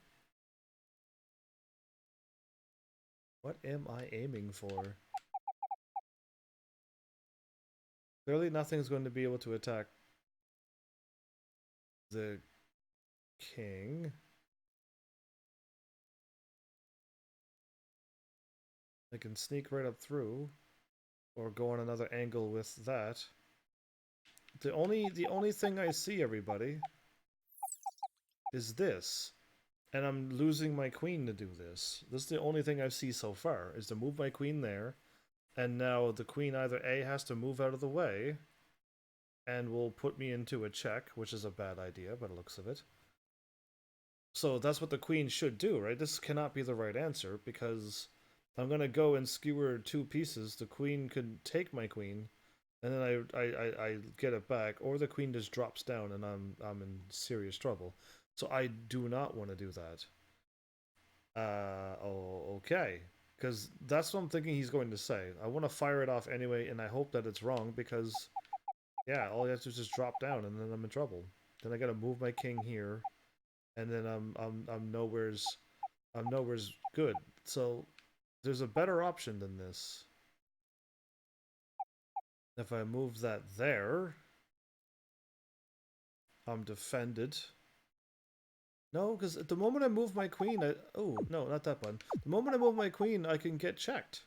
What am I aiming for? Clearly nothing's going to be able to attack the king. I can sneak right up through, or go on another angle with that. The only thing I see, everybody, is this. And I'm losing my queen to do this. This is the only thing I see so far, is to move my queen there, and now the queen either A has to move out of the way, and will put me into a check, which is a bad idea by the looks of it. So that's what the queen should do, right? This cannot be the right answer, because I'm gonna go and skewer two pieces. The queen could take my queen, and then I get it back, or the queen just drops down, and I'm in serious trouble. So I do not want to do that. Oh, okay, because that's what I'm thinking he's going to say. I want to fire it off anyway, and I hope that it's wrong, because yeah, all you have to do is just drop down, and then I'm in trouble. Then I gotta move my king here, and then I'm nowhere's good. So there's a better option than this. If I move that there, I'm defended. No, because at the moment I move my queen, oh, no, not that one. The moment I move my queen, I can get checked.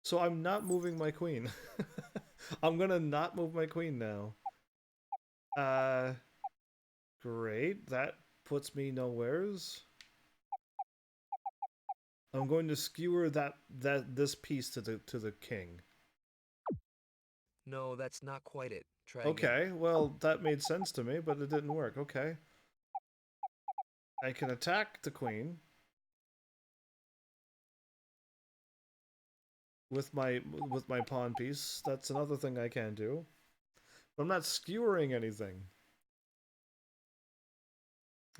So I'm not moving my queen. I'm gonna not move my queen now. Great. That puts me nowheres. I'm going to skewer this piece to the king. No, that's not quite it. Try Okay, again. well, that made sense to me, but it didn't work. Okay. I can attack the queen. with my pawn piece. That's another thing I can do. But I'm not skewering anything.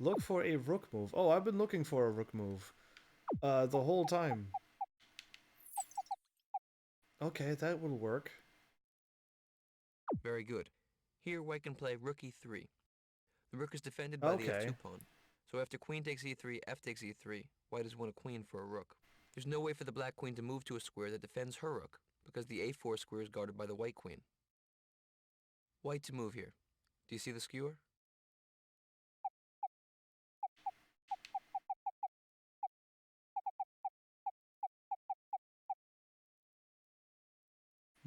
Look for a rook move. Oh, I've been looking for a rook move the whole time. Okay, that will work. Very good. Here white can play rook e3. The rook is defended by the Okay. f2 pawn. So after queen takes e3, f takes e3, white has won a queen for a rook. There's no way for the black queen to move to a square that defends her rook, because the a4 square is guarded by the white queen. White to move here. Do you see the skewer?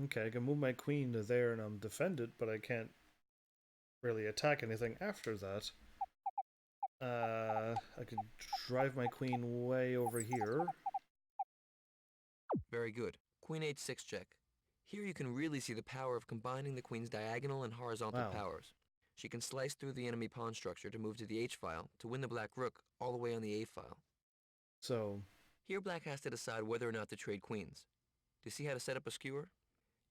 Okay, I can move my queen to there and I'm defended, but I can't really attack anything after that. I could drive my queen way over here. Very good. Queen h6 check. Here you can really see the power of combining the queen's diagonal and horizontal Wow. powers. She can slice through the enemy pawn structure to move to the h-file to win the black rook all the way on the a-file. So... Here black has to decide whether or not to trade queens. Do you see how to set up a skewer?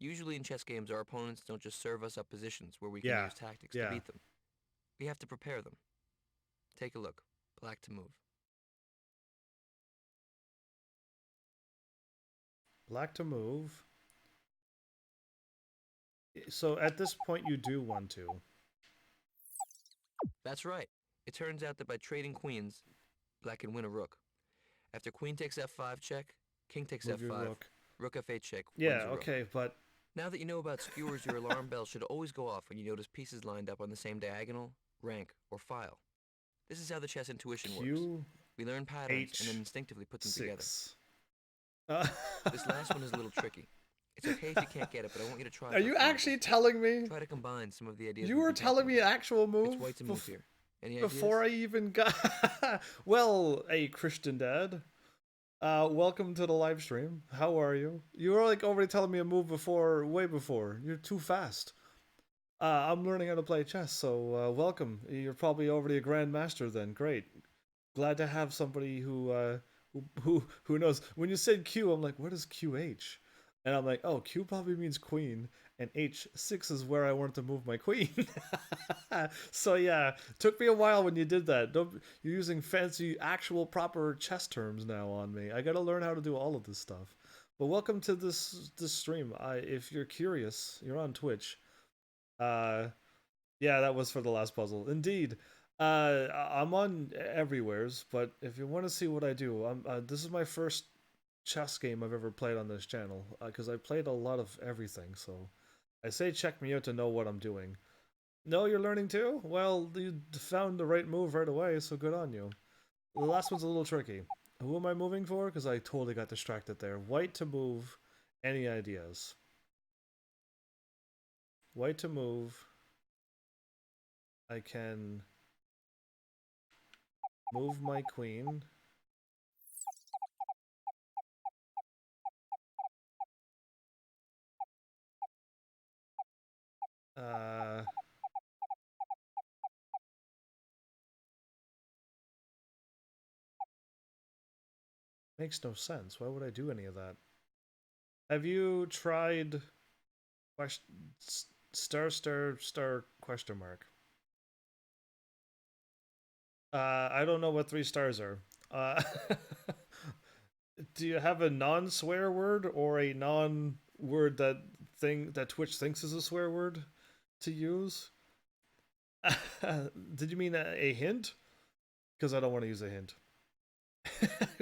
Usually in chess games our opponents don't just serve us up positions where we can yeah. use tactics to Yeah. beat them. We have to prepare them. Take a look. Black to move. Black to move. So at this point you do want to. That's right. It turns out that by trading queens, black can win a rook. After queen takes f5 check, king takes Move your f5, rook. rook f8 check Yeah, wins a rook. okay, but... Now that you know about skewers, your alarm bell should always go off when you notice pieces lined up on the same diagonal, rank, or file. This is how the chess intuition works. We learn patterns and then instinctively put them together. This last one is a little tricky. It's okay if you can't get it, but I want you to try. Are you actually telling me? Try to combine some of the ideas. You were telling me an actual move? It's white to move here. Any before ideas? I even got... Well, hey, Christian Dad. Welcome to the live stream. How are you? You were like already telling me a move before, way before. You're too fast. I'm learning how to play chess, so welcome. You're probably already a grandmaster then. Great. Glad to have somebody who knows. When you said Q, I'm like, what is QH? And I'm like, oh, Q probably means queen, and H6 is where I wanted to move my queen. So yeah, took me a while when you did that. You're using fancy, actual, proper chess terms now on me. I gotta learn how to do all of this stuff. But welcome to this stream. If you're curious, you're on Twitch. Yeah, that was for the last puzzle. Indeed. I'm on everywheres, but if you want to see what I do, this is my first chess game I've ever played on this channel, because I played a lot of everything, so I say check me out to know what I'm doing. No, you're learning too? Well, you found the right move right away, so good on you. The last one's a little tricky. Who am I moving for? Because I totally got distracted there. White to move. Any ideas? White to move. I can move my queen. Makes no sense. Why would I do any of that? Have you tried star question mark? I don't know what 3 stars are. Do you have a non-swear word or a non-word that Twitch thinks is a swear word to use? Did you mean a hint? Because I don't want to use a hint.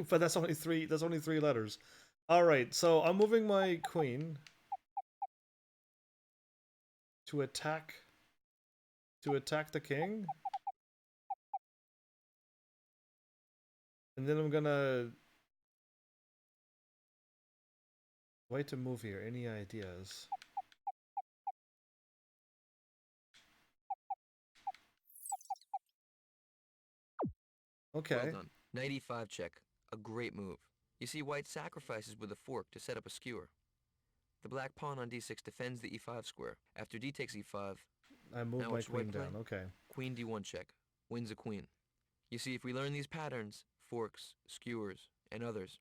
But that's only 3. That's only 3 letters. All right, so I'm moving my queen to attack the king. And then I'm gonna wait to move here. Any ideas? Okay. Well done. Knight e5 check. A great move. You see white sacrifices with a fork to set up a skewer. The black pawn on d6 defends the e5 square. After d takes e5, I move my queen down. Okay. Queen d1 check. Wins a queen. You see, if we learn these patterns, forks, skewers, and others,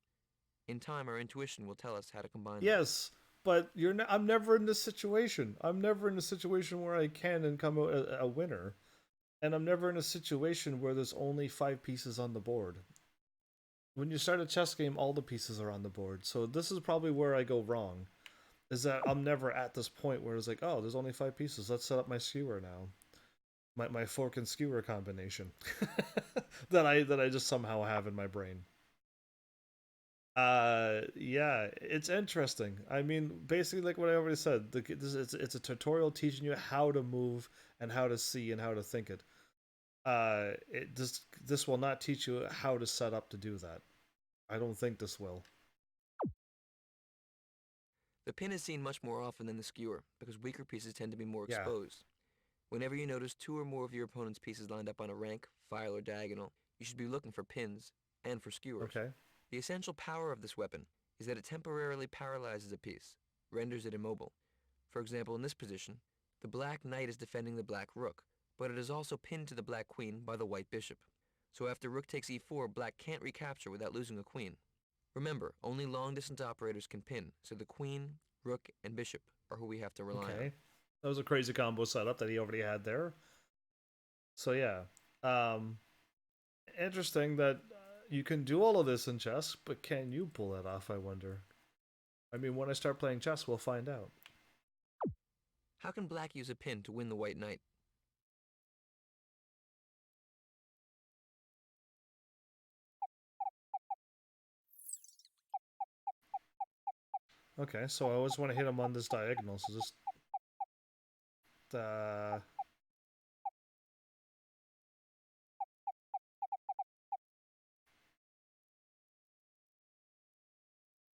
In time, our intuition will tell us how to combine them. Yes, but I'm never in this situation. I'm never in a situation where I can and come out a winner. And I'm never in a situation where there's only 5 pieces on the board. When you start a chess game, all the pieces are on the board. So this is probably where I go wrong. Is that I'm never at this point where it's like, oh, there's only 5 pieces. Let's set up my skewer now. My fork and skewer combination that I just somehow have in my brain. Yeah, it's interesting. I mean, basically, like what I already said, it's a tutorial teaching you how to move and how to see and how to think it. This will not teach you how to set up to do that. I don't think this will. The pin is seen much more often than the skewer, because weaker pieces tend to be more Yeah. exposed. Whenever you notice 2 or more of your opponent's pieces lined up on a rank, file, or diagonal, you should be looking for pins and for skewers. Okay. The essential power of this weapon is that it temporarily paralyzes a piece, renders it immobile. For example, in this position, the black knight is defending the black rook, but it is also pinned to the black queen by the white bishop. So after rook takes e4, black can't recapture without losing a queen. Remember, only long-distance operators can pin, so the queen, rook, and bishop are who we have to rely on. That was a crazy combo setup that he already had there. So yeah, interesting that you can do all of this in chess, but can you pull that off, I wonder? I mean, when I start playing chess, we'll find out. How can black use a pin to win the white knight? Okay, so I always want to hit him on this diagonal, so just... Well,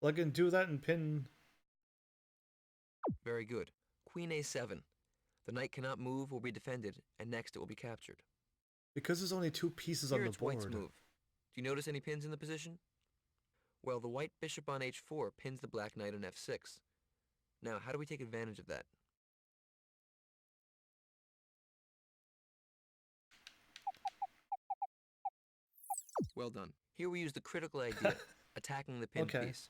I can do that and pin... Very good. Queen a7. The knight cannot move or be defended, and next it will be captured. Because there's only 2 pieces Here on the it's board. white's move. Do you notice any pins in the position? Well, the white bishop on h4 pins the black knight on f6. Now, how do we take advantage of that? Well done. Here we use the critical idea, attacking the pinned piece.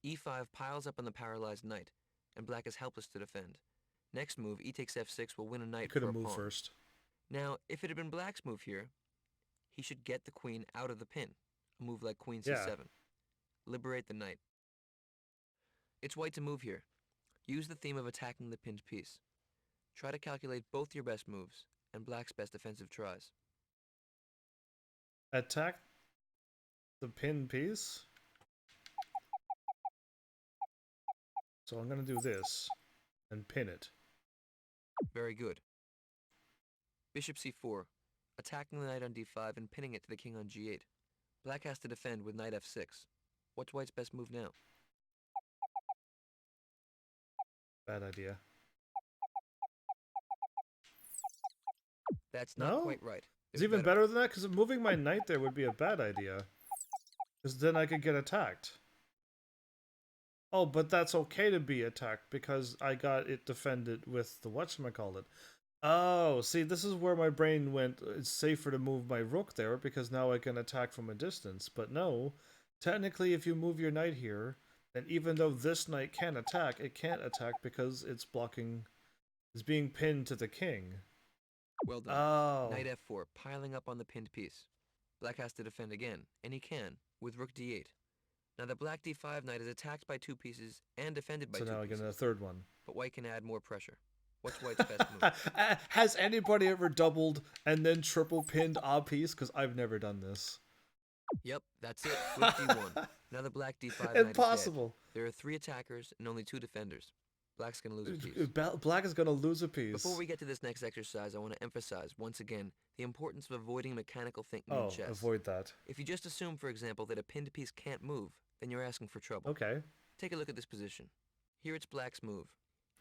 e5 piles up on the paralyzed knight, and black is helpless to defend. Next move, e takes f6 will win a knight for a pawn. Could have moved first. Now, if it had been black's move here, he should get the queen out of the pin, a move like queen c7. Liberate the knight. It's white to move here. Use the theme of attacking the pinned piece. Try to calculate both your best moves and black's best defensive tries. Attack the pin piece. So I'm going to do this and pin it. Very good. Bishop c4, attacking the knight on d5 and pinning it to the king on g8. Black has to defend with knight f6. What's white's best move now? Bad idea. That's not quite right. It's even better than that, because moving my knight there would be a bad idea. Because then I could get attacked. Oh, but that's okay to be attacked, because I got it defended with the whatchamacallit. Oh, see, this is where my brain went, it's safer to move my rook there, because now I can attack from a distance. But no, technically if you move your knight here, then even though this knight can attack, it can't attack because it's blocking, it's being pinned to the king. Well done. Knight f4, piling up on the pinned piece. Black has to defend again, and he can, with rook d8. Now the black d5 knight is attacked by 2 pieces and defended by 2 pieces. So now I get a third one. But white can add more pressure. What's white's best move? Has anybody ever doubled and then triple pinned a piece? Because I've never done this. Yep, that's it. Flip d1. Now the black d5 knight Impossible. Is dead. There are 3 attackers and only 2 defenders. Black's going to lose a piece. Black is going to lose a piece. Before we get to this next exercise, I want to emphasize, once again, the importance of avoiding mechanical thinking in chess. Avoid that. If you just assume, for example, that a pinned piece can't move, then you're asking for trouble. Okay. Take a look at this position. Here it's black's move.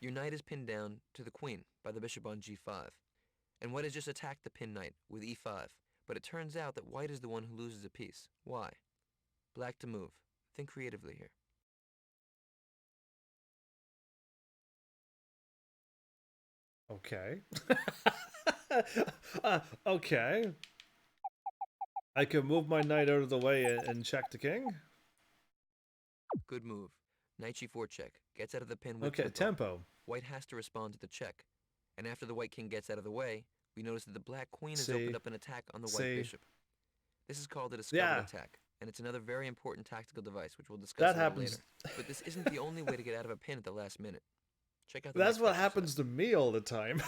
Your knight is pinned down to the queen by the bishop on g5. And white has just attacked the pinned knight with e5. But it turns out that white is the one who loses a piece. Why? Black to move. Think creatively here. Okay. Okay. I can move my knight out of the way and check the king. Good move. Knight g4 check. Gets out of the pin with Okay, tempo. White has to respond to the check. And after the white king gets out of the way, we notice that the black queen has opened See, up an attack on the white see. bishop. This is called a discovered Yeah, attack, and it's another very important tactical device which we'll discuss that a little later. happens. But this isn't the only way to get out of a pin at the last minute. Check out the That's next what exercise. happens to me all the time.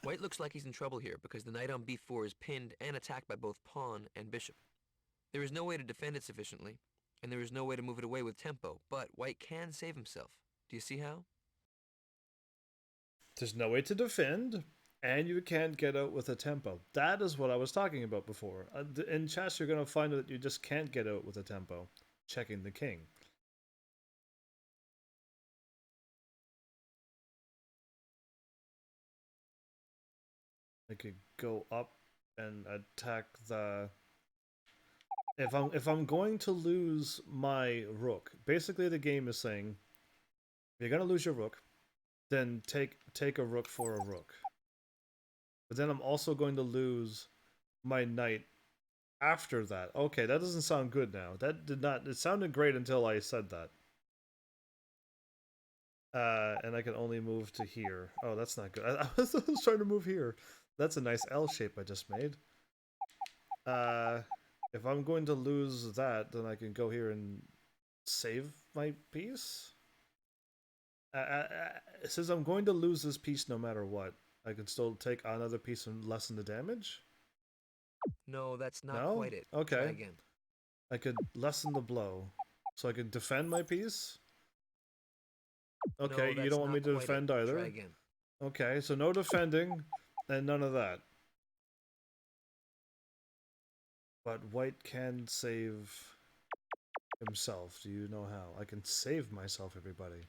White looks like he's in trouble here because the knight on b4 is pinned and attacked by both pawn and bishop. There is no way to defend it sufficiently, and there is no way to move it away with tempo, but white can save himself. Do you see how? There's no way to defend, and you can't get out with a tempo. That is what I was talking about before. In chess, you're going to find that you just can't get out with a tempo, checking the king. I could go up and attack the... If I'm going to lose my rook, basically the game is saying, if you're going to lose your rook, then take a rook for a rook. But then I'm also going to lose my knight after that. Okay, that doesn't sound good now. That did not... It sounded great until I said that. And I can only move to here. Oh, that's not good. I was trying to move here. That's a nice L shape I just made. If I'm going to lose that, then I can go here and save my piece. It says I'm going to lose this piece no matter what. I can still take another piece and lessen the damage? No, that's not No? quite it. Okay. Try again. I could lessen the blow. So I can defend my piece? Okay, No, you don't want me to defend either? Try again. Okay, so no defending, and none of that. But white can save himself. Do you know how? I can save myself, everybody.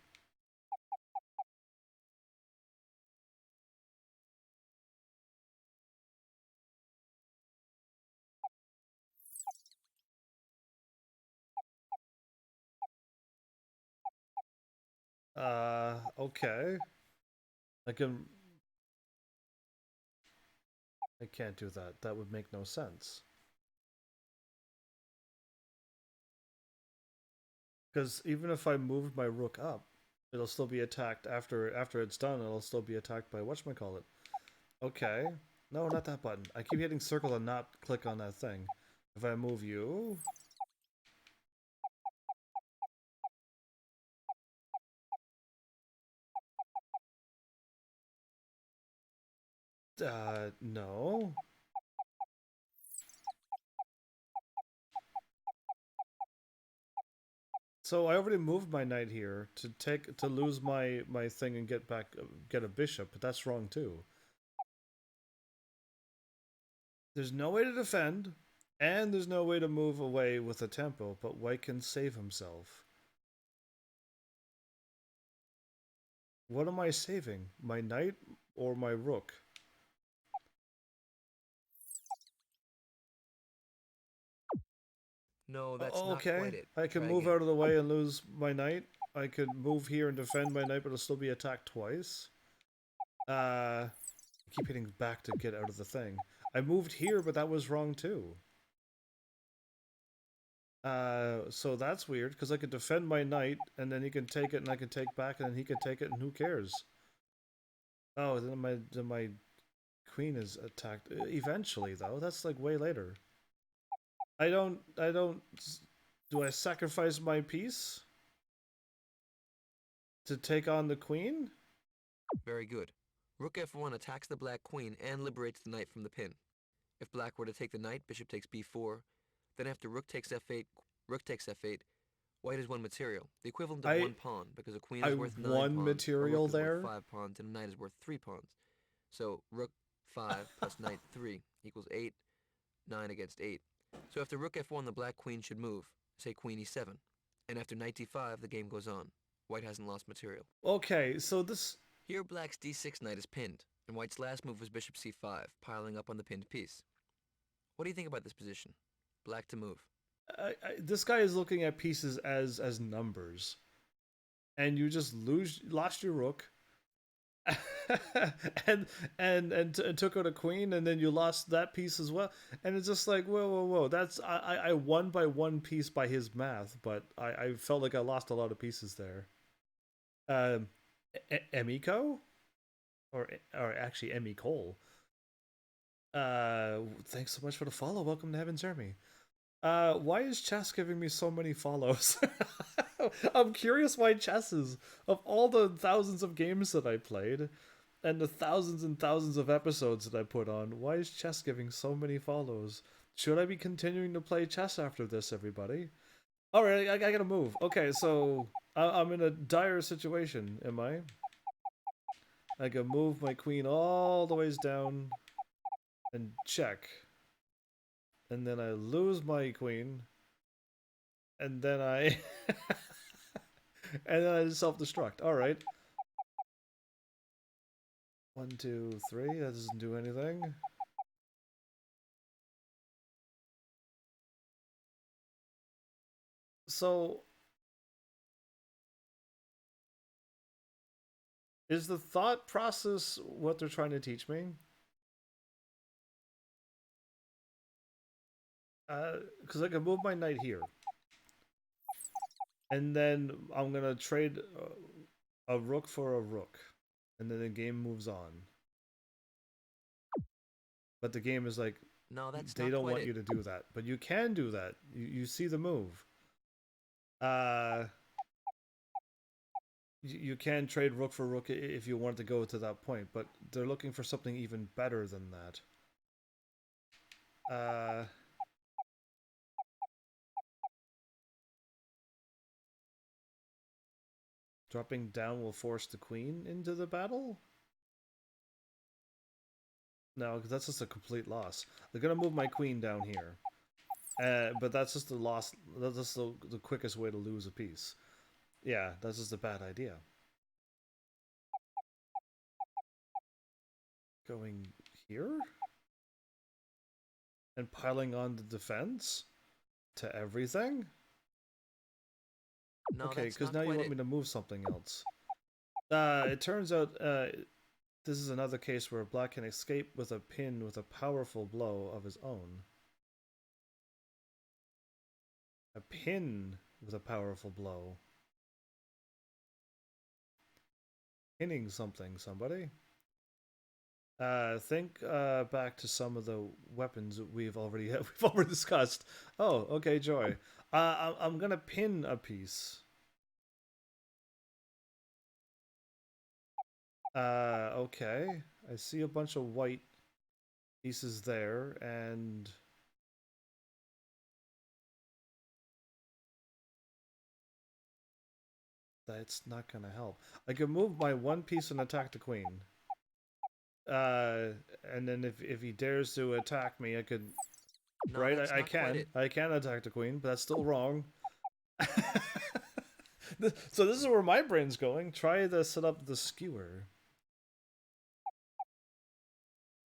Okay. I can't do that. That would make no sense. Because even if I moved my rook up, it'll still be attacked after it's done. It'll still be attacked by whatchamacallit. Okay. No, not that button. I keep hitting circle and not click on that thing. If I move you... no. So I already moved my knight here to lose my thing and get a bishop, but that's wrong too. There's no way to defend, and there's no way to move away with a tempo, but white can save himself. What am I saving? My knight or my rook? No, that's Oh, not okay. quite it. I can Try move again. out of the way and lose my knight. I could move here and defend my knight, but it'll still be attacked twice. I keep hitting back to get out of the thing. I moved here, but that was wrong too. So that's weird, because I could defend my knight, and then he can take it, and I can take back, and then he can take it, and who cares? Oh, then my queen is attacked. Eventually, though. That's like way later. I don't... Do I sacrifice my piece to take on the queen? Very good. Rook f1 attacks the black queen and liberates the knight from the pin. If black were to take the knight, bishop takes b4. Then after rook takes f8, white has one material, the equivalent of one pawn, because a queen is worth 9 pawns, material a rook is there? worth 5 pawns, and a knight is worth 3 pawns. So rook 5 plus knight 3 equals 8, 9 against 8. So after rook f1, the black queen should move, say queen e7. And after knight d5, the game goes on. White hasn't lost material. Okay, so this... Here black's d6 knight is pinned, and white's last move was bishop c5, piling up on the pinned piece. What do you think about this position? Black to move. This guy is looking at pieces as numbers. And you just lost your rook, and and took out a queen, and then you lost that piece as well. And it's just like, whoa, whoa, whoa. That's I won by one piece by his math, but I felt like I lost a lot of pieces there. Um, Emiko, or actually Emmy Cole. Thanks so much for the follow. Welcome to Heaven's Army. Why is chess giving me so many follows? I'm curious why chess is, of all the thousands of games that I played and the thousands and thousands of episodes that I put on, why is chess giving so many follows? Should I be continuing to play chess after this, everybody? Alright, I gotta move. Okay, so I'm in a dire situation, am I? I can move my queen all the ways down and check. And then I lose my queen. And then I... and then I self-destruct. Alright. 1, 2, 3. That doesn't do anything. So... is the thought process what they're trying to teach me? Because I can move my knight here. And then I'm going to trade a rook for a rook. And then the game moves on. But the game is like, No, that's they not don't quite want it. you to do that. But you can do that. You see the move. You can trade rook for rook if you want to go to that point. But they're looking for something even better than that. Dropping down will force the queen into the battle? No, because that's just a complete loss. They're gonna move my queen down here. But that's just the loss. That's just the quickest way to lose a piece. Yeah, that's just a bad idea. Going here? And piling on the defense? To everything? No, Okay, that's because not now you quite want it. me to move something else. It turns out this is another case where Black can escape with a pin with a powerful blow of his own. A pin with a powerful blow. Pinning something, somebody. Think back to some of the weapons we've already discussed. Oh, okay, Joy. I'm gonna pin a piece. Okay. I see a bunch of white pieces there, and that's not gonna help. I can move my one piece and attack the queen. And then if he dares to attack me, I could. No, Right, that's not quite it. I can attack the queen, but that's still wrong. So this is where my brain's going. Try to set up the skewer.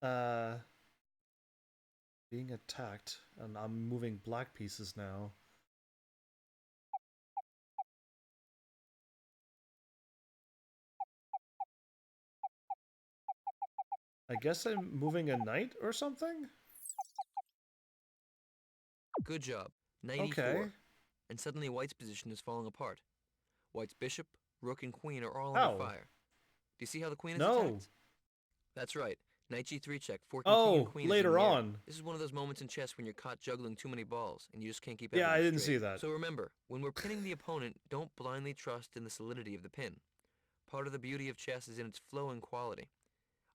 Uh, being attacked, and I'm moving black pieces now. I guess I'm moving a knight or something? Good job. Knight Okay. e4. And suddenly White's position is falling apart. White's bishop, rook, and queen are all under How? fire. Do you see how the queen is No. attacked? That's right. Knight g3 check, forking king and Oh, queen is in later the air. on. This is one of those moments in chess when you're caught juggling too many balls, and you just can't keep Yeah, I everything didn't straight. see that. So remember, when we're pinning the opponent, don't blindly trust in the solidity of the pin. Part of the beauty of chess is in its flow and quality.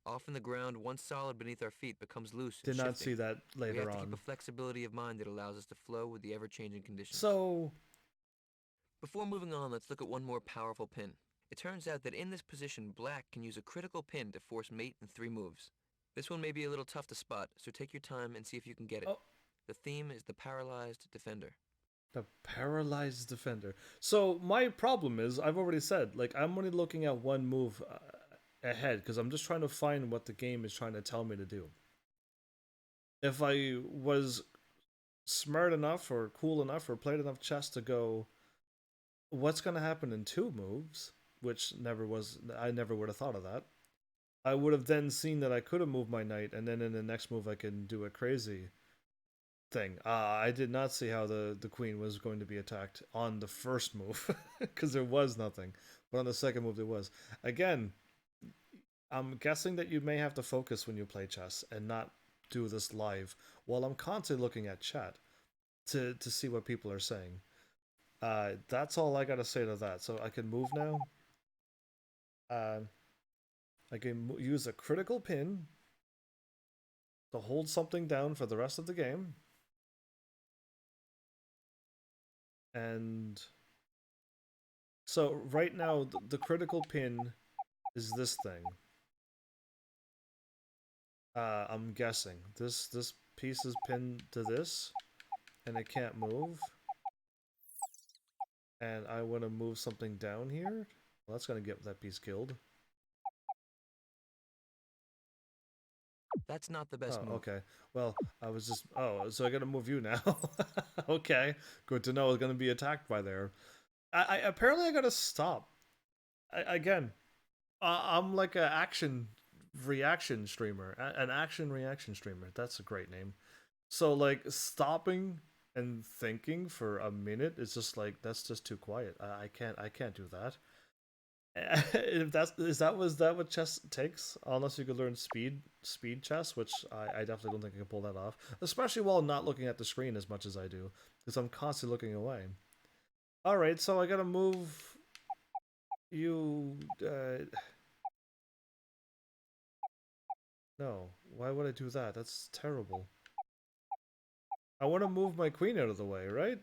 Often the ground, once solid beneath our feet, becomes loose and Did not see shifting. that We have later to keep a on. flexibility of mind that allows us to flow with the ever-changing conditions. So, Before moving on, let's look at one more powerful pin. It turns out that in this position, Black can use a critical pin to force mate in 3 moves. This one may be a little tough to spot, so take your time and see if you can get it. oh, The theme is the paralyzed defender. the paralyzed defender. So my problem is, I've already said, like, I'm only looking at one move ahead because I'm just trying to find what the game is trying to tell me to do. If I was smart enough or cool enough or played enough chess to go, what's going to happen in 2 moves, which never was, I never would have thought of that. I would have then seen that I could have moved my knight, and then in the next move I can do a crazy thing. I did not see how the queen was going to be attacked on the first move, because there was nothing. But on the second move there was. Again, I'm guessing that you may have to focus when you play chess and not do this live while I'm constantly looking at chat to see what people are saying. That's all I gotta say to that. So I can move now. Uh, I can use a critical pin to hold something down for the rest of the game. And so right now, the critical pin is this thing. I'm guessing. This piece is pinned to this, and it can't move. And I want to move something down here. Well, that's going to get that piece killed. That's not the best move. Okay. Well, I was just... Oh, so I got to move you now. Okay. Good to know it's going to be attacked by there. Apparently I got to stop. Again, I'm like an action reaction streamer. An action reaction streamer. That's a great name. So, like, stopping and thinking for a minute is just like, that's just too quiet. I can't do that. If was that what chess takes? Unless you could learn speed chess, which I definitely don't think I can pull that off. Especially while not looking at the screen as much as I do, because I'm constantly looking away. All right, so I gotta move you. No, why would I do that? That's terrible. I want to move my queen out of the way, right?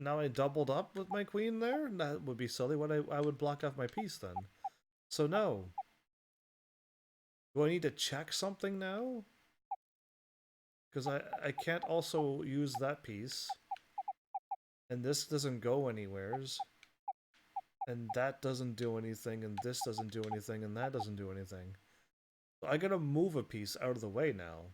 Now I doubled up with my queen there? That would be silly. I would block off my piece then. So no. Do I need to check something now? Because I can't also use that piece. And this doesn't go anywheres. And that doesn't do anything, and this doesn't do anything, and that doesn't do anything. So I gotta move a piece out of the way now.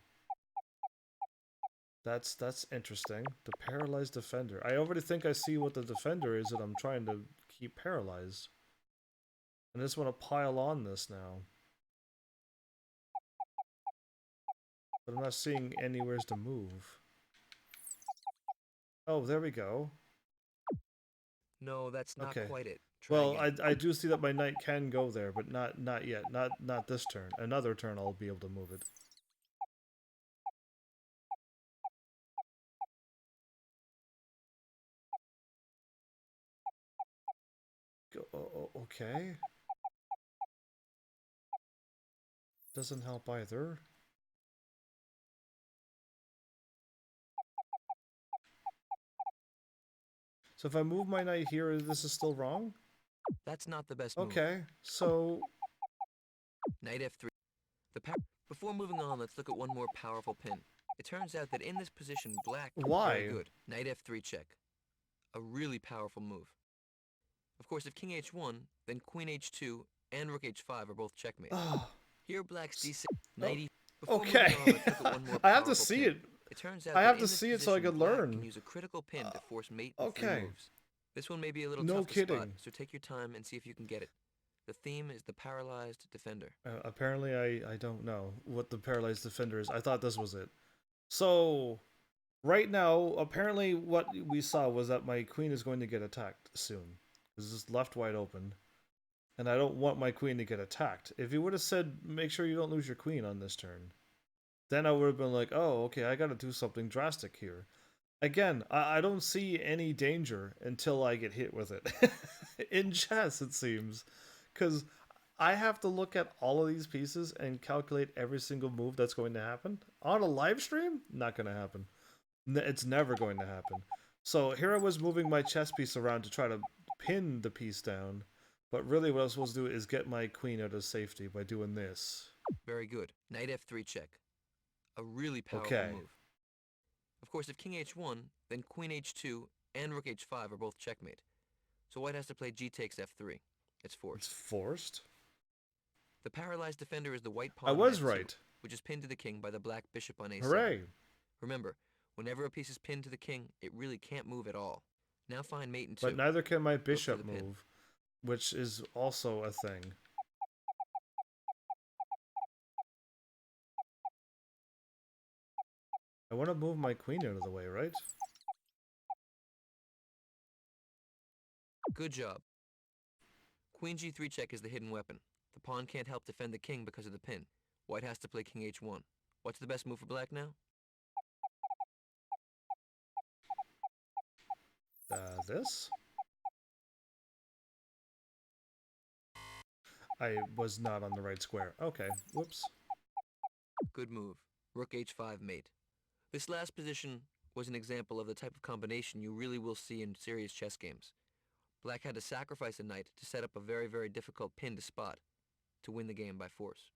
That's interesting. The paralyzed defender. I already think I see what the defender is that I'm trying to keep paralyzed. And I just want to pile on this now. But I'm not seeing anywheres to move. Oh, there we go. No, that's not Okay. quite it. Try Well, again. I do see that my knight can go there, but not yet. Not this turn. Another turn I'll be able to move it. Okay. Doesn't help either. So if I move my knight here, this is still wrong? That's not the best move. Okay, so... Knight f3. Before moving on, let's look at one more powerful pin. It turns out that in this position, black... Why? Very good. Knight f3 check. A really powerful move. Of course, if king h1, then queen h2 and rook h5 are both checkmate. Here, black's d6, knight e... Okay. On, let's look at one more I have to see pin. it. It turns out I that have in to this see it so I position, can black learn. can use a critical pin to force mate in Okay. 3 moves. This one may be a little No tough to spot, so take your time and see if you can get it. The theme is the paralyzed defender. Apparently I don't know what the paralyzed defender is. I thought this was it. So, right now, apparently what we saw was that my queen is going to get attacked soon. This is left wide open. And I don't want my queen to get attacked. If you would have said, make sure you don't lose your queen on this turn, then I would have been like, oh, okay, I gotta do something drastic here. Again, I don't see any danger until I get hit with it. In chess, it seems. Because I have to look at all of these pieces and calculate every single move that's going to happen. On a live stream, not going to happen. It's never going to happen. So here I was moving my chess piece around to try to pin the piece down. But really what I was supposed to do is get my queen out of safety by doing this. Very good. Knight f3 check. A really powerful move. Of course, if king h1, then queen h2 and rook h5 are both checkmate. So white has to play g takes f3. It's forced. It's forced? The paralyzed defender is the white pawn I was f2, right. which is pinned to the king by the black bishop on a7. Hooray! Remember, whenever a piece is pinned to the king, it really can't move at all. Now find mate in 2. But neither can my bishop move. which is also a thing. I want to move my queen out of the way, right? Good job. Queen g3 check is the hidden weapon. The pawn can't help defend the king because of the pin. White has to play king h1. What's the best move for black now? This? I was not on the right square. Okay, whoops. Good move. Rook h5 mate. This last position was an example of the type of combination you really will see in serious chess games. Black had to sacrifice a knight to set up a very, very difficult pin to spot to win the game by force.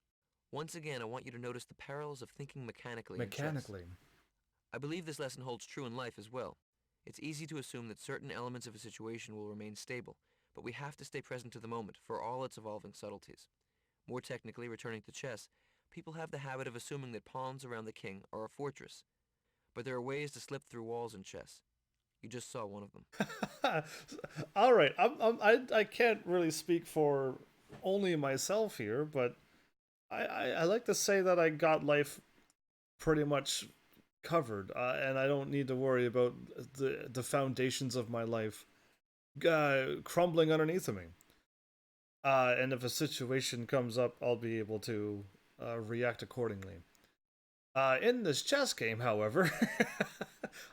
Once again, I want you to notice the perils of thinking mechanically in chess. Mechanically. I believe this lesson holds true in life as well. It's easy to assume that certain elements of a situation will remain stable, but we have to stay present to the moment for all its evolving subtleties. More technically, returning to chess, people have the habit of assuming that pawns around the king are a fortress. But there are ways to slip through walls in chess. You just saw one of them. All right, I can't really speak for only myself here, but I like to say that I got life pretty much covered, and I don't need to worry about the foundations of my life crumbling underneath of me. And if a situation comes up, I'll be able to react accordingly. In this chess game, however,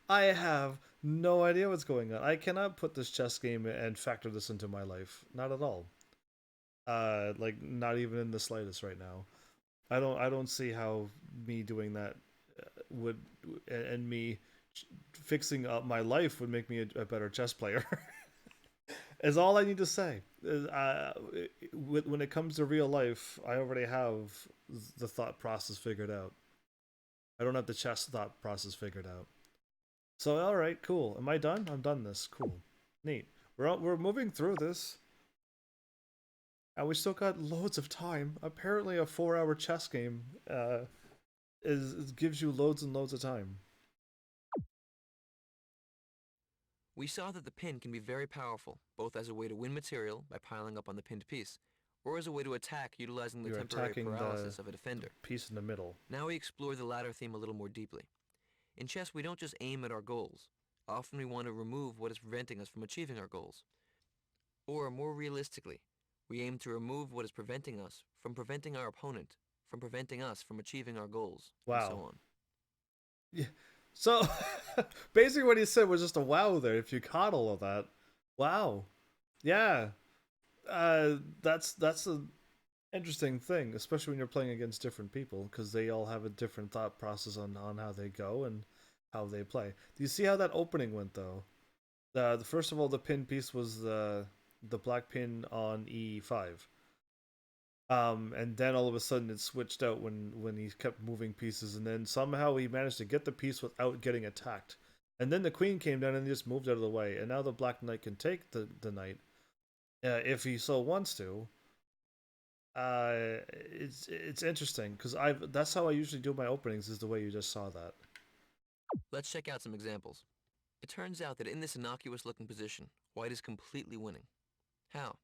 I have no idea what's going on. I cannot put this chess game and factor this into my life. Not at all. Like not even in the slightest right now. I don't see how me doing that would and me fixing up my life would make me a better chess player. Is all I need to say. When it comes to real life, I already have the thought process figured out. I don't have the chess thought process figured out. So, all right, cool. Am I done? I'm done. This cool, neat. We're moving through this, and we still got loads of time. Apparently, a 4-hour chess game gives you loads and loads of time. We saw that the pin can be very powerful, both as a way to win material by piling up on the pinned piece, or as a way to attack utilizing the You're temporary attacking paralysis of a defender. piece in the middle. Now we explore the latter theme a little more deeply. In chess, we don't just aim at our goals. Often we want to remove what is preventing us from achieving our goals. Or, more realistically, we aim to remove what is preventing us from preventing our opponent from preventing us from achieving our goals, and so Wow. on. Yeah. So basically, what he said was just a wow there. If you caught all of that, wow. Yeah. That's a interesting thing, especially when you're playing against different people, because they all have a different thought process on how they go and how they play. Do you see how that opening went though? The first of all, the pin piece was the black pin on e5. And then all of a sudden it switched out when he kept moving pieces, and then somehow he managed to get the piece without getting attacked. And then the queen came down and he just moved out of the way, and now the black knight can take the knight if he so wants to. It's interesting because that's how I usually do my openings, is the way you just saw that. Let's check out some examples. It turns out that in this innocuous-looking position, white is completely winning. How?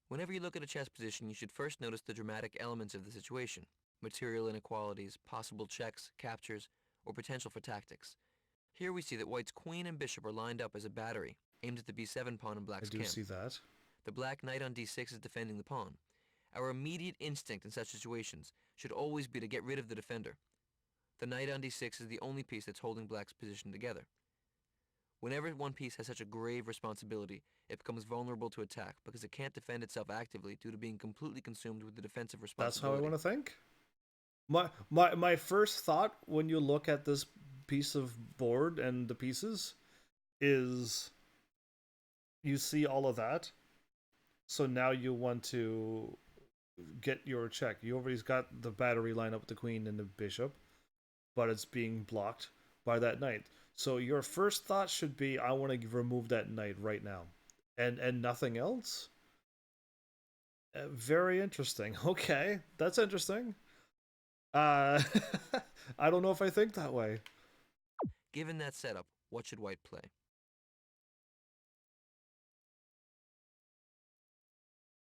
Whenever you look at a chess position, you should first notice the dramatic elements of the situation: material inequalities, possible checks, captures, or potential for tactics. Here we see that white's queen and bishop are lined up as a battery, aimed at the b7 pawn in I black's do camp. see that. The black knight on d6 is defending the pawn. Our immediate instinct in such situations should always be to get rid of the defender. The knight on d6 is the only piece that's holding black's position together. Whenever one piece has such a grave responsibility, it becomes vulnerable to attack because it can't defend itself actively due to being completely consumed with the defensive That's how I responsibility. want to think. My first thought when you look at this piece of board and the pieces is you see all of that. So now you want to get your check. You already got the battery line up with the queen and the bishop, but it's being blocked by that knight. So your first thought should be, I want to remove that knight right now, and nothing else. Very interesting. Okay, that's interesting. Uh, I don't know if I think that way. Given that setup, what should white play?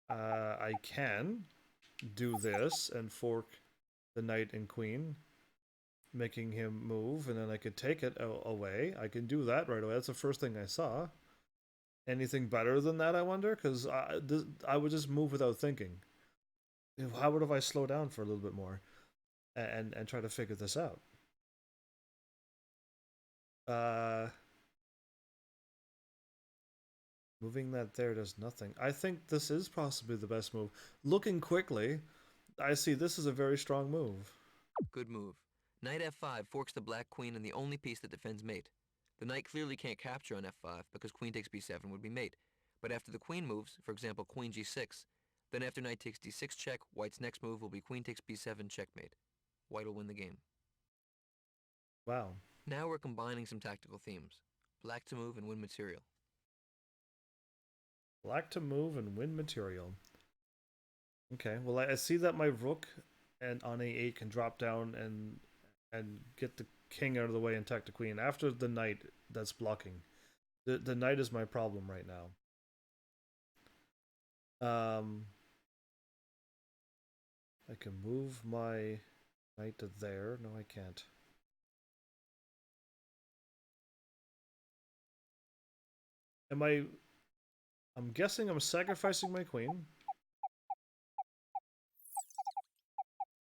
I can do this and fork the knight and queen, making him move, and then I could take it away. I can do that right away. That's the first thing I saw. Anything better than that, I wonder? Because I would just move without thinking. How would if I slow down for a little bit more and try to figure this out? Uh, Moving that there does nothing. I think this is possibly the best move. Looking quickly, I see this is a very strong move. Good move. Knight f5 forks the black queen and the only piece that defends mate. The knight clearly can't capture on f5 because queen takes b7 would be mate. But after the queen moves, for example queen g6, then after knight takes d6 check, white's next move will be queen takes b7 checkmate. White will win the game. Wow. Now we're combining some tactical themes. Black to move and win material. Black to move and win material. Okay, well I see that my rook and on a8 can drop down and get the king out of the way and attack the queen after the knight that's blocking. The knight is my problem right now. I can move my knight to there. No, I can't. I'm guessing I'm sacrificing my queen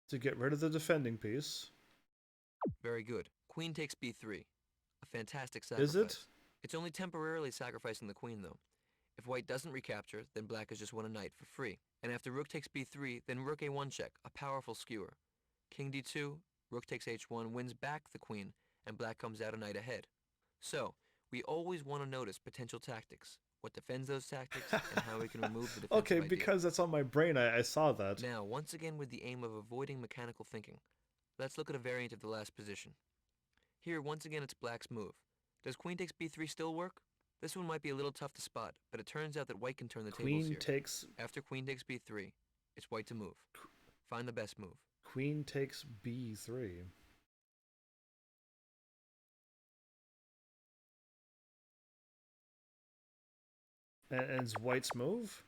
to get rid of the defending piece. Very good. Queen takes b3. A fantastic sacrifice. Is it? It's only temporarily sacrificing the queen, though. If white doesn't recapture, then black has just won a knight for free. And after rook takes b3, then rook a1 check, a powerful skewer. King d2, rook takes h1, wins back the queen, and black comes out a knight ahead. So, we always want to notice potential tactics, what defends those tactics, and how we can remove the defensive Okay, idea. because that's on my brain, I saw that. Now, once again with the aim of avoiding mechanical thinking, let's look at a variant of the last position. Here, once again, it's black's move. Does queen takes b3 still work? This one might be a little tough to spot, but it turns out that white can turn the tables here. After queen takes b3, it's white to move. Find the best move. Queen takes b3. And it's white's move?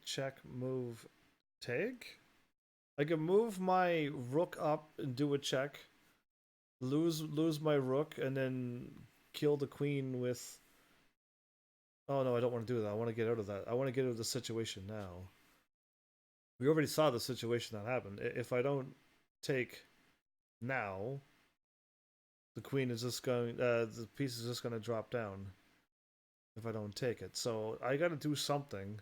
Check, move, take? I can move my rook up and do a check, lose my rook, and then kill the queen with... Oh no, I don't want to do that. I want to get out of that. I want to get out of the situation now. We already saw the situation that happened. If I don't take now, the queen is just going... the piece is just going to drop down if I don't take it. So I got to do something.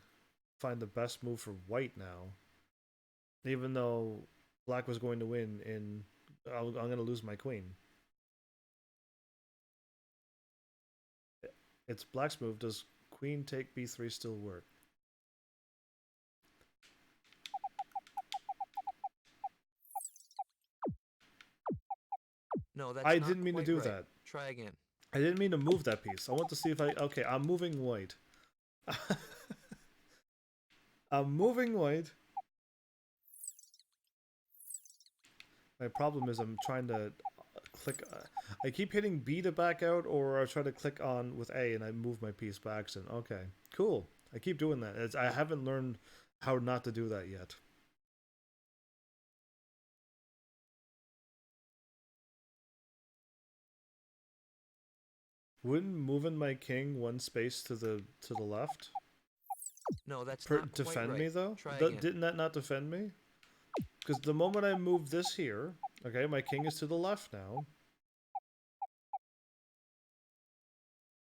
Find the best move for white now. Even though black was going to win in... I'm going to lose my queen. It's black's move. Does queen take b3 still work? No, that's I not didn't mean to quite do right. that. Try again. I didn't mean to move that piece. I want to see if I... Okay, I'm moving white. I'm moving white. My problem is I'm trying to click... I keep hitting B to back out, or I try to click on with A and I move my piece by accident. Okay, cool. I keep doing that. I haven't learned how not to do that yet. Wouldn't moving my king one space to the left No, that's not quite defend right. me though? Try again. Didn't that not defend me? Because the moment I move this here, okay, my king is to the left now.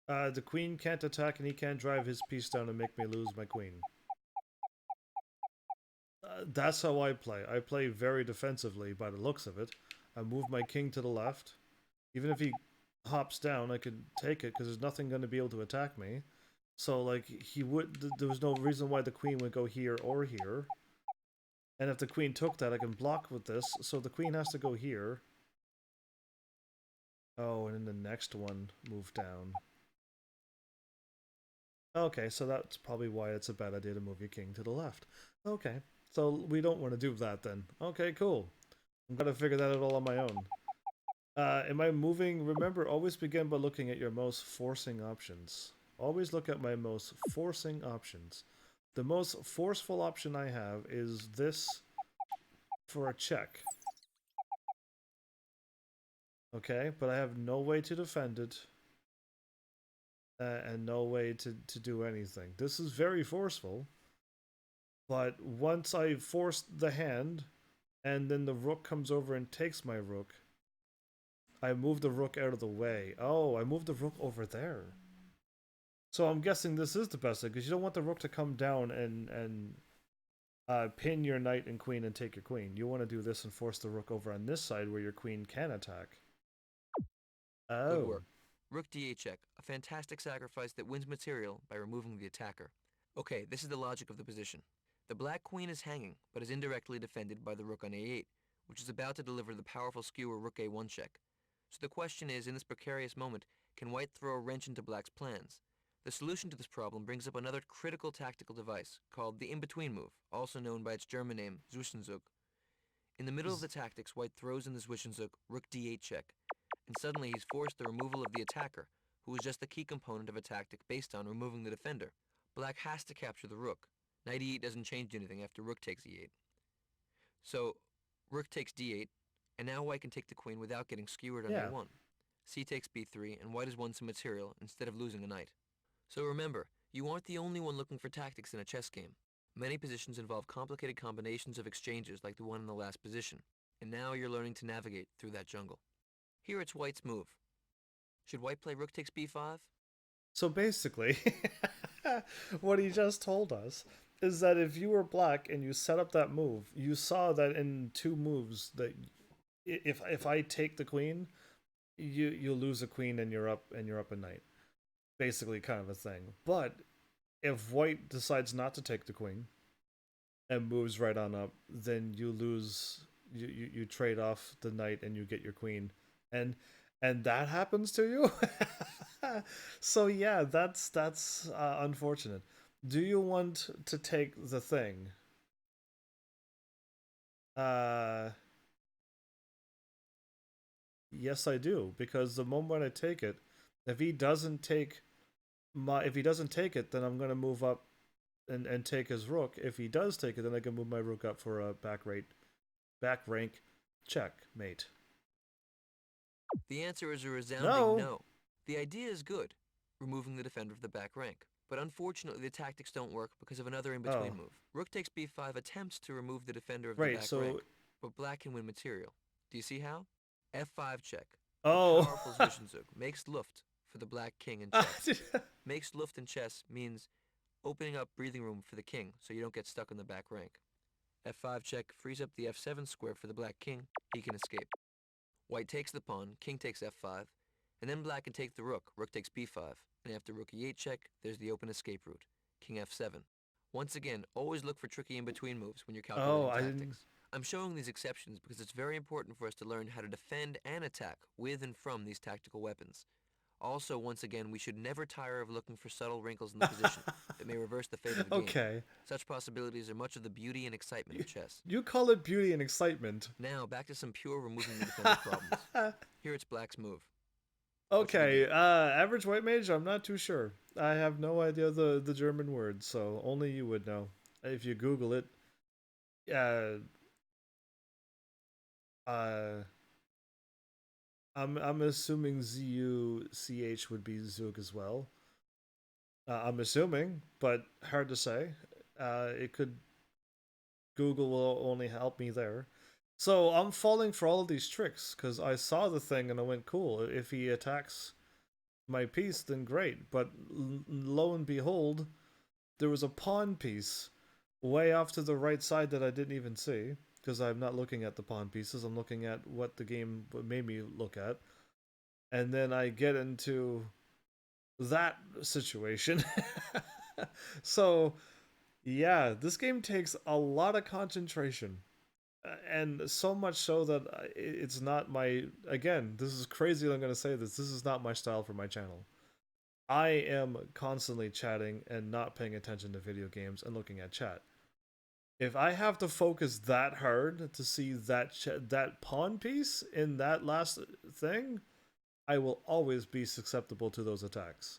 The queen can't attack and he can't drive his piece down and make me lose my queen. That's how I play. I play very defensively by the looks of it. I move my king to the left. Even if he hops down, I could take it because there's nothing going to be able to attack me. So, like, there was no reason why the queen would go here or here. And if the queen took that, I can block with this. So the queen has to go here. Oh, and then the next one move down. Okay, so that's probably why it's a bad idea to move your king to the left. Okay, So we don't want to do that then. Okay, cool. I'm gonna figure that out all on my own. Am I moving? Remember, always begin by looking at your most forcing options. Always look at my most forcing options. The most forceful option I have is this for a check. Okay, but I have no way to defend it. And no way to do anything. This is very forceful. But once I force the hand, and then the rook comes over and takes my rook, I move the rook out of the way. Oh, I moved the rook over there. So I'm guessing this is the best thing, because you don't want the rook to come down and pin your knight and queen and take your queen. You want to do this and force the rook over on this side where your queen can attack. Good Oh. work. Rook d8 check, a fantastic sacrifice that wins material by removing the attacker. Okay, this is the logic of the position. The black queen is hanging, but is indirectly defended by the rook on a8, which is about to deliver the powerful skewer rook a1 check. So the question is, in this precarious moment, can white throw a wrench into black's plans? The solution to this problem brings up another critical tactical device, called the in-between move, also known by its German name, Zwischenzug. In the middle of the tactics, white throws in the Zwischenzug, rook d8 check, and suddenly he's forced the removal of the attacker, who is just the key component of a tactic based on removing the defender. Black has to capture the rook. Knight e8 doesn't change anything after rook takes e8. So, rook takes d8, and now white can take the queen without getting skewered on Yeah. a1. C takes b3, and white has won some material instead of losing a knight. So remember, you aren't the only one looking for tactics in a chess game. Many positions involve complicated combinations of exchanges like the one in the last position, and now you're learning to navigate through that jungle. Here it's white's move. Should white play rook takes b5? So basically, what he just told us is that if you were black and you set up that move, you saw that in two moves that if I take the queen, you lose a queen and you're up a knight. Basically, kind of a thing. But if white decides not to take the queen and moves right on up, then you lose. You trade off the knight and you get your queen, and that happens to you. So yeah, that's unfortunate. Do you want to take the thing? Uh, yes, I do, because the moment I take it, if he doesn't take if he doesn't take it, then I'm gonna move up and take his rook. If he does take it, then I can move my rook up for a back rank checkmate. The answer is a resounding No. no. The idea is good, removing the defender of the back rank. But unfortunately, the tactics don't work because of another in-between Oh, move. Rook takes b5 attempts to remove the defender of the right. back So, rank, but black can win material. Do you see how? f5 check. A oh, powerful Zwischenzug makes Luft for the black king in chess. Makes Luft in chess means opening up breathing room for the king so you don't get stuck in the back rank. f5 check frees up the f7 square for the black king. He can escape. White takes the pawn, king takes f5, and then black can take the rook, rook takes b5, and after rook e8 check, there's the open escape route, king f7. Once again, always look for tricky in-between moves when you're oh, calculating I didn't. tactics. I'm showing these exceptions because it's very important for us to learn how to defend and attack with and from these tactical weapons. Also, once again, we should never tire of looking for subtle wrinkles in the position that may reverse the fate of the game. Okay. Such possibilities are much of the beauty and excitement of chess. You call it beauty and excitement. Now, back to some pure removing the defender problems. Here it's black's move. What should he Okay, do? average white mage, I'm not too sure. I have no idea the German word, so only you would know. If you Google it, uh, uh, I'm assuming ZUCH would be Zug as well. I'm assuming, but hard to say. It could Google will only help me there. So I'm falling for all of these tricks because I saw the thing and I went, cool. If he attacks my piece, then great. But lo and behold, there was a pawn piece way off to the right side that I didn't even see because I'm not looking at the pawn pieces. I'm looking at what the game made me look at. And then I get into that situation. So, yeah, this game takes a lot of concentration. And so much so that it's not my. Again, this is crazy that I'm going to say this. This is not my style for my channel. I am constantly chatting and not paying attention to video games and looking at chat. If I have to focus that hard to see that pawn piece in that last thing, I will always be susceptible to those attacks.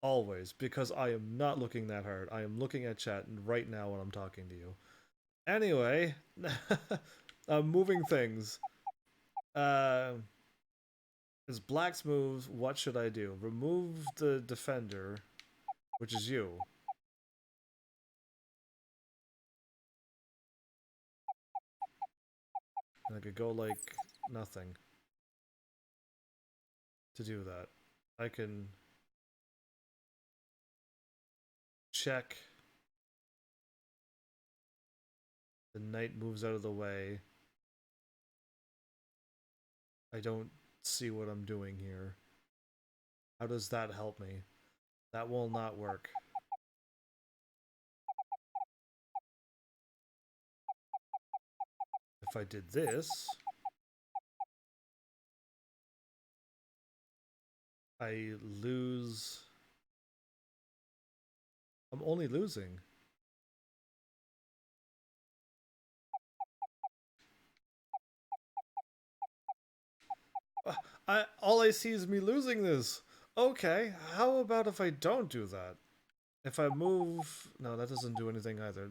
Always, because I am not looking that hard. I am looking at chat right now when I'm talking to you. Anyway, moving things. As Black's moves, what should I do? Remove the defender, which is you. And I could go like nothing to do that. I can check. The knight moves out of the way. I don't see what I'm doing here. How does that help me? That will not work. If I did this, I lose. I'm only losing. All I see is me losing this. Okay, how about if I don't do that? If I move... No, that doesn't do anything either.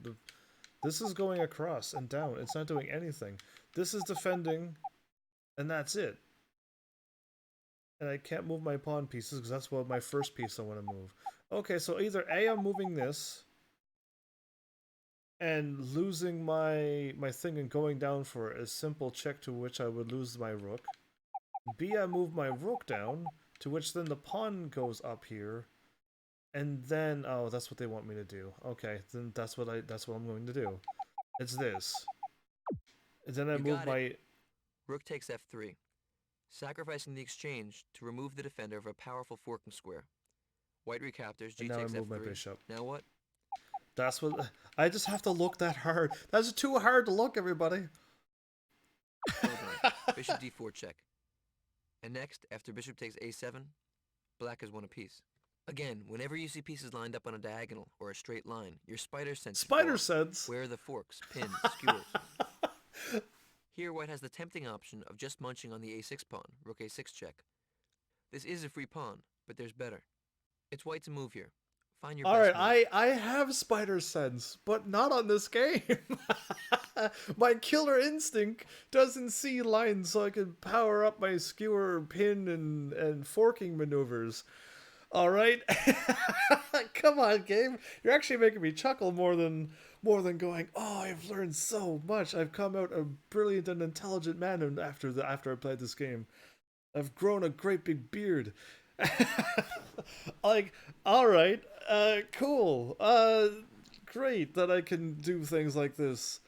This is going across and down. It's not doing anything. This is defending, and that's it. And I can't move my pawn pieces because that's what my first piece I want to move. Okay, so either A, I'm moving this and losing my thing and going down for a simple check to which I would lose my rook. B, I move my rook down, to which then the pawn goes up here. And then, oh, that's what they want me to do. Okay, then that's what I'm going to do. It's this. And then I move my... Rook takes f3, sacrificing the exchange to remove the defender of a powerful forking square. White recaptures, g and now takes I move f3. my bishop. Now what? That's what... I just have to look that hard. That's too hard to look, everybody. Well done. Bishop d4 check. And next, after bishop takes a7, black has won a piece. Again, whenever you see pieces lined up on a diagonal or a straight line, your spider sense. Spider sense? Where are the forks, pins, skewers? Here, white has the tempting option of just munching on the a6 pawn, rook a6 check. This is a free pawn, but there's better. It's white's move here. Find your best move. I have spider sense, but not on this game. My killer instinct doesn't see lines so I can power up my skewer, pin, and forking maneuvers. Alright? Come on, game. You're actually making me chuckle more than going, oh, I've learned so much. I've come out a brilliant and intelligent man after I played this game. I've grown a great big beard. Like, alright, cool. Great that I can do things like this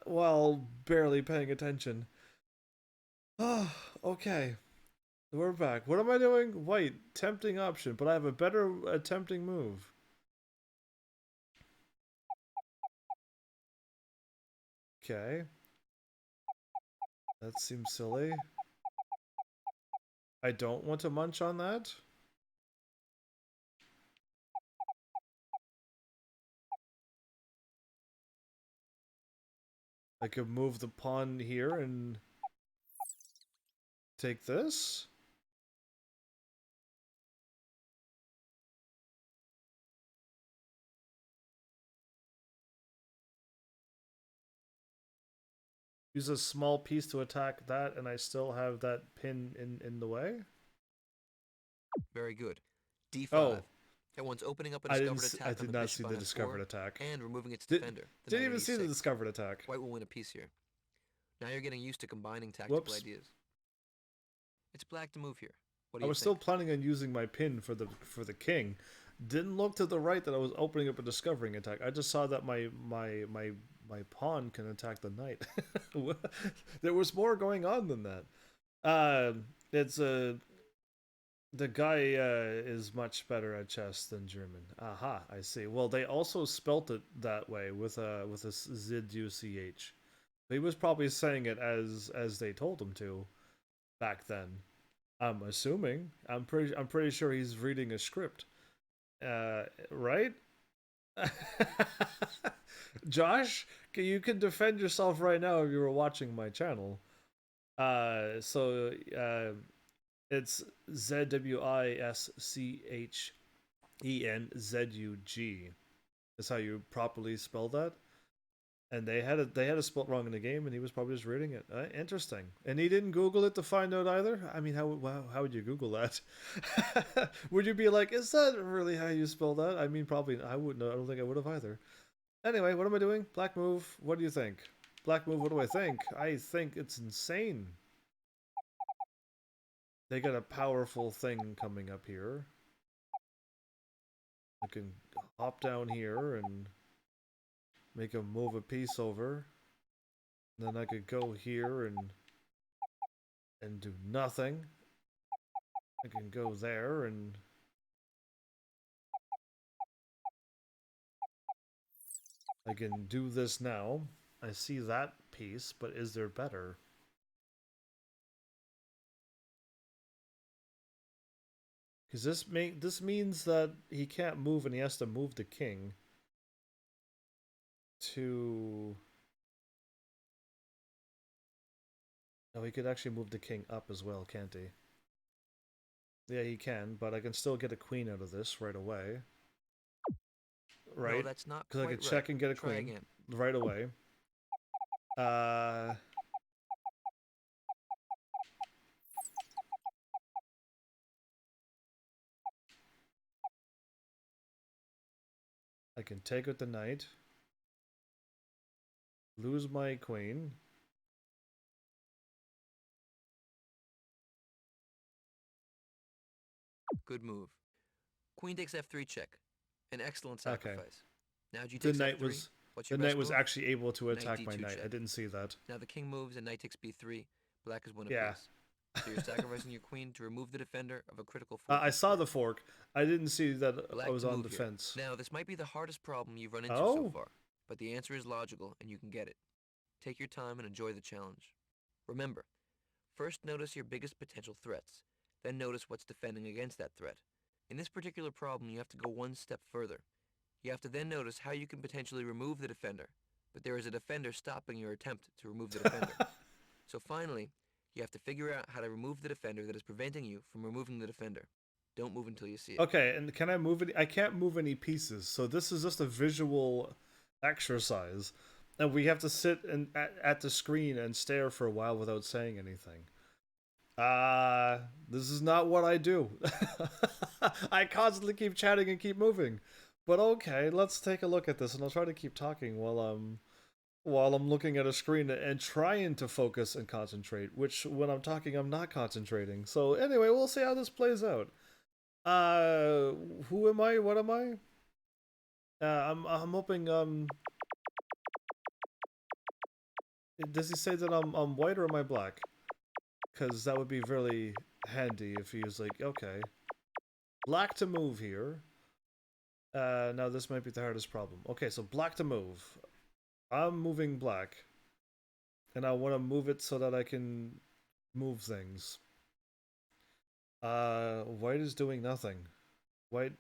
while barely paying attention. Oh, okay. We're back. What am I doing? White, tempting option, but I have a better tempting move. Okay. That seems silly. I don't want to munch on that. I could move the pawn here and take this. Use a small piece to attack that, and I still have that pin in the way. Very good. d5. Oh. At once opening up a discovered attack. I did not see the discovered attack. And removing its defender. Didn't even see the discovered attack. White will win a piece here. Now you're getting used to combining tactical ideas. It's black to move here. What do you think? I was still planning on using my pin for the king. Didn't look to the right that I was opening up a discovering attack. I just saw that my pawn can attack the knight. There was more going on than that. It's the guy is much better at chess than German. Aha, I see. Well, they also spelt it that way with a Z-U-C-H. He was probably saying it as they told him to back then. I'm assuming. I'm pretty sure he's reading a script. Right? Josh, You can defend yourself right now if you were watching my channel. It's ZWISCHENZUG. Is how you properly spell that. And they had it spelled wrong in the game, and he was probably just reading it. Interesting. And he didn't Google it to find out either. I mean, how would you Google that? Would you be like, is that really how you spell that? I mean, probably I wouldn't. I don't think I would have either. Anyway, what am I doing? Black move. What do you think? Black move. What do I think? I think it's insane. They got a powerful thing coming up here. I can hop down here and make him move a piece over. And then I could go here and do nothing. I can go there and I can do this now. I see that piece, but is there better? Because this means that he can't move and he has to move the king to... Oh, he could actually move the king up as well, can't he? Yeah, he can, but I can still get a queen out of this right away. Right? No, that's not because I quite could check right. and get a Try queen again. right away. I can take out the knight, lose my queen. Good move. Queen takes f3 check. An excellent Okay. sacrifice. Now g The takes knight f3. was What's the your knight best was move? actually able to Knight attack my d2 knight. check. I didn't see that. Now the king moves and knight takes b3. Black has won a Yeah. piece. So you're sacrificing your queen to remove the defender of a critical I fork. saw the fork. I didn't see that Black I was to on move defense. Here. Now this might be the hardest problem you've run into so Oh. far, but the answer is logical and you can get it. Take your time and enjoy the challenge. Remember, first notice your biggest potential threats, then notice what's defending against that threat. In this particular problem, you have to go one step further. You have to then notice how you can potentially remove the defender, but there is a defender stopping your attempt to remove the defender. So finally, you have to figure out how to remove the defender that is preventing you from removing the defender. Don't move until you see it. Okay, and can I move it? I can't move any pieces, so this is just a visual exercise. And we have to sit at the screen and stare for a while without saying anything. This is not what I do. I constantly keep chatting and keep moving. But okay, let's take a look at this, and I'll try to keep talking while I'm looking at a screen and trying to focus and concentrate, which when I'm talking I'm not concentrating. So anyway, we'll see how this plays out. Who am I? What am I? I'm hoping does he say that I'm white or am I black? Because that would be really handy if he was like, okay, black to move here. Now this might be the hardest problem. Okay, so black to move. I'm moving black. And I want to move it so that I can move things. White is doing nothing. White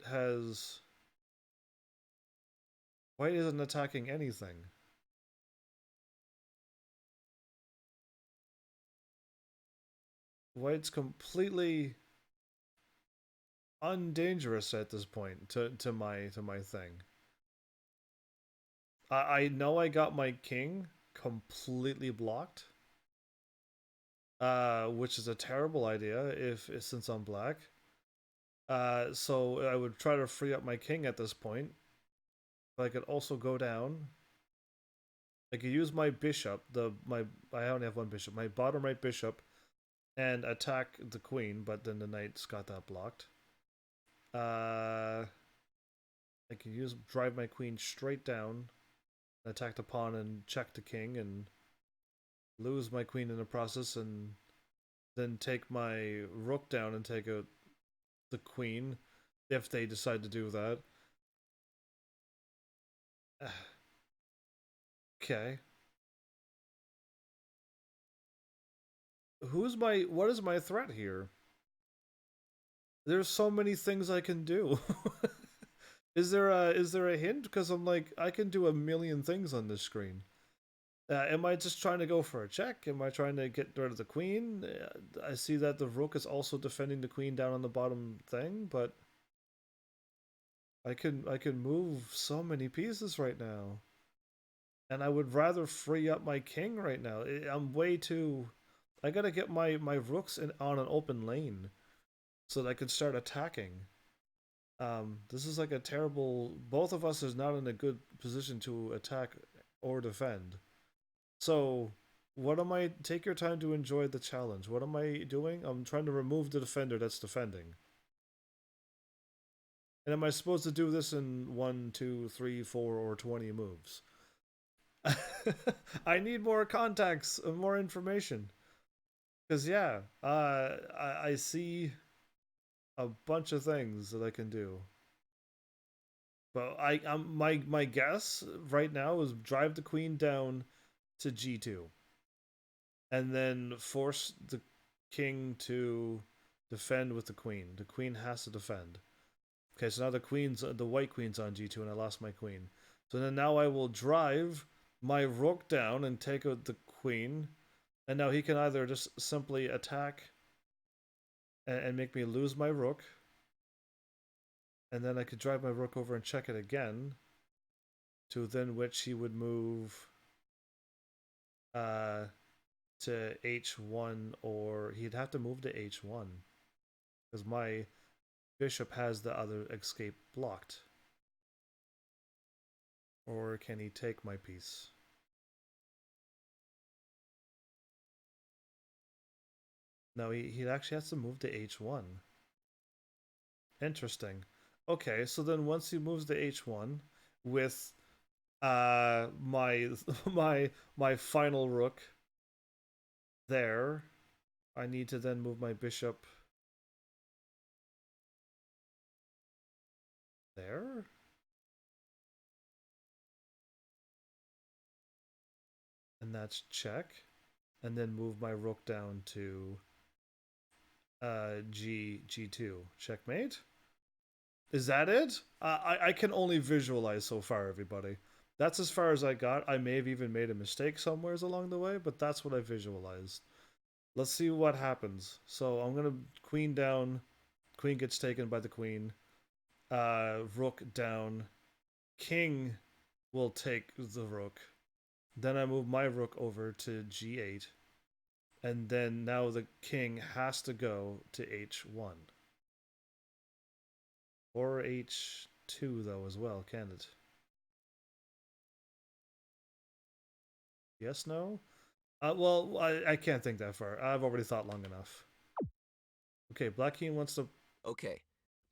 isn't attacking anything. White's completely undangerous at this point to my thing. I know I got my king completely blocked. Which is a terrible idea since I'm black. So I would try to free up my king at this point. But I could also go down. I could use my bishop, I only have one bishop, my bottom right bishop, and attack the queen, but then the knight's got that blocked. I can drive my queen straight down, attack the pawn and check the king, and lose my queen in the process, and then take my rook down and take out the queen, if they decide to do that. Okay. What is my threat here? There's so many things I can do. Is there a hint? Because I'm like, I can do a million things on this screen. Am I just trying to go for a check? Am I trying to get rid of the queen? I see that the rook is also defending the queen down on the bottom thing, but I can move so many pieces right now. And I would rather free up my king right now. I'm way too... I gotta get my rooks on an open lane so that I can start attacking. This is like a terrible... Both of us is not in a good position to attack or defend. So, what am I... Take your time to enjoy the challenge. What am I doing? I'm trying to remove the defender that's defending. And am I supposed to do this in 1, 2, 3, 4, or 20 moves? I need more contacts and more information. Because, yeah, I see a bunch of things that I can do. But my guess right now is drive the queen down to g2, and then force the king to defend with the queen. The queen has to defend. Okay, so now the white queen's on g2, and I lost my queen. So then now I will drive my rook down and take out the queen, and now he can either just simply attack and make me lose my rook, and then I could drive my rook over and check it again, to then which he would move uh, to h1, or he'd have to move to h1 because my bishop has the other escape blocked. Or can he take my piece? No, he actually has to move to h1. Interesting. Okay, so then once he moves to h1 with my my final rook there, I need to then move my bishop there. And that's check. And then move my rook down to g2. Checkmate? Is that it? I can only visualize so far, everybody. That's as far as I got. I may have even made a mistake somewheres along the way, but that's what I visualized. Let's see what happens. So I'm gonna queen down. Queen gets taken by the queen. Rook down. King will take the rook. Then I move my rook over to g8. And then now the king has to go to h1. Or h2 though as well, can it? Yes, no? Well, I can't think that far. I've already thought long enough. Okay, black king wants to... Okay,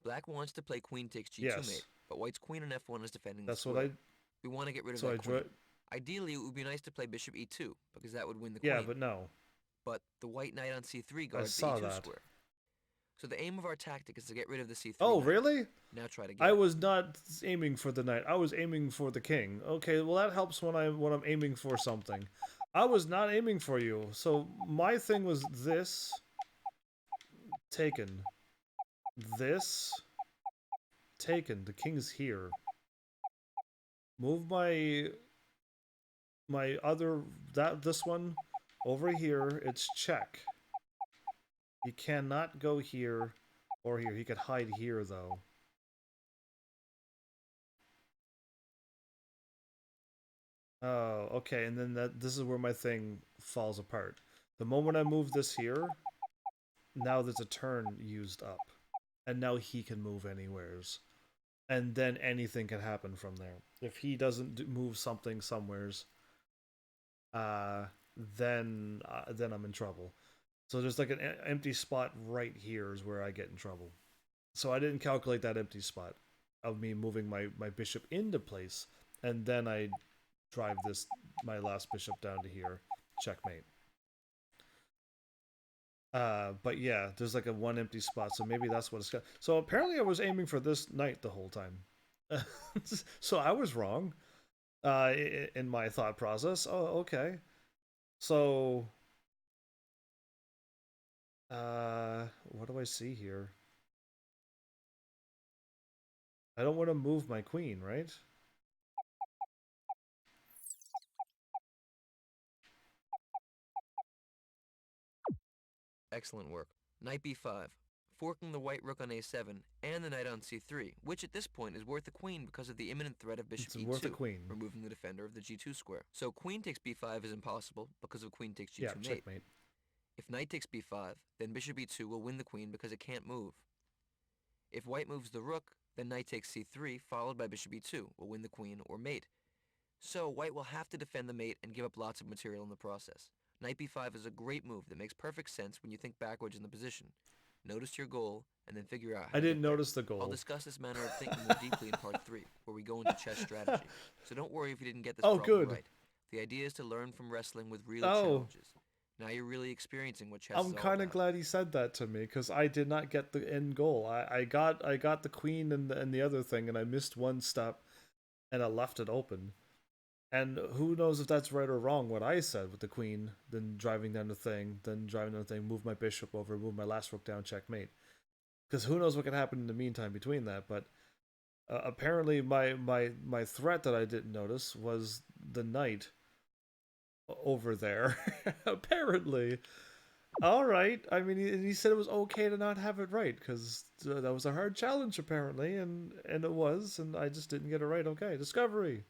black wants to play queen takes g2 Yes, mate, but white's queen on f1 is defending the that's what I... square. We want to get rid of So I that drew... queen. Ideally, it would be nice to play bishop e2, because that would win the Yeah, queen. but no. But the white knight on c3 I guards the saw e2 that. square. So the aim of our tactic is to get rid of the c3 Oh, knight. really? Now try to get I it. was not aiming for the knight. I was aiming for the king. Okay, well that helps when I'm aiming for something. I was not aiming for you. So my thing was this taken. This taken. The king's here. Move my other this one over here. It's check. He cannot go here or here. He could hide here though. Oh, okay, and then this is where my thing falls apart. The moment I move this here, now there's a turn used up. And now he can move anywheres. And then anything can happen from there. If he doesn't move something somewheres, uh, then I'm in trouble. So there's like an empty spot right here is where I get in trouble. So I didn't calculate that empty spot of me moving my bishop into place, and then I drive my last bishop down to here. Checkmate. But yeah, there's like a one empty spot, so maybe that's what it's got. So apparently I was aiming for this knight the whole time. So I was wrong in my thought process. Oh, okay. So what do I see here? I don't want to move my queen, right? Excellent work. Knight b5, forking the white rook on a7 and the knight on c3, which at this point is worth a queen because of the imminent threat of bishop It's e2, worth a queen. removing the defender of the g2 square. So queen takes b5 is impossible because of queen takes g2 Yeah, mate. checkmate. If knight takes b5, then bishop e2 will win the queen because it can't move. If white moves the rook, then knight takes c3, followed by bishop e2, will win the queen or mate. So white will have to defend the mate and give up lots of material in the process. Knight b5 is a great move that makes perfect sense when you think backwards in the position. Notice your goal, and then figure out how I to didn't get there. notice the goal. I'll discuss this manner of thinking more deeply in part 3, where we go into chess strategy. So don't worry if you didn't get this problem good. right. The idea is to learn from wrestling with real Oh. challenges. Now you're really experiencing what chess is all I'm about. kind of glad he said that to me because I did not get the end goal. I got the queen and the other thing, and I missed one step, and I left it open. And who knows if that's right or wrong? What I said with the queen, then driving down the thing, move my bishop over, move my last rook down, checkmate. Because who knows what could happen in the meantime between that? But apparently, my threat that I didn't notice was the knight over there. Apparently. All right. I mean, he said it was okay to not have it right because that was a hard challenge apparently, and it was, and I just didn't get it right. Okay, discovery.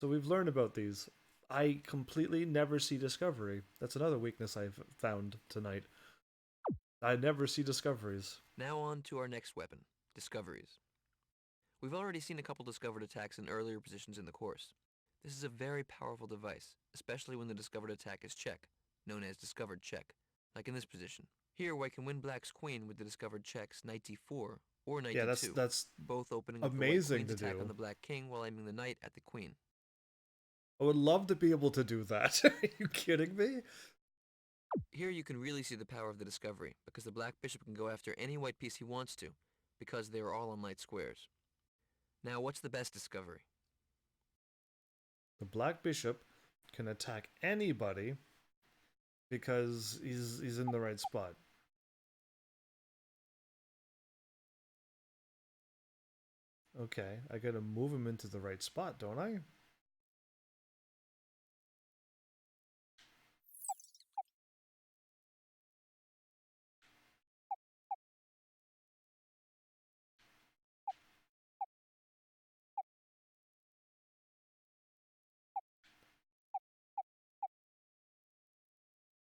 So we've learned about these. I completely never see discovery. That's another weakness I've found tonight. I never see discoveries. Now on to our next weapon, discoveries. We've already seen a couple discovered attacks in earlier positions in the course. This is a very powerful device, especially when the discovered attack is check, known as discovered check, like in this position. Here, white can win black's queen with the discovered checks knight d4 or knight d2, that's both opening up the white amazing queen's to attack do. on the black king while aiming the knight at the queen. I would love to be able to do that. Are you kidding me? Here you can really see the power of the discovery, because the black bishop can go after any white piece he wants to, because they are all on light squares. Now, what's the best discovery? The black bishop can attack anybody because he's in the right spot. Okay, I gotta move him into the right spot, don't I?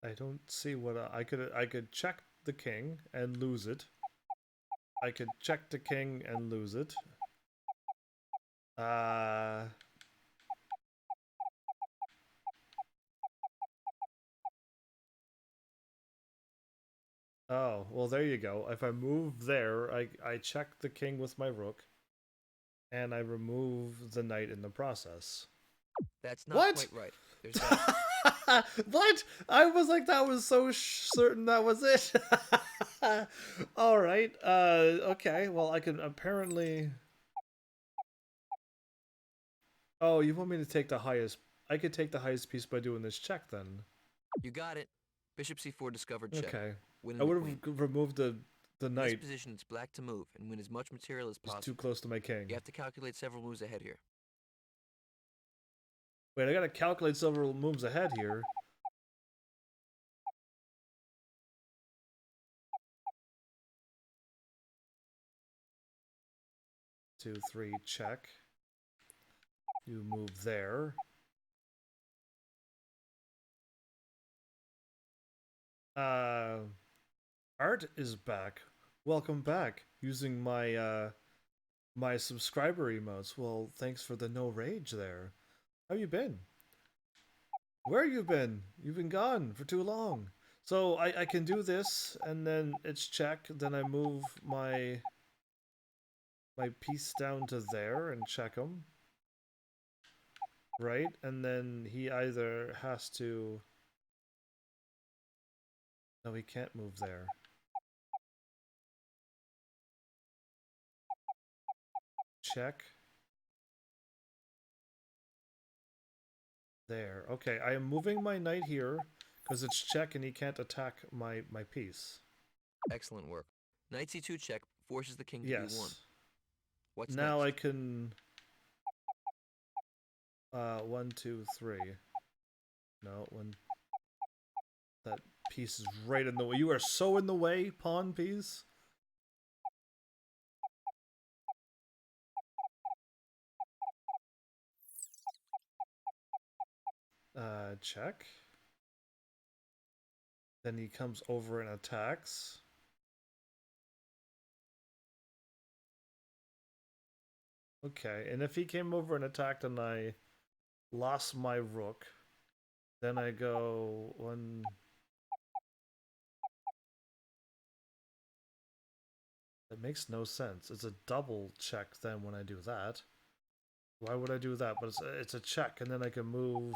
I don't see what I could check the king and lose it. I could check the king and lose it. Oh, well there you go. If I move there, I check the king with my rook, and I remove the knight in the process. That's not quite right. There's that. What? I was like, that was so certain that was it. All right. Okay. Well, I can apparently. Oh, you want me to take the highest? I could take the highest piece by doing this check then. You got it. Bishop c4 discovered check. Okay. Winning I would have removed the knight. In this position, it's black to move and win as much material as possible. It's too close to my king. You have to calculate several moves ahead here. Wait, I gotta calculate several moves ahead here. Two, three, check. You move there. Art is back. Welcome back. Using my my subscriber emotes. Well, thanks for the no rage there. How you been? Where you been? You've been gone for too long. So I can do this, and then it's check. Then I move my piece down to there and check him. Right, and then he either has to. No, he can't move there. Check. There. Okay, I am moving my knight here because it's check and he can't attack my piece. Excellent work. Knight c2 check forces the king to Yes. b1. What's now next? I can 1, 2, 3. No, one. That piece is right in the way. You are so in the way, pawn piece. Check. Then he comes over and attacks. Okay, and if he came over and attacked and I lost my rook, then I go one. That makes no sense. It's a double check then when I do that. Why would I do that? But it's a check, and then I can move.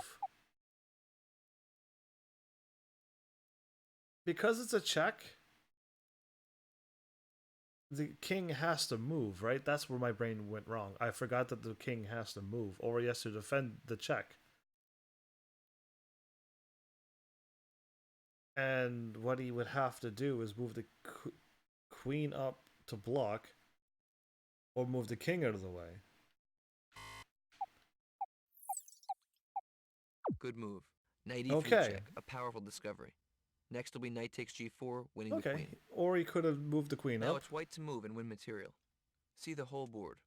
Because it's a check, the king has to move, right? That's where my brain went wrong. I forgot that the king has to move, or he has to defend the check. And what he would have to do is move the queen up to block, or move the king out of the way. Good move. Knight e3 Okay. check, a powerful discovery. Next will be knight takes g4, winning the queen. Or he could have moved the queen up. Now it's white to move and win material. See the whole board.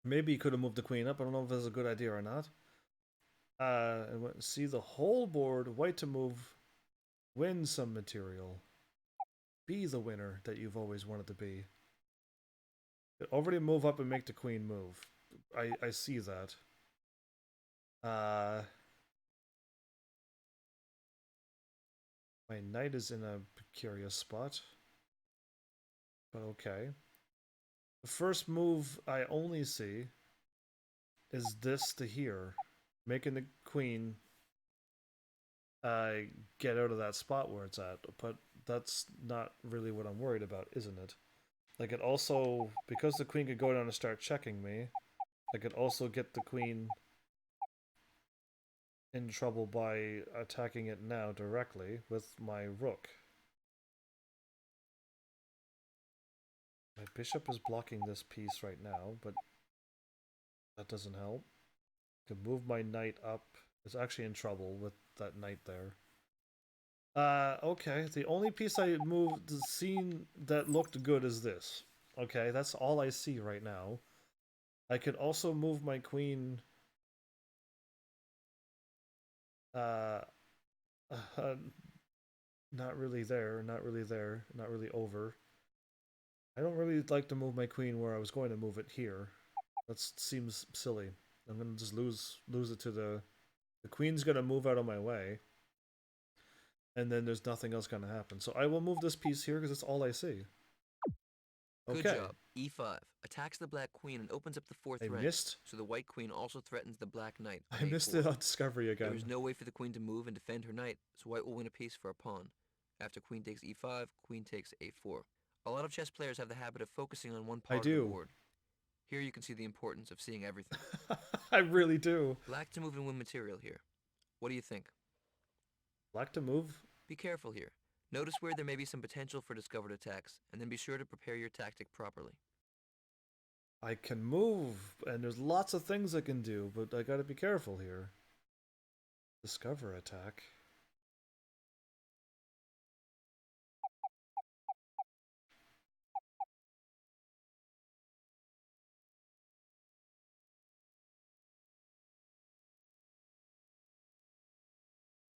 Maybe he could have moved the queen up. I don't know if that's a good idea or not. See the whole board. White to move. Win some material. Be the winner that you've always wanted to be. Already move up and make the queen move. I see that. My knight is in a precarious spot. But okay. The first move I only see is this to here. Making the queen get out of that spot where it's at. But that's not really what I'm worried about, isn't it? Like, it also, because the queen could go down and start checking me, I could also get the queen in trouble by attacking it now directly with my rook. My bishop is blocking this piece right now, but that doesn't help. I can move my knight up. It's actually in trouble with that knight there. Okay. The only piece I moved, seen that looked good is this. Okay, that's all I see right now. I could also move my queen. Not really there, not really there, not really over. I don't really like to move my queen where I was going to move it here. That seems silly. I'm gonna just lose it to the queen's gonna move out of my way, and then there's nothing else gonna happen. So I will move this piece here because it's all I see. Okay. Good job. E5 attacks the black queen and opens up the fourth rank. Missed. So the white queen also threatens the black knight. I missed it on discovery again. There is no way for the queen to move and defend her knight, so white will win a piece for a pawn. After queen takes e5, queen takes a4. A lot of chess players have the habit of focusing on one part of the board. Here you can see the importance of seeing everything. I really do. Black to move and win material here. What do you think? Black to move? Be careful here. Notice where there may be some potential for discovered attacks, and then be sure to prepare your tactic properly. I can move, and there's lots of things I can do, but I gotta be careful here. Discover attack.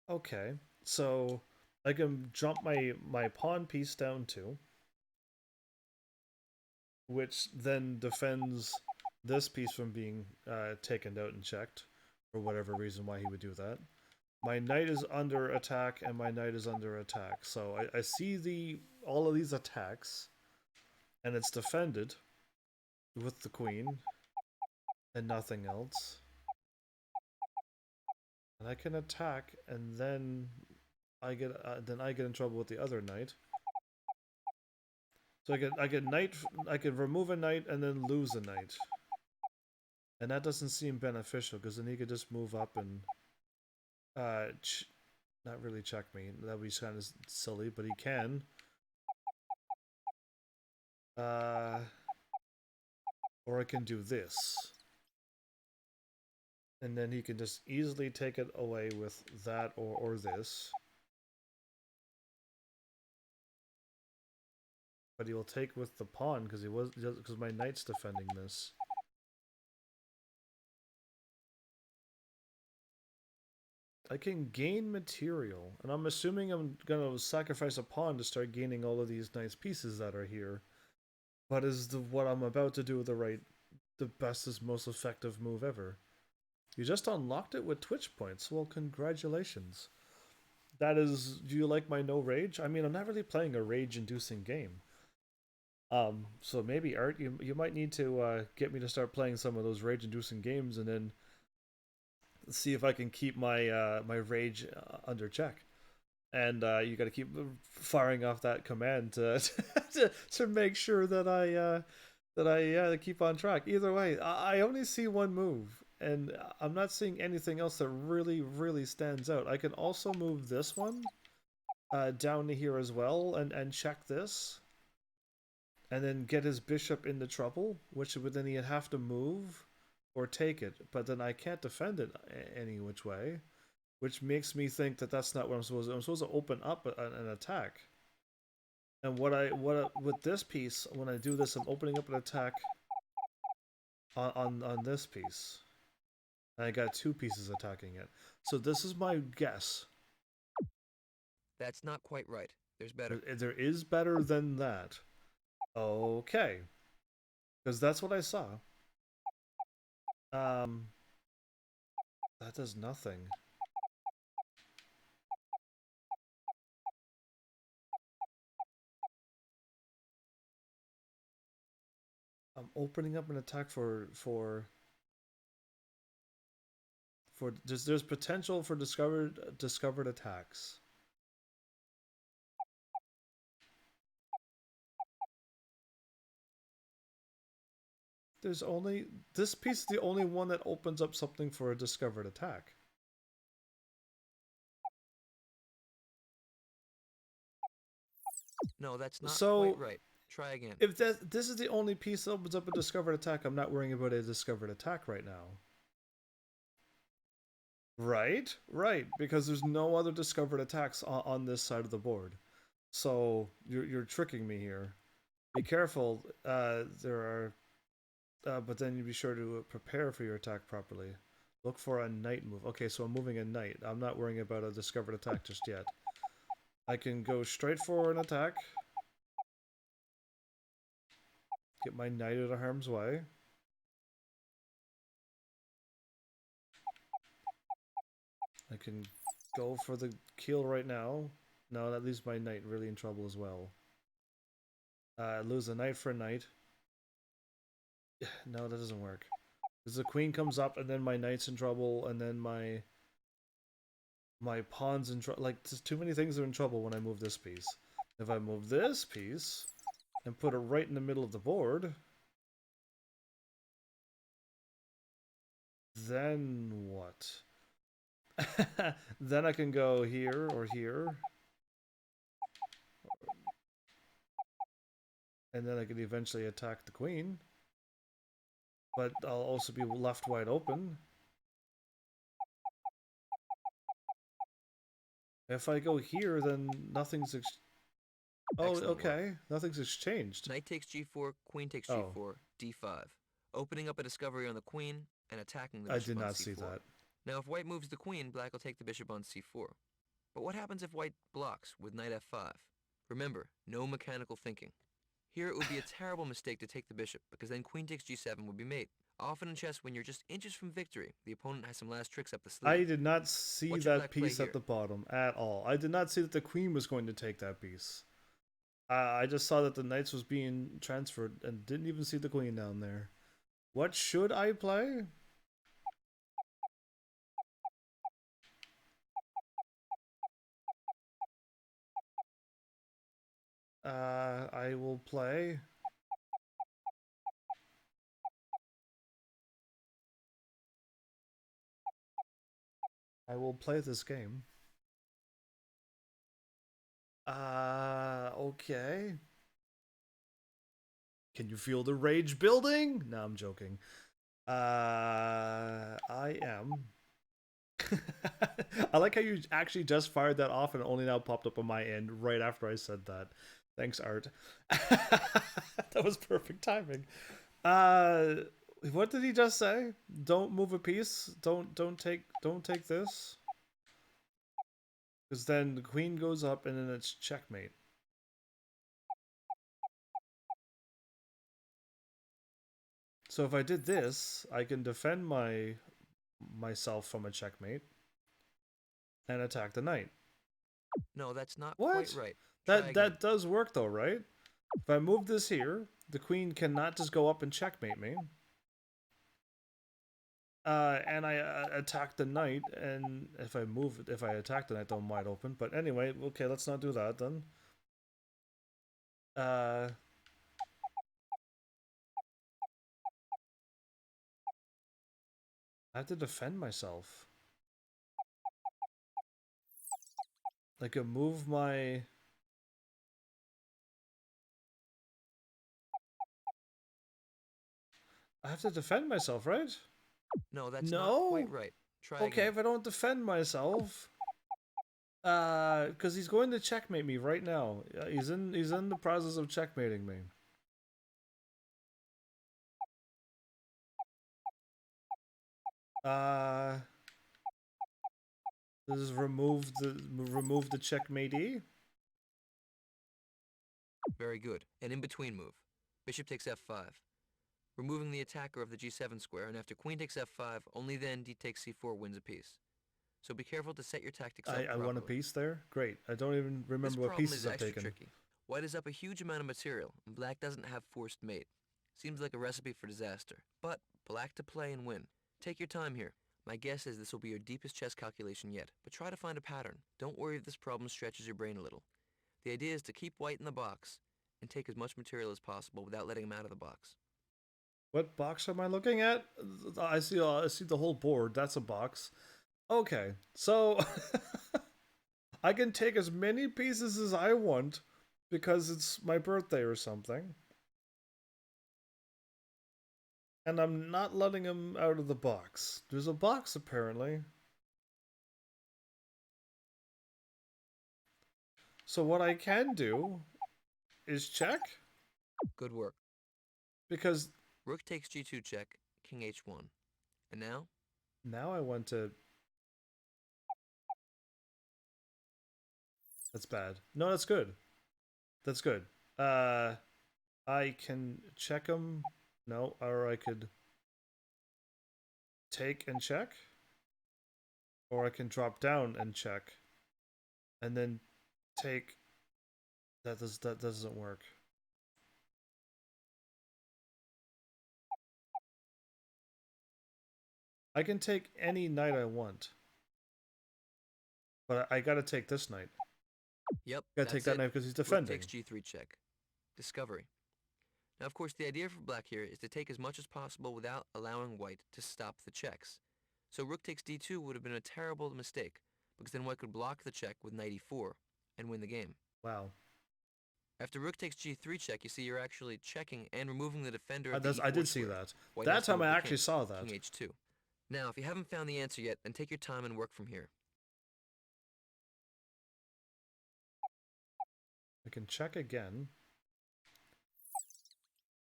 Okay, so I can jump my pawn piece down too, which then defends this piece from being taken out and checked, for whatever reason why he would do that. My knight is under attack, and my knight is under attack. So I see all of these attacks, and it's defended with the queen, and nothing else. And I can attack, and then I get in trouble with the other knight. So I could remove a knight and then lose a knight. And that doesn't seem beneficial, because then he could just move up and not really check me. That would be kind of silly, but he can. Or I can do this. And then he can just easily take it away with that or this. But he will take with the pawn because because my knight's defending this. I can gain material, and I'm assuming I'm gonna sacrifice a pawn to start gaining all of these nice pieces that are here. But is what I'm about to do the bestest, most effective move ever? You just unlocked it with Twitch points. Well, congratulations. That is, do you like my no rage? I mean, I'm not really playing a rage-inducing game. So maybe Art, you might need to get me to start playing some of those rage-inducing games, and then see if I can keep my rage under check. And you got to keep firing off that command to to make sure that I keep on track. Either way, I only see one move, and I'm not seeing anything else that really stands out. I can also move this one down to here as well, and check this, and then get his bishop into trouble, which would then he'd have to move or take it. But then I can't defend it any which way, which makes me think that that's not what I'm supposed to do. I'm supposed to open up an attack. And with this piece, when I do this, I'm opening up an attack on this piece. And I got two pieces attacking it. So this is my guess. That's not quite right. There's better. There is better than that. Okay. Because that's what I saw. That does nothing. I'm opening up an attack for there's potential for discovered attacks. There's only this piece is the only one that opens up something for a discovered attack. No, that's not quite right. Try again. If this is the only piece that opens up a discovered attack, I'm not worrying about a discovered attack right now. Right, because there's no other discovered attacks on this side of the board. So you're tricking me here. Be careful. There are, but then you be sure to prepare for your attack properly. Look for a knight move. Okay, so I'm moving a knight. I'm not worrying about a discovered attack just yet. I can go straight for an attack. Get my knight out of harm's way. I can go for the kill right now. No, that leaves my knight really in trouble as well. Lose a knight for a knight. No, that doesn't work. Because the queen comes up, and then my knight's in trouble, and then my pawn's in trouble. Like, too many things are in trouble when I move this piece. If I move this piece and put it right in the middle of the board, then what? Then I can go here or here. And then I can eventually attack the queen. But I'll also be left wide open. If I go here, then nothing's... Oh, okay. Work. Nothing's exchanged. Knight takes g4, queen takes g4, d5. Opening up a discovery on the queen and attacking the bishop on c4. I did not see that. Now if white moves the queen, black will take the bishop on c4. But what happens if white blocks with knight f5? Remember, no mechanical thinking. Here it would be a terrible mistake to take the bishop, because then queen takes g7 would be mate. Often in chess, when you're just inches from victory, the opponent has some last tricks up the sleeve. I did not see that piece at the bottom at all. I did not see that the queen was going to take that piece. I just saw that the knights was being transferred and didn't even see the queen down there. What should I play? I will play... I will play this game. Okay. Can you feel the rage building? No, I'm joking. I am. I like how you actually just fired that off and it only now popped up on my end right after I said that. Thanks, Art. That was perfect timing. Uh, what did he just say? Don't move a piece. Don't take this. Because then the queen goes up and then it's checkmate. So if I did this, I can defend myself from a checkmate and attack the knight. No, that's not quite What? right. Try That again. that does work though, right? If I move this here, the queen cannot just go up and checkmate me. And I attack the knight, and if I attack the knight, though I'm wide open. But anyway, okay, let's not do that then. Uh, I have to defend myself. I could move my. I have to defend myself, right? No, that's not quite No. right. Try Okay, again. if I don't defend myself, because he's going to checkmate me right now. He's in the process of checkmating me. Uh, this is remove the checkmatee. Very good. An in-between move. Bishop takes f5. Removing the attacker of the g7 square, and after queen takes f5, only then d takes c4 wins a piece. So be careful to set your tactics up I properly. won a piece there. Great. I don't even remember This what problem pieces is I've extra taken. tricky. White is up a huge amount of material, and black doesn't have forced mate. Seems like a recipe for disaster. But black to play and win. Take your time here. My guess is this will be your deepest chess calculation yet, but try to find a pattern. Don't worry if this problem stretches your brain a little. The idea is to keep white in the box and take as much material as possible without letting him out of the box. What box am I looking at? I see the whole board. That's a box. Okay, so I can take as many pieces as I want because it's my birthday or something. And I'm not letting him out of the box. There's a box apparently. So what I can do is check Good work. because Rook takes g2 check, king h1. And now? now I want to. That's bad. No, that's good. That's good. I can check him. No, or I could take and check. Or I can drop down and check. And then take. That doesn't work. I can take any knight I want. But I gotta take this knight. Yep, Gotta take that knight because he's Rook defending. takes g3 check. Discovery. Now, of course, the idea for black here is to take as much as possible without allowing white to stop the checks. So rook takes d2 would have been a terrible mistake, because then white could block the check with knight e4 and win the game. Wow. After rook takes g3 check, you see you're actually checking and removing the defender of the e4 I did square. see that. White That has to time move I the actually king, saw that. king h2. Now, if you haven't found the answer yet, then take your time and work from here. I can check again.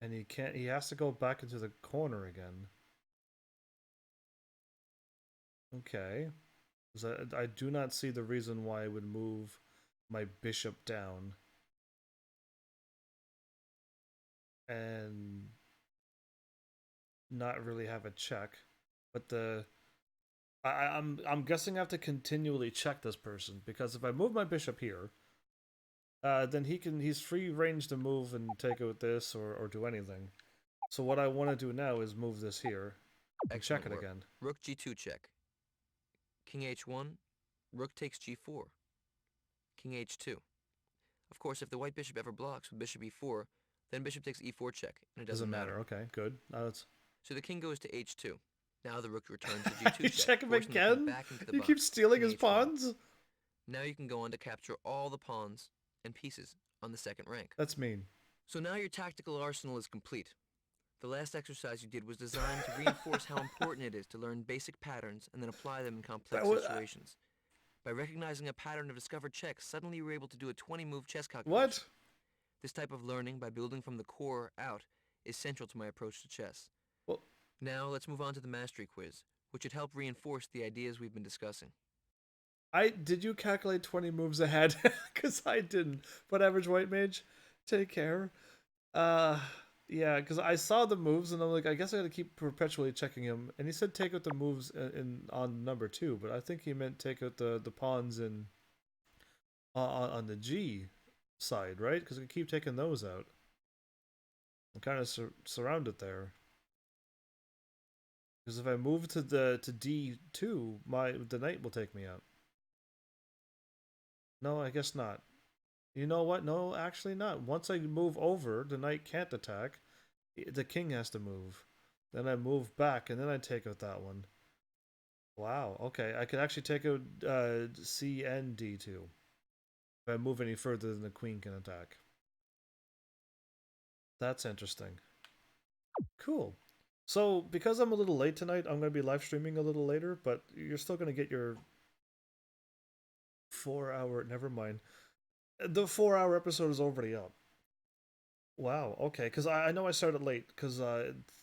And he has to go back into the corner again. Okay. I do not see the reason why I would move my bishop down. And not really have a check. But I'm guessing I have to continually check this person, because if I move my bishop here, then he's free range to move and take out this or do anything. So what I want to do now is move this here and check it again. Rook g2 check. King h1, rook takes g4. King h2. Of course, if the white bishop ever blocks with bishop e4, then bishop takes e4 check, and it doesn't matter. Okay, good. Now it's... So the king goes to h2. Now the rook returns to g2 You check him again? back into the You box. keep stealing King his h1. pawns? Now you can go on to capture all the pawns and pieces on the second rank. That's mean. So now your tactical arsenal is complete. The last exercise you did was designed to reinforce how important it is to learn basic patterns and then apply them in complex situations. By recognizing a pattern of discovered checks, suddenly you were able to do a 20-move chess calculation. What? This type of learning, by building from the core out, is central to my approach to chess. Well, Now, let's move on to the mastery quiz, which should help reinforce the ideas we've been discussing. did you calculate 20 moves ahead? Because I didn't. But average white mage, take care. Uh, yeah, because I saw the moves and I'm like, I guess I got to keep perpetually checking him. And he said take out the moves in on number two, but I think he meant take out the pawns in on the G side, right? Because I keep taking those out. I'm kind of surrounded there. Because if I move to D2, the knight will take me out. No, I guess not. You know what? No, actually not. Once I move over, the knight can't attack. The king has to move. Then I move back, and then I take out that one. Wow, okay. I could actually take out C and D2. If I move any further than the queen can attack. That's interesting. Cool. So, because I'm a little late tonight, I'm going to be live streaming a little later, but you're still going to get your 4 hour. Never mind. The 4 hour episode is already up. Wow. Okay. Because I know I started late because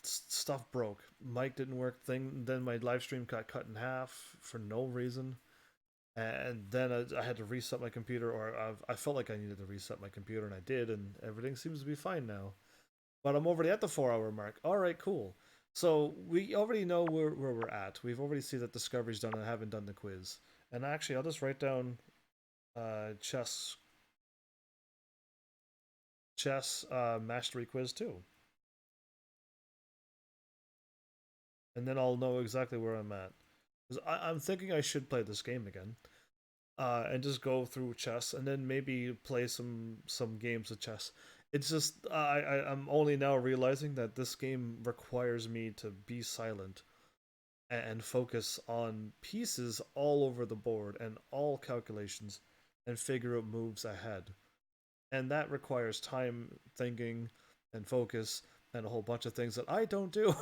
stuff broke. Mic didn't work. Then my live stream got cut in half for no reason, and then I had to reset my computer, or I felt like I needed to reset my computer, and I did, and everything seems to be fine now. But I'm already at the 4 hour mark. All right. Cool. So we already know where we're at. We've already seen that discovery's done, and I haven't done the quiz. And actually, I'll just write down chess mastery quiz too, and then I'll know exactly where I'm at. 'Cause I'm thinking I should play this game again, and just go through chess, and then maybe play some games of chess. It's just I'm only now realizing that this game requires me to be silent and focus on pieces all over the board and all calculations and figure out moves ahead. And that requires time, thinking, and focus, and a whole bunch of things that I don't do.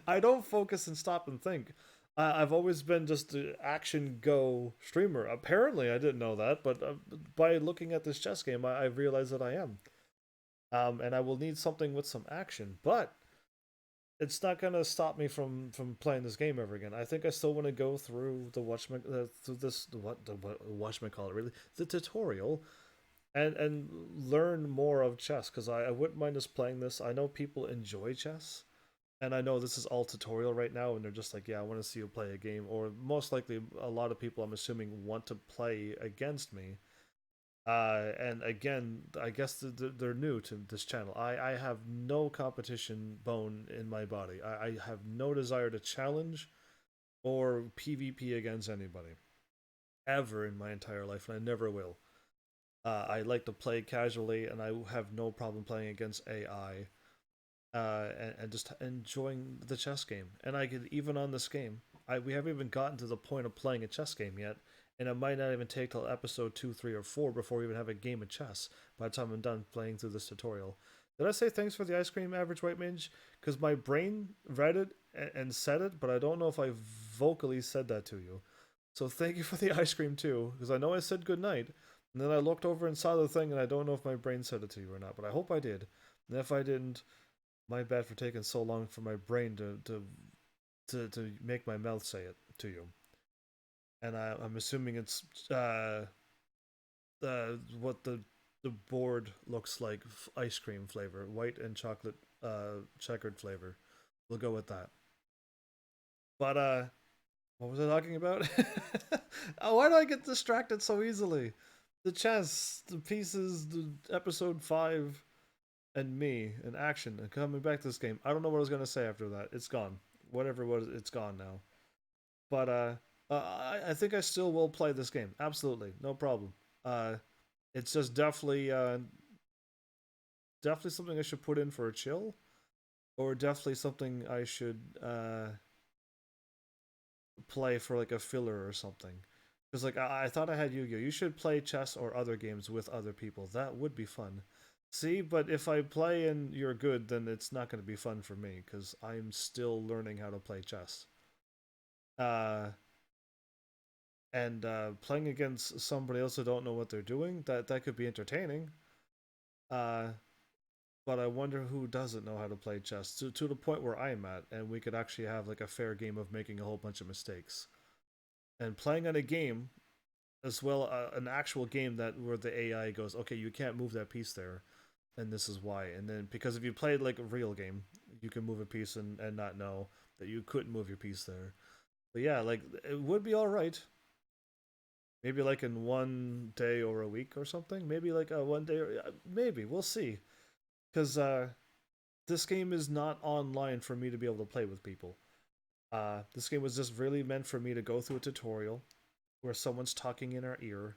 I don't focus and stop and think. I've always been just an action go streamer. Apparently, I didn't know that, but by looking at this chess game, I realized that I am. And I will need something with some action, but it's not gonna stop me from playing this game ever again. I think I still want to go through the through this what call it really the tutorial and learn more of chess because I wouldn't mind us playing this. I know people enjoy chess, and I know this is all tutorial right now, and they're just like, yeah, I want to see you play a game, or most likely a lot of people I'm assuming want to play against me. And again, I guess they're new to this channel. I have no competition bone in my body. I have no desire to challenge or PvP against anybody ever in my entire life, and I never will. I like to play casually, and I have no problem playing against AI, and just enjoying the chess game. And I could even on this game, we haven't even gotten to the point of playing a chess game yet, and it might not even take till episode 2, 3, or 4 before we even have a game of chess. By the time I'm done playing through this tutorial, did I say thanks for the ice cream, average white mage? Because my brain read it and said it, but I don't know if I vocally said that to you. So thank you for the ice cream too, because I know I said good night, and then I looked over and saw the thing, and I don't know if my brain said it to you or not, but I hope I did. And if I didn't, my bad for taking so long for my brain to make my mouth say it to you. And I'm assuming it's what the board looks like, ice cream flavor, white and chocolate checkered flavor. We'll go with that. But what was I talking about? Oh, why do I get distracted so easily? The chess, the pieces, the episode 5, and me, and action, and coming back to this game. I don't know what I was gonna say after that. It's gone. Whatever it was, it's gone now. But I think I still will play this game. Absolutely, no problem. It's just definitely something I should put in for a chill, or definitely something I should play for like a filler or something. Because like I thought I had Yu-Gi-Oh. You should play chess or other games with other people. That would be fun. See, but if I play and you're good, then it's not going to be fun for me because I'm still learning how to play chess. Uh, and playing against somebody else who don't know what they're doing, that could be entertaining. Uh, but I wonder who doesn't know how to play chess to the point where I'm at, and we could actually have like a fair game of making a whole bunch of mistakes and playing on a game as well, an actual game that where the AI goes, okay, you can't move that piece there, and this is why. And then because if you played like a real game, you can move a piece and not know that you couldn't move your piece there. But yeah, like it would be all right. Maybe like in one day or a week or something. Maybe like a one day or maybe we'll see. Because this game is not online for me to be able to play with people. This game was just really meant for me to go through a tutorial where someone's talking in our ear,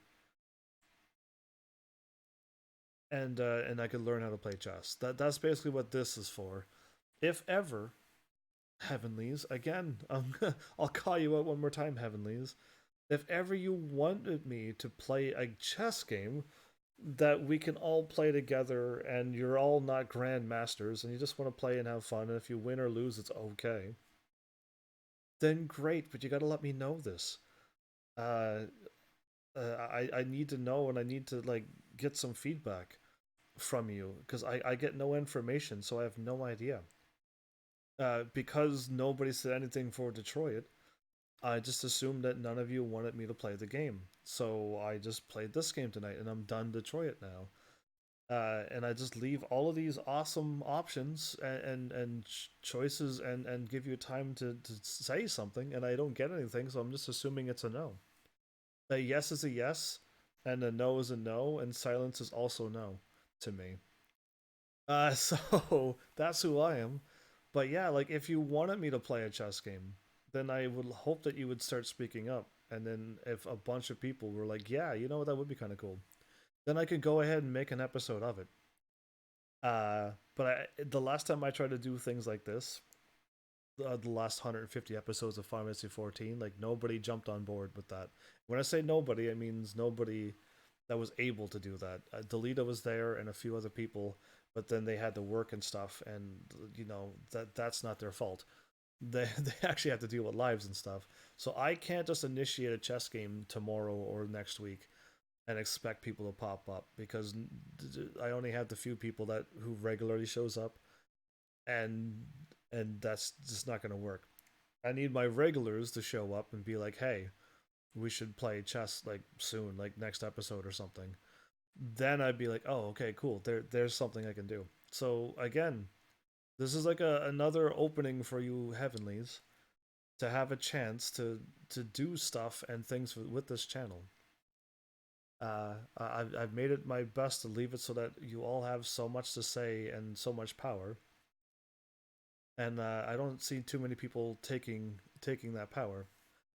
and I could learn how to play chess. That's basically what this is for. If ever, Heavenlies, again, I'll call you out one more time, Heavenlies. If ever you wanted me to play a chess game that we can all play together and you're all not grandmasters and you just want to play and have fun, and if you win or lose, it's okay, then great, but you gotta let me know this. Uh, I need to know and I need to like get some feedback from you because I get no information, so I have no idea. Because nobody said anything for Detroit, I just assumed that none of you wanted me to play the game. So I just played this game tonight and I'm done Detroit now. And I just leave all of these awesome options and choices and give you time to say something, and I don't get anything, so I'm just assuming it's a no. A yes is a yes, and a no is a no, and silence is also no to me. So that's who I am. But yeah, like if you wanted me to play a chess game, then I would hope that you would start speaking up. And then if a bunch of people were like, yeah, you know what, that would be kind of cool, then I could go ahead and make an episode of it. The last time I tried to do things like this, the last 150 episodes of Final Fantasy 14, like nobody jumped on board with that. When I say nobody, it means nobody that was able to do that. Delita was there and a few other people, but then they had to work and stuff, and that's not their fault. They actually have to deal with lives and stuff. So I can't just initiate a chess game tomorrow or next week and expect people to pop up because I only have the few people that who regularly shows up, and that's just not going to work. I need my regulars to show up and be like, "Hey, we should play chess like soon, like next episode or something." Then I'd be like, "Oh, okay, cool. There's something I can do." So again, this is like another opening for you heavenlies to have a chance to do stuff and things with this channel. I've made it my best to leave it so that you all have so much to say and so much power, and I don't see too many people taking that power.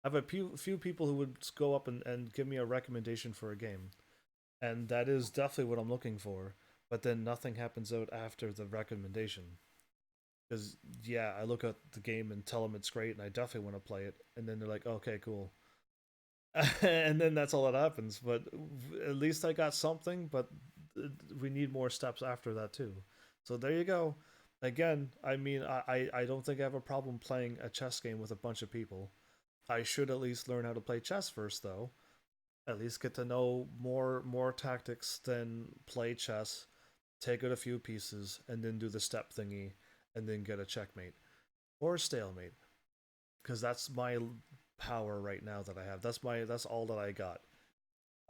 I have a few people who would go up and give me a recommendation for a game, and that is definitely what I'm looking for. But then nothing happens out after the recommendation because yeah, I look at the game and tell them it's great, and I definitely want to play it, and then they're like, okay, cool, and then that's all that happens. But at least I got something. But we need more steps after that too. So there you go. Again, I mean, I don't think I have a problem playing a chess game with a bunch of people. I should at least learn how to play chess first, though. At least get to know more tactics than play chess, take out a few pieces, and then do the step thingy, and then get a checkmate or a stalemate. Because that's my power right now that I have. That's all that I got.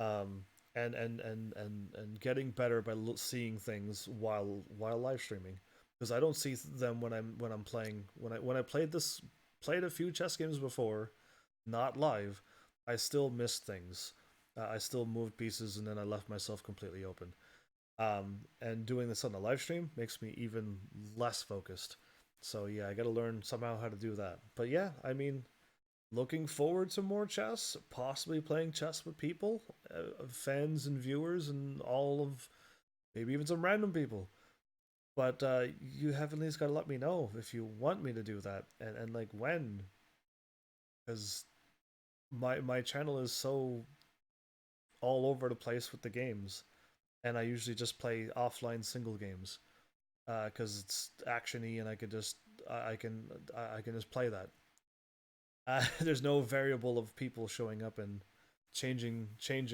Um, and getting better by seeing things while live streaming because I don't see them when I'm playing when I played a few chess games before, not live. I still missed things. I still moved pieces and then I left myself completely open. And doing this on the live stream makes me even less focused. So yeah, I got to learn somehow how to do that. But yeah, I mean, looking forward to more chess, possibly playing chess with people, fans and viewers, and all of maybe even some random people. But you have at least got to let me know if you want me to do that and like when, because my channel is so all over the place with the games, and I usually just play offline single games because it's actiony and I could just I can just play that. There's no variable of people showing up and changing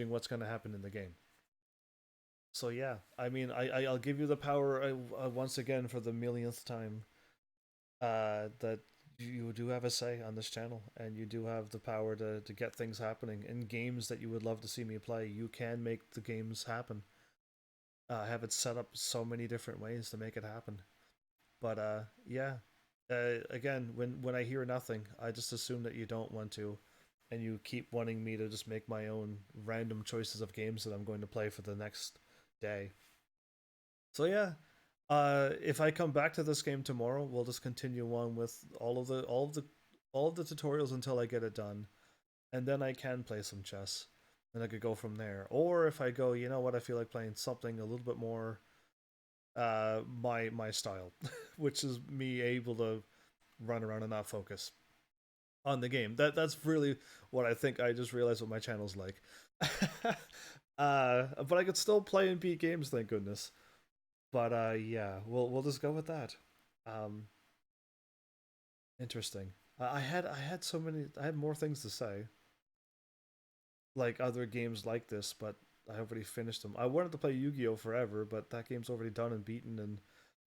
what's going to happen in the game. So yeah, I mean, I'll give you the power once again for the millionth time. That you do have a say on this channel, and you do have the power to get things happening in games that you would love to see me play. You can make the games happen. I have it set up so many different ways to make it happen. But yeah. Again, when I hear nothing, I just assume that you don't want to, and you keep wanting me to just make my own random choices of games that I'm going to play for the next day. So yeah, if I come back to this game tomorrow, we'll just continue on with all of the tutorials until I get it done, and then I can play some chess, and I could go from there. Or if I go, you know what, I feel like playing something a little bit more my style, which is me able to run around and not focus on the game. That's really what I think. I just realized what my channel's like. But I could still play and beat games, thank goodness. But yeah, we'll just go with that. Um, Interesting. I had so many. I had more things to say, like other games like this, but I already finished them. I wanted to play Yu-Gi-Oh forever, but that game's already done and beaten, and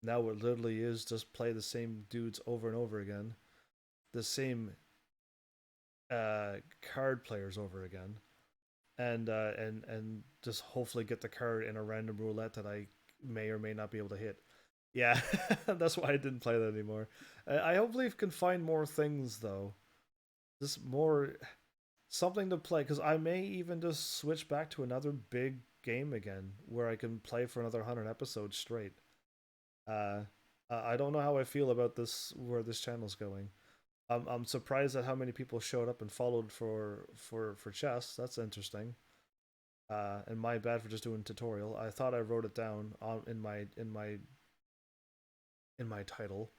now it literally is just play the same dudes over and over again, the same card players over again, and just hopefully get the card in a random roulette that I may or may not be able to hit. Yeah, that's why I didn't play that anymore. I hopefully can find more things though. Just more something to play because I may even just switch back to another big game again where I can play for another 100 episodes straight. Uh, I don't know how I feel about this where this channel's going. I'm surprised at how many people showed up and followed for chess. That's interesting. And my bad for just doing tutorial. I thought I wrote it down on in my title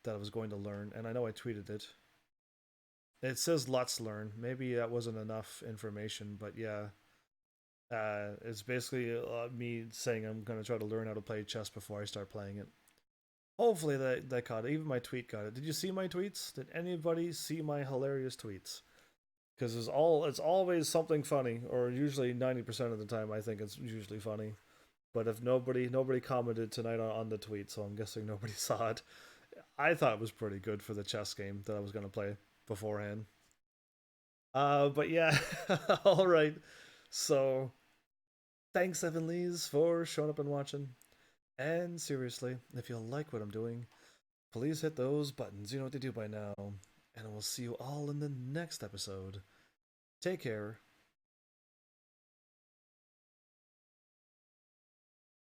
that I was going to learn, and I know I tweeted it. It says let's learn. Maybe that wasn't enough information, but yeah. It's basically me saying I'm gonna try to learn how to play chess before I start playing it. Hopefully that caught it. Even my tweet got it. Did you see my tweets? Did anybody see my hilarious tweets? Because it's always something funny, or usually 90% of the time I think it's usually funny. But if nobody commented tonight on the tweet, so I'm guessing nobody saw it. I thought it was pretty good for the chess game that I was gonna play beforehand. But yeah, all right. So thanks, Evan Lees, for showing up and watching. And seriously, if you like what I'm doing, please hit those buttons. You know what to do by now. And I will see you all in the next episode. Take care